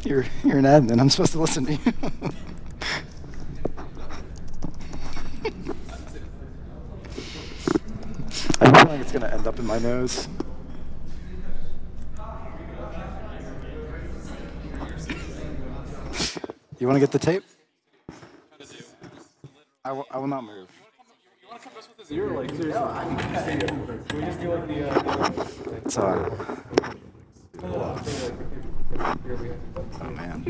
You're an admin. I'm supposed to listen to you. I feel like it's gonna end up in my nose. You want to get the tape? I will not move. You want to come with a zero? Like, seriously. Can we just do like the... It's oh man.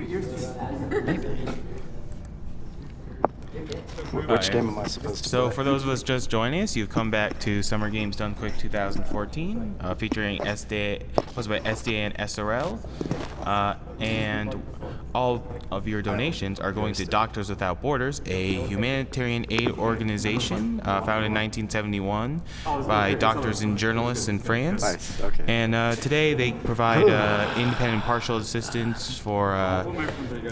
Which game am I supposed to So play? for those of us just joining us, you've come back to Summer Games Done Quick 2014, featuring SDA, hosted by SDA and SRL, and all of your donations are going to Doctors Without Borders, a humanitarian aid organization founded in 1971 by doctors and journalists in France. Nice. Okay. And today they provide independent and partial assistance for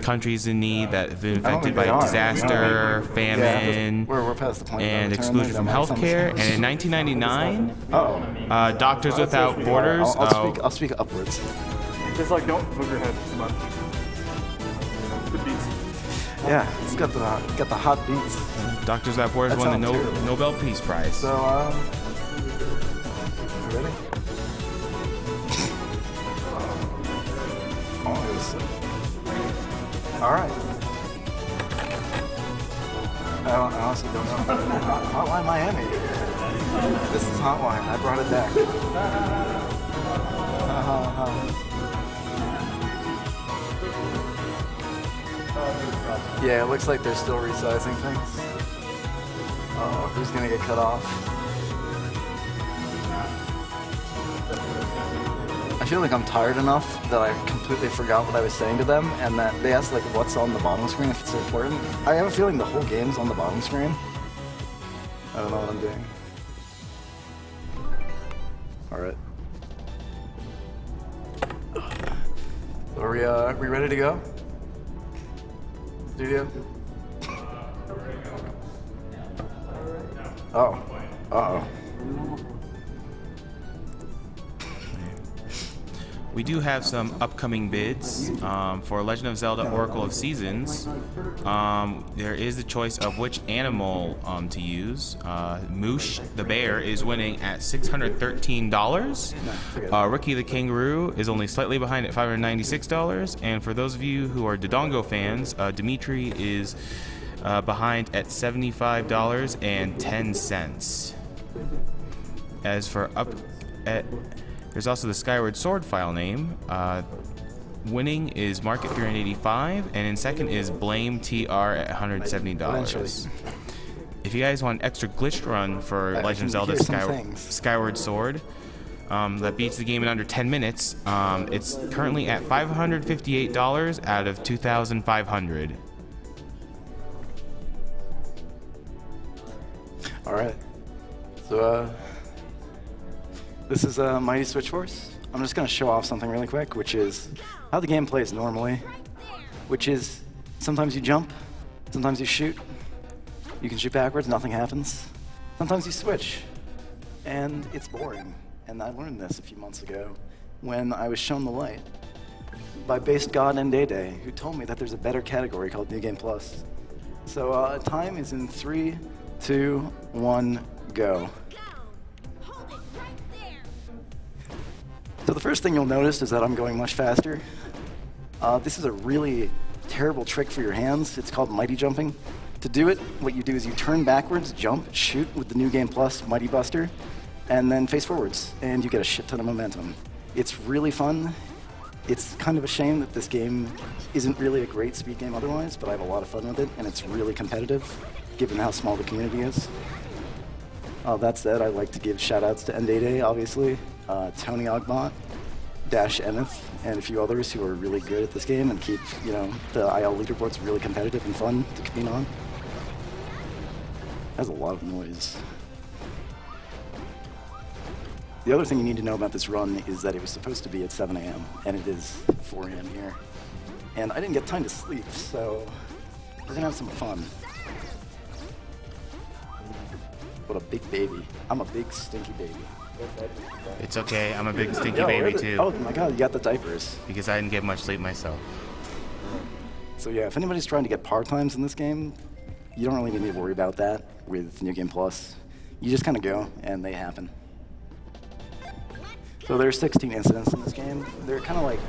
countries in need that have been affected by disaster, famine, we're past the point and exclusion from healthcare. And in 1999, Doctors Without Borders. I'll speak upwards. Just like, don't move your head too much. The beats. Yeah, it's got the hot beats. Doctors Without Borders won the Nobel Peace Prize. So, you ready? All right. I honestly don't know. Hotline Miami. This is Hotline. I brought it back. Yeah, it looks like they're still resizing things. Who's gonna get cut off? I feel like I'm tired enough that I completely forgot what I was saying to them, and that they asked like what's on the bottom screen if it's important. I have a feeling the whole game's on the bottom screen. I don't know what I'm doing. Alright. Are we ready to go? Studio? Oh. Uh-oh. We do have some upcoming bids for Legend of Zelda Oracle of Seasons. There is the choice of which animal to use. Moosh the bear is winning at $613. Ricky the kangaroo is only slightly behind at $596. And for those of you who are Dodongo fans, Dimitri is behind at $75.10. As for there's also the Skyward Sword file name. Winning is Mark at $385, and in second is Blame TR at $170. If you guys want an extra glitched run for Legend of Zelda Skyward Sword, that beats the game in under 10 minutes, it's currently at $558 out of $2,500. All right. So, this is Mighty Switch Force. I'm just going to show off something really quick, which is how the game plays normally, which is sometimes you jump, sometimes you shoot. You can shoot backwards, nothing happens. Sometimes you switch, and it's boring. And I learned this a few months ago when I was shown the light by based god Ndede, who told me that there's a better category called New Game Plus. So time is in 3, 2, 1, go. So the first thing you'll notice is that I'm going much faster. This is a really terrible trick for your hands. It's called Mighty Jumping. To do it, what you do is you turn backwards, jump, shoot with the New Game Plus Mighty Buster, and then face forwards, and you get a shit ton of momentum. It's really fun. It's kind of a shame that this game isn't really a great speed game otherwise, but I have a lot of fun with it, and it's really competitive, given how small the community is. That said, I'd like to give shout-outs to Ndede, obviously, Tony Ogbot, Dash Emmeth, and a few others who are really good at this game and keep, the IL leaderboards really competitive and fun to compete on. Has a lot of noise. The other thing you need to know about this run is that it was supposed to be at 7 a.m. and it is 4 a.m. here. And I didn't get time to sleep, so we're gonna have some fun. What a big baby. I'm a big stinky baby. It's okay, I'm a big stinky baby too. Oh my god, you got the diapers. Because I didn't get much sleep myself. So yeah, if anybody's trying to get par times in this game, you don't really need to worry about that with New Game Plus. You just kind of go, and they happen. So there's 16 incidents in this game. They're kind of like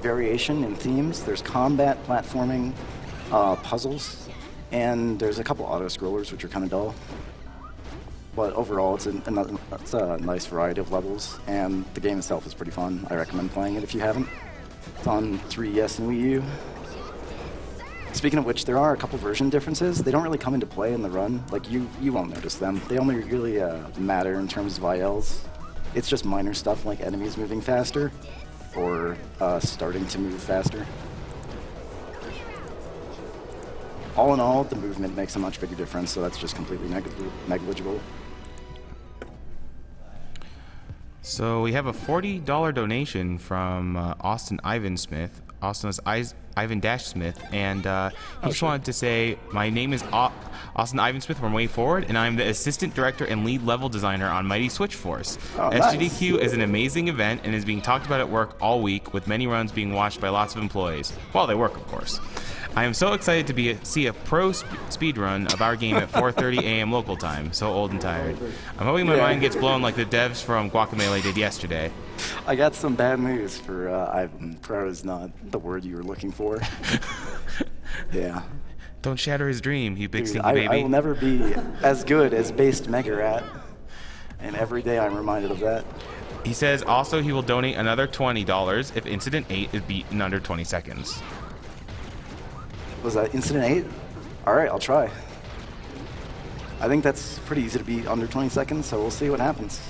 variation in themes. There's combat, platforming, puzzles, and there's a couple auto-scrollers, which are kind of dull. But overall, it's a nice variety of levels, and the game itself is pretty fun. I recommend playing it if you haven't. It's on 3DS and Wii U. Speaking of which, there are a couple version differences. They don't really come into play in the run. Like, you won't notice them. They only really matter in terms of ILs. It's just minor stuff like enemies moving faster or starting to move faster. All in all, the movement makes a much bigger difference, so that's just completely negligible. So we have a $40 donation from Austin Ivan Smith. Austin is Ivan Dash Smith, and he just wanted to say, my name is Austin Ivan Smith from Way Forward, and I'm the assistant director and lead level designer on Mighty Switch Force. Sgdq is an amazing event and is being talked about at work all week, with many runs being watched by lots of employees. While they work, of course. I am so excited to see a pro speed run of our game at 4:30 a.m. local time. So old and tired. I'm hoping my mind gets blown like the devs from Guacamelee did yesterday. I got some bad news for Ivan. Pro is not the word you were looking for. Yeah. Don't shatter his dream, you big Dude, stinky baby. I will never be as good as based Mega Rat. And every day I'm reminded of that. He says also he will donate another $20 if Incident 8 is beaten in under 20 seconds. Was that Incident 8? Alright, I'll try. I think that's pretty easy to beat under 20 seconds, so we'll see what happens.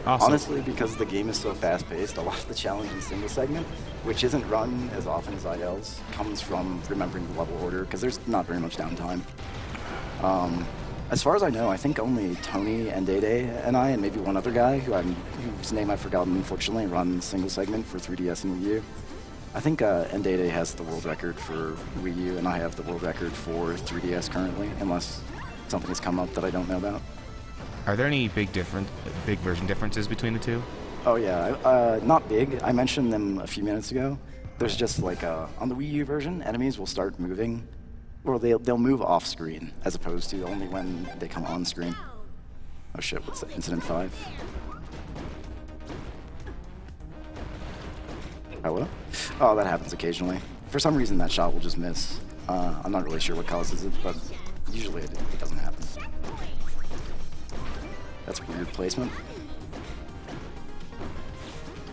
Awesome. Honestly, because the game is so fast-paced, a lot of the challenge in single segment, which isn't run as often as ILs, comes from remembering the level order, because there's not very much downtime. As far as I know, I think only Tony and Day and I, and maybe one other guy, whose name I've forgotten, unfortunately, run single segment for 3DS and Wii U. I think Ndayday has the world record for Wii U, and I have the world record for 3DS currently, unless something has come up that I don't know about. Are there any big version differences between the two? Oh yeah, not big. I mentioned them a few minutes ago. There's just like, on the Wii U version, enemies will start moving, or they'll move off screen, as opposed to only when they come on screen. Oh shit, what's that? Incident 5? Hello? Oh, that happens occasionally. For some reason, that shot will just miss. I'm not really sure what causes it, but usually it doesn't happen. That's weird placement.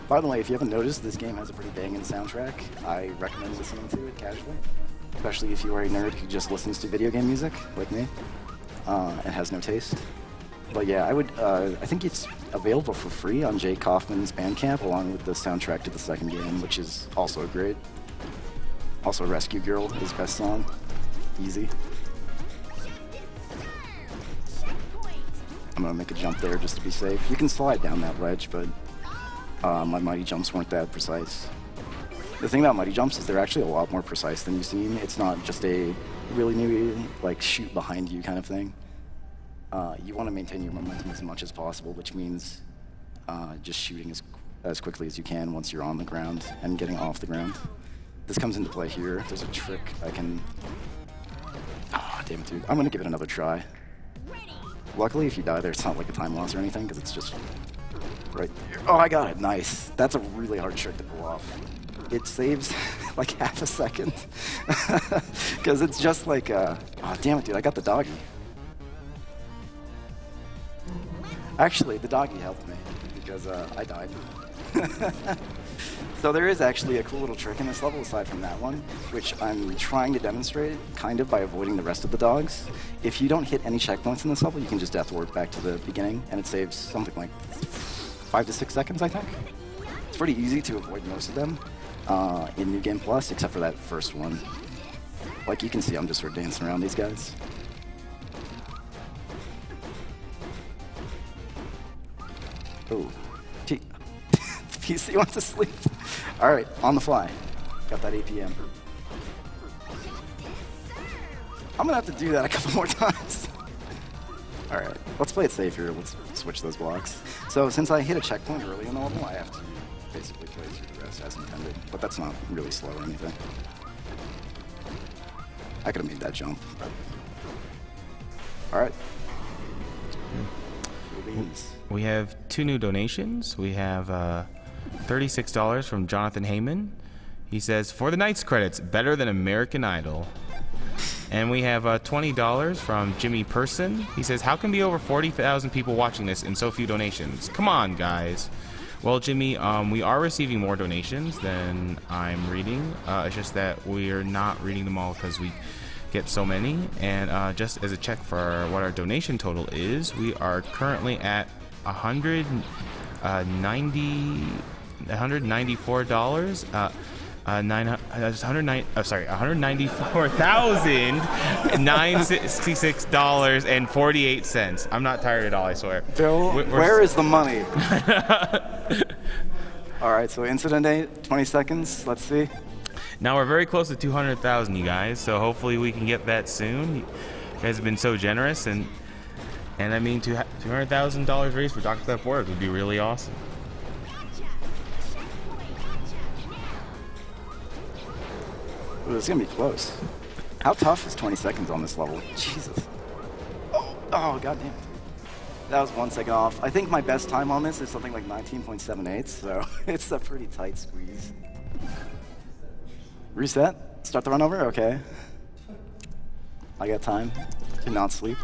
By the way, if you haven't noticed, this game has a pretty banging soundtrack. I recommend listening to it casually, especially if you are a nerd who just listens to video game music, like me, and has no taste. But yeah, I think it's available for free on Jay Kaufman's Bandcamp, along with the soundtrack to the second game, which is also great. Also, Rescue Girl, his best song. Easy. I'm gonna make a jump there just to be safe. You can slide down that ledge, but my mighty jumps weren't that precise. The thing about mighty jumps is they're actually a lot more precise than you've seen. It's not just a really new, like, shoot behind you kind of thing. You want to maintain your momentum as much as possible, which means just shooting as quickly as you can once you're on the ground and getting off the ground. This comes into play here. There's a trick I can... Ah, damn it, dude. I'm gonna give it another try. Luckily, if you die there, it's not like a time loss or anything, because it's just right there. Oh, I got it. Nice. That's a really hard trick to pull off. It saves like half a second, because it's just like, oh, damn it, dude. I got the doggy. Actually, the doggy helped me, because I died. So there is actually a cool little trick in this level aside from that one, which I'm trying to demonstrate kind of by avoiding the rest of the dogs. If you don't hit any checkpoints in this level, you can just death warp back to the beginning, and it saves something like 5 to 6 seconds, I think. It's pretty easy to avoid most of them in New Game Plus, except for that first one. Like you can see, I'm just sort of dancing around these guys. Oh, gee. The PC wants to sleep. All right, on the fly. Got that APM. I'm gonna have to do that a couple more times. All right, let's play it safe here. Let's switch those blocks. So since I hit a checkpoint early in the level, I have to basically play through the rest as intended. But that's not really slow or anything. I could have made that jump. But... All right. We have 2 new donations. We have $36 from Jonathan Heyman. He says, for the Knights credits, better than American Idol. And we have $20 from Jimmy Person. He says, how can be over 40,000 people watching this and so few donations? Come on, guys. Well, Jimmy, we are receiving more donations than I'm reading. It's just that we're not reading them all because we get so many. And just as a check for what our donation total is, we are currently at $194. $194,966.48. I'm not tired at all, I swear. Bill, where is the money? All right, so incident 8, 20 seconds. Let's see. Now we're very close to 200,000, you guys. So hopefully we can get that soon. You guys have been so generous, and I mean, $200,000 raised for Dr. Theft Wars would be really awesome. Ooh, this is gonna be close. How tough is 20 seconds on this level? Jesus. Oh, goddamn. That was 1 second off. I think my best time on this is something like 19.78, so it's a pretty tight squeeze. Reset. Start the run over? Okay. I got time to not sleep.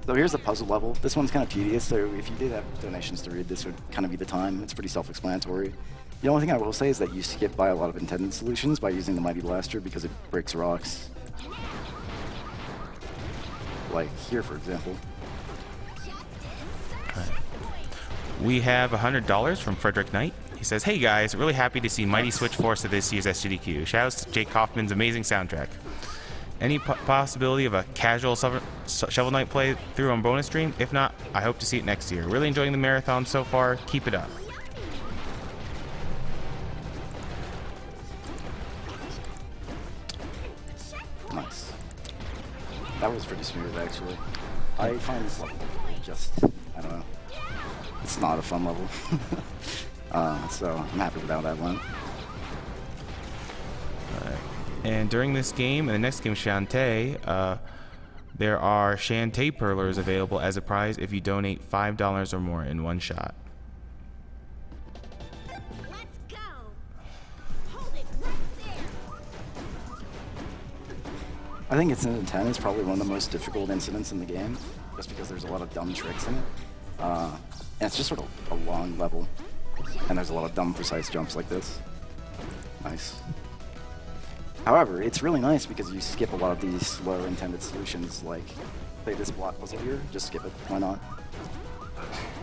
So here's the puzzle level. This one's kind of tedious, so if you did have donations to read, this would kind of be the time. It's pretty self-explanatory. The only thing I will say is that you skip by a lot of intended solutions by using the Mighty Blaster because it breaks rocks. Like here, for example. We have $100 from Frederick Knight. He says, "Hey guys, really happy to see Mighty switch force to this year's Sgdq. Shoutouts to Jake Kaufman's amazing soundtrack. Any possibility of a casual Shovel Knight play through on bonus stream? If not, I hope to see it next year. Really enjoying the marathon so far. Keep it up." Nice. That was pretty smooth, actually. I find this level just, I don't know. It's not a fun level. So I'm happy with how that went. And during this game and the next game, Shantae, there are Shantae Perlers available as a prize if you donate $5 or more in one shot. I think Incident 10 is probably one of the most difficult incidents in the game, just because there's a lot of dumb tricks in it. And it's just sort of a long level, and there's a lot of dumb, precise jumps like this. Nice. However, it's really nice because you skip a lot of these slow intended solutions, like, say this block puzzle here, just skip it, why not?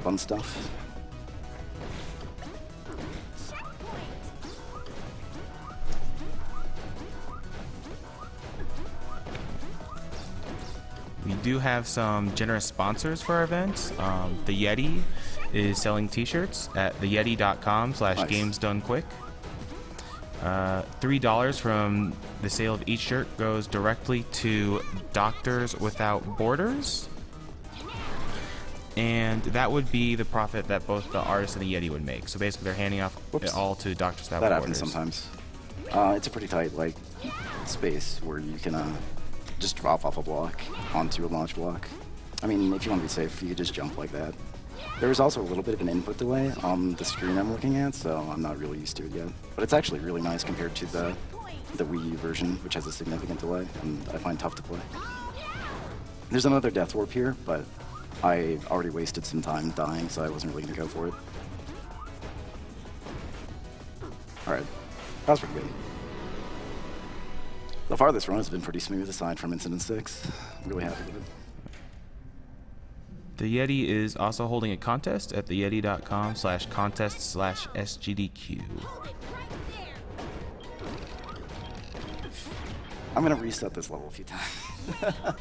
Fun stuff. We do have some generous sponsors for our event. The Yeti is selling t-shirts at theyeti.com/gamesdonequick. $3 from the sale of each shirt goes directly to Doctors Without Borders. And that would be the profit that both the artist and the Yeti would make. So basically they're handing off it all to Doctors Without Borders. That happens sometimes. It's a pretty tight, like, space where you can just drop off a block onto a launch block. I mean, if you want to be safe, you could just jump like that. There is also a little bit of an input delay on the screen I'm looking at, so I'm not really used to it yet. But it's actually really nice compared to the Wii U version, which has a significant delay, and I find tough to play. There's another Death Warp here, but I already wasted some time dying, so I wasn't really going to go for it. Alright, that was pretty good. So far this run has been pretty smooth, aside from Incident 6. I'm really happy with it. The Yeti is also holding a contest at theyeti.com/contest/SGDQ. I'm gonna reset this level a few times.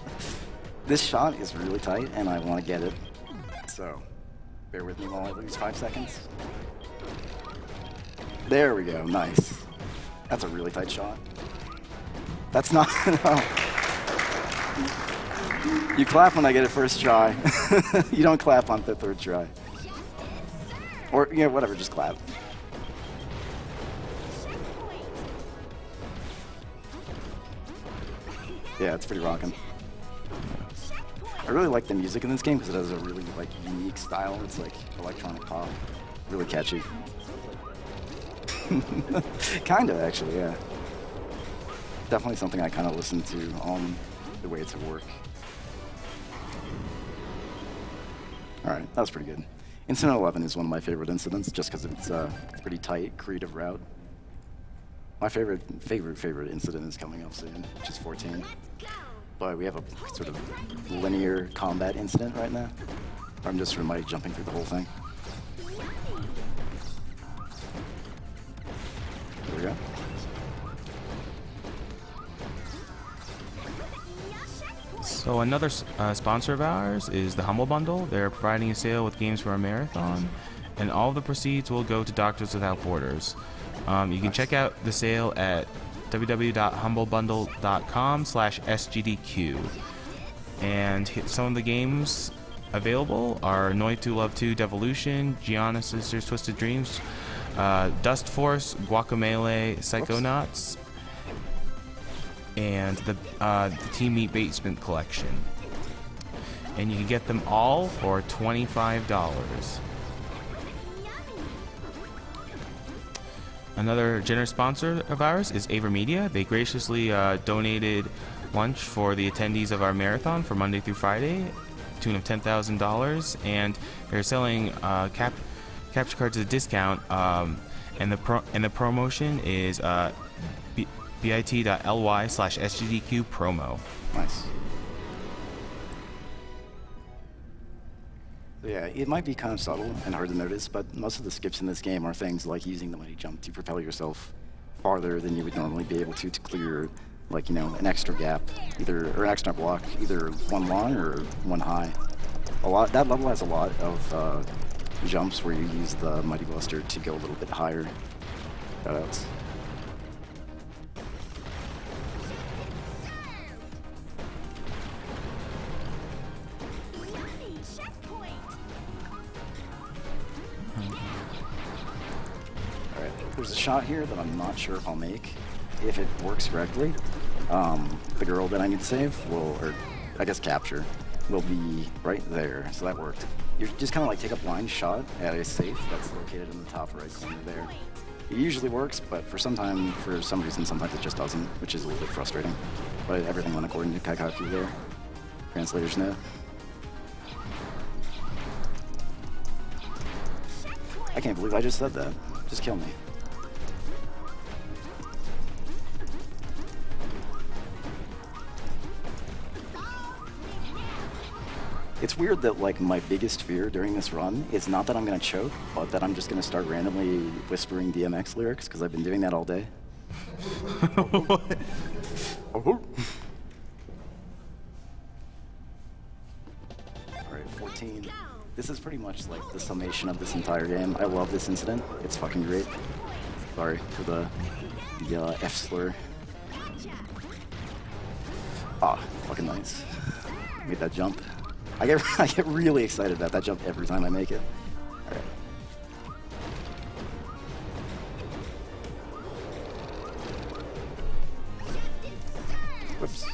This shot is really tight, and I want to get it. So, bear with me while I lose 5 seconds. There we go, nice. That's a really tight shot. That's not, no. You clap when I get it first try. You don't clap on the third try. Or, yeah, whatever, just clap. Yeah, it's pretty rockin'. I really like the music in this game because it has a really, like, unique style. It's like electronic pop. Really catchy. Kinda, actually, yeah. Definitely something I kind of listen to on the way to work. Alright, that was pretty good. Incident 11 is one of my favorite incidents just because it's a pretty tight, creative route. My favorite incident is coming up soon, which is 14. But we have a sort of linear combat incident right now. I'm just remotely jumping through the whole thing. There we go. So another sponsor of ours is the Humble Bundle. They're providing a sale with games for our marathon, and all of the proceeds will go to Doctors Without Borders. You can check out the sale at www.humblebundle.com/SGDQ. And some of the games available are Noi 2 Love 2 Devolution, Gianna Sisters Twisted Dreams, Dust Force, Guacamelee, Psychonauts, and the Team Meat Basement Collection. and you can get them all for $25. Another generous sponsor of ours is AverMedia. They graciously donated lunch for the attendees of our marathon for Monday through Friday, to the tune of $10,000, and they're selling capture cards at a discount. And the promotion is bit.ly/SGDQ promo. Nice. Yeah, it might be kind of subtle and hard to notice, but most of the skips in this game are things like using the mighty jump to propel yourself farther than you would normally be able to clear, like, you know, an extra gap, or an extra block, either one long or one high. That level has a lot of jumps where you use the mighty buster to go a little bit higher. Shoutouts. There's a shot here that I'm not sure if I'll make. If it works correctly, the girl that I need to save will, or I guess capture, will be right there. So that worked. You just kind of like take a blind shot at a safe that's located in the top right corner there. It usually works, but for some reason, sometimes it just doesn't, which is a little bit frustrating. But everything went according to Kaikaku there. Translator's note. I can't believe I just said that. Just kill me. It's weird that, like, my biggest fear during this run is not that I'm gonna choke, but that I'm just gonna start randomly whispering DMX lyrics, because I've been doing that all day. What? Alright, 14. This is pretty much like the summation of this entire game. I love this incident. It's fucking great. Sorry for the F slur. Ah, fucking nice. Made that jump. I get really excited about that jump every time I make it. All right. Whoops. A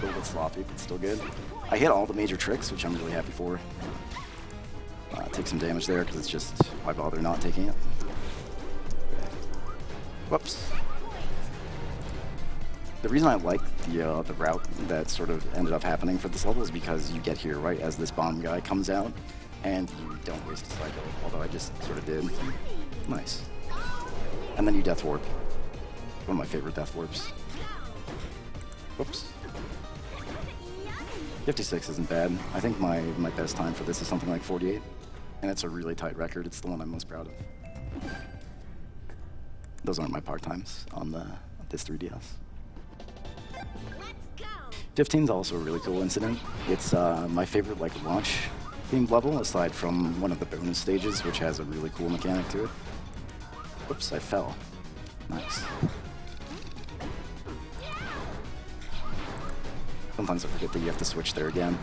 little bit sloppy, but still good. I hit all the major tricks, which I'm really happy for. Take some damage there, because it's just, why bother not taking it? Okay. Whoops. The reason I like the route that sort of ended up happening for this level is because you get here right as this bomb guy comes out, and you don't waste a cycle, although I just sort of did. Nice. And then you death warp. One of my favorite death warps. Whoops. 56 isn't bad. I think my best time for this is something like 48, and it's a really tight record. It's the one I'm most proud of. Those aren't my part times on this 3DS. 15's also a really cool incident. It's my favorite like launch themed level, aside from one of the bonus stages, which has a really cool mechanic to it. Whoops, I fell. Nice. Sometimes I forget that you have to switch there again.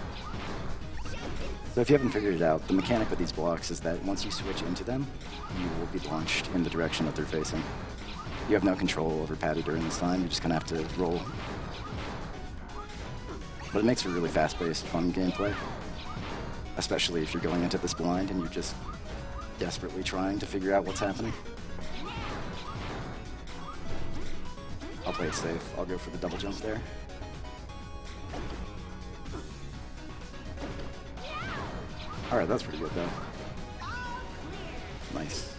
So if you haven't figured it out, the mechanic with these blocks is that once you switch into them, you will be launched in the direction that they're facing. You have no control over Patty during this time, you just kind of have to roll. But it makes for really fast-paced, fun gameplay. Especially if you're going into this blind and you're just desperately trying to figure out what's happening. I'll play it safe. I'll go for the double jump there. Alright, that's pretty good though. Nice.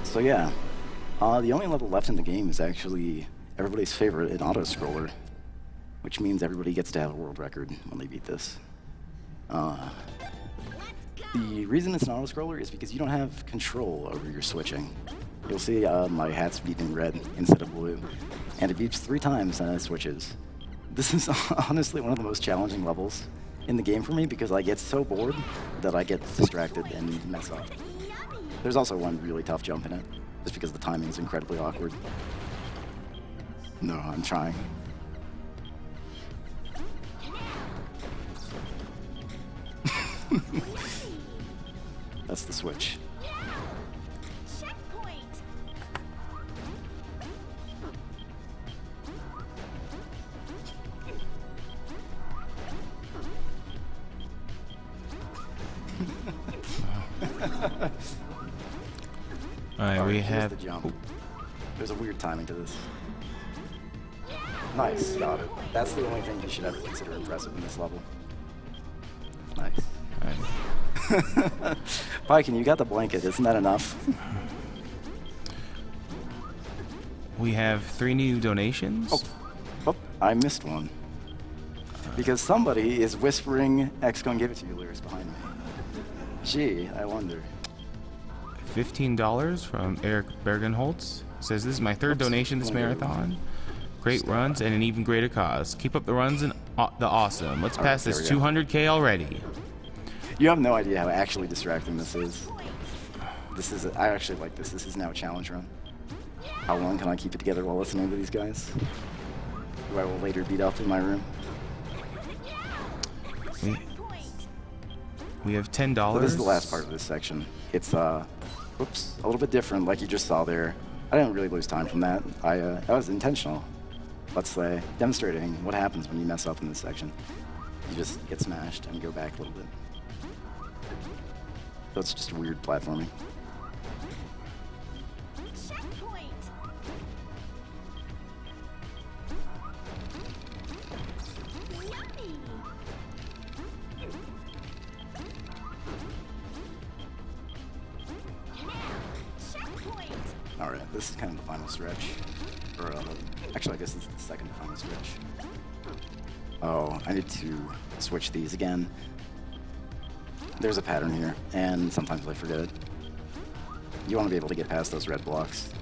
So yeah, the only level left in the game is actually everybody's favorite, an auto-scroller, which means everybody gets to have a world record when they beat this. The reason it's an auto-scroller is because you don't have control over your switching. You'll see my hat's beeping red instead of blue, and it beeps 3 times and it switches. This is honestly one of the most challenging levels in the game for me because I get so bored that I get distracted and mess up. There's also one really tough jump in it, just because the timing is incredibly awkward. No, I'm trying. That's the switch. Alright, we here's have. the jump. There's a weird timing to this. Nice, got it. That's the only thing you should ever consider impressive in this level. Nice. Pyken, you got the blanket. Isn't that enough? We have 3 new donations. Oh, I missed one. Because somebody is whispering, X gonna give it to you lyrics behind me. Gee, I wonder. $15 from Eric Bergenholtz. Says, this is my 3rd donation this marathon. Great runs and an even greater cause. Keep up the runs and the awesome. Let's pass this 200K already. You have no idea how actually distracting this is. I actually like this. This is now a challenge run. How long can I keep it together while listening to these guys? Who I will later beat up in my room. We have $10. So this is the last part of this section. It's whoops, a little bit different, like you just saw there. I didn't really lose time from that. That was intentional. Let's say, demonstrating what happens when you mess up in this section. You just get smashed and go back a little bit. So it's just weird platforming. Alright, this is kind of the final stretch. Or, actually, I guess this is the second to final stretch. Oh, I need to switch these again. There's a pattern here, and sometimes I forget it. You want to be able to get past those red blocks.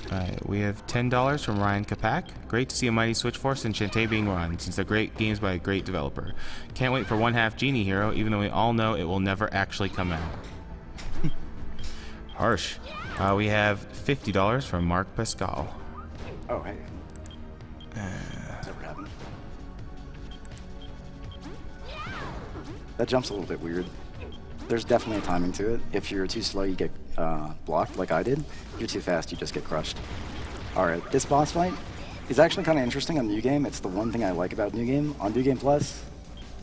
Alright, we have $10 from Ryan Kapak. Great to see a mighty Switch Force and Shantae being run, since they're great games by a great developer. Can't wait for 1/2 Genie Hero, even though we all know it will never actually come out. Harsh. We have $50 from Mark Pascal. Oh, hey. Never happened. That jump's a little bit weird. There's definitely a timing to it. If you're too slow, you get blocked like I did. If you're too fast, you just get crushed. Alright, this boss fight is actually kind of interesting on New Game. It's the one thing I like about New Game. On New Game Plus,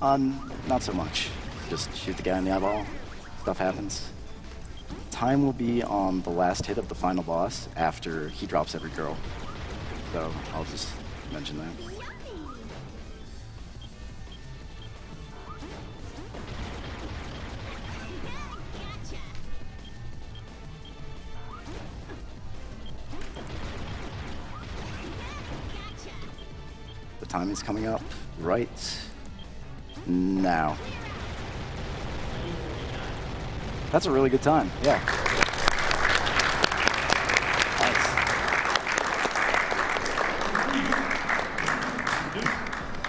not so much. Just shoot the guy in the eyeball. Stuff happens. Time will be on the last hit of the final boss after he drops every girl. So I'll just mention that. The time is coming up right now. That's a really good time, yeah. Nice.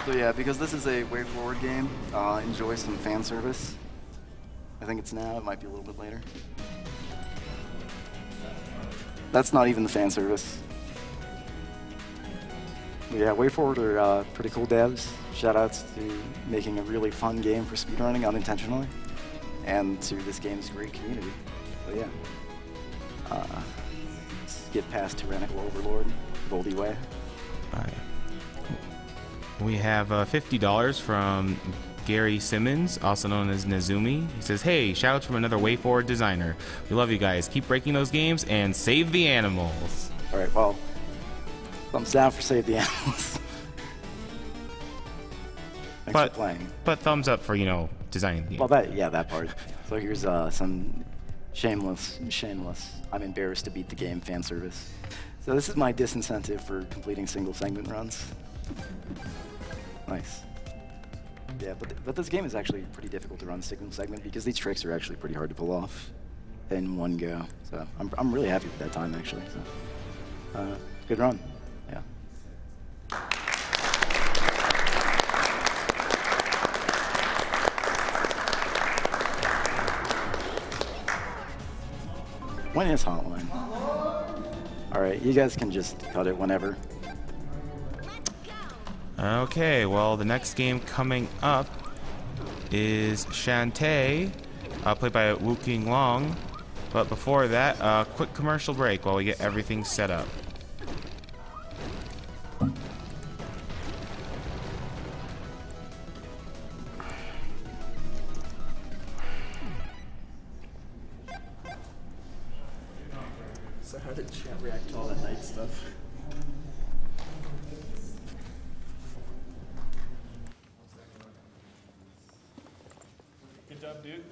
So yeah, because this is a way forward game, enjoy some fan service. I think it's now, it might be a little bit later. That's not even the fan service. Yeah, WayForward are pretty cool devs. Shoutouts to making a really fun game for speedrunning unintentionally, and to this game's great community. So yeah, let's get past Tyrannical Overlord, Voldy Way. Alright. We have $50 from Gary Simmons, also known as Nezumi. He says, hey, shoutouts from another WayForward designer. We love you guys. Keep breaking those games and save the animals. Alright, well, thumbs down for Save the Animals. Thanks for playing. But thumbs up for, designing the game. Well, that part. So here's some shameless, I'm embarrassed to beat the game fan service. So this is my disincentive for completing single segment runs. Nice. Yeah, but this game is actually pretty difficult to run single segment because these tricks are actually pretty hard to pull off in one go. So I'm really happy with that time actually. So good run. Yeah. When is Hotline? Alright, you guys can just cut it whenever. Okay, well, the next game coming up is Shantae. played by Wuqinglong. But before that, quick commercial break while we get everything set up. So how did chat react to all that night stuff? Good job, dude.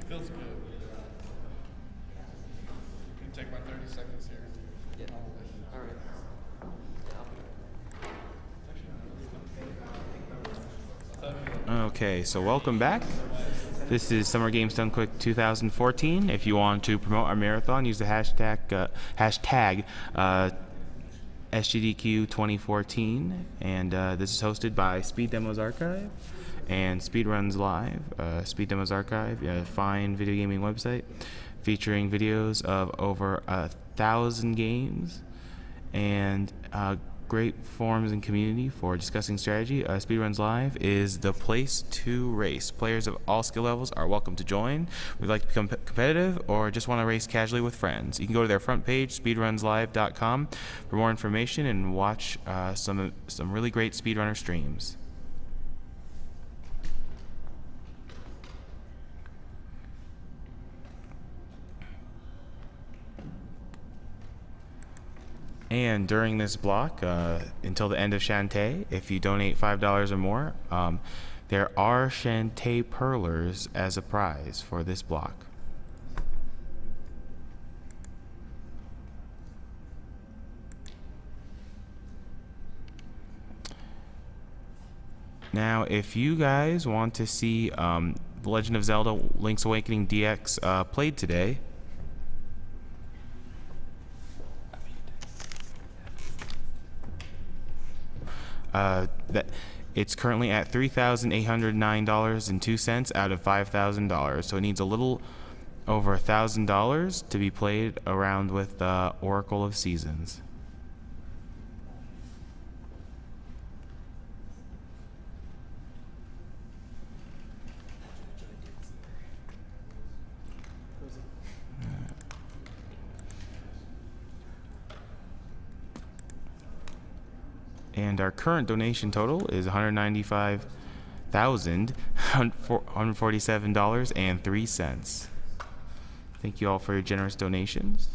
Feels good. You can take my 30 seconds here. Yeah. All right. Okay, so welcome back. This is Summer Games Done Quick 2014. If you want to promote our marathon, use the hashtag Sgdq 2014. And this is hosted by Speed Demos Archive and Speedruns Live. Speed Demos Archive, a fine video gaming website featuring videos of over 1,000 games and great forums and community for discussing strategy. Speedruns Live is the place to race. Players of all skill levels are welcome to join. We'd like to become competitive or just want to race casually with friends. You can go to their front page, speedrunslive.com, for more information and watch some really great speedrunner streams. And during this block, until the end of Shantae, if you donate $5 or more, there are Shantae Pearlers as a prize for this block. Now, if you guys want to see The Legend of Zelda Link's Awakening DX played today, that it's currently at $3,809.02 out of $5,000, so it needs a little over $1,000 to be played around with Oracle of Seasons. And our current donation total is $195,147.03. Thank you all for your generous donations.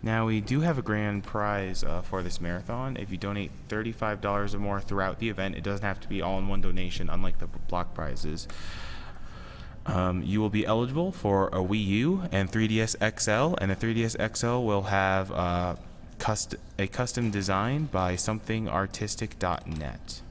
Now we do have a grand prize for this marathon. If you donate $35 or more throughout the event, it doesn't have to be all in one donation, unlike the block prizes. You will be eligible for a Wii U and 3DS XL, and the 3DS XL will have a custom design by somethingartistic.net.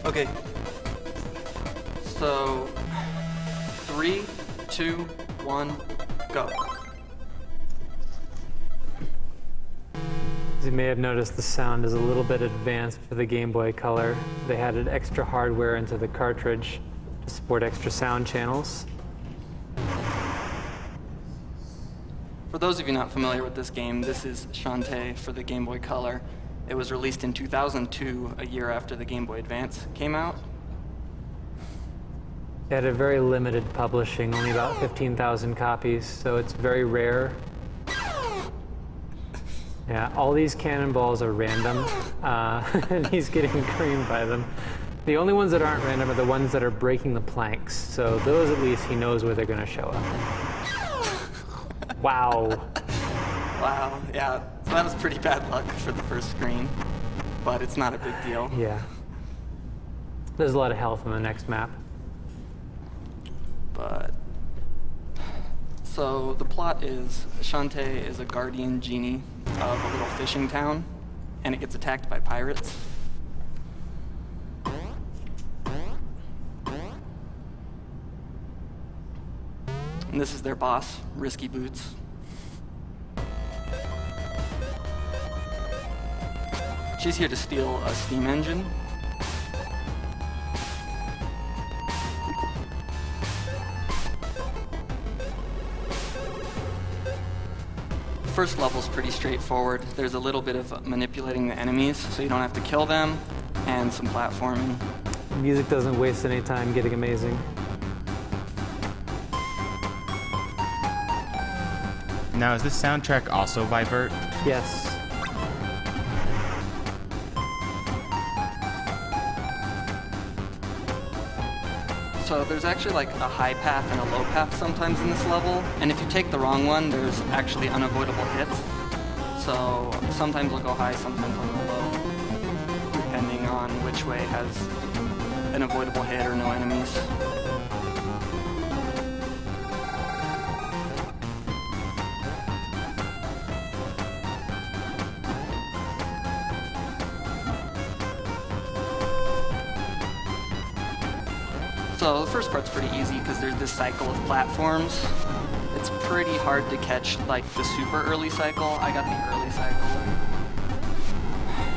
Okay. So, 3, 2, 1, go. As you may have noticed, the sound is a little bit advanced for the Game Boy Color. They added extra hardware into the cartridge to support extra sound channels. For those of you not familiar with this game, this is Shantae for the Game Boy Color. It was released in 2002, a year after the Game Boy Advance came out. It had a very limited publishing, only about 15,000 copies, so it's very rare. Yeah, all these cannonballs are random, and he's getting creamed by them. The only ones that aren't random are the ones that are breaking the planks, so those at least he knows where they're going to show up. Wow. Wow, yeah, so that was pretty bad luck for the first screen, but it's not a big deal. Yeah. There's a lot of health on the next map. But, so the plot is Shantae is a guardian genie of a little fishing town, and it gets attacked by pirates. And this is their boss, Risky Boots. She's here to steal a steam engine. The first level's pretty straightforward. There's a little bit of manipulating the enemies, so you don't have to kill them, and some platforming. The music doesn't waste any time getting amazing. Now, is this soundtrack also by Vert? Yes. So there's actually like a high path and a low path sometimes in this level, and if you take the wrong one, there's actually unavoidable hits. So sometimes they'll go high, sometimes they'll go low, depending on which way has an avoidable hit or no enemies. So the first part's pretty easy because there's this cycle of platforms. It's pretty hard to catch like the super early cycle. I got the early cycle.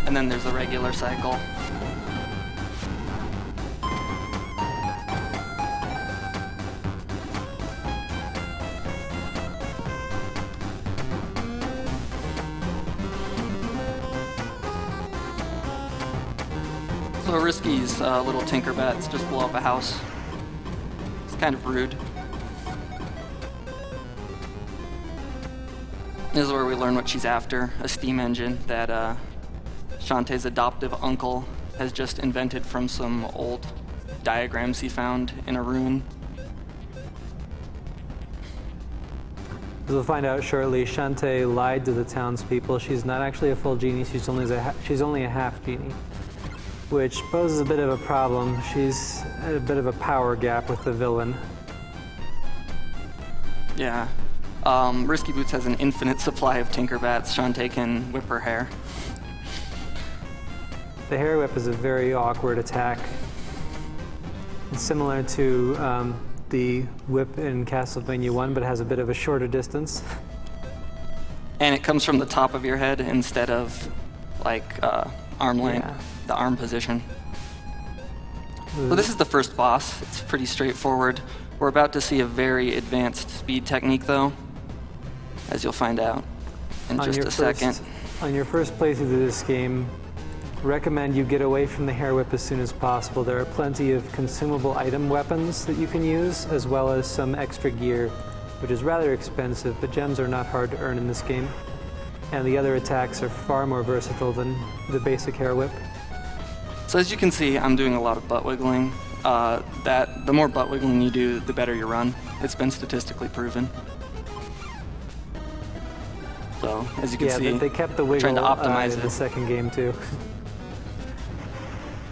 And then there's the regular cycle. So Risky's little Tinkerbats just blow up a house. It's kind of rude. This is where we learn what she's after, a steam engine that Shantae's adoptive uncle has just invented from some old diagrams he found in a ruin. As we'll find out shortly, Shantae lied to the townspeople. She's not actually a full genie, she's only a half genie, which poses a bit of a problem. She's at a bit of a power gap with the villain. Yeah. Risky Boots has an infinite supply of Tinkerbats. Shantae can whip her hair. The hair whip is a very awkward attack. It's similar to the whip in Castlevania 1, but has a bit of a shorter distance. And it comes from the top of your head instead of like arm length, the arm position. So this is the first boss. It's pretty straightforward. We're about to see a very advanced speed technique though, as you'll find out in just a second. On your first playthrough of this game, recommend you get away from the hair whip as soon as possible. There are plenty of consumable item weapons that you can use, as well as some extra gear, which is rather expensive, but gems are not hard to earn in this game. And the other attacks are far more versatile than the basic hair whip. So as you can see, I'm doing a lot of butt wiggling. that the more butt wiggling you do, the better you run. It's been statistically proven. So, as you can see, they kept the wiggle trying to optimize in the second game too.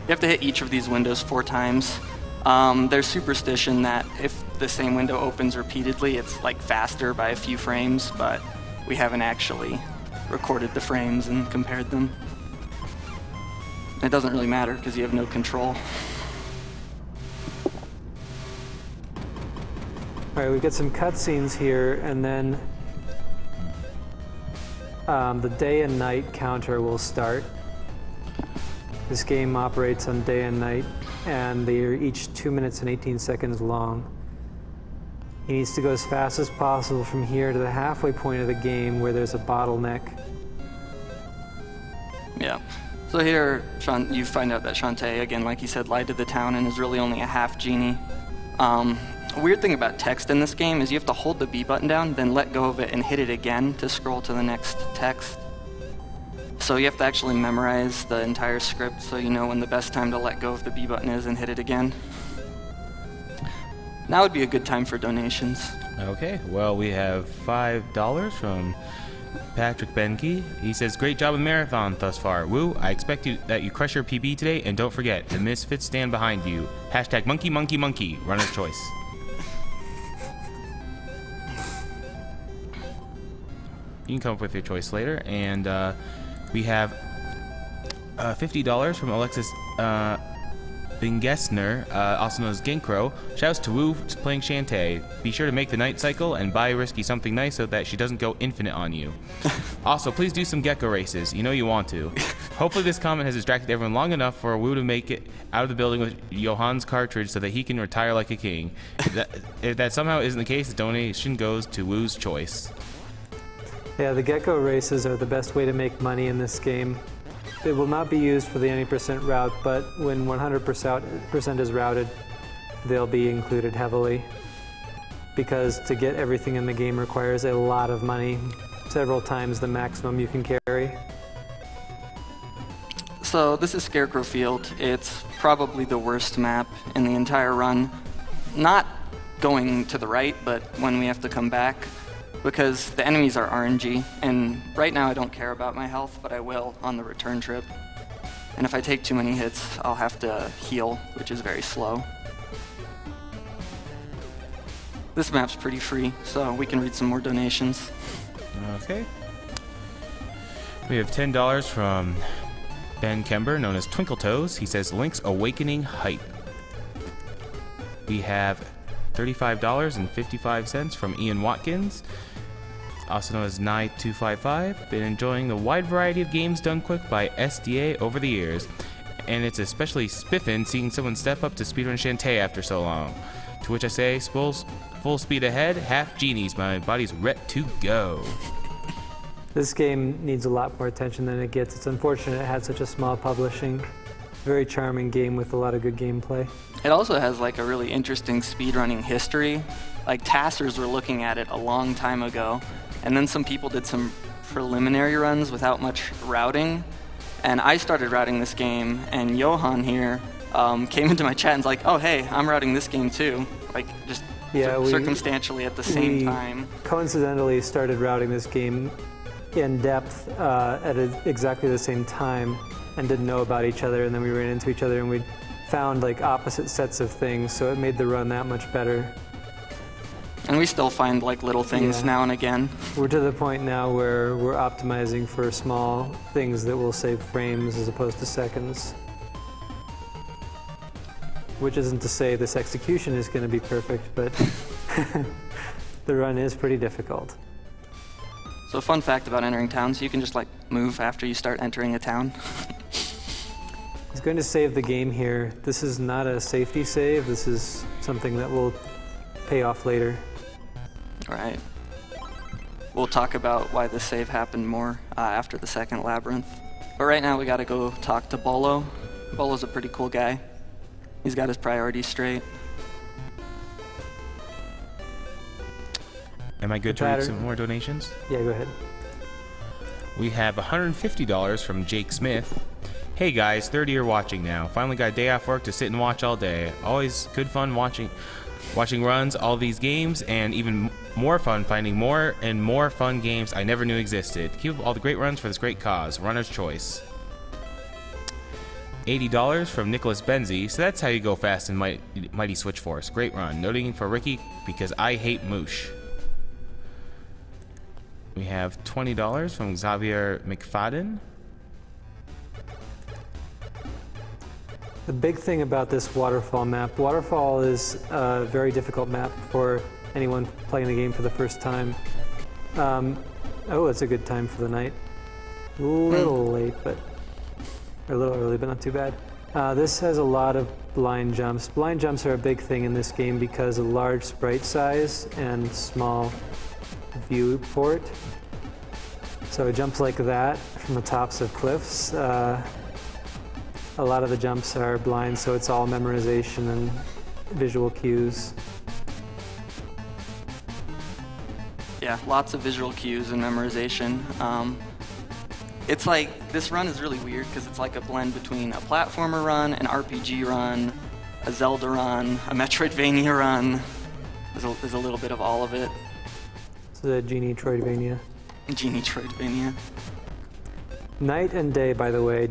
You have to hit each of these windows 4 times. There's superstition that if the same window opens repeatedly, it's like faster by a few frames, but we haven't actually recorded the frames and compared them. It doesn't really matter because you have no control. All right, we've got some cutscenes here, and then the day and night counter will start. This game operates on day and night, and they are each 2 minutes and 18 seconds long. He needs to go as fast as possible from here to the halfway point of the game where there's a bottleneck. Yeah. So here, you find out that Shantae, again, like he said, lied to the town and is really only a half genie. A weird thing about text in this game is you have to hold the B button down, then let go of it and hit it again to scroll to the next text. So you have to actually memorize the entire script so you know when the best time to let go of the B button is and hit it again. Now would be a good time for donations. Okay, well, we have $5 from Patrick Benke. He says, great job with the marathon thus far. Woo, I expect that you crush your PB today, and don't forget, the Misfits stand behind you. Hashtag monkey, monkey, monkey. Runner's choice. You can come up with your choice later. And we have $50 from Alexis Bingessner, also known as Ginkro. Shouts to Woo for playing Shantae. Be sure to make the night cycle and buy Risky something nice so that she doesn't go infinite on you. Also, please do some gecko races. You know you want to. Hopefully this comment has distracted everyone long enough for Woo to make it out of the building with Johan's cartridge so that he can retire like a king. If that somehow isn't the case, the donation goes to Woo's choice. Yeah, the gecko races are the best way to make money in this game. It will not be used for the any % route, but when 100% is routed, they'll be included heavily. Because to get everything in the game requires a lot of money, several times the maximum you can carry. So this is Scarecrow Field. It's probably the worst map in the entire run. Not going to the right, but when we have to come back. Because the enemies are RNG, and right now I don't care about my health, but I will on the return trip. And if I take too many hits, I'll have to heal, which is very slow. This map's pretty free, so we can read some more donations. Okay. We have $10 from Ben Kember, known as Twinkle Toes. He says, Link's Awakening Hype. We have $35.55 from Ian Watkins, also known as Nye255. Been enjoying the wide variety of games done quick by SDA over the years, and it's especially spiffin' seeing someone step up to speedrun Shantae after so long. To which I say, full speed ahead, half genies, my body's ret to go. This game needs a lot more attention than it gets. It's unfortunate it had such a small publishing. Very charming game with a lot of good gameplay. It also has like a really interesting speedrunning history. Like Tassers were looking at it a long time ago, and then some people did some preliminary runs without much routing. And I started routing this game, and Johan here came into my chat and was like, oh hey, I'm routing this game too. Like just circumstantially at the same time. Coincidentally started routing this game in depth at exactly the same time and didn't know about each other, and then we ran into each other and we found like opposite sets of things, so it made the run that much better. And we still find like little things now and again. We're to the point now where we're optimizing for small things that will save frames as opposed to seconds. Which isn't to say this execution is going to be perfect, but the run is pretty difficult. So fun fact about entering towns, you can just like move after you start entering a town. He's going to save the game here. This is not a safety save. This is something that will pay off later. Right. We'll talk about why this save happened more after the second labyrinth. But right now we gotta go talk to Bolo. Bolo's a pretty cool guy. He's got his priorities straight. Am I good to read some more donations? Yeah, go ahead. We have $150 from Jake Smith. Hey guys, third year watching now. Finally got a day off work to sit and watch all day. Always good fun watching runs, all these games, and even more fun finding more and more fun games I never knew existed. Keep up all the great runs for this great cause. Runner's choice. $80 from Nicholas Benzie. So that's how you go fast in Mighty Switch Force. Great run. Noting for Ricky because I hate moosh. We have $20 from Xavier McFadden. The big thing about this waterfall map, waterfall is a very difficult map for anyone playing the game for the first time. Oh, it's a good time for the night. A little late, but or a little early, but not too bad. This has a lot of blind jumps. Blind jumps are a big thing in this game because of large sprite size and small viewport. So jumps like that from the tops of cliffs. A lot of the jumps are blind, so it's all memorization and visual cues. Yeah, lots of visual cues and memorization. It's like, this run is really weird because it's like a blend between a platformer run, an RPG run, a Zelda run, a Metroidvania run. There's a little bit of all of it. It's a Genie-Troidvania. Genie-Troidvania. Night and day, by the way,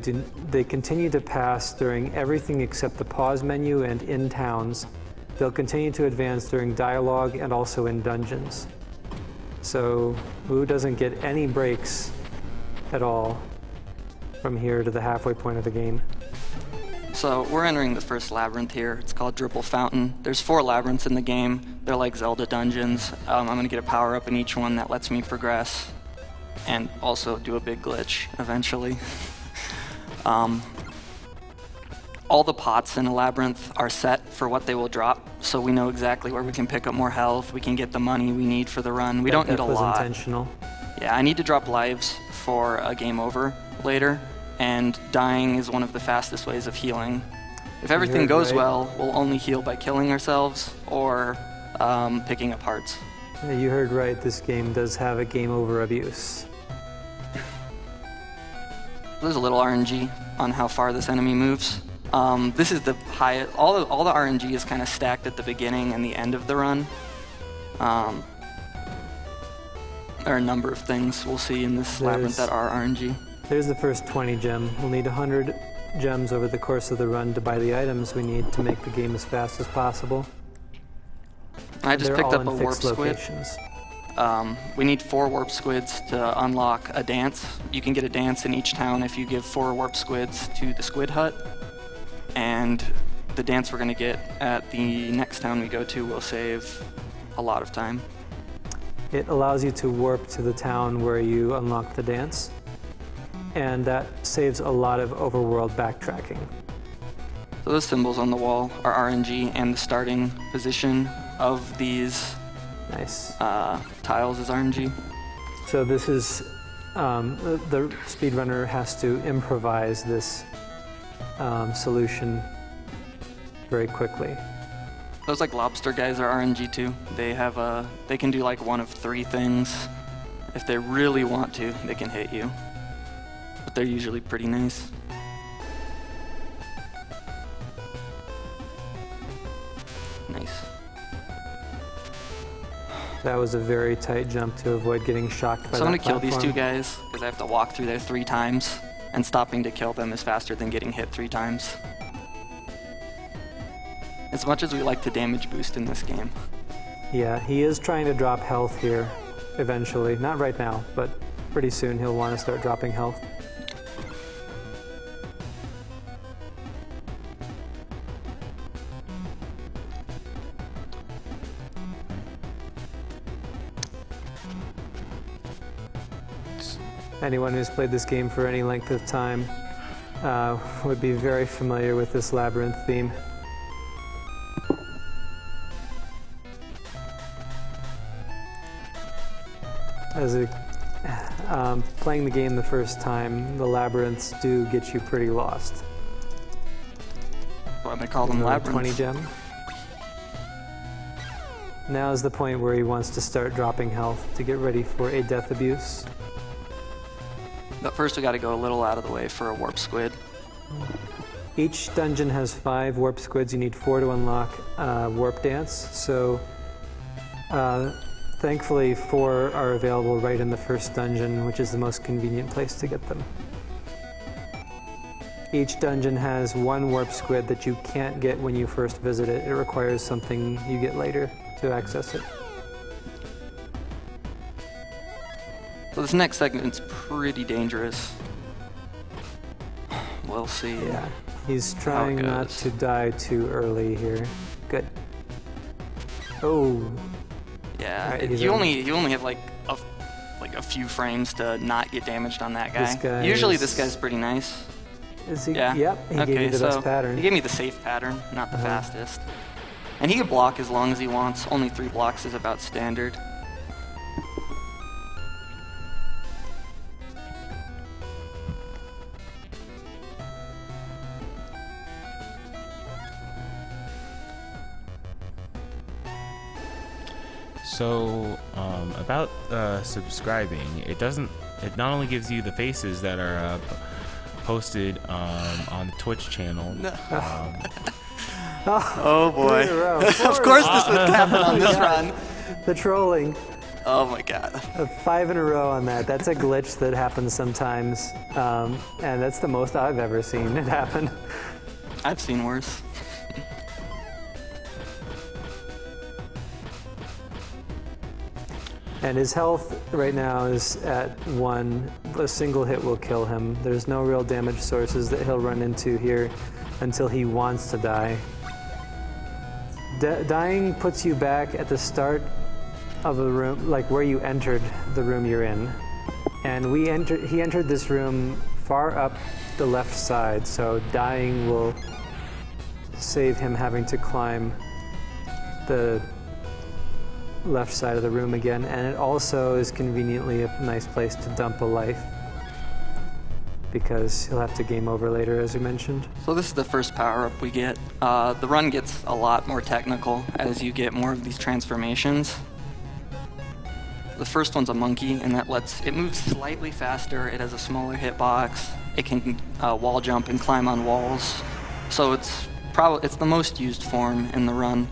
they continue to pass during everything except the pause menu and in towns. They'll continue to advance during dialogue and also in dungeons. So Wu doesn't get any breaks at all from here to the halfway point of the game. So we're entering the first labyrinth here. It's called Dribble Fountain. There's 4 labyrinths in the game. They're like Zelda dungeons. I'm gonna get a power up in each one that lets me progress and also do a big glitch eventually. All the pots in a labyrinth are set for what they will drop, so we know exactly where we can pick up more health, we can get the money we need for the run. We don't need a lot. That was intentional. Yeah, I need to drop lives for a game over later, and dying is one of the fastest ways of healing. If everything goes well, we'll only heal by killing ourselves or picking up hearts. Yeah, you heard right, this game does have a game over abuse. There's a little RNG on how far this enemy moves. This is the highest, all the RNG is kind of stacked at the beginning and the end of the run. There are a number of things we'll see in this labyrinth that are RNG. There's the first 20 gem. We'll need 100 gems over the course of the run to buy the items we need to make the game as fast as possible. I just picked up a warp squid. Locations. We need 4 warp squids to unlock a dance. You can get a dance in each town if you give 4 warp squids to the squid hut. And the dance we're going to get at the next town we go to will save a lot of time. It allows you to warp to the town where you unlock the dance. And that saves a lot of overworld backtracking. So those symbols on the wall are RNG, and the starting position of these tiles is RNG. So this is, the speedrunner has to improvise this solution very quickly. Those like lobster guys are RNG too. They can do like one of 3 things. If they really want to, they can hit you. But they're usually pretty nice. Nice. That was a very tight jump to avoid getting shocked by that So I'm gonna kill platform. these 2 guys because I have to walk through there 3 times, and stopping to kill them is faster than getting hit 3 times. As much as we like to damage boost in this game. Yeah, he is trying to drop health here eventually. Not right now, but pretty soon he'll want to start dropping health. Anyone who's played this game for any length of time would be very familiar with this labyrinth theme. As playing the game the first time, the labyrinths do get you pretty lost. Why do they call them labyrinths? 20 gem. Now is the point where he wants to start dropping health to get ready for a death abuse. But first we gotta go a little out of the way for a warp squid. Each dungeon has 5 warp squids. You need 4 to unlock warp dance. So thankfully 4 are available right in the first dungeon, which is the most convenient place to get them. Each dungeon has 1 warp squid that you can't get when you first visit it. It requires something you get later to access it. So this next segment's pretty dangerous. We'll see. Yeah, he's trying not to die too early here. Good. Oh. Yeah, Right, you only have like a few frames to not get damaged on that This guy. guy Usually is- this guy's pretty nice. Is he? Yeah. Yep, he okay, gave you the so best pattern. He gave me the safe pattern, not the fastest. And he can block as long as he wants. Only 3 blocks is about standard. So about subscribing, it not only gives you the faces that are posted on the Twitch channel. Oh boy. Of course this would happen on this run. The trolling. Oh my god. 5 in a row on that. That's a glitch that happens sometimes. And that's the most I've ever seen it happen. I've seen worse. And his health right now is at 1. A single hit will kill him. There's no real damage sources that he'll run into here until he wants to die. Dying puts you back at the start of a room, like where you entered the room you're in. And he entered this room far up the left side, so dying will save him having to climb the left side of the room again, and it also is conveniently a nice place to dump a life because he'll have to game over later, as we mentioned. So this is the first power-up we get. The run gets a lot more technical as you get more of these transformations. The first one's a monkey, and it moves slightly faster. It has a smaller hitbox. It can wall jump and climb on walls. So it's the most used form in the run.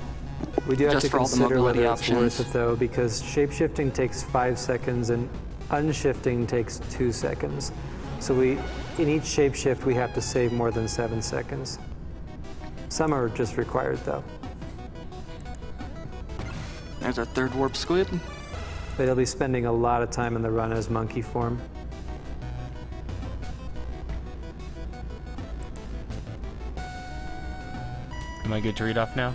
We do have just to for all the consider mobility whether it's options. worth it though, because shapeshifting takes 5 seconds and unshifting takes 2 seconds. So in each shapeshift we have to save more than 7 seconds. Some are just required though. There's our 3rd warp squid. But he'll be spending a lot of time in the run as monkey form. Am I good to read off now?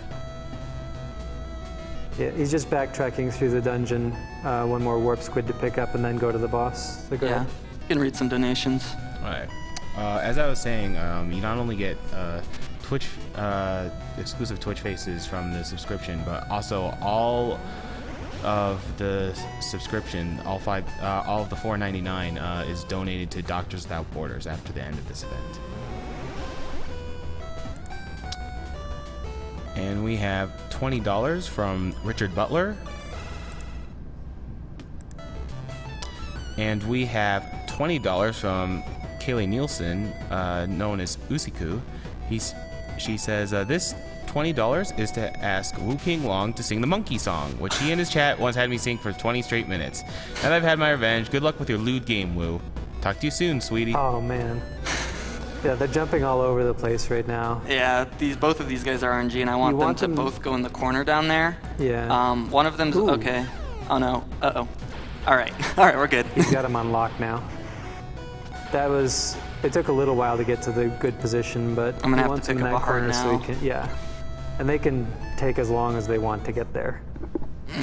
Yeah, he's just backtracking through the dungeon. 1 more warp squid to pick up and then go to the boss. So go ahead. You can read some donations. Alright. As I was saying, you not only get Twitch exclusive Twitch faces from the subscription, but also all of the subscription, all of the $4.99 is donated to Doctors Without Borders after the end of this event. And we have $20 from Richard Butler. And we have $20 from Kaylee Nielsen, known as Usiku. She says, this $20 is to ask Wuqinglong to sing the monkey song, which he in his chat once had me sing for 20 straight minutes. Now that I've had my revenge, good luck with your lewd game, Wu. Talk to you soon, sweetie. Oh man. Yeah, they're jumping all over the place right now. Yeah, both of these guys are RNG, and I want them to both go in the corner down there. Yeah. One of them's okay. Oh no. Uh-oh. All right, we're good. He's got him on lock now. It took a little while to get to the good position, but I'm gonna he have wants to him pick in up that a heart corner so he now. can, yeah. And they can take as long as they want to get there.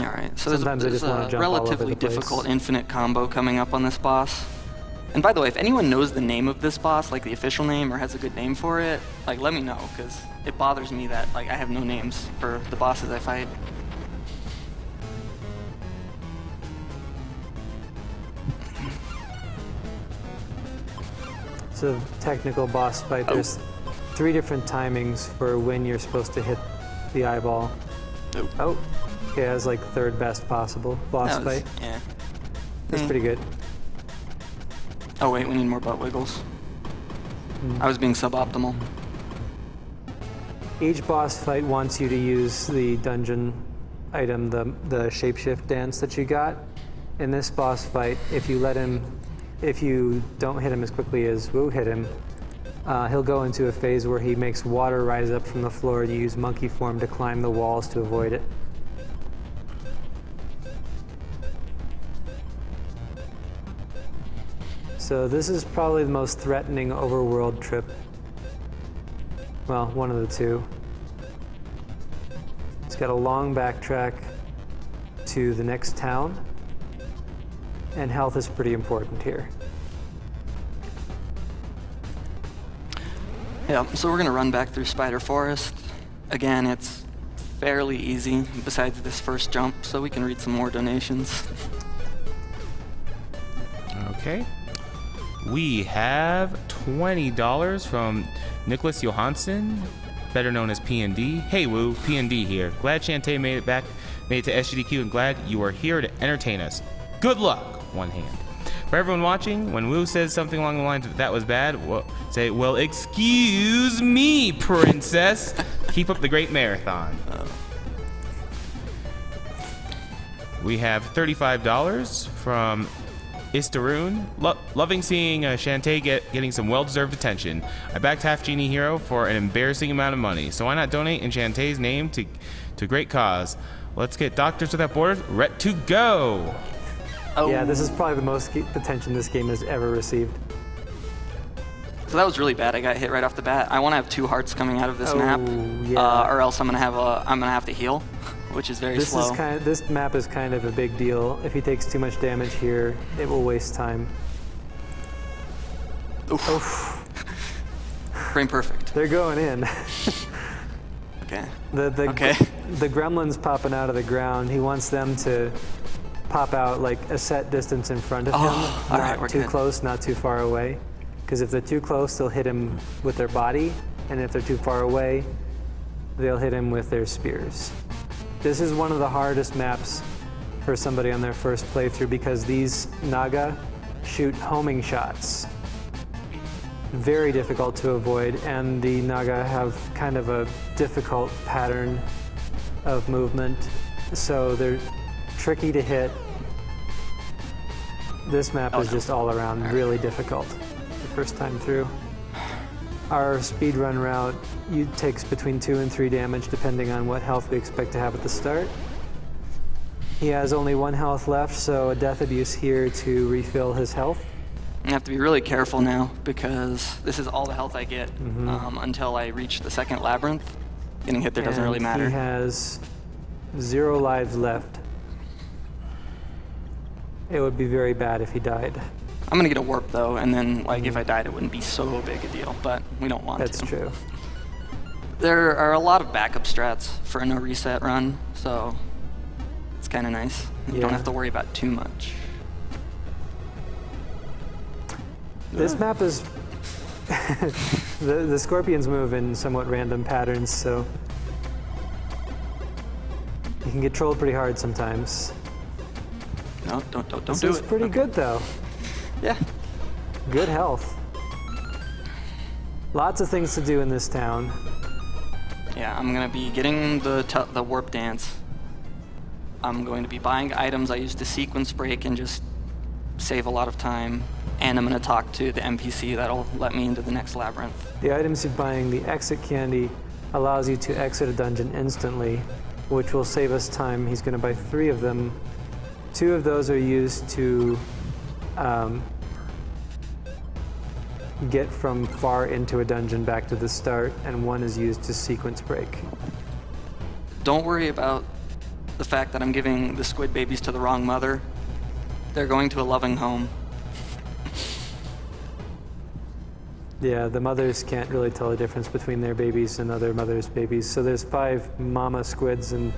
All right, so Sometimes they there's just want to a jump all over relatively the place. difficult infinite combo coming up on this boss. And by the way, if anyone knows the name of this boss, like the official name, or has a good name for it, like let me know, because it bothers me that like I have no names for the bosses I fight. It's a technical boss fight. There's 3 different timings for when you're supposed to hit the eyeball. Oh. Okay, that's like 3rd best possible boss fight. Yeah. That's pretty good. Oh wait, we need more butt wiggles. I was being suboptimal. Each boss fight wants you to use the dungeon item, the shapeshift dance that you got. In this boss fight, if you don't hit him as quickly as Wu hit him, he'll go into a phase where he makes water rise up from the floor and you use monkey form to climb the walls to avoid it. So this is probably the most threatening overworld trip. Well, one of the two. It's got a long backtrack to the next town, and health is pretty important here. Yeah, so we're gonna run back through Spider Forest. Again, it's fairly easy besides this first jump, so we can read some more donations. Okay. We have $20 from Nicholas Johansson, better known as P&D. Hey Wu, P&D here. Glad Shantae made it to Sgdq, and glad you are here to entertain us. Good luck, one hand. For everyone watching, when Wu says something along the lines of "that was bad," say, "Well, excuse me, princess." Keep up the great marathon. We have $35 from Istaroon. Loving seeing Shantae getting some well-deserved attention. I backed Half Genie Hero for an embarrassing amount of money, so why not donate in Shantae's name to great cause? Let's get Doctors Without Borders ready to go. Oh. Yeah, this is probably the most attention this game has ever received. So that was really bad. I got hit right off the bat. I want to have 2 hearts coming out of this map, or else I'm gonna have to heal, which is very slow. This map is kind of a big deal. If he takes too much damage here, it will waste time. Oof. Frame perfect. They're going in. Okay. The gremlins popping out of the ground. He wants them to pop out like a set distance in front of him. Not too close, not too far away. Because if they're too close, they'll hit him with their body, and if they're too far away, they'll hit him with their spears. This is one of the hardest maps for somebody on their first playthrough because these Naga shoot homing shots. Very difficult to avoid, and the Naga have kind of a difficult pattern of movement, so they're tricky to hit. This map is just all around really difficult the first time through. Our speedrun route takes between 2 and 3 damage depending on what health we expect to have at the start. He has only 1 health left, so a death abuse here to refill his health. I have to be really careful now because this is all the health I get until I reach the second labyrinth. Getting hit there doesn't really matter. He has 0 lives left. It would be very bad if he died. I'm gonna get a warp though, and then like if I died, it wouldn't be so big a deal. But we don't want to. That's true. There are a lot of backup strats for a no reset run, so it's kind of nice. You don't have to worry about too much. This map is the scorpions move in somewhat random patterns, so you can get trolled pretty hard sometimes. No, don't do it. This is pretty good though. Yeah. Good health. Lots of things to do in this town. Yeah, I'm gonna be getting the warp dance. I'm going to be buying items I use to sequence break and just save a lot of time. And I'm gonna talk to the NPC that'll let me into the next labyrinth. The items you're buying, the exit candy, allows you to exit a dungeon instantly, which will save us time. He's gonna buy 3 of them. 2 of those are used to get from far into a dungeon back to the start, and 1 is used to sequence break. Don't worry about the fact that I'm giving the squid babies to the wrong mother. They're going to a loving home. Yeah, the mothers can't really tell the difference between their babies and other mothers' babies. So there's 5 mama squids and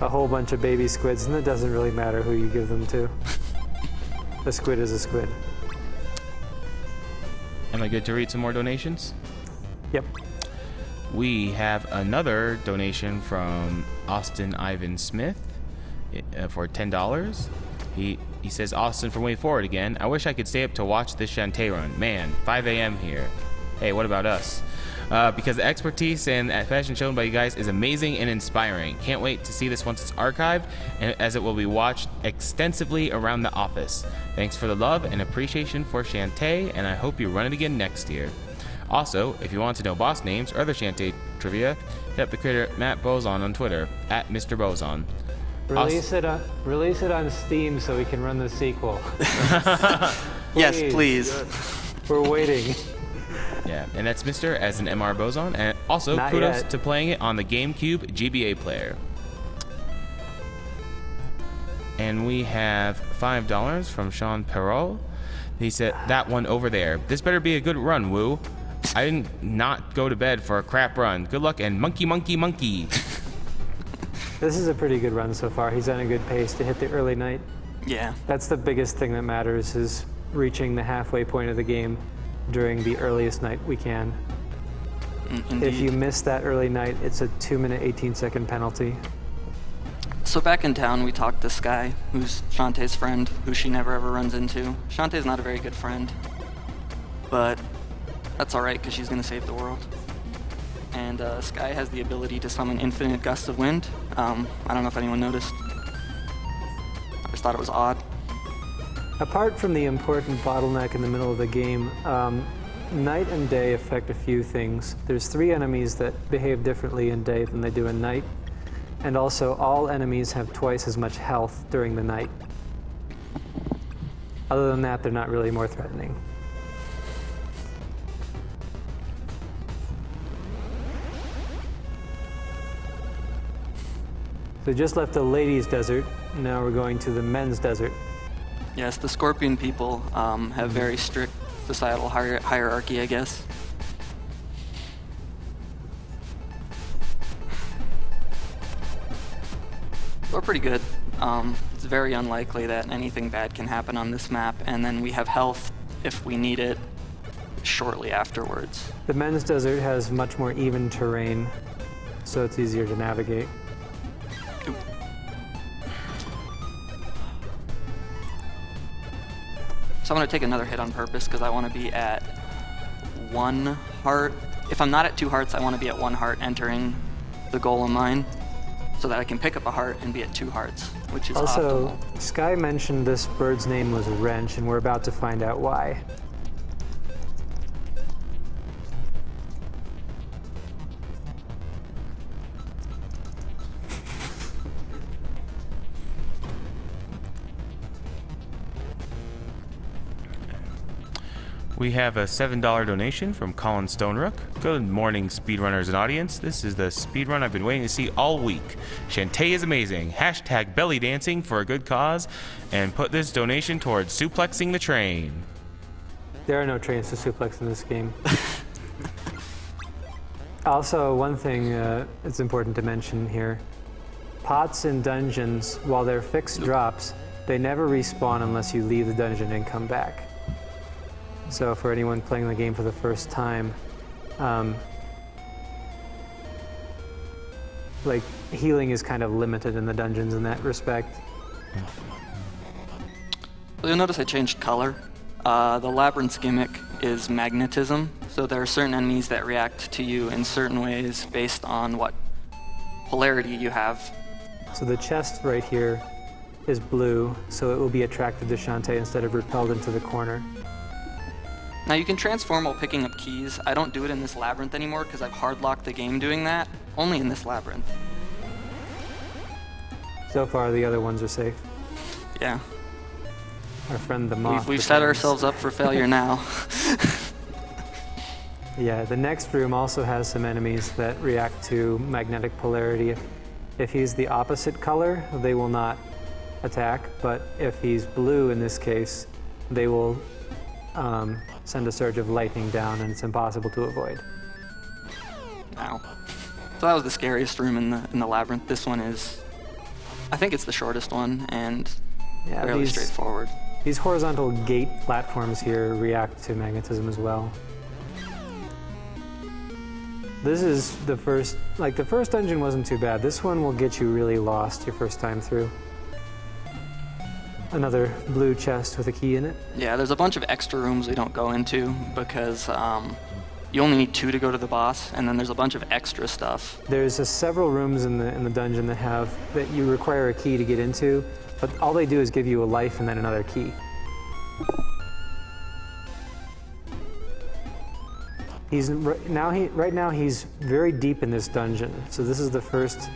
a whole bunch of baby squids, and it doesn't really matter who you give them to. A squid is a squid. Am I good to read some more donations? Yep. We have another donation from Austin Ivan Smith for $10. He says, Austin from Way Forward again. I wish I could stay up to watch this Shantae run. Man, 5 a.m. here. Hey, what about us? Because the expertise and passion shown by you guys is amazing and inspiring. Can't wait to see this once it's archived, and as it will be watched extensively around the office. Thanks for the love and appreciation for Shantae, and I hope you run it again next year. Also, if you want to know boss names or other Shantae trivia, hit up the creator Matt Bozon on Twitter, at Mr. Bozon. Release it on Steam so we can run the sequel. Yes, please. We're waiting. Yeah, and that's Mr. as an MR Bozon, and also Not kudos yet. to playing it on the GameCube GBA player. And we have $5 from Sean Perrault. He said, that one over there. This better be a good run, Woo. I didn't not go to bed for a crap run. Good luck and monkey, monkey, monkey. This is a pretty good run so far. He's on a good pace to hit the early night. Yeah. That's the biggest thing that matters, is reaching the halfway point of the game during the earliest night we can. Indeed. If you miss that early night, it's a 2-minute, 18-second penalty. So back in town, we talked to Sky, who's Shantae's friend, who she never ever runs into. Shantae's not a very good friend, but that's alright because she's going to save the world. And Sky has the ability to summon infinite gusts of wind. I don't know if anyone noticed. I just thought it was odd. Apart from the important bottleneck in the middle of the game, night and day affect a few things. There's 3 enemies that behave differently in day than they do in night. And also, all enemies have twice as much health during the night. Other than that, they're not really more threatening. So we just left the ladies' desert. Now we're going to the men's desert. Yes, the Scorpion people have very strict societal hierarchy, I guess. We're pretty good. It's very unlikely that anything bad can happen on this map, and then we have health if we need it shortly afterwards. The men's desert has much more even terrain, so it's easier to navigate. So I'm going to take another hit on purpose because I want to be at 1 heart. If I'm not at 2 hearts, I want to be at 1 heart entering the golem mine so that I can pick up a heart and be at 2 hearts, which is also, optimal. Sky mentioned this bird's name was Wrench, and we're about to find out why. We have a $7 donation from Colin Stonerook. Good morning, speedrunners and audience. This is the speedrun I've been waiting to see all week. Shantae is amazing. Hashtag belly dancing for a good cause. And put this donation towards suplexing the train. There are no trains to suplex in this game. Also, one thing it's important to mention here. Pots in dungeons, while they're fixed drops, they never respawn unless you leave the dungeon and come back. So for anyone playing the game for the first time, like, healing is kind of limited in the dungeons in that respect. Well, you'll notice I changed color. The labyrinth's gimmick is magnetism, so there are certain enemies that react to you in certain ways based on what polarity you have. So the chest right here is blue, so it will be attracted to Shantae instead of repelled into the corner. Now you can transform while picking up keys. I don't do it in this labyrinth anymore because I've hard-locked the game doing that. Only in this labyrinth. So far, the other ones are safe. Yeah. Our friend the moth. We've set ourselves up for failure now. Yeah, the next room also has some enemies that react to magnetic polarity. If he's the opposite color, they will not attack, but if he's blue in this case, they will send a surge of lightning down, and it's impossible to avoid. Ow. So that was the scariest room in the labyrinth. This one is, I think it's the shortest one, and fairly straightforward. These horizontal gate platforms here react to magnetism as well. This is the first, like, the first dungeon wasn't too bad. This one will get you really lost your first time through. Another blue chest with a key in it. Yeah, there's a bunch of extra rooms we don't go into because You only need 2 to go to the boss, and then there's a bunch of extra stuff. There's several rooms in the dungeon that you require a key to get into, but all they do is give you a life and then another key. Right now he's very deep in this dungeon, so this is the first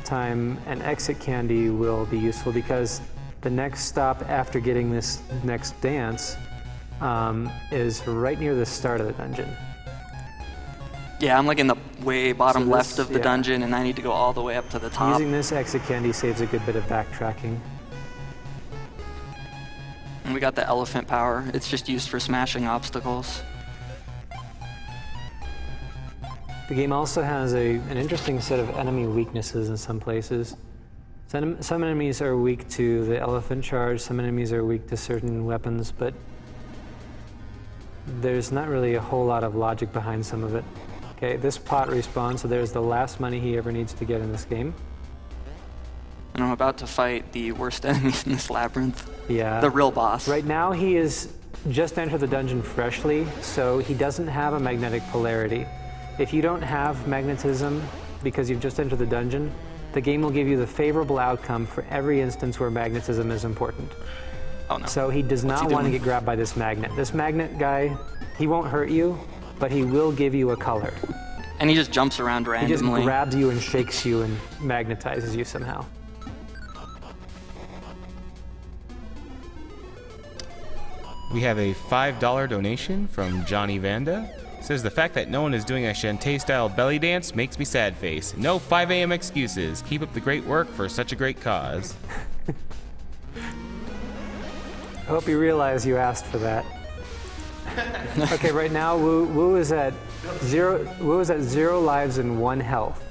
time an exit candy will be useful, because the next stop after getting this next dance is right near the start of the dungeon. Yeah, I'm like in the way bottom left of the dungeon, and I need to go all the way up to the top. Using this exit candy saves a good bit of backtracking. And we got the elephant power. It's just used for smashing obstacles. The game also has an interesting set of enemy weaknesses in some places. Some enemies are weak to the elephant charge, some enemies are weak to certain weapons, but there's not really a whole lot of logic behind some of it. Okay, this pot respawns, so there's the last money he ever needs to get in this game. And I'm about to fight the worst enemies in this labyrinth. Yeah. The real boss. Right now he is just entered the dungeon freshly, so he doesn't have a magnetic polarity. If you don't have magnetism because you've just entered the dungeon, the game will give you the favorable outcome for every instance where magnetism is important. Oh no. So he does not want to get grabbed by this magnet. This magnet guy, he won't hurt you, but he will give you a color. And he just jumps around randomly. He just grabs you and shakes you and magnetizes you somehow. We have a $5 donation from Johnny Vanda. Says the fact that no one is doing a Shantae-style belly dance makes me sad face. No 5 a.m. excuses. Keep up the great work for such a great cause. I hope you realize you asked for that. Okay, right now Wu is at 0 lives and 1 health.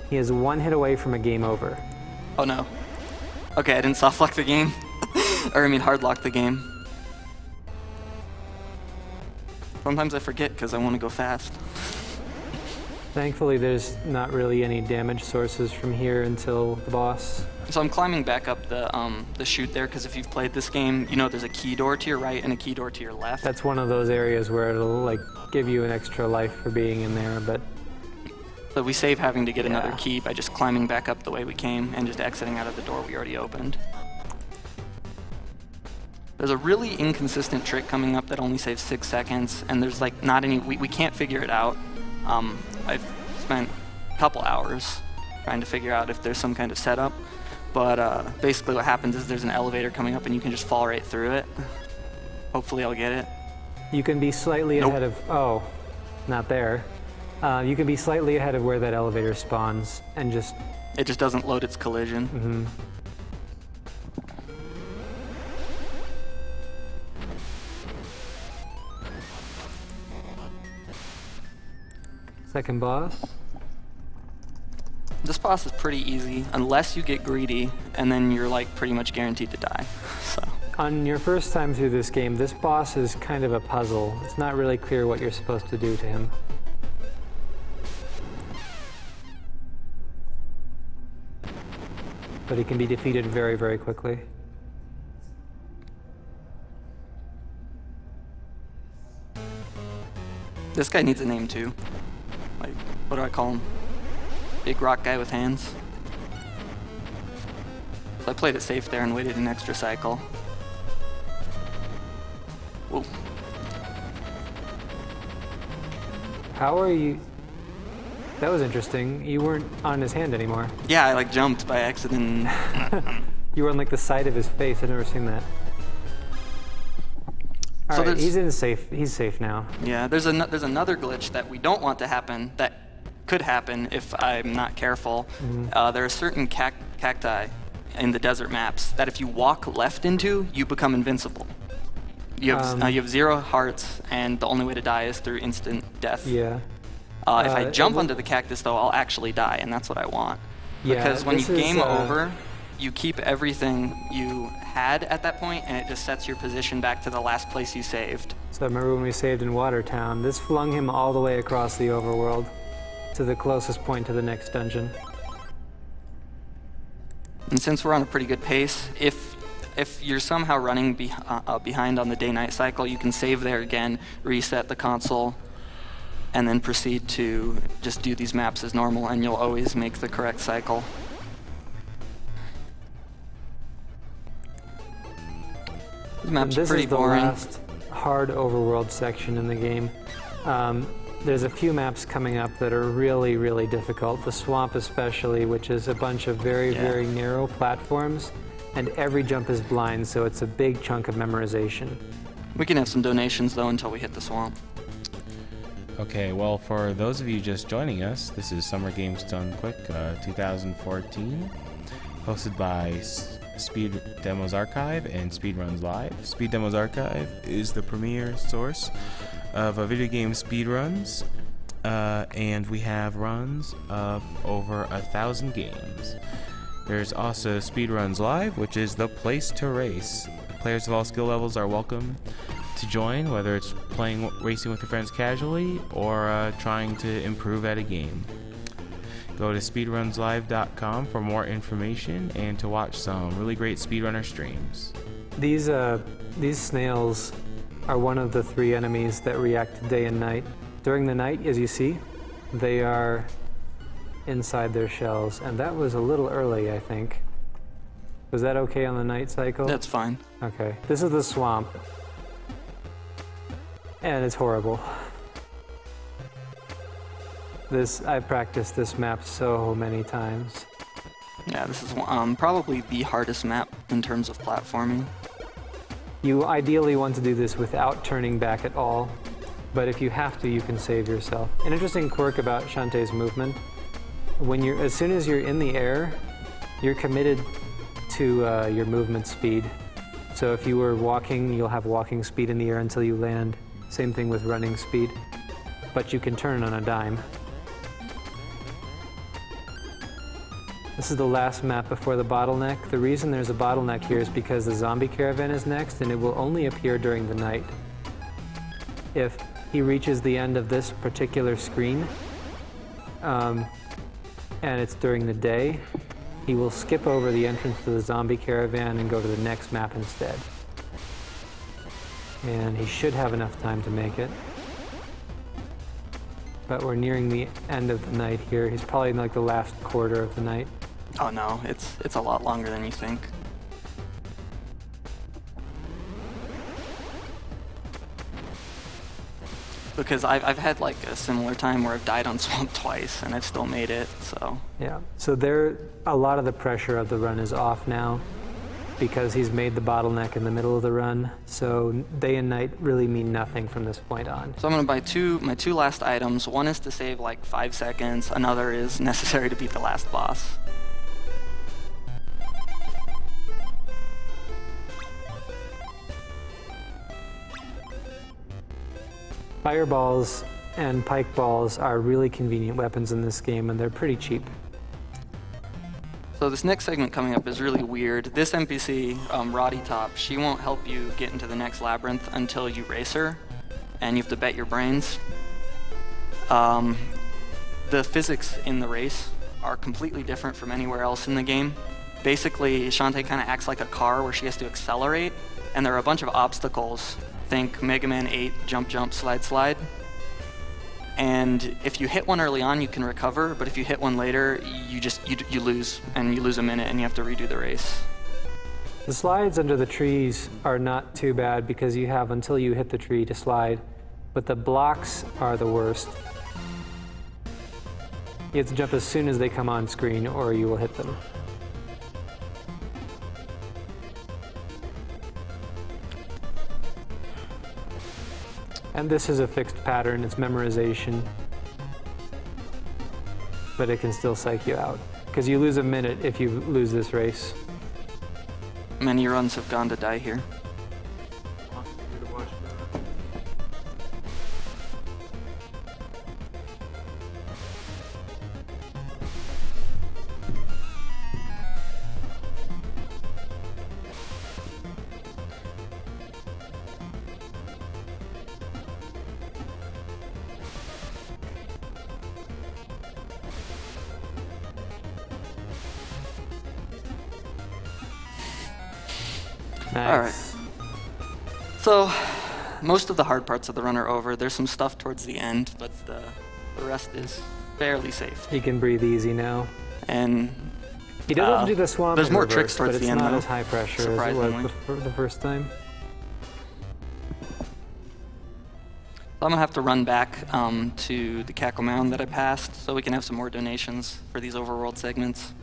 He is 1 hit away from a game over. Oh no. Okay, I didn't soft lock the game. Or I mean hard lock the game. Sometimes I forget because I want to go fast. Thankfully, there's not really any damage sources from here until the boss. So I'm climbing back up the chute there, because if you've played this game, you know there's a key door to your right and a key door to your left. That's one of those areas where it'll like give you an extra life for being in there, but... So we save having to get another key by just climbing back up the way we came and just exiting out of the door we already opened. There's a really inconsistent trick coming up that only saves 6 seconds, and there's like not any, we can't figure it out. I've spent a couple hours trying to figure out if there's some kind of setup, but basically what happens is there's an elevator coming up and you can just fall right through it. Hopefully I'll get it. You can be slightly ahead of, oh, not there. You can be slightly ahead of where that elevator spawns and just... It just doesn't load its collision. Mm-hmm. Second boss. This boss is pretty easy, unless you get greedy, and then you're like pretty much guaranteed to die. So. On your first time through this game, this boss is kind of a puzzle. It's not really clear what you're supposed to do to him. But he can be defeated very, very quickly. This guy needs a name too. Like, what do I call him? Big rock guy with hands. So I played it safe there and waited an extra cycle. Whoa. How are you? That was interesting. You weren't on his hand anymore. Yeah, I like jumped by accident. You were on like the side of his face. I've never seen that. All right, he's safe now. Yeah, there's another glitch that we don't want to happen that could happen if I'm not careful. Mm-hmm. There are certain cacti in the desert maps that if you walk left into, you become invincible. You have 0 hearts, and the only way to die is through instant death. Yeah. If I jump onto the cactus, though, I'll actually die, and that's what I want. Yeah, because when you game over, you keep everything you had at that point, and it just sets your position back to the last place you saved. So I remember when we saved in Watertown, this flung him all the way across the overworld to the closest point to the next dungeon. And since we're on a pretty good pace, if you're somehow running behind on the day-night cycle, you can save there again, reset the console, and then proceed to just do these maps as normal, and you'll always make the correct cycle. This map's pretty boring. This is the last hard overworld section in the game. There's a few maps coming up that are really, really difficult. The swamp especially, which is a bunch of very, very narrow platforms, and every jump is blind, so it's a big chunk of memorization. We can have some donations though until we hit the swamp. Okay, well, for those of you just joining us, this is Summer Games Done Quick 2014, hosted by Speed Demos Archive and Speedruns Live. Speed Demos Archive is the premier source of video game speedruns, and we have runs of over 1,000 games. There's also Speedruns Live, which is the place to race. Players of all skill levels are welcome to join, whether it's racing with your friends casually or trying to improve at a game. Go to speedrunslive.com for more information and to watch some really great speedrunner streams. These snails are one of the 3 enemies that react day and night. During the night, as you see, they are inside their shells, and that was a little early, I think. Was that okay on the night cycle? That's fine. Okay. This is the swamp, and it's horrible. I've practiced this map so many times. Yeah, this is probably the hardest map in terms of platforming. You ideally want to do this without turning back at all, but if you have to, you can save yourself. An interesting quirk about Shantae's movement, as soon as you're in the air, you're committed to your movement speed. So if you were walking, you'll have walking speed in the air until you land. Same thing with running speed, but you can turn on a dime. This is the last map before the bottleneck. The reason there's a bottleneck here is because the zombie caravan is next, and it will only appear during the night. If he reaches the end of this particular screen, and it's during the day, he will skip over the entrance to the zombie caravan and go to the next map instead. And he should have enough time to make it. But we're nearing the end of the night here. He's probably in like the last quarter of the night. Oh no, it's a lot longer than you think. Because I've had like a similar time where I've died on swamp twice and I've still made it, so. Yeah, so a lot of the pressure of the run is off now because he's made the bottleneck in the middle of the run, so day and night really mean nothing from this point on. So I'm gonna buy my two last items. One is to save like 5 seconds, another is necessary to beat the last boss. Fireballs and pike balls are really convenient weapons in this game, and they're pretty cheap. So this next segment coming up is really weird. This NPC, Roddy Top, she won't help you get into the next labyrinth until you race her, and you have to bet your brains. The physics in the race are completely different from anywhere else in the game. Basically, Shantae kind of acts like a car where she has to accelerate, and there are a bunch of obstacles. Think Mega Man 8, jump, jump, slide, slide. And if you hit one early on, you can recover, but if you hit one later, you lose, and you lose a minute, and you have to redo the race. The slides under the trees are not too bad because you have until you hit the tree to slide, but the blocks are the worst. You have to jump as soon as they come on screen, or you will hit them. And this is a fixed pattern, it's memorization. But it can still psych you out. Because you lose a minute if you lose this race. Many runs have gone to die here. Nice. All right. So most of the hard parts of the run are over. There's some stuff towards the end, but the rest is fairly safe. He can breathe easy now. And he does have to do the swamp. There's in more reverse, tricks towards but the end, it's not though, as high pressure as it surprisingly. was the first time. I'm gonna have to run back to the Cackle Mound that I passed, so we can have some more donations for these overworld segments.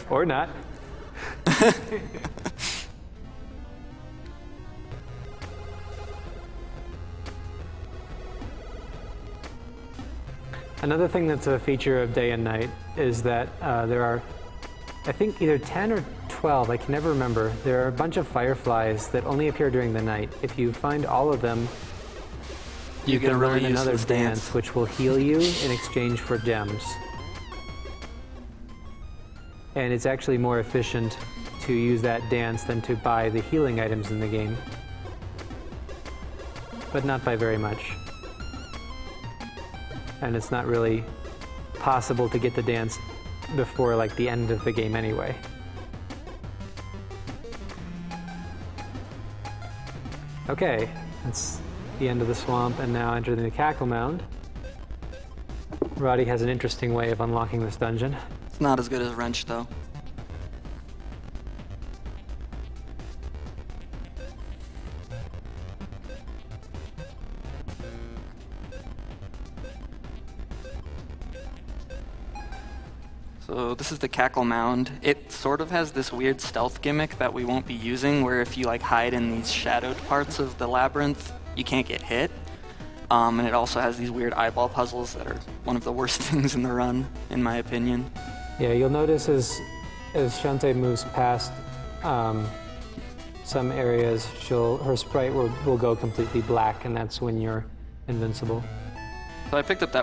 Or not. Another thing that's a feature of day and night is that there are, I think, either 10 or 12, I can never remember. There are a bunch of fireflies that only appear during the night. If you find all of them, you get can a really learn another useless dance, which will heal you in exchange for gems. And it's actually more efficient to use that dance than to buy the healing items in the game. But not by very much. And it's not really possible to get the dance before like the end of the game anyway. Okay, that's the end of the swamp, and now entering the Cackle Mound. Roddy has an interesting way of unlocking this dungeon. It's not as good as Wrench, though. So this is the Cackle Mound. It sort of has this weird stealth gimmick that we won't be using, where if you like hide in these shadowed parts of the labyrinth, you can't get hit. And it also has these weird eyeball puzzles that are one of the worst things in the run, in my opinion. Yeah, you'll notice as Shantae moves past some areas, her sprite will go completely black, and that's when you're invincible. So I picked up that